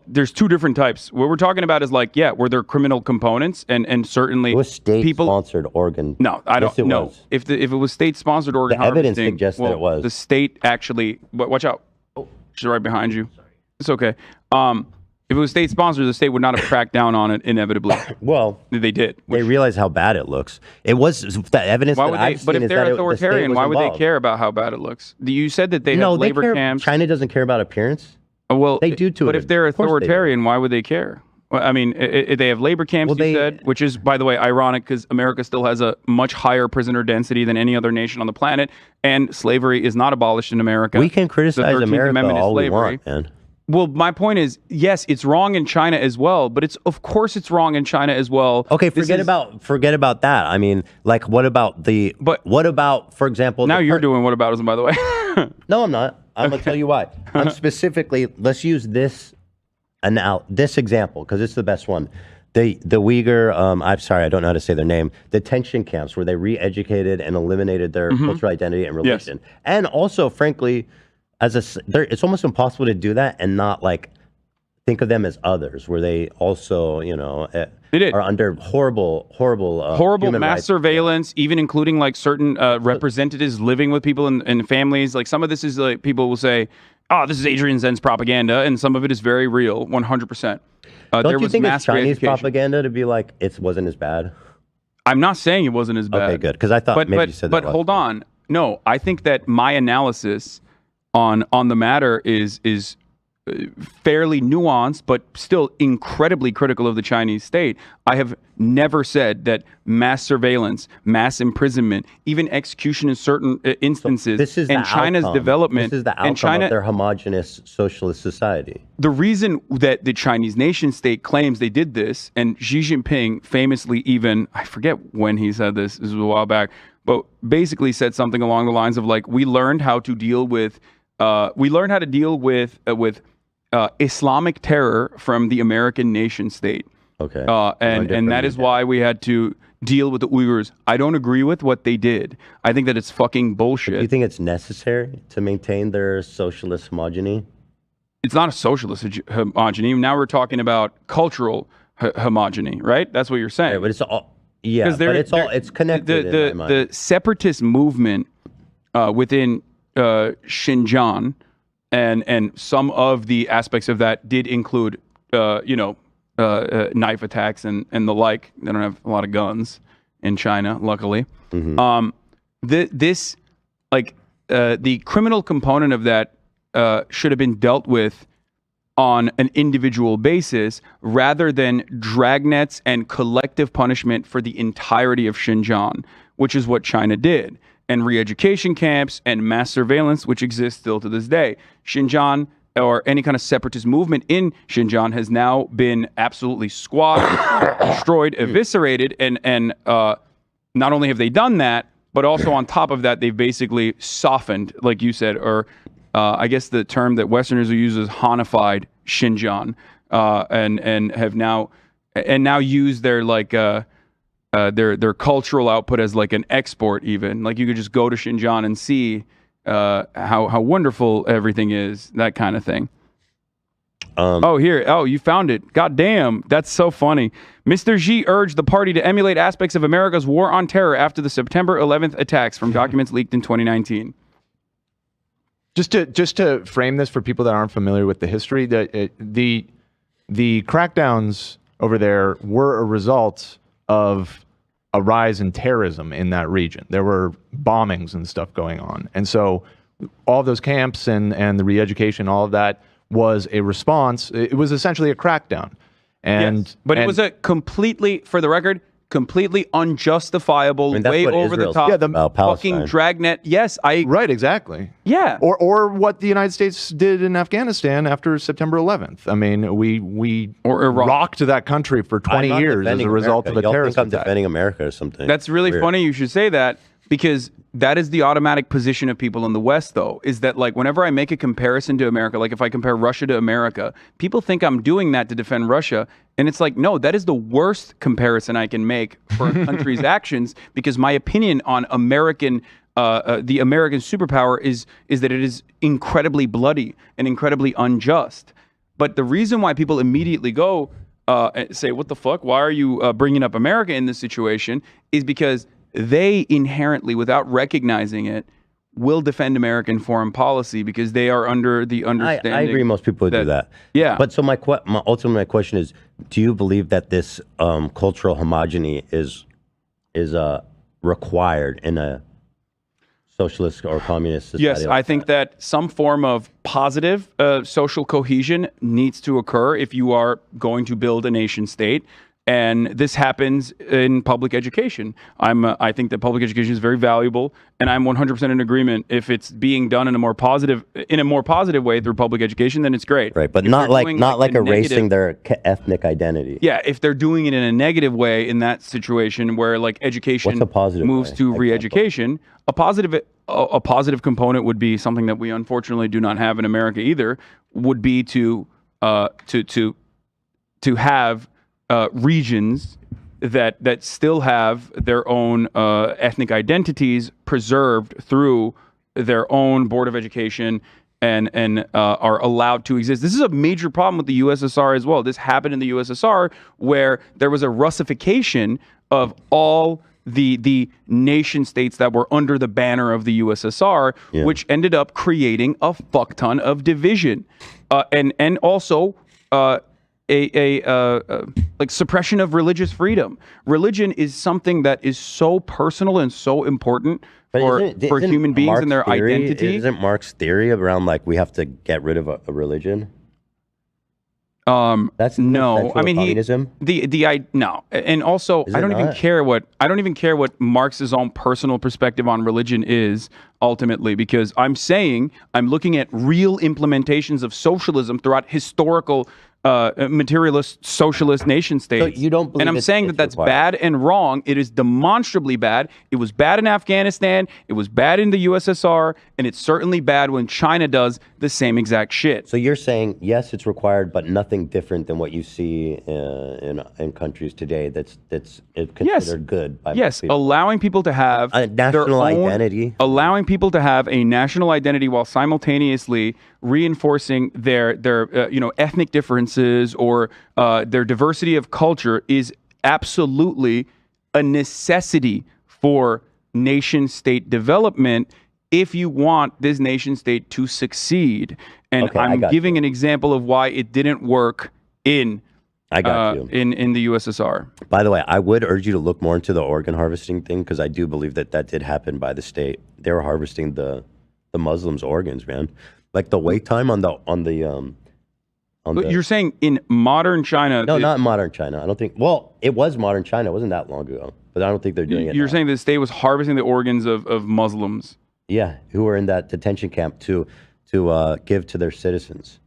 Speaker 13: there's two different types. What we're talking about is like, were there criminal components and certainly
Speaker 12: it was state-sponsored organ.
Speaker 13: No, I don't know. If it was state-sponsored organ harvesting,
Speaker 12: evidence suggests that it was.
Speaker 13: The state actually, watch out. She's right behind you. It's okay. If it was state-sponsored, the state would not have cracked down on it inevitably.
Speaker 12: Well,
Speaker 13: they did.
Speaker 12: They realized how bad it looks. It was the evidence that I've seen.
Speaker 13: But if
Speaker 12: is
Speaker 13: they're
Speaker 12: that
Speaker 13: authoritarian, why would they care about how bad it looks? You said that they have labor camps.
Speaker 12: China doesn't care about appearance.
Speaker 13: Well,
Speaker 12: they do to it.
Speaker 13: But if they're authoritarian, why would they care? Well, I mean, they have labor camps, you said, which is, by the way, ironic because America still has a much higher prisoner density than any other nation on the planet, and slavery is not abolished in America.
Speaker 12: We can criticize America all we want, man.
Speaker 13: Well, my point is, yes, it's wrong in China as well, but of course it's wrong in China as well.
Speaker 12: Okay, forget about that. I mean, like, what about, for example?
Speaker 13: Now you're doing whataboutism, by the way.
Speaker 12: No, I'm not. I'm gonna tell you why. I'm specifically. Let's use this example because it's the best one. The Uyghur. I'm sorry, I don't know how to say their name. Detention camps where they re-educated and eliminated their cultural identity and religion, and also, frankly, it's almost impossible to do that and not like think of them as others, where they also, are under horrible
Speaker 13: mass surveillance, even including like certain representatives living with people and families. Like some of this is like people will say, "Oh, this is Adrian Zen's propaganda," and some of it is very real, 100%.
Speaker 12: Don't you think it's Chinese propaganda to be like it wasn't as bad?
Speaker 13: I'm not saying it wasn't as bad.
Speaker 12: Okay, good, because I thought maybe you said that.
Speaker 13: But hold on, no, I think that my analysis on the matter is fairly nuanced, but still incredibly critical of the Chinese state. I have never said that mass surveillance, mass imprisonment, even execution in certain instances, and China's development,
Speaker 12: this is the outcome of their homogenous socialist society.
Speaker 13: The reason that the Chinese nation state claims they did this, and Xi Jinping famously even, I forget when he said this was a while back, but basically said something along the lines of like, we learned how to deal with Islamic terror from the American nation state.
Speaker 12: Okay.
Speaker 13: And that is why we had to deal with the Uyghurs. I don't agree with what they did. I think that it's fucking bullshit.
Speaker 12: Do you think it's necessary to maintain their socialist homogeny?
Speaker 13: It's not a socialist homogeny. Now we're talking about cultural homogeny, right? That's what you're saying.
Speaker 12: Right, but it's all it's connected.
Speaker 13: The separatist movement within Xinjiang and some of the aspects of that did include knife attacks and the like. They don't have a lot of guns in China, luckily. The criminal component of that should have been dealt with on an individual basis rather than dragnets and collective punishment for the entirety of Xinjiang, which is what China did, and re-education camps and mass surveillance, which exists still to this day. Xinjiang, or any kind of separatist movement in Xinjiang, has now been absolutely squashed, destroyed, eviscerated, and not only have they done that, but also on top of that, they've basically softened, like you said, or I guess the term that Westerners will use is Hanified Xinjiang, and have now use their their cultural output as like an export. Even like you could just go to Xinjiang and see how wonderful everything is, that kind of thing. You found it. God damn, that's so funny. Mr. Xi urged the party to emulate aspects of America's war on terror after the September 11th attacks from documents leaked in 2019.
Speaker 2: Just to frame this for people that aren't familiar with the history, the crackdowns over there were a result of a rise in terrorism in that region. There were bombings and stuff going on, and so all those camps and the re-education, all of that was a response. It was essentially a crackdown, and
Speaker 13: but it was a completely, for the record, completely unjustifiable, way over the top, fucking dragnet. Yes,
Speaker 2: right, exactly.
Speaker 13: Yeah,
Speaker 2: or what the United States did in Afghanistan after September 11th. I mean, we rocked that country for 20 years as a result of a terrorist attack.
Speaker 12: I'm defending America or something.
Speaker 13: That's really funny. You should say that, because that is the automatic position of people in the West, though, is that like whenever I make a comparison to America, like if I compare Russia to America, people think I'm doing that to defend Russia. And it's like, no, that is the worst comparison I can make for a country's actions, because my opinion on American, the American superpower is that it is incredibly bloody and incredibly unjust. But the reason why people immediately go and say, what the fuck, why are you bringing up America in this situation, is because they inherently, without recognizing it, will defend American foreign policy because they are under the understanding.
Speaker 12: I agree. Most people would do that.
Speaker 13: Yeah.
Speaker 12: But so my question is: do you believe that this cultural homogeny is required in a socialist or communist society?
Speaker 13: Yes, I think that some form of positive social cohesion needs to occur if you are going to build a nation state. And this happens in public education. I think that public education is very valuable, and I'm 100% in agreement. If it's being done in a more positive way through public education, then it's great.
Speaker 12: Right, but not like erasing their ethnic identity.
Speaker 13: Yeah, if they're doing it in a negative way in that situation where like education moves to re-education, a positive component would be something that we unfortunately do not have in America either. Would be to have regions that still have their own ethnic identities preserved through their own board of education and are allowed to exist. This is a major problem with the USSR as well. This happened in the USSR where there was a Russification of all the nation states that were under the banner of the USSR, which ended up creating a fuck ton of division and also like suppression of religious freedom. Religion is something that is so personal and so important for human beings and their identity.
Speaker 12: Isn't Marx's theory around like we have to get rid of a religion?
Speaker 13: That's no. I mean,
Speaker 12: communism?
Speaker 13: No, and also I don't even care what Marx's own personal perspective on religion is ultimately, because I'm looking at real implementations of socialism throughout historical materialist socialist nation states.
Speaker 12: So you don't believe
Speaker 13: and I'm saying that that's bad and wrong. It is demonstrably bad. It was bad in Afghanistan. It was bad in the USSR, and it's certainly bad when China does the same exact shit.
Speaker 12: So you're saying yes, it's required, but nothing different than what you see in countries today. That's considered good. By people.
Speaker 13: Allowing people to have
Speaker 12: a national identity,
Speaker 13: allowing people to have a national identity while simultaneously reinforcing their ethnic differences or their diversity of culture is absolutely a necessity for nation state development if you want this nation state to succeed. And I'm giving an example of why it didn't work in in the USSR.
Speaker 12: By the way, I would urge you to look more into the organ harvesting thing, because I do believe that did happen by the state. They were harvesting the Muslims' organs, man. Like the wait time on the
Speaker 13: But you're saying in modern China?
Speaker 12: No, not in modern China. I don't think. Well, it was modern China. It wasn't that long ago, but I don't think they're doing it.
Speaker 13: You're saying the state was harvesting the organs of Muslims?
Speaker 12: Yeah, who were in that detention camp to give to their citizens.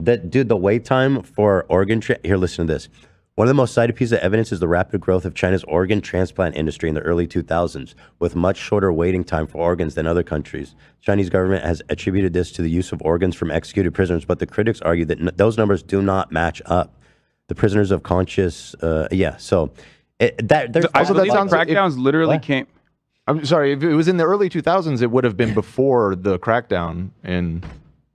Speaker 12: Dude, the wait time for organ here. Listen to this. One of the most cited pieces of evidence is the rapid growth of China's organ transplant industry in the early 2000s, with much shorter waiting time for organs than other countries. Chinese government has attributed this to the use of organs from executed prisoners, but the critics argue that those numbers do not match up. The prisoners of conscience, so there's
Speaker 2: also that sounds
Speaker 13: crackdowns literally came.
Speaker 2: I'm sorry, if it was in the early 2000s, it would have been before the crackdown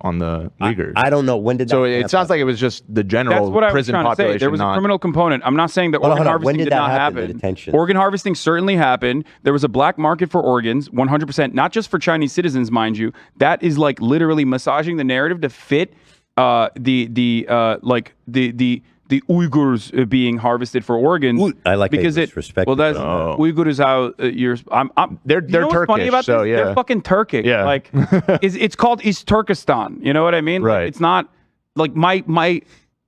Speaker 2: on the Uyghurs.
Speaker 12: I don't know when did that
Speaker 2: So it sounds like it was just the general
Speaker 13: That's what
Speaker 2: prison
Speaker 13: I was trying to
Speaker 2: population.
Speaker 13: say. There was a criminal component. I'm not saying that organ harvesting did not happen. Organ harvesting certainly happened. There was a black market for organs, 100%, not just for Chinese citizens, mind you. That is like literally massaging the narrative to fit the Uyghurs being harvested for organs.
Speaker 12: I like
Speaker 13: because it.
Speaker 12: Respect.
Speaker 13: Well, that's Uyghur is how you're.
Speaker 2: They're
Speaker 13: you know what's
Speaker 2: Turkish.
Speaker 13: funny about
Speaker 2: so
Speaker 13: this?
Speaker 2: yeah,
Speaker 13: They're fucking Turkic.
Speaker 2: Yeah.
Speaker 13: Like it's called East Turkestan. You know what I mean?
Speaker 2: Right.
Speaker 13: Like, it's not like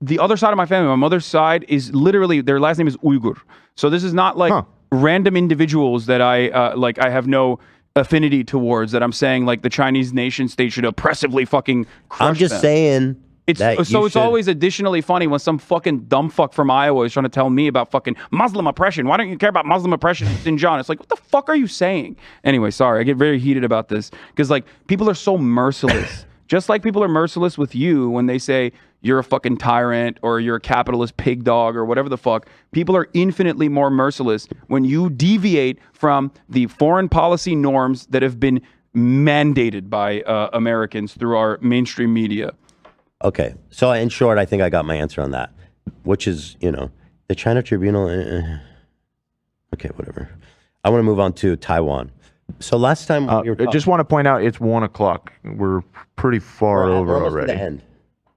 Speaker 13: the other side of my family. My mother's side is literally their last name is Uyghur. So this is not like random individuals that I have no affinity towards. That I'm saying like the Chinese nation state should oppressively fucking crush
Speaker 12: I'm just
Speaker 13: them.
Speaker 12: saying.
Speaker 13: It's always additionally funny when some fucking dumb fuck from Iowa is trying to tell me about fucking Muslim oppression. Why don't you care about Muslim oppression in Xinjiang? It's like, what the fuck are you saying? Anyway, sorry, I get very heated about this because like people are so merciless. Just like people are merciless with you when they say you're a fucking tyrant or you're a capitalist pig dog or whatever the fuck. People are infinitely more merciless when you deviate from the foreign policy norms that have been mandated by Americans through our mainstream media.
Speaker 12: Okay, so in short, I think I got my answer on that, which is, the China Tribunal. Okay, whatever. I want to move on to Taiwan. So last time we were
Speaker 2: I just want to point out it's 1 o'clock. We're pretty far over already.
Speaker 12: The end.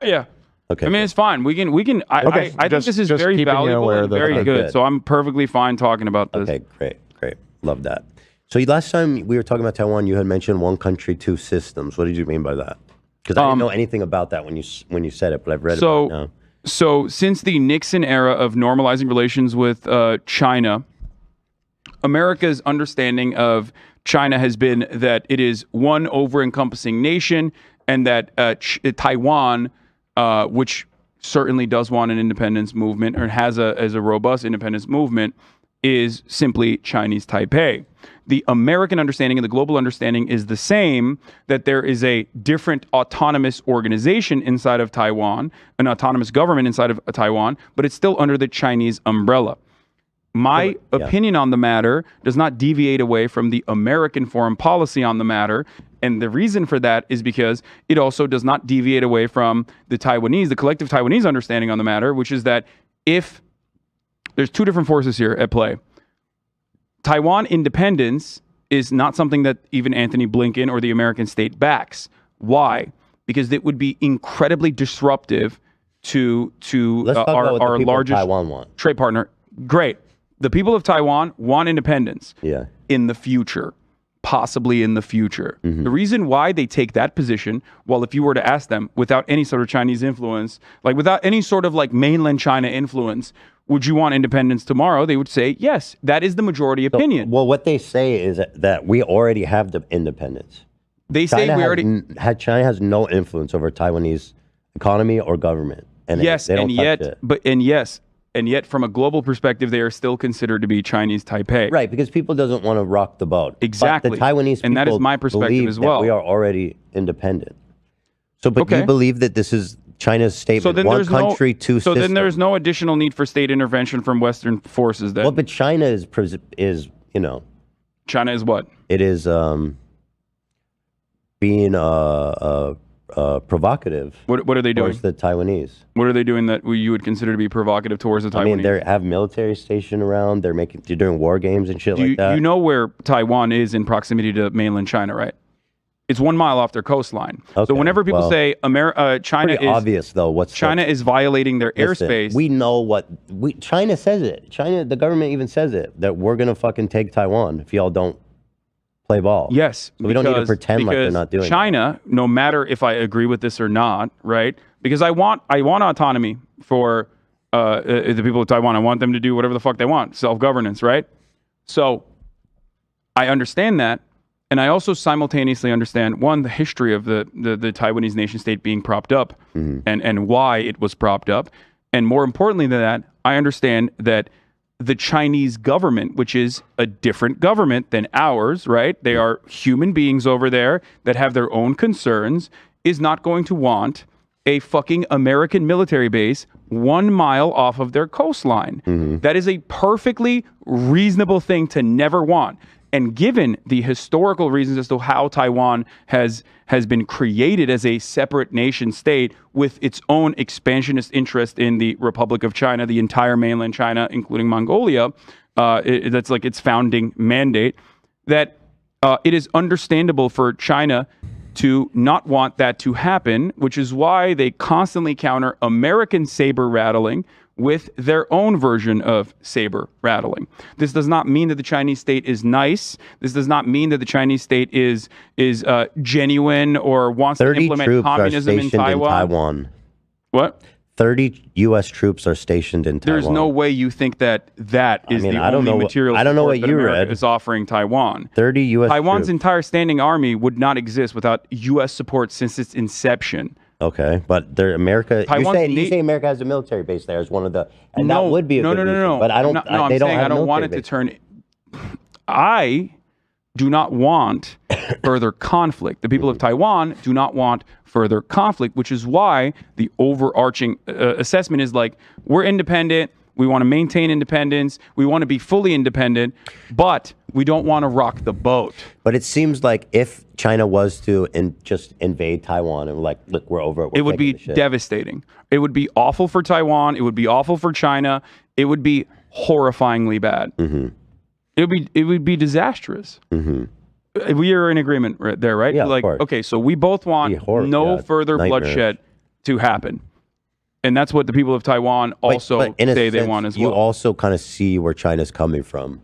Speaker 13: Yeah.
Speaker 12: Okay.
Speaker 13: I mean, it's fine. We can. I think this is very valuable and very good. So I'm perfectly fine talking about this.
Speaker 12: Okay, great. Love that. So last time we were talking about Taiwan, you had mentioned one country, two systems. What did you mean by that? Because I didn't know anything about that when you said it, but I've read about it now.
Speaker 13: So since the Nixon era of normalizing relations with China, America's understanding of China has been that it is one over-encompassing nation, and that Taiwan, which certainly does want an independence movement or has a robust independence movement, is simply Chinese Taipei. The American understanding and the global understanding is the same, that there is a different autonomous organization inside of Taiwan, an autonomous government inside of Taiwan, but it's still under the Chinese umbrella. My opinion on the matter does not deviate away from the American foreign policy on the matter. And the reason for that is because it also does not deviate away from the collective Taiwanese understanding on the matter, which is that if there's two different forces here at play. Taiwan independence is not something that even Anthony Blinken or the American state backs. Why? Because it would be incredibly disruptive to our largest trade partner. Great. The people of Taiwan want independence in the future, possibly in the future. The reason why they take that position, well, if you were to ask them without any sort of Chinese influence, like without any sort of like mainland China influence, would you want independence tomorrow? They would say, yes, that is the majority opinion.
Speaker 12: Well, what they say is that we already have the independence.
Speaker 13: They say
Speaker 12: China has no influence over Taiwanese economy or government. And
Speaker 13: yet from a global perspective, they are still considered to be Chinese Taipei.
Speaker 12: Right, because people doesn't want to rock the boat.
Speaker 13: Exactly.
Speaker 12: But the Taiwanese people
Speaker 13: and that is my perspective as well.
Speaker 12: We are already independent. So, but you believe that this is China's statement, one country, two systems.
Speaker 13: So then there's no additional need for state intervention from Western forces then?
Speaker 12: Well, but China is
Speaker 13: China is what?
Speaker 12: It is being provocative.
Speaker 13: What are they doing?
Speaker 12: Towards the Taiwanese.
Speaker 13: What are they doing that you would consider to be provocative towards the Taiwanese?
Speaker 12: I mean, they have military stationed around. They're doing war games and shit like that.
Speaker 13: You know where Taiwan is in proximity to mainland China, right? It's 1 mile off their coastline. Okay, so whenever people say China is
Speaker 12: obvious though,
Speaker 13: China is violating their airspace.
Speaker 12: We know China says it. The government even says it, that we're gonna fucking take Taiwan if y'all don't play ball.
Speaker 13: Yes,
Speaker 12: so we don't need to pretend like they're not doing
Speaker 13: China, no matter if I agree with this or not, right? Because I want autonomy for the people of Taiwan. I want them to do whatever the fuck they want, self-governance, right? So I understand that. And I also simultaneously understand, one, the history of the Taiwanese nation state being propped up and why it was propped up. And more importantly than that, I understand that the Chinese government, which is a different government than ours, right? They are human beings over there that have their own concerns, is not going to want a fucking American military base 1 mile off of their coastline. That is a perfectly reasonable thing to never want. And given the historical reasons as to how Taiwan has been created as a separate nation state with its own expansionist interest in the Republic of China, the entire mainland China, including Mongolia, that's like its founding mandate, that it is understandable for China to not want that to happen, which is why they constantly counter American saber rattling with their own version of saber rattling. This does not mean that the Chinese state is nice. This does not mean that the Chinese state is genuine or wants to implement communism in Taiwan. What?
Speaker 12: 30 U.S. troops are stationed in Taiwan.
Speaker 13: There's no way you think that is the only material
Speaker 12: I don't know what
Speaker 13: support that
Speaker 12: you
Speaker 13: America
Speaker 12: read.
Speaker 13: is offering Taiwan.
Speaker 12: 30 U.S.
Speaker 13: Taiwan's
Speaker 12: troops.
Speaker 13: entire standing army would not exist without U.S. support since its inception.
Speaker 12: Okay, but America. You say America has a military base there as one of the, and that would be a good reason, but I don't.
Speaker 13: I'm saying I don't want it to turn. I do not want further conflict. The people of Taiwan do not want further conflict, which is why the overarching assessment is like, we're independent. We want to maintain independence. We want to be fully independent, but we don't want to rock the boat.
Speaker 12: But it seems like if China was to just invade Taiwan and like, look, we're over it.
Speaker 13: It would be devastating. It would be awful for Taiwan. It would be awful for China. It would be horrifyingly bad. It would be disastrous. We are in agreement right there, right?
Speaker 12: Yeah,
Speaker 13: like,
Speaker 12: of course.
Speaker 13: Okay, so we both want no further bloodshed to happen. And that's what the people of Taiwan also say they want as well.
Speaker 12: You also kind of see where China's coming from.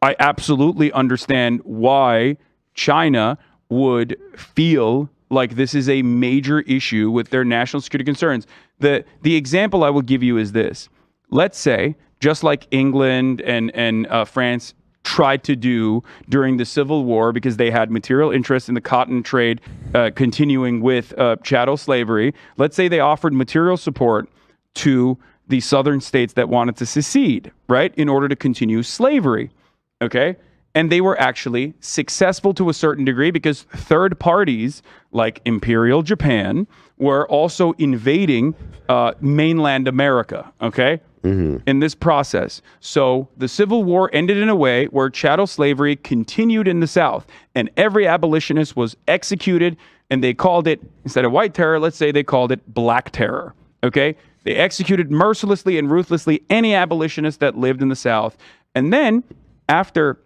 Speaker 13: I absolutely understand why China would feel like this is a major issue with their national security concerns. The example I will give you is this. Let's say, just like England and France tried to do during the Civil War because they had material interest in the cotton trade continuing with chattel slavery. Let's say they offered material support to the southern states that wanted to secede, right, in order to continue slavery, okay? And they were actually successful to a certain degree because third parties like Imperial Japan were also invading mainland America, okay? In this process. So the Civil War ended in a way where chattel slavery continued in the South, and every abolitionist was executed, and they called it, instead of white terror, let's say they called it black terror. Okay? They executed mercilessly and ruthlessly any abolitionist that lived in the South. And then, after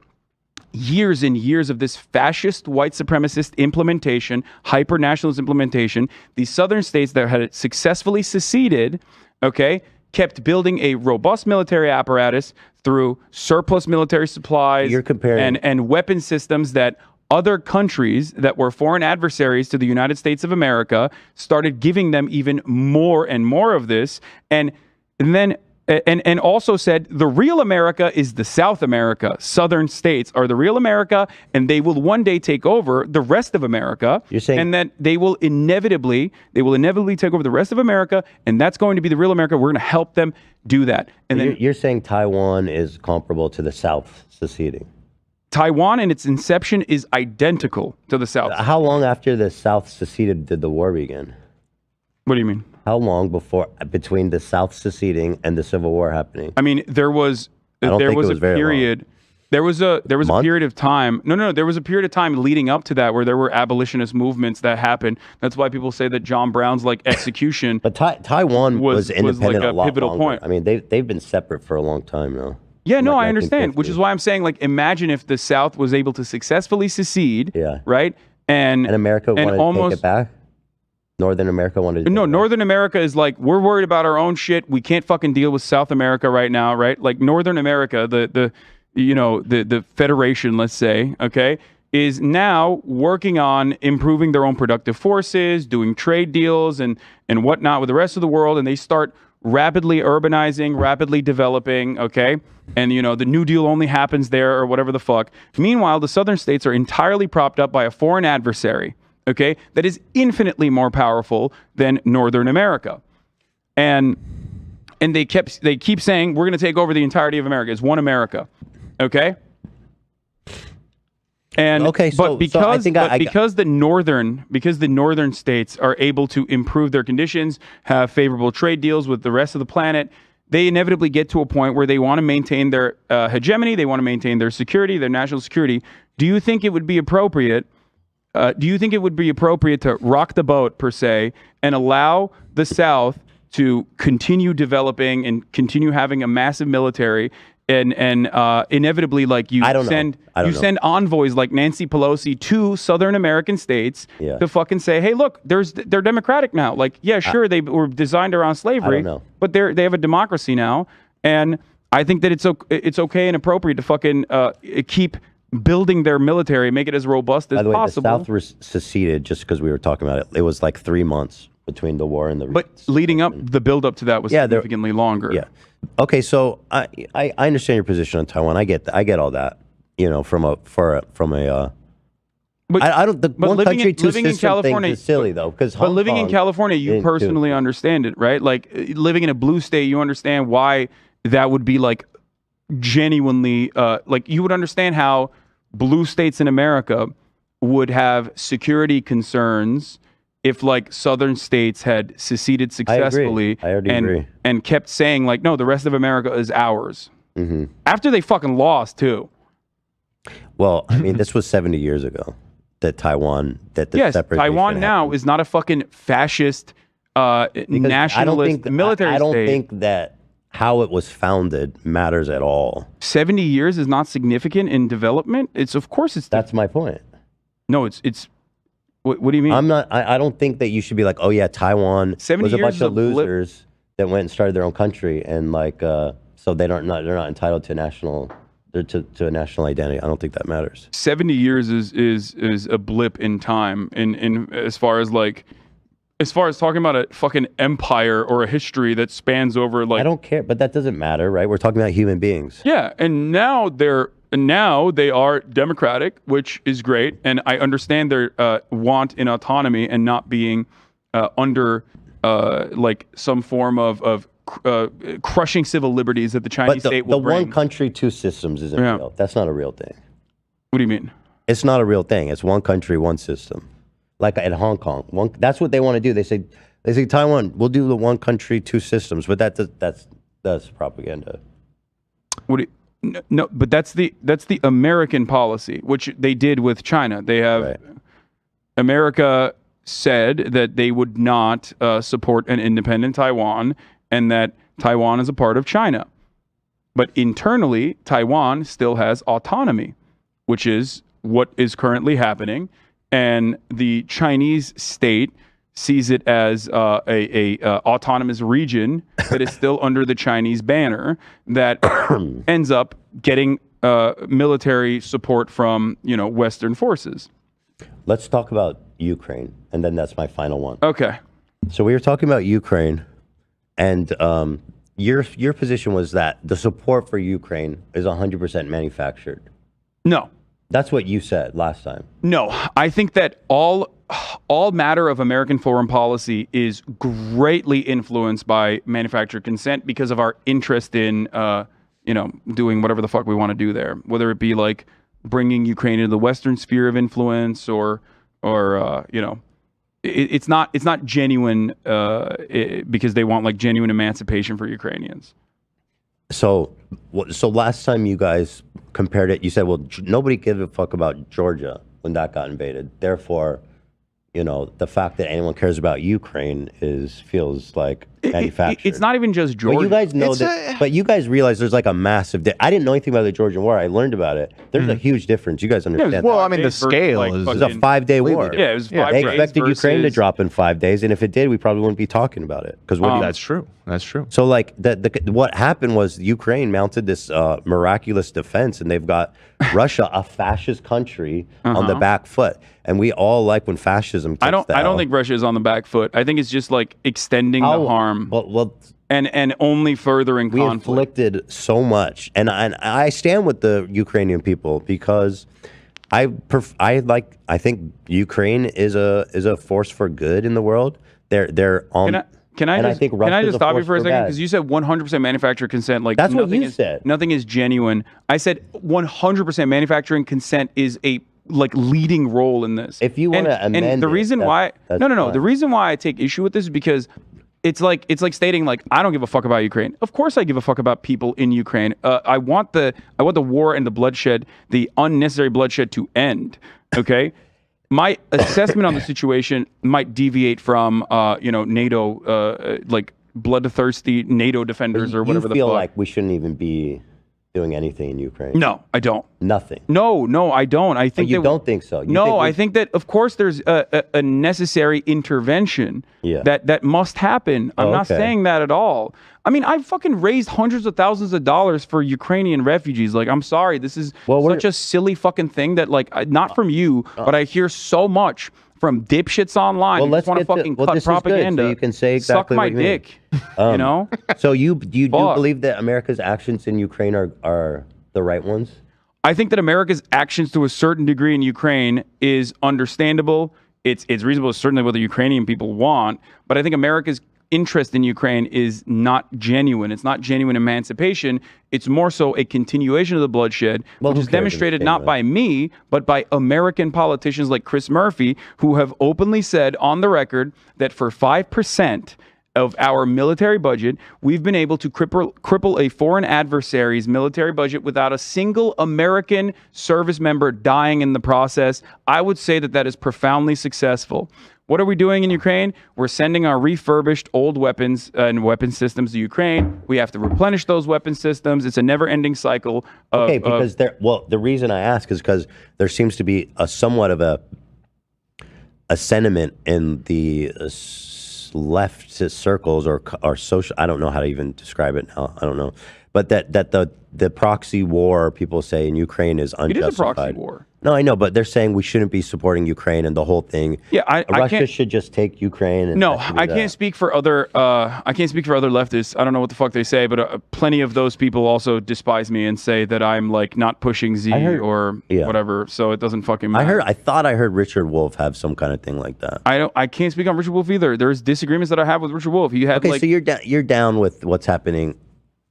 Speaker 13: years and years of this fascist white supremacist implementation, hyper-nationalist implementation, the southern states that had successfully seceded, okay, kept building a robust military apparatus through surplus military supplies and weapon systems that other countries that were foreign adversaries to the United States of America started giving them even more and more of this. And then and also said the real America is the South America. Southern states are the real America, and they will one day take over the rest of America.
Speaker 12: You're saying,
Speaker 13: and that they will inevitably take over the rest of America, and that's going to be the real America. We're going to help them do that. And then
Speaker 12: you're saying Taiwan is comparable to the South seceding.
Speaker 13: Taiwan in its inception is identical to the South.
Speaker 12: How long after the South seceded did the war begin?
Speaker 13: What do you mean?
Speaker 12: How long between the South seceding and the Civil War happening?
Speaker 13: I mean, there was a period. There was a period of time. No. There was a period of time leading up to that where there were abolitionist movements that happened. That's why people say that John Brown's like execution.
Speaker 12: But Taiwan was independent
Speaker 13: like a pivotal point.
Speaker 12: I mean, they've been separate for a long time now.
Speaker 13: Yeah, no, I understand. Which is why I'm saying, like, imagine if the South was able to successfully secede.
Speaker 12: Yeah.
Speaker 13: Right. And
Speaker 12: America wanted to take it back. Northern America wanted to.
Speaker 13: No, Northern America is like, we're worried about our own shit. We can't fucking deal with South America right now, right? Like Northern America, the Federation, let's say, okay, is now working on improving their own productive forces, doing trade deals and whatnot with the rest of the world, and they start rapidly urbanizing, rapidly developing, okay? And, the New Deal only happens there or whatever the fuck. Meanwhile, the southern states are entirely propped up by a foreign adversary, okay, that is infinitely more powerful than Northern America. And they keep saying, we're going to take over the entirety of America. It's one America. Okay. And because the northern states are able to improve their conditions, have favorable trade deals with the rest of the planet, they inevitably get to a point where they want to maintain their hegemony, they want to maintain their security, their national security. Do you think it would be appropriate? To rock the boat per se and allow the South to continue developing and continue having a massive military? And inevitably, like you send envoys like Nancy Pelosi to Southern American states to fucking say, hey, look, they're democratic now. Like, yeah, sure, they were designed around slavery, but they have a democracy now. And I think that it's okay and appropriate to fucking keep building their military, make it as robust as possible.
Speaker 12: The South seceded just because we were talking about it. It was like 3 months between the war and the.
Speaker 13: But leading up, the build up to that was significantly longer.
Speaker 12: Yeah. Okay, so I understand your position on Taiwan. I get all that. One country, two system thing is silly though, because
Speaker 13: living in California, you personally understand it, right? Like living in a blue state, you understand why that would be like genuinely like you would understand how blue states in America would have security concerns if like southern states had seceded successfully and kept saying like, no, the rest of America is ours. Mm-hmm. After they fucking lost too.
Speaker 12: Well, I mean, this was 70 years ago that Taiwan,
Speaker 13: Taiwan now is not a fucking fascist nationalist military state.
Speaker 12: I don't think that how it was founded matters at all.
Speaker 13: 70 years is not significant in development.
Speaker 12: That's my point.
Speaker 13: No, it's. What do you mean?
Speaker 12: I don't think that you should be like, oh yeah, Taiwan was a bunch of losers that went and started their own country, and like, so they're not entitled to a national identity. I don't think that matters.
Speaker 13: 70 years is a blip in time, in as far as talking about a fucking empire or a history that spans over like.
Speaker 12: I don't care, but that doesn't matter, right? We're talking about human beings.
Speaker 13: Yeah, and now they are democratic, which is great, and I understand their want in autonomy and not being under like some form of crushing civil liberties that the Chinese state will bring.
Speaker 12: The one country, two systems isn't real. That's not a real thing.
Speaker 13: What do you mean?
Speaker 12: It's not a real thing. It's one country, one system. Like at Hong Kong, that's what they want to do. They say Taiwan, we'll do the one country, two systems, but that's propaganda.
Speaker 13: No, but that's the American policy, which they did with China. They have America said that they would not support an independent Taiwan and that Taiwan is a part of China. But internally, Taiwan still has autonomy, which is what is currently happening. And the Chinese state sees it as a autonomous region that is still under the Chinese banner that ends up getting military support from Western forces.
Speaker 12: Let's talk about Ukraine, and then that's my final one.
Speaker 13: Okay.
Speaker 12: So we were talking about Ukraine, and your position was that the support for Ukraine is 100% manufactured.
Speaker 13: No.
Speaker 12: That's what you said last time.
Speaker 13: No, I think that all matter of American foreign policy is greatly influenced by manufactured consent because of our interest in, doing whatever the fuck we want to do there, whether it be like bringing Ukraine into the Western sphere of influence or it's not genuine because they want like genuine emancipation for Ukrainians.
Speaker 12: So last time you guys compared it, you said, well, nobody gives a fuck about Georgia when that got invaded. Therefore, the fact that anyone cares about Ukraine feels like manufactured.
Speaker 13: It's not even just Georgia.
Speaker 12: But you guys know that. But you guys realize there's like a massive. I didn't know anything about the Georgian War. I learned about it. There's a huge difference. You guys understand?
Speaker 2: Well, I mean, the scale is.
Speaker 12: It was a 5-day war.
Speaker 13: Yeah, it was 5
Speaker 12: They
Speaker 13: days
Speaker 12: expected Ukraine to drop in 5 days, and if it did, we probably wouldn't be talking about it. Because
Speaker 2: that's true. That's true.
Speaker 12: So, like, what happened was Ukraine mounted this miraculous defense, and they've got Russia, a fascist country, on the back foot. And we all like when fascism.
Speaker 13: I don't think Russia is on the back foot. I think it's just like extending the harm. And only furthering conflict.
Speaker 12: We inflicted so much, and I stand with the Ukrainian people because I think Ukraine is a force for good in the world. They're on.
Speaker 13: Can I just stop you for a second? Because you said 100% manufacturer consent. Like
Speaker 12: that's what you said.
Speaker 13: Nothing is genuine. I said 100% manufacturing consent is a leading role in this.
Speaker 12: If you want to amend
Speaker 13: and the reason why the reason why I take issue with this is because it's like stating like I don't give a fuck about Ukraine. Of course I give a fuck about people in Ukraine. I want the war and the bloodshed, the unnecessary bloodshed to end. Okay? My assessment on the situation might deviate from NATO bloodthirsty NATO defenders or whatever the fuck.
Speaker 12: You feel like we shouldn't even be doing anything in Ukraine?
Speaker 13: No, I don't.
Speaker 12: Nothing.
Speaker 13: No, I don't. I think
Speaker 12: you don't think so.
Speaker 13: I think that of course there's a necessary intervention that must happen. I'm not saying that at all. I mean, I've fucking raised hundreds of thousands of dollars for Ukrainian refugees. Like, I'm sorry, this is such a silly fucking thing that not from you, but I hear so much from dipshits online. Well, let's want to fucking cut propaganda.
Speaker 12: So you can say exactly
Speaker 13: suck my dick.
Speaker 12: So do you believe that America's actions in Ukraine are the right ones?
Speaker 13: I think that America's actions to a certain degree in Ukraine is understandable. It's reasonable, certainly what the Ukrainian people want. But I think America's interest in Ukraine is not genuine. It's not genuine emancipation. It's more so a continuation of the bloodshed, which is demonstrated not by me, but by American politicians like Chris Murphy, who have openly said on the record that for 5% of our military budget, we've been able to cripple a foreign adversary's military budget without a single American service member dying in the process. I would say that that is profoundly successful. What are we doing in Ukraine? We're sending our refurbished old weapons and weapon systems to Ukraine. We have to replenish those weapon systems. It's a never-ending cycle.
Speaker 12: Because the reason I ask is because there seems to be a somewhat of a sentiment in the left circles or social. I don't know how to even describe it now. I don't know, but that the proxy war people say in Ukraine is unjustified.
Speaker 13: It is a proxy war.
Speaker 12: No, I know, but they're saying we shouldn't be supporting Ukraine and the whole thing.
Speaker 13: Yeah,
Speaker 12: Russia should just take Ukraine. And
Speaker 13: I can't speak for other. I can't speak for other leftists. I don't know what the fuck they say, but plenty of those people also despise me and say that I'm like not pushing Z or whatever. So it doesn't fucking matter.
Speaker 12: I thought I heard Richard Wolff have some kind of thing like that.
Speaker 13: I can't speak on Richard Wolff either. There's disagreements that I have with Richard Wolff. He had
Speaker 12: so you're down with what's happening.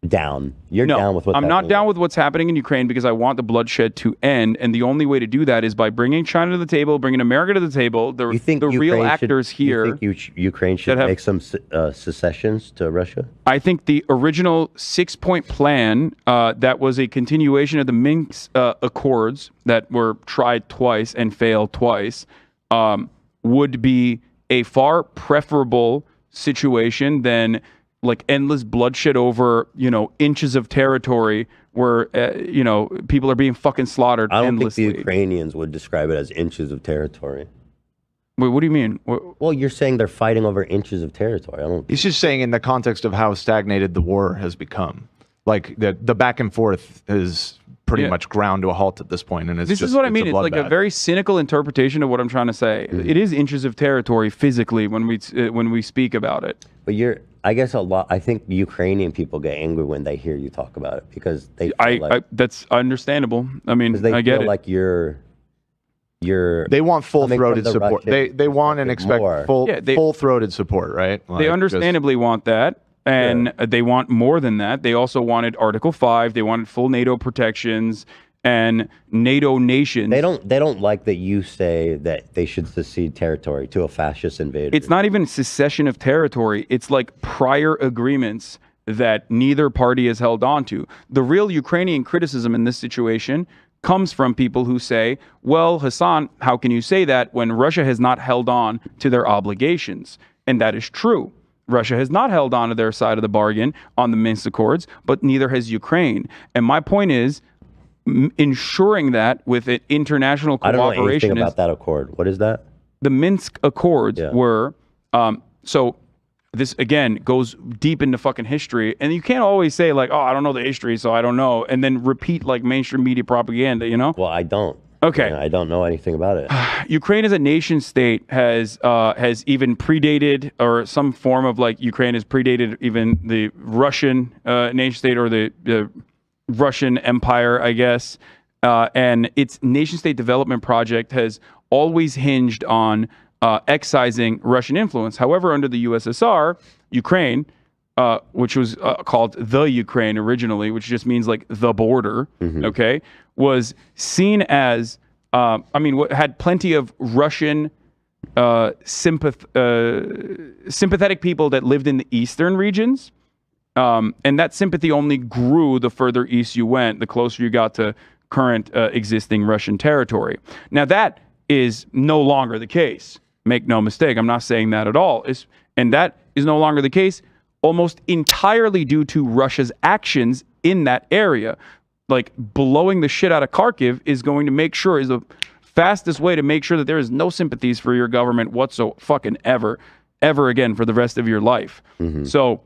Speaker 12: Down with what's happening.
Speaker 13: I'm not down with what's happening in Ukraine because I want the bloodshed to end, and the only way to do that is by bringing China to the table, bringing America to the table. The real actors here.
Speaker 12: You think Ukraine should make some secessions to Russia?
Speaker 13: I think the original 6-point plan that was a continuation of the Minsk Accords that were tried twice and failed twice would be a far preferable situation than like endless bloodshed over, inches of territory where, people are being fucking slaughtered endlessly.
Speaker 12: I don't think the Ukrainians would describe it as inches of territory.
Speaker 13: Wait, what do you mean?
Speaker 12: Well, you're saying they're fighting over inches of territory.
Speaker 2: He's just saying in the context of how stagnated the war has become. Like the back and forth is pretty much ground to a halt at this point, and
Speaker 13: this is what I mean. It's like a very cynical interpretation of what I'm trying to say. It is inches of territory physically when we speak about it.
Speaker 12: But I think Ukrainian people get angry when they hear you talk about it because they
Speaker 13: that's understandable. I mean,
Speaker 12: they
Speaker 13: I get
Speaker 12: feel
Speaker 13: it.
Speaker 12: Like
Speaker 2: they want full-throated support. They want and expect full-throated support, right?
Speaker 13: They understandably want that. And they want more than that. They also wanted Article 5. They wanted full NATO protections and NATO nations.
Speaker 12: They don't like that you say that they should secede territory to a fascist invader.
Speaker 13: It's not even secession of territory. It's like prior agreements that neither party has held on to. The real Ukrainian criticism in this situation comes from people who say, well, Hassan, how can you say that when Russia has not held on to their obligations? And that is true. Russia has not held on to their side of the bargain on the Minsk Accords, but neither has Ukraine. And my point is, ensuring that with an international cooperation.
Speaker 12: I don't know anything about that accord. What is that?
Speaker 13: The Minsk Accords were, so this again goes deep into fucking history, and you can't always say like, oh, I don't know the history, so I don't know, and then repeat like mainstream media propaganda, you know?
Speaker 12: Well, I don't.
Speaker 13: Okay.
Speaker 12: I don't know anything about it.
Speaker 13: Ukraine as a nation state has even predated, or some form of like Ukraine has predated even the Russian nation state, or the Russian Empire, I guess. And its nation state development project has always hinged on excising Russian influence. However, under the USSR, Ukraine, which was called the Ukraine originally, which just means like the border, okay, was seen as, had plenty of Russian sympathetic people that lived in the eastern regions. And that sympathy only grew the further east you went, the closer you got to current existing Russian territory. Now, that is no longer the case. Make no mistake, I'm not saying that at all. And that is no longer the case almost entirely due to Russia's actions in that area. Like, blowing the shit out of Kharkiv is going to make sure, is the fastest way to make sure that there is no sympathies for your government whatsoever, ever again for the rest of your life. So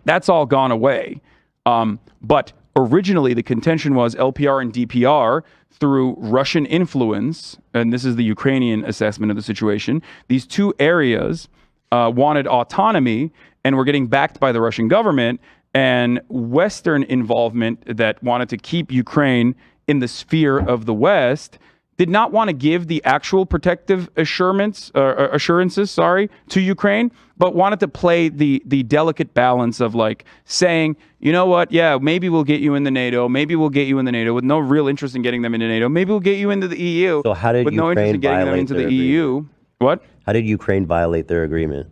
Speaker 13: that's all gone away. But originally the contention was LPR and DPR, through Russian influence, and this is the Ukrainian assessment of the situation, these two areas wanted autonomy and were getting backed by the Russian government, and Western involvement that wanted to keep Ukraine in the sphere of the West did not want to give the actual protective assurances to Ukraine, but wanted to play the delicate balance of like saying, you know what, yeah, maybe we'll get you in the NATO, with no real interest in getting them into NATO, maybe we'll get you into the EU,
Speaker 12: so how did
Speaker 13: with
Speaker 12: Ukraine
Speaker 13: no interest in getting them into the EU. What?
Speaker 12: How did Ukraine violate their agreement?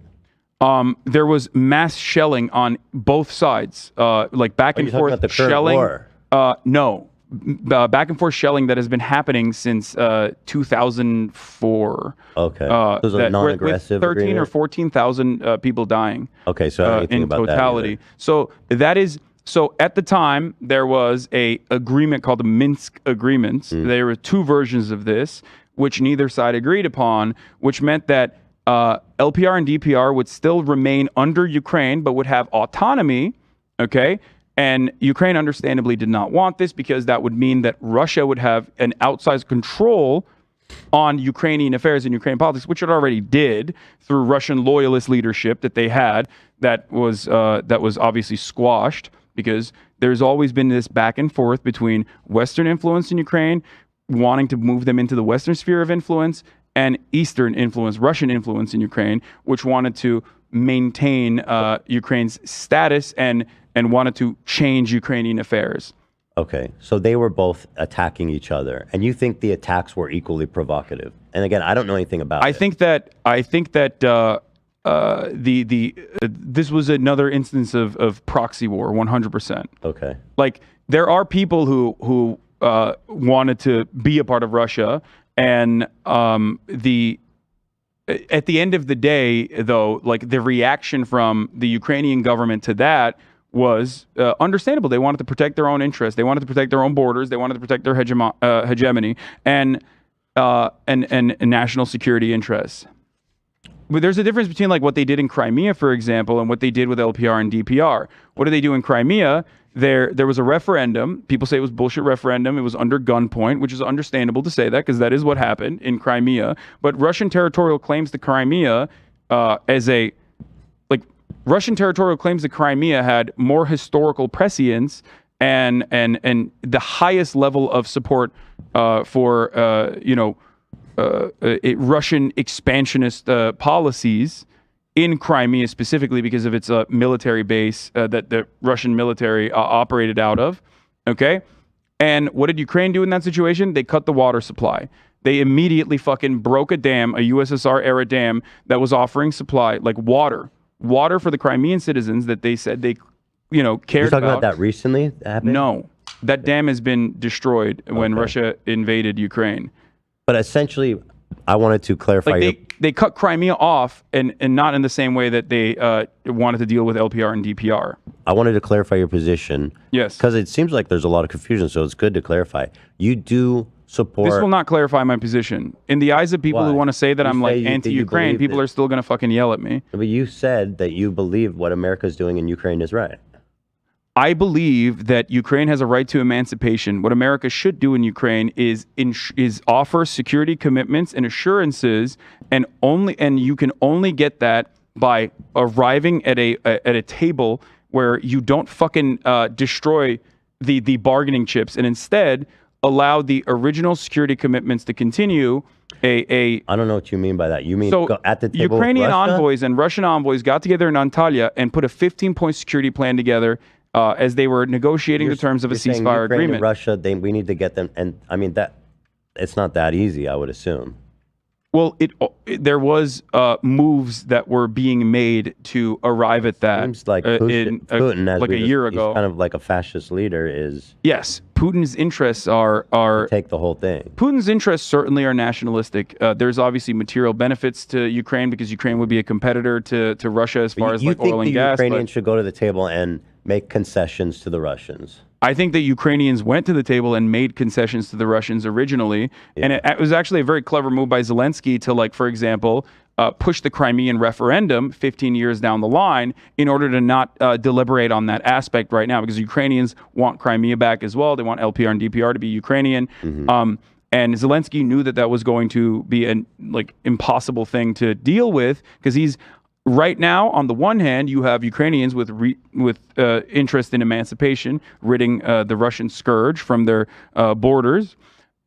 Speaker 13: There was mass shelling on both sides, like back and forth shelling.
Speaker 12: War?
Speaker 13: No. Back and forth shelling that has been happening since 2004.
Speaker 12: Okay. So it was a non-aggressive
Speaker 13: with 13
Speaker 12: agreement?
Speaker 13: or 14,000 people dying.
Speaker 12: Okay, so I don't know anything
Speaker 13: in
Speaker 12: about
Speaker 13: totality.
Speaker 12: that
Speaker 13: So at the time there was a agreement called the Minsk Agreements. There were two versions of this, which neither side agreed upon, which meant that LPR and DPR would still remain under Ukraine, but would have autonomy. Okay. And Ukraine understandably did not want this, because that would mean that Russia would have an outsized control on Ukrainian affairs and Ukrainian politics, which it already did through Russian loyalist leadership that they had. That was obviously squashed, because there's always been this back and forth between Western influence in Ukraine, wanting to move them into the Western sphere of influence, and Eastern influence, Russian influence in Ukraine, which wanted to maintain Ukraine's status and wanted to change Ukrainian affairs.
Speaker 12: Okay, so they were both attacking each other, and you think the attacks were equally provocative? And again, I don't know anything about it.
Speaker 13: I think that this was another instance of proxy war, 100%.
Speaker 12: Okay.
Speaker 13: Like, there are people who wanted to be a part of Russia, and at the end of the day, though, like, the reaction from the Ukrainian government to that was understandable. They wanted to protect their own interests. They wanted to protect their own borders. They wanted to protect their hegemony and national security interests. But there's a difference between like what they did in Crimea, for example, and what they did with LPR and DPR. What did they do in Crimea? There was a referendum. People say it was bullshit referendum. It was under gunpoint, which is understandable to say that, because that is what happened in Crimea. But Russian territorial claims to Crimea Russian territorial claims that Crimea had more historical prescience and the highest level of support for Russian expansionist policies in Crimea, specifically because of its military base that the Russian military operated out of. Okay, and what did Ukraine do in that situation? They cut the water supply. They immediately fucking broke a dam, a USSR era dam that was offering supply, like water for the Crimean citizens that they said they
Speaker 12: You're
Speaker 13: cared
Speaker 12: talking about that recently? That happened?
Speaker 13: No, that dam has been destroyed when Russia invaded Ukraine.
Speaker 12: But essentially, I wanted to clarify.
Speaker 13: They cut Crimea off, and not in the same way that they wanted to deal with LPR and DPR.
Speaker 12: I wanted to clarify your position.
Speaker 13: Yes.
Speaker 12: Because it seems like there's a lot of confusion, so it's good to clarify. You do support...
Speaker 13: This will not clarify my position. In the eyes of people who want to say that I'm like anti-Ukraine, people are still going to fucking yell at me.
Speaker 12: But you said that you believe what America's doing in Ukraine is right.
Speaker 13: I believe that Ukraine has a right to emancipation. What America should do in Ukraine is offer security commitments and assurances, and you can only get that by arriving at a table where you don't fucking destroy the bargaining chips, and instead allow the original security commitments to continue. I
Speaker 12: don't know what you mean by that. You mean at the table
Speaker 13: Ukrainian
Speaker 12: with Russia?
Speaker 13: envoys and Russian envoys got together in Antalya and put a 15-point security plan together as they were negotiating the terms of a ceasefire agreement.
Speaker 12: And Russia, we need to get them, and I mean that it's not that easy, I would assume.
Speaker 13: Well, there was moves that were being made to arrive at that.
Speaker 12: Seems like Putin, as
Speaker 13: like a year ago,
Speaker 12: he's kind of like a fascist leader.
Speaker 13: Yes, Putin's interests are
Speaker 12: take the whole thing.
Speaker 13: Putin's interests certainly are nationalistic. There's obviously material benefits to Ukraine because Ukraine would be a competitor to Russia as far as like oil and gas.
Speaker 12: You think the Ukrainians should go to the table and make concessions to the Russians?
Speaker 13: I think that Ukrainians went to the table and made concessions to the Russians originally. Yeah. And it was actually a very clever move by Zelensky to, like, for example, push the Crimean referendum 15 years down the line in order to not deliberate on that aspect right now, because Ukrainians want Crimea back as well. They want LPR and DPR to be Ukrainian. Mm-hmm. And Zelensky knew that was going to be an impossible thing to deal with, because he's right now, on the one hand, you have Ukrainians with interest in emancipation, ridding the Russian scourge from their borders,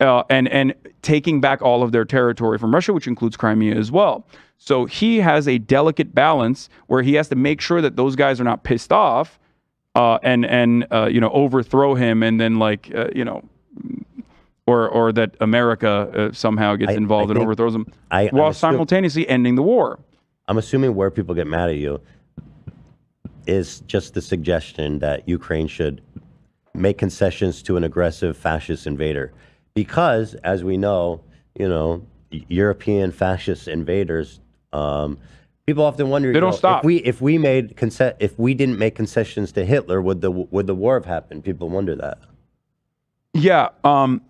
Speaker 13: and taking back all of their territory from Russia, which includes Crimea as well. So he has a delicate balance where he has to make sure that those guys are not pissed off and overthrow him, and then or that America somehow gets involved and overthrows him, while simultaneously ending the war.
Speaker 12: I'm assuming where people get mad at you is just the suggestion that Ukraine should make concessions to an aggressive fascist invader. Because, as we know, European fascist invaders, people often wonder,
Speaker 13: they don't stop.
Speaker 12: If we didn't make concessions to Hitler, would the war have happened? People wonder that.
Speaker 13: Yeah,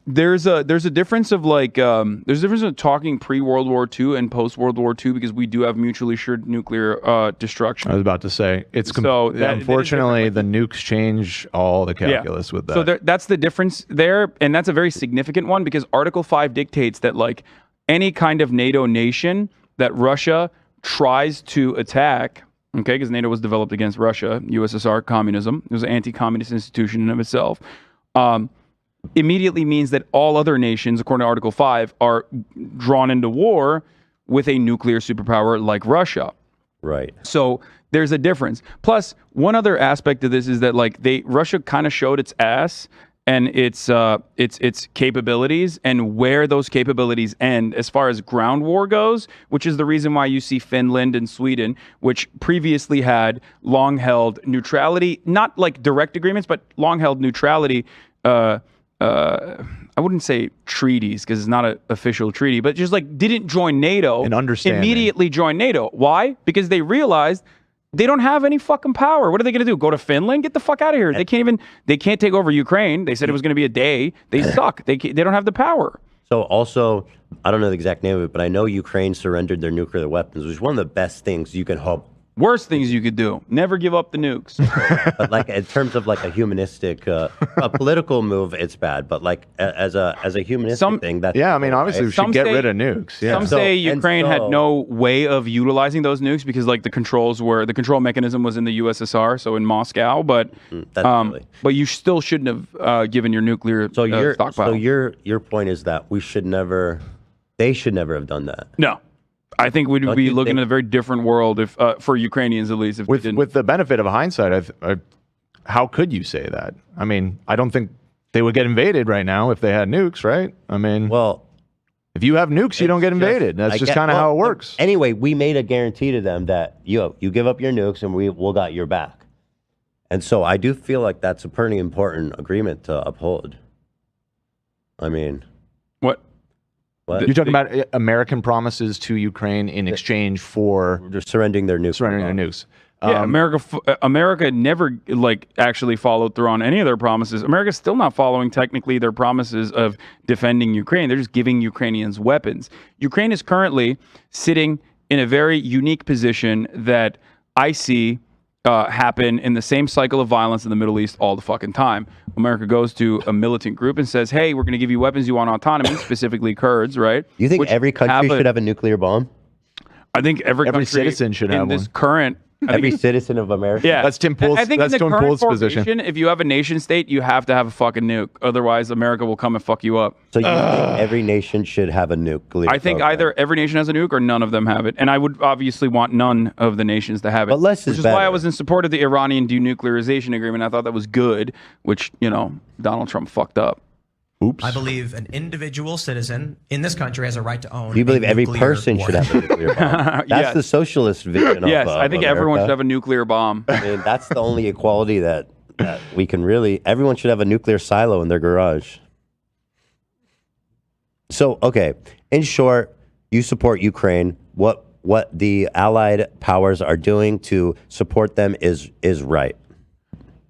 Speaker 13: there's a difference of there's a difference of talking pre-World War II and post-World War II, because we do have mutually assured nuclear destruction.
Speaker 2: I was about to say, unfortunately, the nukes change all the calculus with that.
Speaker 13: So that's the difference there, and that's a very significant one, because Article 5 dictates that any kind of NATO nation that Russia tries to attack, okay, because NATO was developed against Russia, USSR, communism, it was an anti-communist institution in of itself, immediately means that all other nations, according to Article 5, are drawn into war with a nuclear superpower like Russia.
Speaker 12: Right.
Speaker 13: So there's a difference. Plus, one other aspect of this is that Russia kind of showed its ass and its capabilities, and where those capabilities end as far as ground war goes, which is the reason why you see Finland and Sweden, which previously had long-held neutrality, not like direct agreements, but long-held neutrality I wouldn't say treaties, because it's not an official treaty, but just didn't join NATO and immediately joined NATO. Why? Because they realized they don't have any fucking power. What are they going to do? Go to Finland? Get the fuck out of here. They can't take over Ukraine. They said it was going to be a day. They suck. They don't have the power.
Speaker 12: So also, I don't know the exact name of it, but I know Ukraine surrendered their nuclear weapons, which is one of the best things you can hope.
Speaker 13: Worst things you could do. Never give up the nukes.
Speaker 12: But in terms of a humanistic, a political move, it's bad. But as a humanistic thing, that's
Speaker 2: obviously we should get rid of nukes. Yeah.
Speaker 13: Some say Ukraine had no way of utilizing those nukes because the control mechanism was in the USSR, so in Moscow. But but you still shouldn't have given your nuclear stockpile.
Speaker 12: So your point is that they should never have done that.
Speaker 13: No. I think we'd be looking at a very different world if, for Ukrainians at least, if
Speaker 2: with the benefit of hindsight. How could you say that? I mean, I don't think they would get invaded right now if they had nukes, right? I mean, if you have nukes, you don't get invaded. That's just kind of how it works.
Speaker 12: Anyway, we made a guarantee to them that you give up your nukes and we'll got your back. And so I do feel like that's a pretty important agreement to uphold. I mean,
Speaker 13: what?
Speaker 2: You're talking about American promises to Ukraine in exchange for
Speaker 12: they're surrendering their nukes.
Speaker 2: Surrendering their nukes.
Speaker 13: Yeah, America never actually followed through on any of their promises. America's still not following technically their promises of defending Ukraine. They're just giving Ukrainians weapons. Ukraine is currently sitting in a very unique position that I see happen in the same cycle of violence in the Middle East all the fucking time. America goes to a militant group and says, hey, we're going to give you weapons, you want autonomy, specifically Kurds, right?
Speaker 12: You think every country should have a nuclear bomb?
Speaker 13: I think every
Speaker 2: citizen should have
Speaker 13: this
Speaker 2: one.
Speaker 13: current
Speaker 12: Every citizen of America.
Speaker 13: Yeah,
Speaker 2: that's Tim Pool's.
Speaker 13: I think
Speaker 2: that's
Speaker 13: in the
Speaker 2: Tim
Speaker 13: current
Speaker 2: Pool's
Speaker 13: formation,
Speaker 2: position.
Speaker 13: if you have a nation state, you have to have a fucking nuke. Otherwise, America will come and fuck you up.
Speaker 12: So you think every nation should have a nuclear?
Speaker 13: I think either every nation has a nuke or none of them have it, and I would obviously want none of the nations to have it.
Speaker 12: But less
Speaker 13: which
Speaker 12: is
Speaker 13: why I
Speaker 12: better.
Speaker 13: was in support of the Iranian denuclearization agreement. I thought that was good, which Donald Trump fucked up.
Speaker 12: Oops.
Speaker 15: I believe an individual citizen in this country has a right to own.
Speaker 12: Do you believe
Speaker 15: a
Speaker 12: every
Speaker 15: nuclear
Speaker 12: person should have a nuclear bomb? That's
Speaker 13: Yes.
Speaker 12: the socialist vision of
Speaker 13: Yes, I think everyone should have a nuclear bomb.
Speaker 12: I mean, that's the only equality that we can really... Everyone should have a nuclear silo in their garage. So, okay, in short, you support Ukraine. What the Allied powers are doing to support them is right.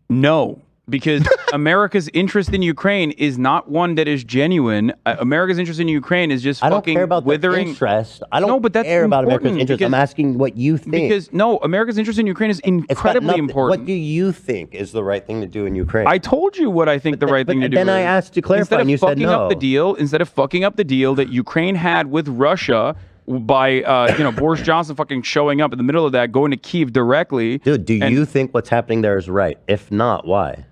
Speaker 13: No, because America's interest in Ukraine is not one that is genuine. America's interest in Ukraine is just
Speaker 12: I don't
Speaker 13: fucking
Speaker 12: care about
Speaker 13: withering.
Speaker 12: the interest. I don't
Speaker 13: No, but that's
Speaker 12: care about America's
Speaker 13: important
Speaker 12: interest. I'm
Speaker 13: because-
Speaker 12: asking what you think.
Speaker 13: Because no, America's interest in Ukraine is
Speaker 12: It's got
Speaker 13: incredibly
Speaker 12: nothing-
Speaker 13: important.
Speaker 12: What do you think is the right thing to do in Ukraine?
Speaker 13: I told you what I think the right thing to do.
Speaker 12: then I
Speaker 13: is.
Speaker 12: asked to clarify,
Speaker 13: Instead of
Speaker 12: and you said
Speaker 13: fucking up the
Speaker 12: no.
Speaker 13: deal, instead of fucking up the deal that Ukraine had with Russia by Boris Johnson fucking showing up in the middle of that, going to Kyiv directly.
Speaker 12: Dude, do you think what's happening there is right? If not, why?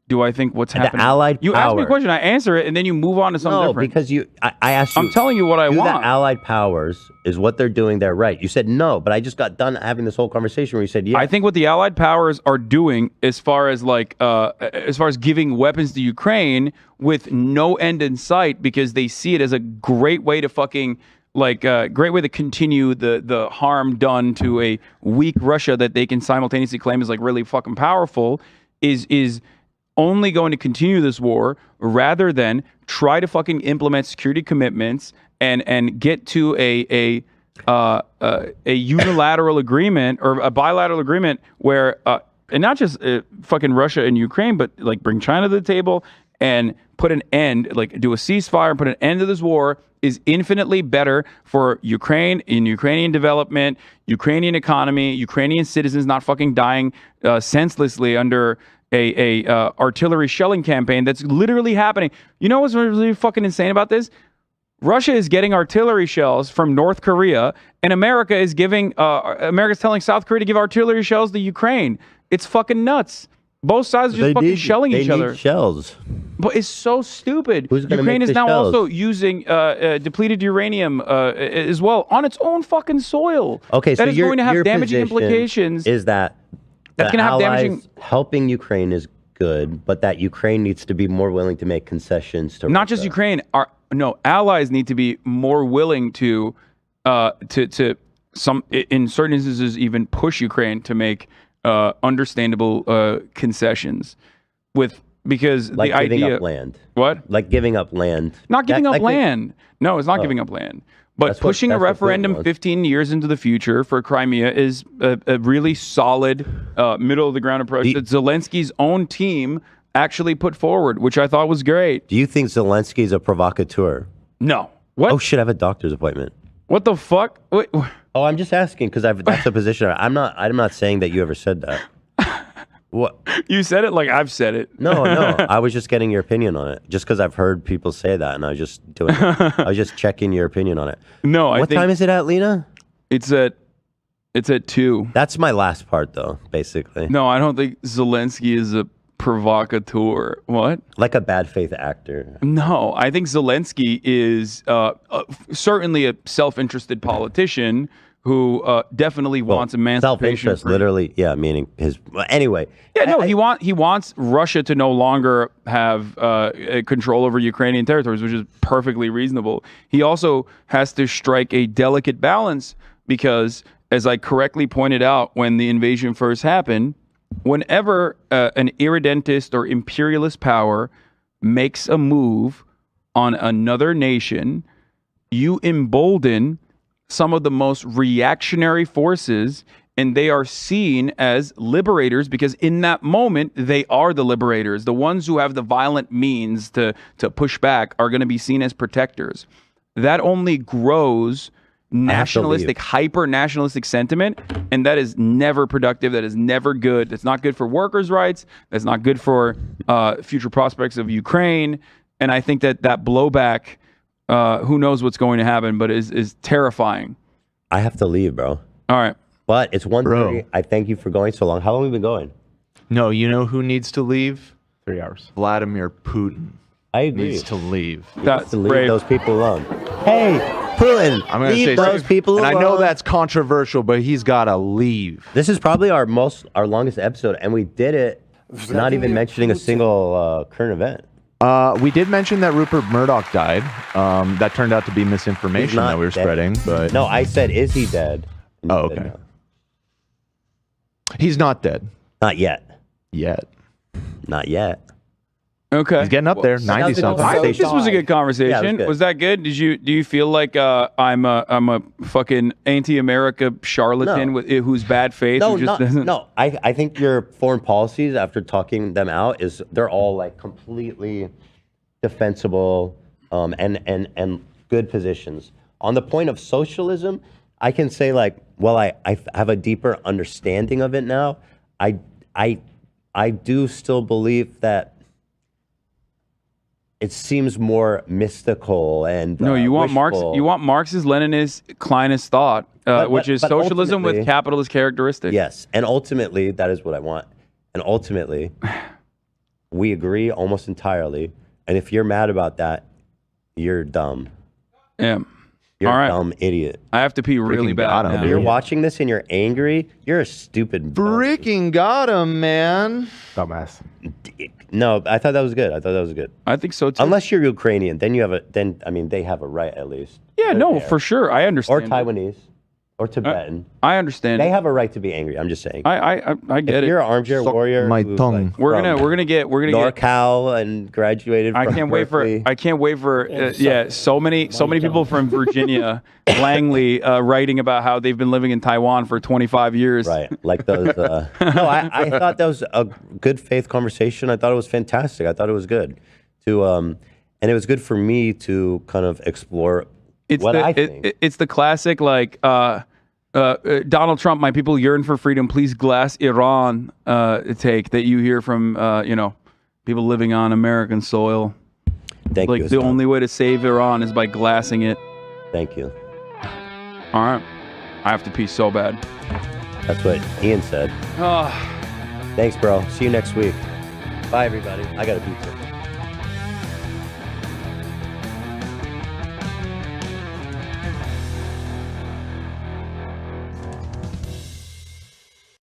Speaker 13: Do I think what's
Speaker 12: The
Speaker 13: happening?
Speaker 12: Allied
Speaker 13: You ask me a
Speaker 12: power.
Speaker 13: question, I answer it, and then you move on to something
Speaker 12: No,
Speaker 13: different.
Speaker 12: because I asked you.
Speaker 13: I'm telling you what I
Speaker 12: do
Speaker 13: want.
Speaker 12: the Allied powers is what they're doing there right? You said no, but I just got done having this whole conversation where you said yeah.
Speaker 13: I think what the Allied powers are doing, as far as giving weapons to Ukraine with no end in sight, because they see it as a great way to fucking great way to continue the harm done to a weak Russia that they can simultaneously claim is really fucking powerful, is only going to continue this war rather than try to fucking implement security commitments and get to a unilateral agreement or a bilateral agreement where and not just fucking Russia and Ukraine, but bring China to the table and put an end, do a ceasefire and put an end to this war is infinitely better for Ukraine, in Ukrainian development, Ukrainian economy, Ukrainian citizens not fucking dying senselessly under a artillery shelling campaign that's literally happening. You know what's really fucking insane about this? Russia is getting artillery shells from North Korea, and America is America's telling South Korea to give artillery shells to Ukraine. It's fucking nuts. Both sides are just fucking shelling each other.
Speaker 12: Shells.
Speaker 13: But it's so stupid.
Speaker 12: Who's gonna
Speaker 13: Ukraine
Speaker 12: make
Speaker 13: is
Speaker 12: the
Speaker 13: now
Speaker 12: shells?
Speaker 13: also using depleted uranium as well on its own fucking soil.
Speaker 12: Okay,
Speaker 13: that
Speaker 12: so
Speaker 13: is
Speaker 12: your,
Speaker 13: going to have
Speaker 12: your
Speaker 13: damaging
Speaker 12: position
Speaker 13: implications.
Speaker 12: Is that
Speaker 13: That's
Speaker 12: the
Speaker 13: gonna have
Speaker 12: Allies
Speaker 13: damaging-
Speaker 12: helping Ukraine is good, but that Ukraine needs to be more willing to make concessions to
Speaker 13: Not just Ukraine. Allies need to be more willing to some in certain instances even push Ukraine to make understandable concessions because
Speaker 12: like
Speaker 13: the
Speaker 12: giving
Speaker 13: idea
Speaker 12: up land.
Speaker 13: What?
Speaker 12: Like giving up land.
Speaker 13: Not giving
Speaker 12: That-
Speaker 13: up
Speaker 12: like they-
Speaker 13: land. No, it's not giving up land. But
Speaker 12: That's what-
Speaker 13: pushing a
Speaker 12: that's what Putin
Speaker 13: referendum
Speaker 12: wants.
Speaker 13: 15 years into the future for Crimea is a really solid middle of the ground approach that Zelensky's own team actually put forward, which I thought was great.
Speaker 12: Do you think Zelensky's a provocateur?
Speaker 13: No. What?
Speaker 12: Oh shit! I have a doctor's appointment.
Speaker 13: What the fuck? Wait.
Speaker 12: Oh, I'm just asking because that's a position. I'm not saying that you ever said that. What?
Speaker 13: You said it like I've said it.
Speaker 12: No. I was just getting your opinion on it. Just because I've heard people say that, and I was just doing it. I was just checking your opinion on it.
Speaker 13: No,
Speaker 12: What time is it at, Lena?
Speaker 13: It's at 2.
Speaker 12: That's my last part, though. Basically.
Speaker 13: No, I don't think Zelensky is a provocateur. What?
Speaker 12: Like a bad faith actor.
Speaker 13: No, I think Zelensky is certainly a self-interested politician who definitely wants emancipation.
Speaker 12: Self-interest, literally, yeah, meaning his. Well, anyway.
Speaker 13: Yeah, no, he wants Russia to no longer have control over Ukrainian territories, which is perfectly reasonable. He also has to strike a delicate balance because, as I correctly pointed out when the invasion first happened, whenever an irredentist or imperialist power makes a move on another nation, you embolden some of the most reactionary forces, and they are seen as liberators because in that moment, they are the liberators. The ones who have the violent means to push back are going to be seen as protectors. That only grows nationalistic, hyper-nationalistic sentiment, and that is never productive. That is never good. That's not good for workers' rights. That's not good for future prospects of Ukraine. And I think that blowback, who knows what's going to happen, but is terrifying.
Speaker 12: I have to leave, bro.
Speaker 13: All right.
Speaker 12: But it's 1:30. I thank you for going so long. How long have we been going?
Speaker 2: No, you know who needs to leave?
Speaker 6: 3 hours.
Speaker 2: Vladimir Putin.
Speaker 12: I agree.
Speaker 2: Needs to leave.
Speaker 12: That's to leave brave. Those people alone. Hey, Putin,
Speaker 2: I'm gonna
Speaker 12: leave
Speaker 2: say
Speaker 12: those people alone.
Speaker 2: And I know that's controversial, but he's got to leave.
Speaker 12: This is probably our longest episode, and we did it not even mentioning a single current event.
Speaker 2: We did mention that Rupert Murdoch died. That turned out to be misinformation that we were spreading. But
Speaker 12: no, I said, is he dead?
Speaker 2: Oh, okay. No. He's not dead.
Speaker 12: Not yet.
Speaker 2: Not yet.
Speaker 13: Okay.
Speaker 2: He's getting up there, 90 something.
Speaker 13: I think this was a good conversation.
Speaker 12: Yeah,
Speaker 13: was that good? Do you feel like I'm a fucking anti-America charlatan who's bad faith?
Speaker 12: No,
Speaker 13: who just doesn't...
Speaker 12: no. I think your foreign policies, after talking them out, they're all like completely defensible and good positions. On the point of socialism, I can say like, well, I have a deeper understanding of it now. I do still believe that it seems more mystical and
Speaker 13: no. You want
Speaker 12: wishful.
Speaker 13: Marx? You want Marxist, Leninist, Kleinist thought, which is socialism with capitalist characteristics.
Speaker 12: Yes, and ultimately that is what I want. And ultimately, we agree almost entirely. And if you're mad about that, you're dumb.
Speaker 13: Yeah.
Speaker 12: You're
Speaker 13: All right.
Speaker 12: a dumb idiot.
Speaker 13: I have to pee really bad.
Speaker 12: If you're watching this and you're angry, you're a stupid.
Speaker 2: Freaking got him, man.
Speaker 6: Dumbass.
Speaker 12: No, I thought that was good.
Speaker 13: I think so too.
Speaker 12: Unless you're Ukrainian, then they have a right at least.
Speaker 13: Yeah, no, for sure. I understand.
Speaker 12: Or Taiwanese. Or Tibetan.
Speaker 13: I understand.
Speaker 12: They have a right to be angry. I'm just saying.
Speaker 13: I get it.
Speaker 12: If you're an armجear warrior,
Speaker 2: my tongue.
Speaker 13: We're gonna get
Speaker 12: NorCal and graduated.
Speaker 13: I can't wait for so many people from Virginia, Langley, writing about how they've been living in Taiwan for 25 years.
Speaker 12: Right, like those. No, I thought that was a good faith conversation. I thought it was fantastic. I thought it was good and it was good for me to kind of explore.
Speaker 13: It's the classic like Donald Trump, my people yearn for freedom, please glass Iran take that you hear from people living on American soil.
Speaker 12: Thank you.
Speaker 13: Like the only way to save Iran is by glassing it.
Speaker 12: Thank you.
Speaker 13: All right. I have to pee so bad.
Speaker 12: That's what Ian said. Thanks, bro. See you next week. Bye, everybody. I got a pizza.